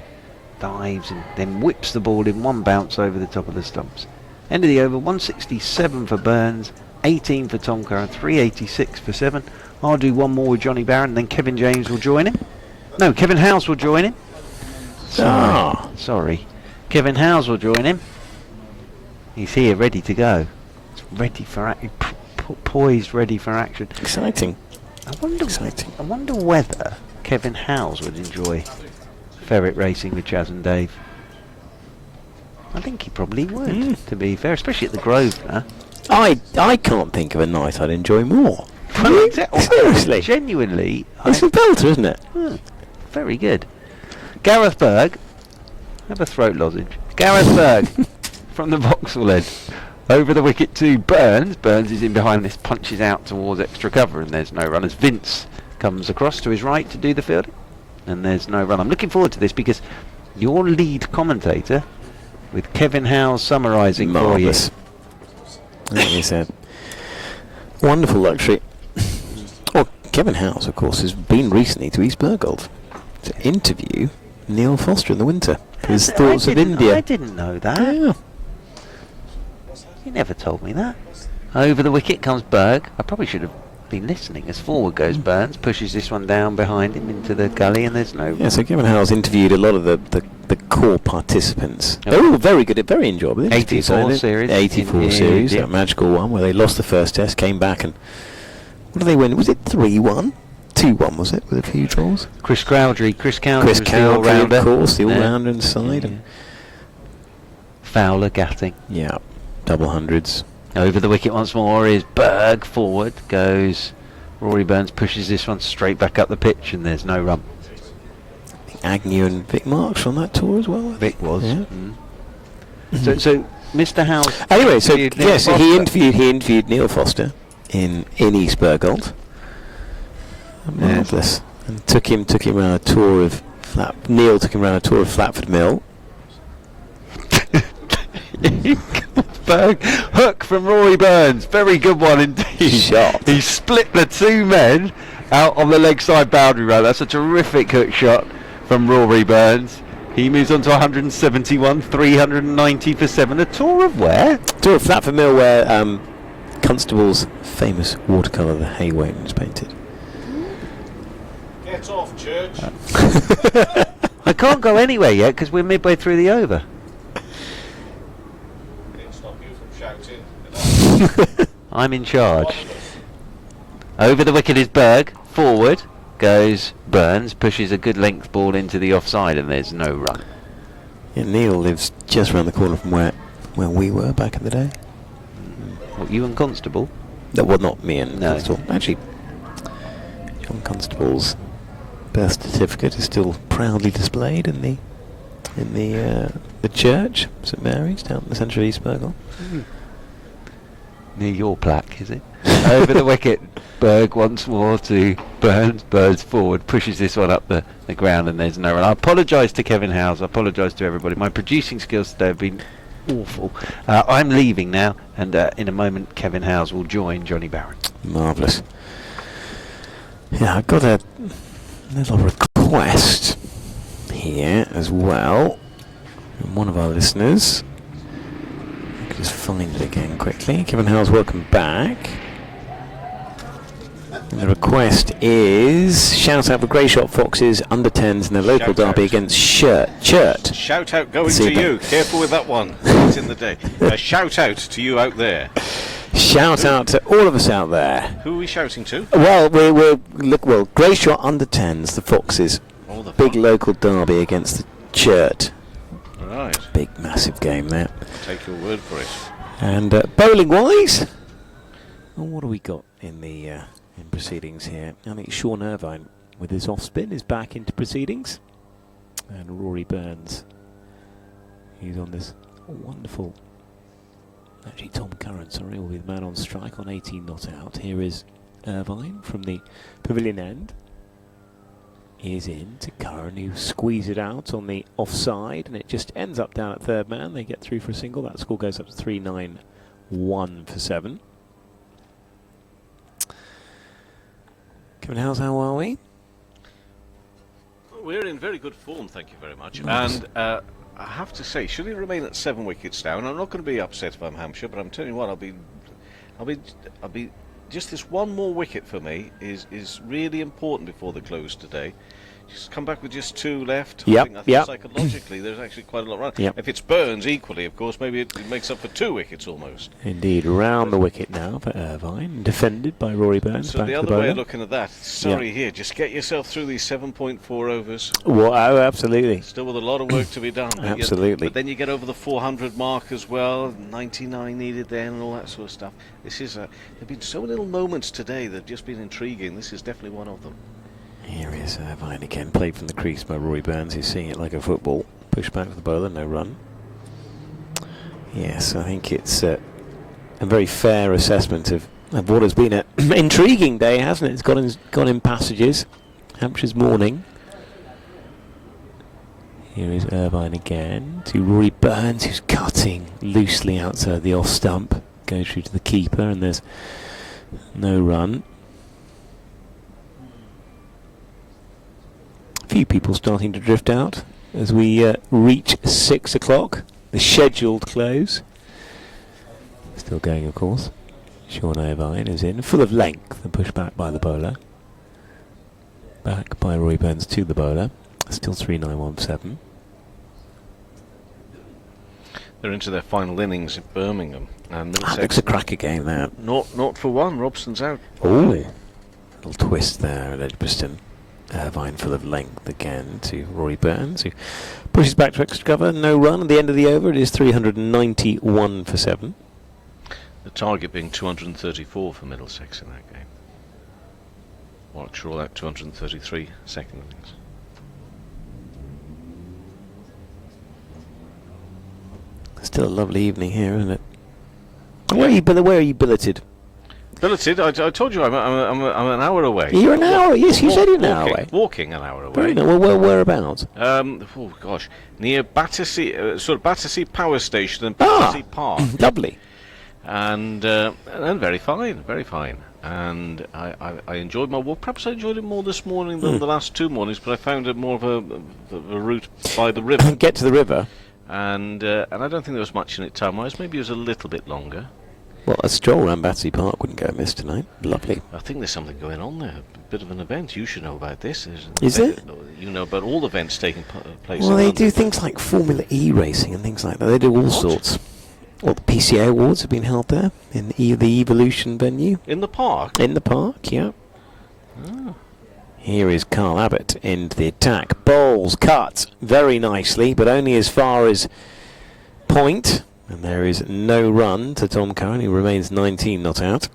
dives and then whips the ball in one bounce over the top of the stumps. End of the over, 167 for Burns, 18 for Tom Curran, 386 for 7. I'll do one more with Johnny Barron, then Kevin James will join him. No, Kevin Howes will join him. Sorry. Kevin Howes will join him. He's here, ready to go. It's ready for poised, ready for action. Exciting. I wonder whether Kevin Howes would enjoy ferret racing with Chaz and Dave. I think he probably would, to be fair, especially at the Grosvenor. I can't think of a night I'd enjoy more. Seriously. Genuinely. It's a belter, isn't it? Very good. Gareth Berg. Have a throat lozenge. Gareth Berg from the Vauxhall end. Over the wicket to Burns. Burns is in behind this, punches out towards extra cover, and there's no run as Vince comes across to his right to do the fielding. And there's no run. I'm looking forward to this because your lead commentator, with Kevin Howes summarising for you. That is a wonderful luxury. Well, Kevin Howes, of course, has been recently to East Bergholt to interview Neil Foster in the winter. His thoughts of India. I didn't know that. Yeah. You never told me that. Over the wicket comes Berg. I probably should have been listening. As forward goes Burns, pushes this one down behind him into the gully, and there's no... Yeah, so Kevin Howes interviewed a lot of the core participants. They're all very good, very enjoyable. 84 series. 84 series, that magical one where they lost the first test, came back, and what did they win? Was it 3-1? 2-1 was it, with a few draws? Chris Cowdrey was the all-rounder. Of course, the all-rounder inside. Yeah. Fowler, Gatting. Yeah, double hundreds. Over the wicket once more is Berg. Forward goes Rory Burns, pushes this one straight back up the pitch, and there's no run. I think Agnew and Vic Marks on that tour as well. Vic was. Yeah. So Mr. Howes. Anyway, so yes, he interviewed Neil Foster in East Bergholt. Marvellous. And took him around a tour of Neil took him around a tour of Flatford Mill. Berg, hook from Rory Burns, very good one indeed. Shot. He split the two men out on the leg side boundary row. That's a terrific hook shot from Rory Burns. He moves on to 171, 390 for 7. A tour of where? Tour of Flatford Mill, where Constable's famous watercolour, the Haywain, was painted. Get off, Church. I can't go anywhere yet because we're midway through the over. Didn't stop you from shouting. I'm in charge. Over the wicket is Berg. Forward goes Burns. Pushes a good length ball into the offside, and there's no run. Yeah, Neil lives just around the corner from where we were back in the day. What, you and Constable? No, well, not me and No. Constable. Actually, John Constable's birth certificate is still proudly displayed in the church, St Mary's, down in the centre of East Burgle. Near your plaque, is it? Over the wicket, Berg once more to Burns. Burns forward, pushes this one up the ground, and there's no run. I apologise to Kevin Howes, I apologise to everybody. My producing skills today have been awful. I'm leaving now, and in a moment Kevin Howes will join Johnny Barron. Marvellous. Yeah, I've got a little request here as well from one of our listeners. I can just find it again quickly. Kevin Howes, welcome back. And the request is shout out for Greyshot Foxes under 10s in the local Shout derby out. against Churt. Shout out going See to that? you. Careful with that one. It's in the day. A shout out to you out there. Shout out to all of us out there. Who are we shouting to? Well, well, Greyshot under 10s, the Foxes. Oh, the Big local derby against the Churt. Right. Big, massive game there. Take your word for it. And bowling wise, well, what do we got in the in proceedings here? I think Sean Irvine with his off spin is back into proceedings, and Rory Burns, he's on this wonderful. Actually, Tom Curran, sorry, will be the man on strike on 18 not out. Here is Irvine from the pavilion end. He is in to Curran, who squeezes it out on the offside, and it just ends up down at third man. They get through for a single. That score goes up to 391 for 7. Kevin Howes, how are we? We're in very good form, thank you very much. Nice. And I have to say, should he remain at 7 wickets down, I'm not going to be upset if I'm Hampshire, but I'm telling you what, I'll be. Just this one more wicket for me is really important before the close today. Just come back with just 2 left. I think psychologically there's actually quite a lot right. Yep. If it's Burns equally, of course, maybe it makes up for 2 wickets almost. Indeed, round the wicket now for Irvine, defended by Rory Burns. So back the to other bowler. way of looking at that, sorry here, just get yourself through these 7.4 overs. Well, oh, absolutely. Still with a lot of work to be done. Absolutely. But then you get over the 400 mark as well, 99 needed then and all that sort of stuff. This is there have been so many little moments today that have just been intriguing. This is definitely one of them. Here is Irvine again, played from the crease by Rory Burns, who's seeing it like a football. Push back for the bowler, no run. Yes, I think it's a very fair assessment of what has been an intriguing day, hasn't it? It's gone in passages. Hampshire's morning. Here is Irvine again to Rory Burns, who's cutting loosely outside the off stump. Goes through to the keeper, and there's no run. A few people starting to drift out as we reach 6 o'clock, the scheduled close. Still going, of course. Sean Irvine is in, full of length, and pushed back by the bowler. Back by Rory Burns to the bowler. Still 3-9-1-7. They're into their final innings at Birmingham. And That looks a cracker game, that. Not for 1. Robson's out. Oh, little twist there at Edgbaston. Irvine full of length again to Rory Burns, who pushes back to extra cover. No run at the end of the over. It is 391 for 7. The target being 234 for Middlesex in that game. Warwickshire all out 233 second innings. Still a lovely evening here, isn't it? Where are you billeted? Billeted, I told you I'm an hour away. You're an hour? Yes, you said you're an hour away. Walking an hour away. Very nice. Well, whereabouts? Oh gosh, near Battersea, sort of Battersea Power Station and Battersea Park. Lovely. And very fine, very fine. And I enjoyed my walk. Perhaps I enjoyed it more this morning than the last 2 mornings, but I found it more of a route by the river. Get to the river. And I don't think there was much in it time-wise. Maybe it was a little bit longer. Well, a stroll around Battersea Park wouldn't go amiss tonight. Lovely. I think there's something going on there. A bit of an event. You should know about this. Is it? You know about all the events taking place. Well, in they London. do things like Formula E racing and things like that. They do all sorts. Well, the PCA Awards have been held there in the Evolution venue. In the park? In the park, yeah. Oh. Here is Carl Abbott into the attack. Bowls cut very nicely, but only as far as point. And there is no run to Tom Curran, who remains 19 not out.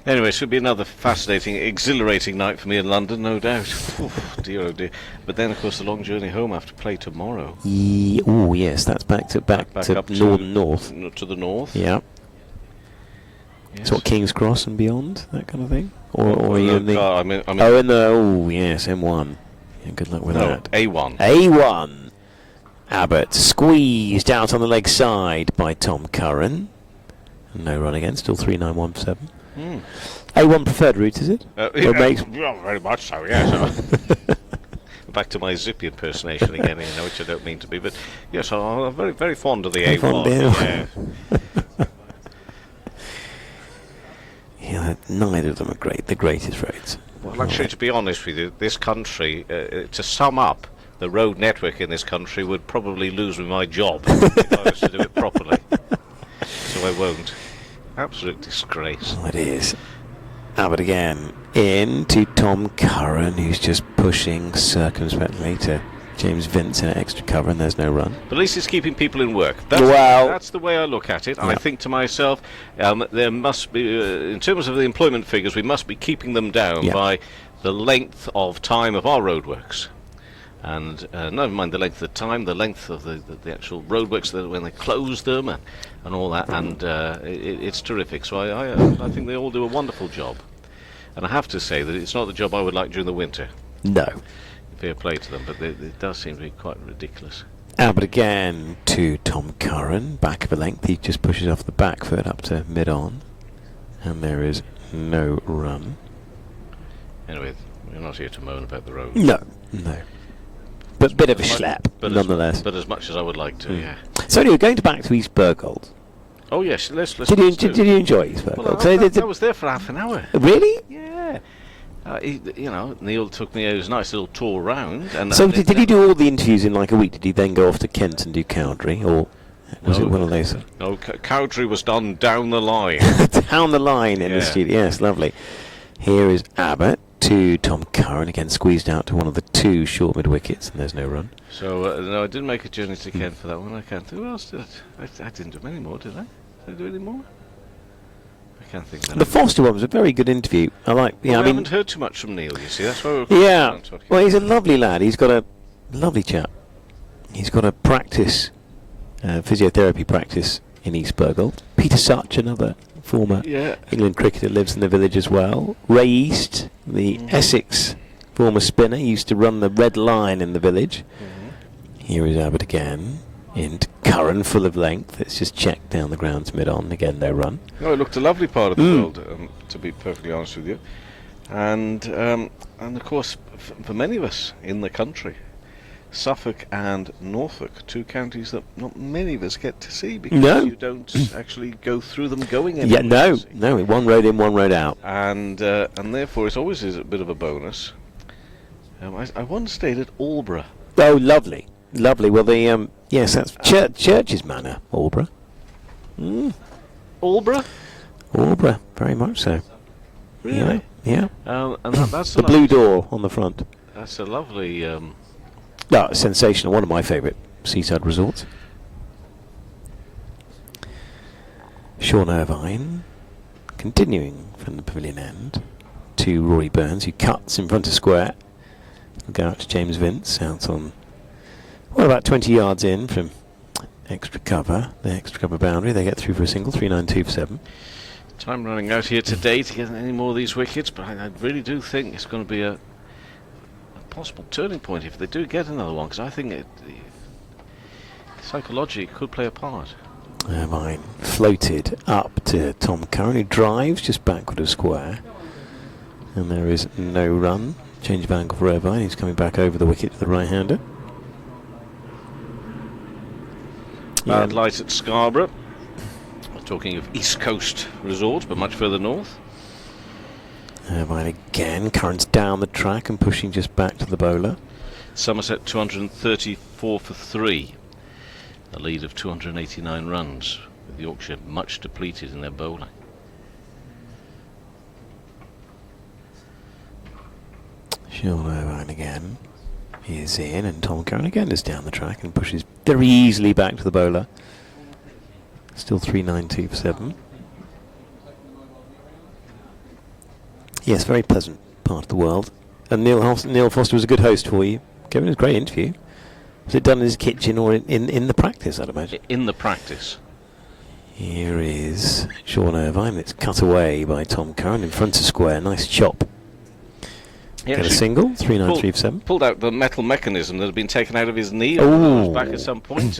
Anyway, it should be another fascinating, exhilarating night for me in London, no doubt. Oof, dear, oh dear. But then, of course, the long journey home after play tomorrow. Oh, yes, that's back to up north. To the north. Yeah. Yes. So what, King's Cross and beyond, that kind of thing? Or are you no, in the... yes, M1. Yeah, good luck with that. A1. A1. Abbott squeezed out on the leg side by Tom Curran. No run again, still 3.917. A1 preferred route, is it? Very much so, yes. Back to my Zippy impersonation again, which I don't mean to be, but yes, I'm very, very fond of the A1. Yeah, neither of them are great. The greatest roads. Well, actually, to be honest with you, this country, to sum up, the road network in this country would probably lose me my job if I was to do it properly. So I won't. Absolute disgrace. Well, it is. Abbott again into Tom Curran, who's just pushing circumspectly to James Vince in an extra cover, and there's no run. But at least it's keeping people in work. That's the way I look at it. Yeah. I think to myself, there must be, in terms of the employment figures, we must be keeping them down by the length of time of our roadworks. And never mind the length of the time, the length of the actual roadworks when they close them and all that, and it's terrific. So I think they all do a wonderful job. And I have to say that it's not the job I would like during the winter. No. Fair play to them, but it does seem to be quite ridiculous. Abbott again to Tom Curran, back of a length. He just pushes off the back foot up to mid-on. And there is no run. Anyway, we're not here to moan about the road. No. But a bit of a schlep, nonetheless. But as much as I would like to, yeah. So anyway, going back to East Bergholt. Oh yes, let's did you enjoy East Bergholt? Well, I was there for half an hour. Really? Yeah. Neil took me a nice little tour round. And so did he do all the interviews in like a week? Did he then go off to Kent and do Cowdrey, or was it one of those? No, Cowdrey was done down the line. Down the line in the studio. Yes, lovely. Here is Abbott to Tom Curran, again squeezed out to one of the two short mid wickets, and there's no run. So no, I didn't make a journey to Kent for that one. I can't. Who else did I didn't do many more, did I? Did I do any more? I can't think. The Foster one was a very good interview. I like. I haven't heard too much from Neil. You see, that's why we're well, he's a lovely lad. He's got a lovely chap. He's got a practice, physiotherapy practice in East Bergholt. Peter Such, another former England cricketer, lives in the village as well. Ray East, the Essex former spinner, used to run the Red Line in the village. Here is Abbott again. Into Curran, full of length. It's just checked down the ground to mid-on. Again, no run. No, it looked a lovely part of the world, to be perfectly honest with you. And of course, for many of us in the country, Suffolk and Norfolk, two counties that not many of us get to see because you don't actually go through them going anywhere. Yeah, no, one road in, one road out. And therefore, it always is a bit of a bonus. I once stayed at Aldeburgh. Oh, lovely. Well, the yes, that's Church's Manor, Aldeburgh. Aldeburgh? Aldeburgh, very much so. Really? Yeah. And that's the blue door on the front. That's a lovely. Sensational. One of my favourite seaside resorts. Sean Irvine, continuing from the pavilion end to Rory Burns, who cuts in front of square. We'll go out to James Vince, out on, about 20 yards in from extra cover, the extra cover boundary. They get through for a single, 3.92 for 7. Time running out here today to get any more of these wickets, but I really do think it's going to be a possible turning point if they do get another one, because I think it psychologically could play a part. Irvine floated up to Tom Curran, who drives just backward of square, and there is no run. Change of angle for Irvine. He's coming back over the wicket to the right-hander. Bad light at Scarborough. We're talking of East Coast Resort, but much further north. Irvine again. Curran's down the track and pushing just back to the bowler. Somerset 234 for 3. A lead of 289 runs, with Yorkshire much depleted in their bowling. Sean Irvine again. He is in, and Tom Curran again is down the track and pushes very easily back to the bowler. Still 3.92 for 7. Yes, very pleasant part of the world. And Neil Foster was a good host for you. Kevin, it was a great interview. Was it done in his kitchen or in the practice, I'd imagine? In the practice. Here is Sean Irvine. It's cut away by Tom Curran in front of square. Nice chop. Get a single, 3.93 for 7. Pulled out the metal mechanism that had been taken out of his knee back at some point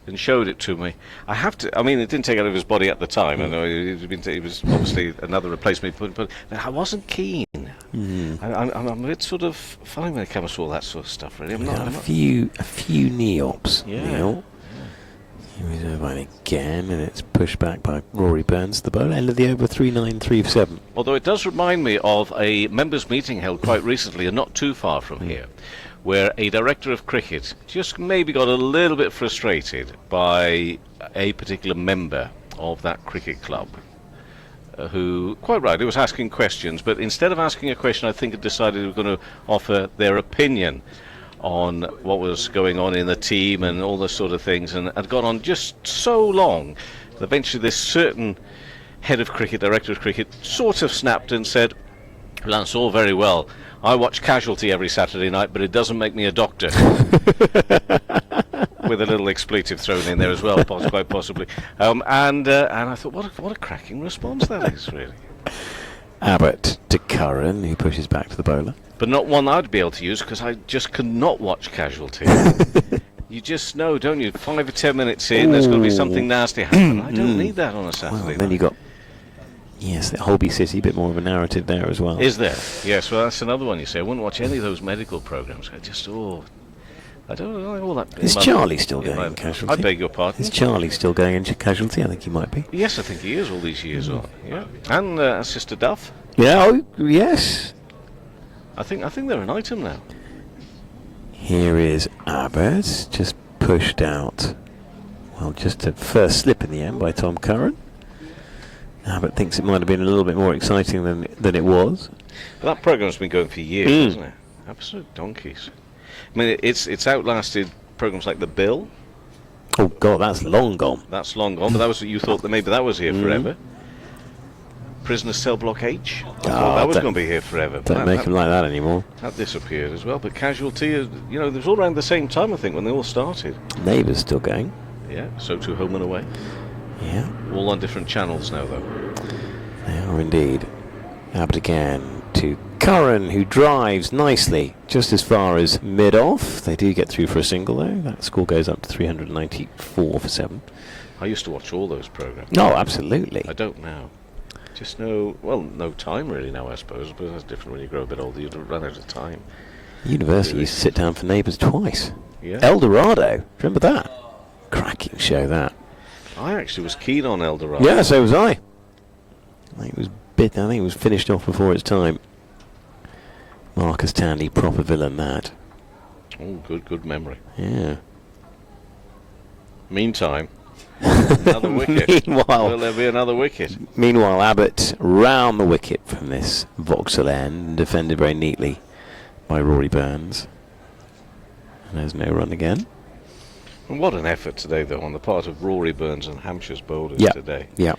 and showed it to me. I have to, I mean, it didn't take it out of his body at the time. I know it was obviously another replacement, but I wasn't keen. I'm a bit sort of funny when it comes to all that sort of stuff, really. I'm not, a few knee-ops, Yeah. Neil. Here is Irvine again, and it's pushed back by Rory Burns. The bowler, end of the over, 3.93 for 7. Although it does remind me of a members' meeting held quite recently and not too far from here, where a director of cricket just maybe got a little bit frustrated by a particular member of that cricket club, who, quite right, he was asking questions, but instead of asking a question, I think had decided they were going to offer their opinion on what was going on in the team and all those sort of things, and had gone on just so long that eventually this certain head of cricket, director of cricket, sort of snapped and said, well, that's all very well. I watch Casualty every Saturday night, but it doesn't make me a doctor. With a little expletive thrown in there as well, quite possibly. And I thought, what a cracking response that is, really. Abbott to Curran, who pushes back to the bowler. But not one I'd be able to use, because I just could not watch Casualty. You just know, don't you? 5 or 10 minutes in, there's going to be something nasty happen. I don't need that on a Saturday night. Then you got, yes, Holby City, a bit more of a narrative there as well. Is there? Yes, well, that's another one you say. I wouldn't watch any of those medical programmes. I don't know all that. Is Charlie still going in Casualty? I beg your pardon? Is Charlie still going in Casualty? I think he might be. Yes, I think he is all these years on. Yeah, and Sister Duff. Yeah, oh, yes. I think they're an item now. Here is Abbott, just pushed out. Well, just a first slip in the end by Tom Curran. Abbott thinks it might have been a little bit more exciting than it was. Well, that programme's been going for years, hasn't it? Absolute donkeys. I mean, it's outlasted programmes like The Bill. Oh God, that's long gone. That's long gone, but that was, you thought that maybe that was here forever. Prisoner Cell Block H. I thought that was going to be here forever. Don't make them like that anymore. That disappeared as well. But Casualty, it was all around the same time, I think, when they all started. Neighbours still going. Yeah, so too Home and Away. Yeah. All on different channels now, though. They are indeed. Abbott again to Curran, who drives nicely just as far as mid-off. They do get through for a single, though. That score goes up to 394 for 7. I used to watch all those programmes. No, absolutely. I don't now. Just no time really now, I suppose. But that's different when you grow a bit older. You run out of time. University really. used to sit down for Neighbours twice. Yeah. El Dorado. Remember that? Cracking show, that. I actually was keen on El Dorado. Yeah, so was I. I think it was finished off before its time. Marcus Tandy, proper villain, that. Oh, good memory. Yeah. Meantime, another wicket. Will there be another wicket? Meanwhile, Abbott round the wicket from this Vauxhall end, defended very neatly by Rory Burns. And there's no run again. And what an effort today, though, on the part of Rory Burns and Hampshire's bowlers today. Yeah.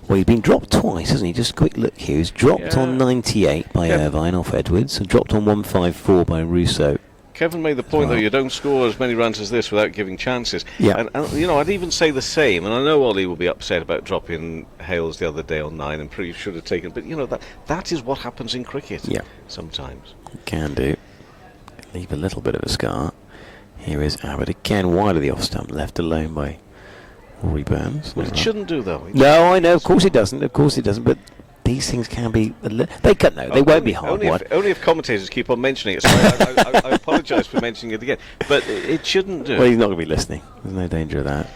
Well, he's been dropped twice, hasn't he? Just a quick look here. He's dropped on 98 by Irvine off Edwards, and dropped on 154 by Russo. Kevin made the point, though, you don't score as many runs as this without giving chances. Yeah. And, you know, I'd even say the same, and I know Ollie will be upset about dropping Hales the other day on 9 and pretty should have taken, but, you know, that is what happens in cricket sometimes. Can do. Leave a little bit of a scar. Here is Abbott again, wide of the off stump, left alone by Rory Burns. Well, it shouldn't do, though. No, I know, of course it doesn't, but these things can be they won't be hard. Only if commentators keep on mentioning it. So I apologise for mentioning it again, but it shouldn't do. Well, he's not going to be listening. There's no danger of that.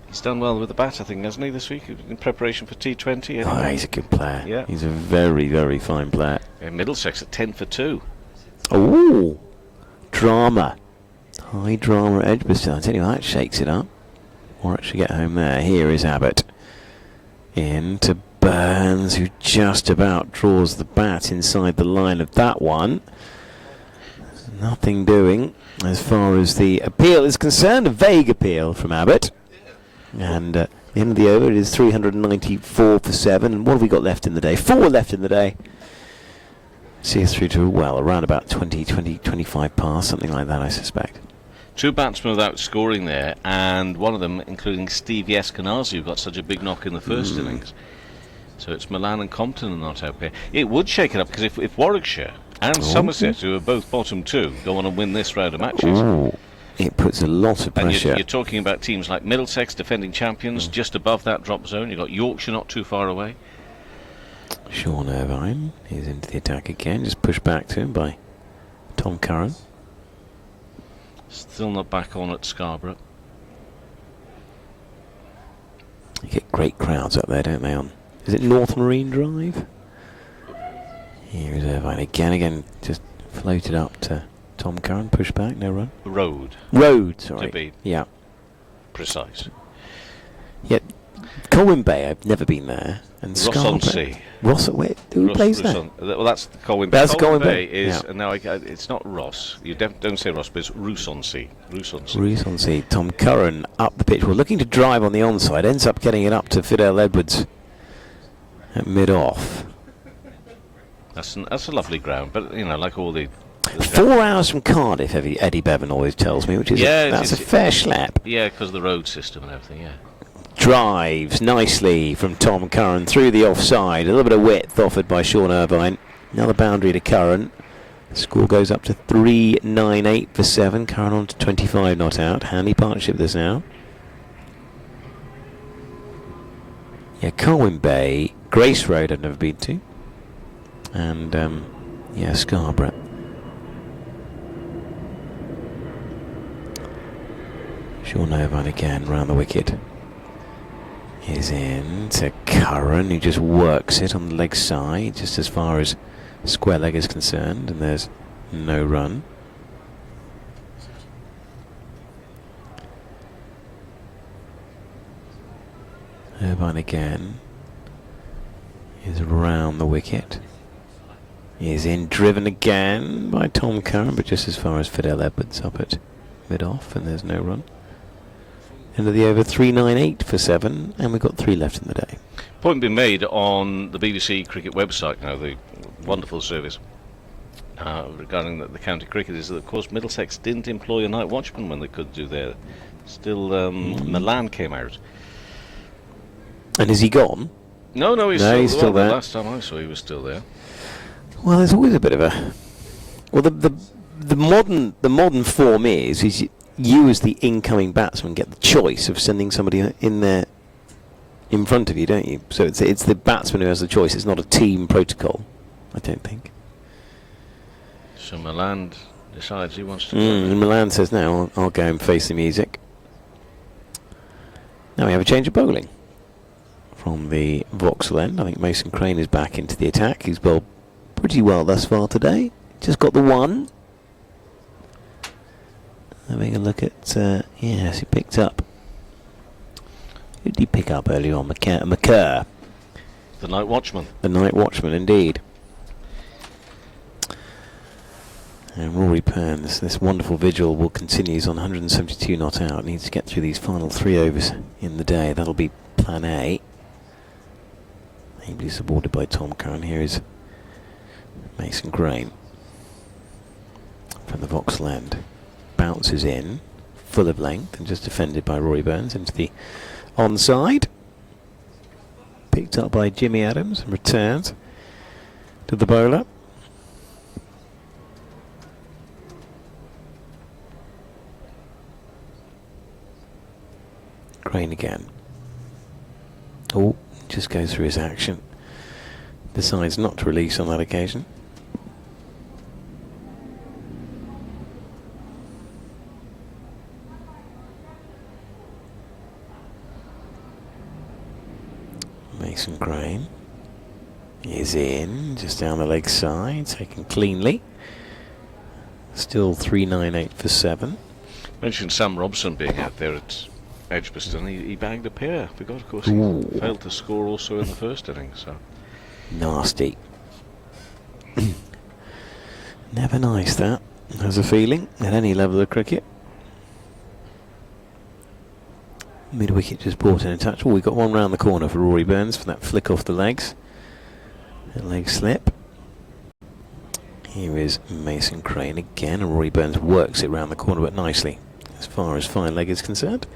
He's done well with the bat, I think, hasn't he, this week, in preparation for T20? Anyway. Oh, he's a good player. Yeah. He's a very, very fine player. And Middlesex at 10 for 2. Oh, drama. High drama at Edgbaston. I tell you, that shakes it up. Or actually get home there. Here is Abbott. Into Burns, who just about draws the bat inside the line of that one. Nothing doing as far as the appeal is concerned. A vague appeal from Abbott. And at the end of the over, it is 394 for 7. And what have we got left in the day? 4 left in the day. See us through to, well, around about 25 past, something like that, I suspect. 2 batsmen without scoring there, and one of them, including Steve Eskenazi, who got such a big knock in the first innings. So it's Milan and Compton are not out there. It would shake it up, because if Warwickshire and Somerset, who are both bottom 2, go on and win this round of matches... It puts a lot of pressure. And you're talking about teams like Middlesex, defending champions, just above that drop zone. You've got Yorkshire not too far away. Sean Irvine is into the attack again, just pushed back to him by Tom Curran. Still not back on at Scarborough. You get great crowds up there, don't they? Is it North Marine Drive? Here is Irvine again, just floated up to Tom Curran, push back, no run. Road, sorry. to be precise. Yeah, Colwyn Bay, I've never been there. And Ross-on-Sea. Who plays there? Well, that's Colwyn Bay. That's Colwyn Bay. Bay. Is, and now it's not Ross. You don't say Ross, but it's Roos-on-Sea. Roos-on-Sea. Tom Curran up the pitch. We're looking to drive on the onside. Ends up getting it up to Fidel Edwards at mid-off. That's a lovely ground, but, you know, like all the... 4 hours from Cardiff, Eddie Bevan always tells me, which is that's a fair schlep. Yeah, because of the road system and everything, yeah. Drives nicely from Tom Curran through the offside. A little bit of width offered by Sean Irvine. Another boundary to Curran. The score goes up to 398 for 7. Curran on to 25 not out. Handy partnership this now. Yeah, Colwyn Bay, Grace Road I've never been to. And, Scarborough. Sean Irvine again round the wicket. Is in to Curran, who just works it on the leg side, just as far as square leg is concerned, and there's no run. Irvine again is round the wicket. Is in, driven again by Tom Curran, but just as far as Fidel Edwards up at mid-off, and there's no run. End of the over, 398 for 7, and we've got 3 left in the day. Point being made on the BBC cricket website now, the wonderful service regarding the county cricket, is that of course Middlesex didn't employ a night watchman when they could do their. Still, Milan came out. And is he gone? No, he's still there. The last time I saw, he was still there. Well, there's always a bit of a. Well, the modern form is you as the incoming batsman get the choice of sending somebody in there in front of you, don't you? So it's the batsman who has the choice. It's not a team protocol, I don't think. So Milan decides he wants to go. Milan says, no, I'll go and face the music. Now we have a change of bowling from the Vauxhall end. I think Mason Crane is back into the attack. He's bowled pretty well thus far today. Just got the 1. Having a look at, yes, he picked up. Who did he pick up earlier on? McCurr. The night watchman. The night watchman, indeed. And Rory Burns, this wonderful vigil will continue. He's on 172 not out. Needs to get through these final 3 overs in the day. That'll be plan A. Ably supported by Tom Curran. Here is Mason Crane. the Vauxhall end. Bounces in, full of length, and just defended by Rory Burns into the onside. Picked up by Jimmy Adams and returned to the bowler. Crane again. Oh, just goes through his action. Decides not to release on that occasion. Mason Crane is in, just down the leg side, taken cleanly. Still 398 for 7. Mentioned Sam Robson being out there at Edgbaston. He bagged a pair. Forgot, of course, Ooh. he failed to score also in the first innings. So Nasty. Never nice, that. Has a feeling at any level of cricket. Mid-wicket just brought in a touch. Oh, we got one round the corner for Rory Burns for that flick off the legs. A leg slip. Here is Mason Crane again, and Rory Burns works it round the corner, but nicely, as far as fine leg is concerned.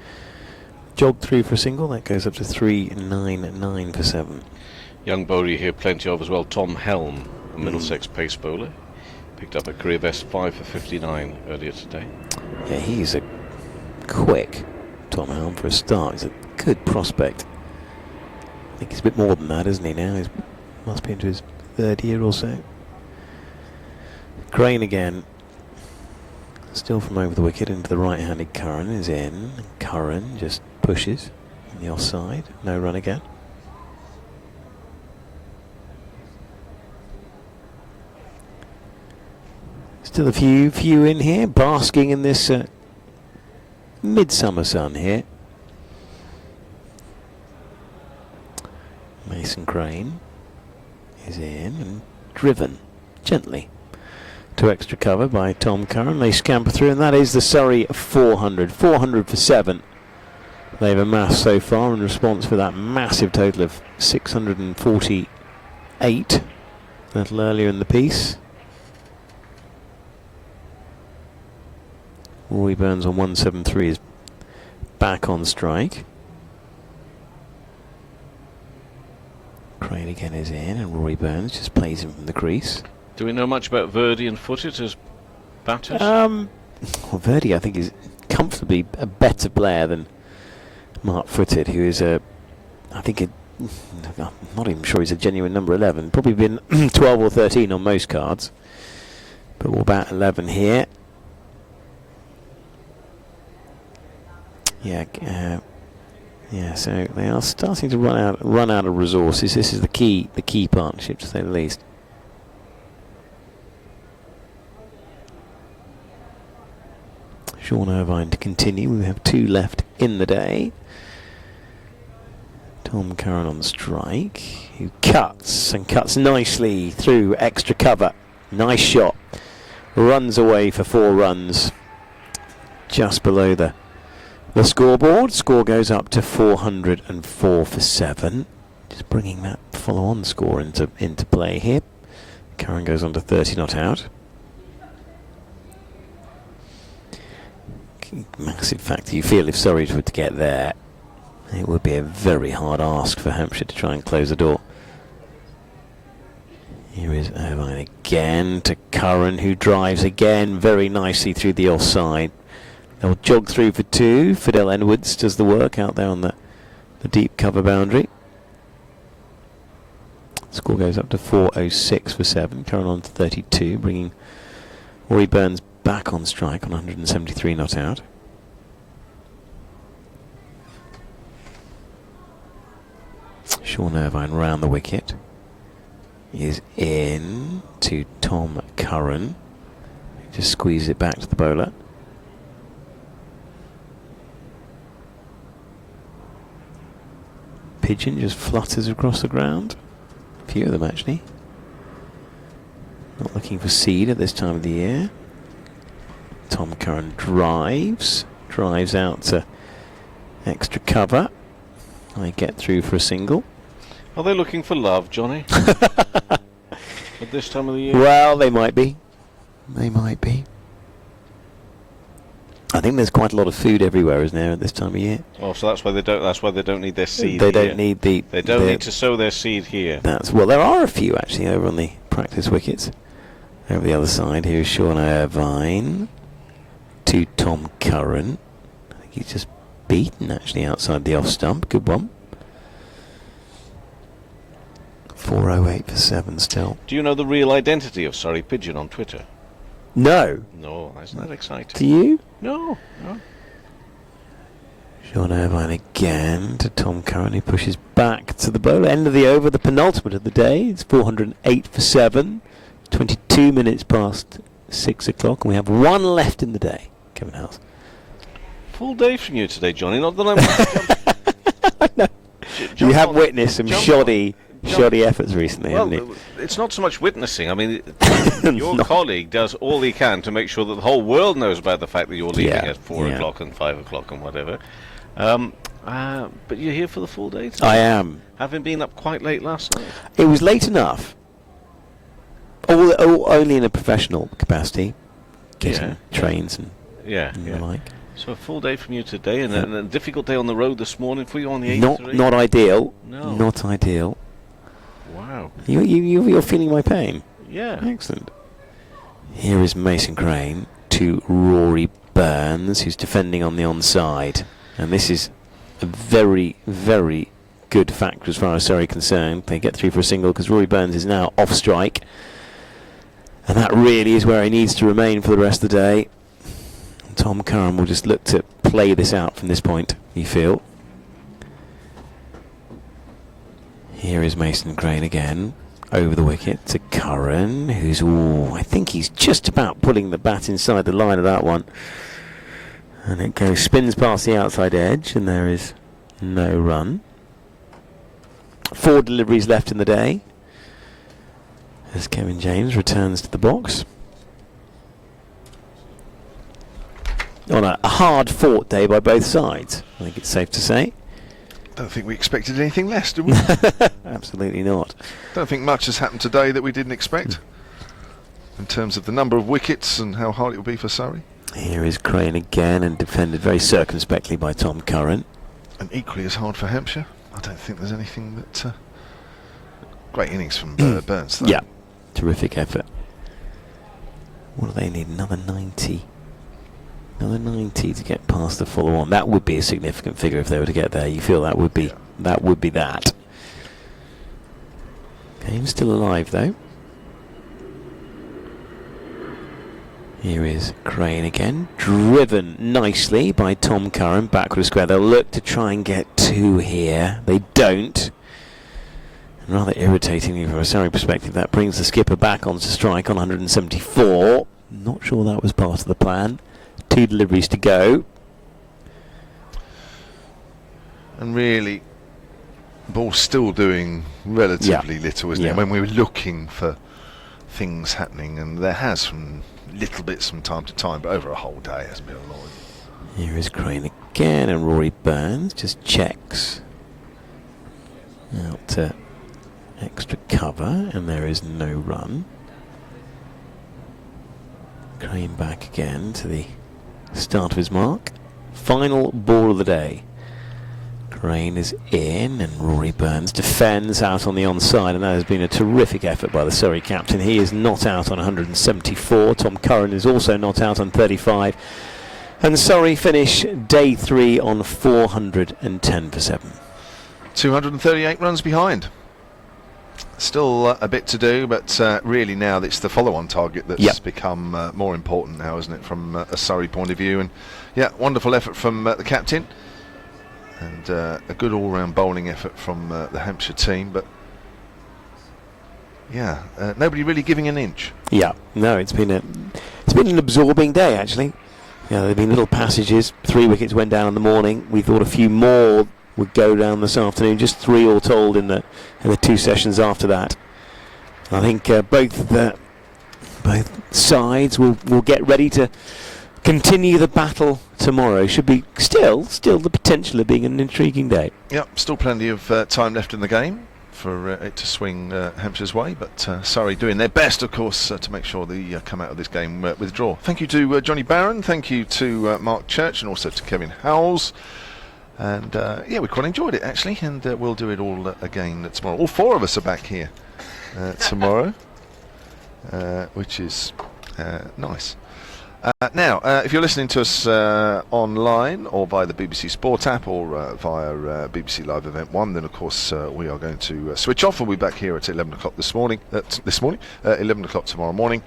Jogged through for a single. That goes up to 399 for 7. young bowler here, plenty of as well. Tom Helm, a Middlesex pace bowler, picked up a career best 5 for 59 earlier today. Yeah, he's a quick Tom Helm for a start. He's a good prospect. I think he's a bit more than that, isn't he now? He must be into his 3rd year or so. Crane again. Still from over the wicket into the right-handed Curran is in. Curran just pushes on the offside. No run again. Still a few in here, basking in this midsummer sun here. Mason Crane is in and driven gently to extra cover by Tom Curran. They scamper through, and that is the Surrey 400. 400 for 7 they've amassed so far in response for that massive total of 648 a little earlier in the piece. Rory Burns on 173 is back on strike. Crane again is in, and Rory Burns just plays him from the crease. Do we know much about Verdi and Footed as batters? Well, Verdi, I think, is comfortably a better player than Mark Footed, who is I'm not even sure he's a genuine number 11. Probably been 12 or 13 on most cards, but we'll bat 11 here. Yeah, so they are starting to run out of resources. This is the key partnership, to say the least. Sean Irvine to continue. We have 2 left in the day. Tom Curran on strike, who cuts nicely through extra cover. Nice shot. Runs away for 4 runs. Just below the scoreboard. Score goes up to 404 for 7. Just bringing that follow-on score into play here. Curran goes on to 30 not out. Massive factor. You feel if Surrey were to get there, it would be a very hard ask for Hampshire to try and close the door. Here is Irvine again to Curran, who drives again very nicely through the offside. They'll jog through for 2. Fidel Edwards does the work out there on the deep cover boundary. Score goes up to 406 for 7. Curran on to 32, bringing Rory Burns back on strike on 173 not out. Sean Irvine round the wicket. Is in to Tom Curran. Just squeeze it back to the bowler. Pigeon just flutters across the ground. A few of them actually. Not looking for seed at this time of the year. Tom Curran drives out to extra cover. I get through for a single. Are they looking for love, Johnny? At this time of the year? Well, they might be. They might be. I think there's quite a lot of food everywhere, isn't there, at this time of year? Oh, so that's why they don't. That's why they don't need their seed. They here. don't need the. They don't need to sow their seed here. Well, there are a few actually over on the practice wickets. Over the other side, here's Sean Irvine to Tom Curran. I think he's just beaten actually outside the off stump. Good one. 4:08 for 7 still. Do you know the real identity of Surrey Pigeon on Twitter? No. No, isn't that exciting? Do you? No, no. Sean Irvine again to Tom Curran. He pushes back to the bowler. End of the over, the penultimate of the day. It's 408 for 7. 22 minutes past 6 o'clock, and we have one left in the day. Kevin House. Full day from you today, Johnny. Not that I'm. I know. You have witnessed some shoddy efforts recently, haven't you? It's not so much witnessing. I mean, your colleague does all he can to make sure that the whole world knows about the fact that you're leaving at 4 o'clock and 5 o'clock and whatever. But you're here for the full day today? I am. Having been up quite late last night. It was late enough. Only in a professional capacity. Getting trains and the like. So a full day from you today, and a difficult day on the road this morning for you on the 83? Not ideal. No. Not ideal. Wow. You're feeling my pain. Yeah. Excellent. Here is Mason Crane to Rory Burns, who's defending on the onside. And this is a very, very good factor as far as Surrey are concerned. They get through for a single because Rory Burns is now off strike. And that really is where he needs to remain for the rest of the day. And Tom Curran will just look to play this out from this point, you feel. Here is Mason Crane again, over the wicket to Curran, who's, I think he's just about pulling the bat inside the line of that one. And it spins past the outside edge, and there is no run. 4 deliveries left in the day, as Kevin James returns to the box. On a hard-fought day by both sides, I think it's safe to say. Don't think we expected anything less, do we? Absolutely not. Don't think much has happened today that we didn't expect in terms of the number of wickets and how hard it will be for Surrey. Here is Crane again, and defended very circumspectly by Tom Curran. And equally as hard for Hampshire. I don't think there's anything that... great innings from Burns, though. Yeah, terrific effort. What do they need? Another 90. Another 90 to get past the follow-on. That would be a significant figure if they were to get there. You feel that would be that. Game's still alive, though. Here is Crane again, driven nicely by Tom Curran, backward square. They'll look to try and get 2 here. They don't. And rather irritatingly from a Surrey perspective, that brings the skipper back onto strike on 174. Not sure that was part of the plan. 2 deliveries to go. And really, ball's still doing relatively little, isn't it? When we were looking for things happening, and there has from little bits from time to time, but over a whole day has been a lot. Here is Crane again, and Rory Burns just checks out to extra cover, and there is no run. Crane back again to the start of his mark. Final ball of the day. Crane is in, and Rory Burns defends out on the onside, and that has been a terrific effort by the Surrey captain. He is not out on 174. Tom Curran is also not out on 35. And Surrey finish day 3 on 410 for 7. 238 runs behind. Still a bit to do, but really now it's the follow-on target that's become more important now, isn't it, from a Surrey point of view. And wonderful effort from the captain, and a good all-round bowling effort from the Hampshire team. But nobody really giving an inch. Yeah, no, it's been an absorbing day actually. Yeah, there've been little passages. 3 wickets went down in the morning. We thought a few more would go down this afternoon. Just 3 all told in the 2 sessions after that. I think both sides will get ready to continue the battle tomorrow. Should be still the potential of being an intriguing day. Yep, still plenty of time left in the game. for it to swing Hampshire's way, but Surrey doing their best, of course, to make sure they come out of this game with a draw. Thank you to Johnny Barron, thank you to Mark Church, and also to Kevin Howells. And yeah, we quite enjoyed it actually, and we'll do it all again tomorrow. All four of us are back here tomorrow, which is nice. Now, if you're listening to us online or via the BBC Sport app or via BBC Live Event 1, then of course we are going to switch off. We'll be back here at 11 o'clock this morning, 11 o'clock tomorrow morning.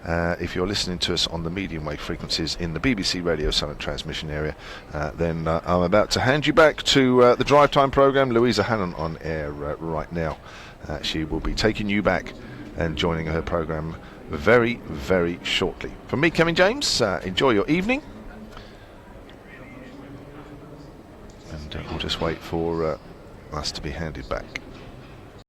If you're listening to us on the medium wave frequencies in the BBC Radio Silent Transmission area, then I'm about to hand you back to the Drive Time programme. Louisa Hannon on air right now. She will be taking you back and joining her programme very, very shortly. From me, Kevin James, enjoy your evening. And we'll just wait for us to be handed back.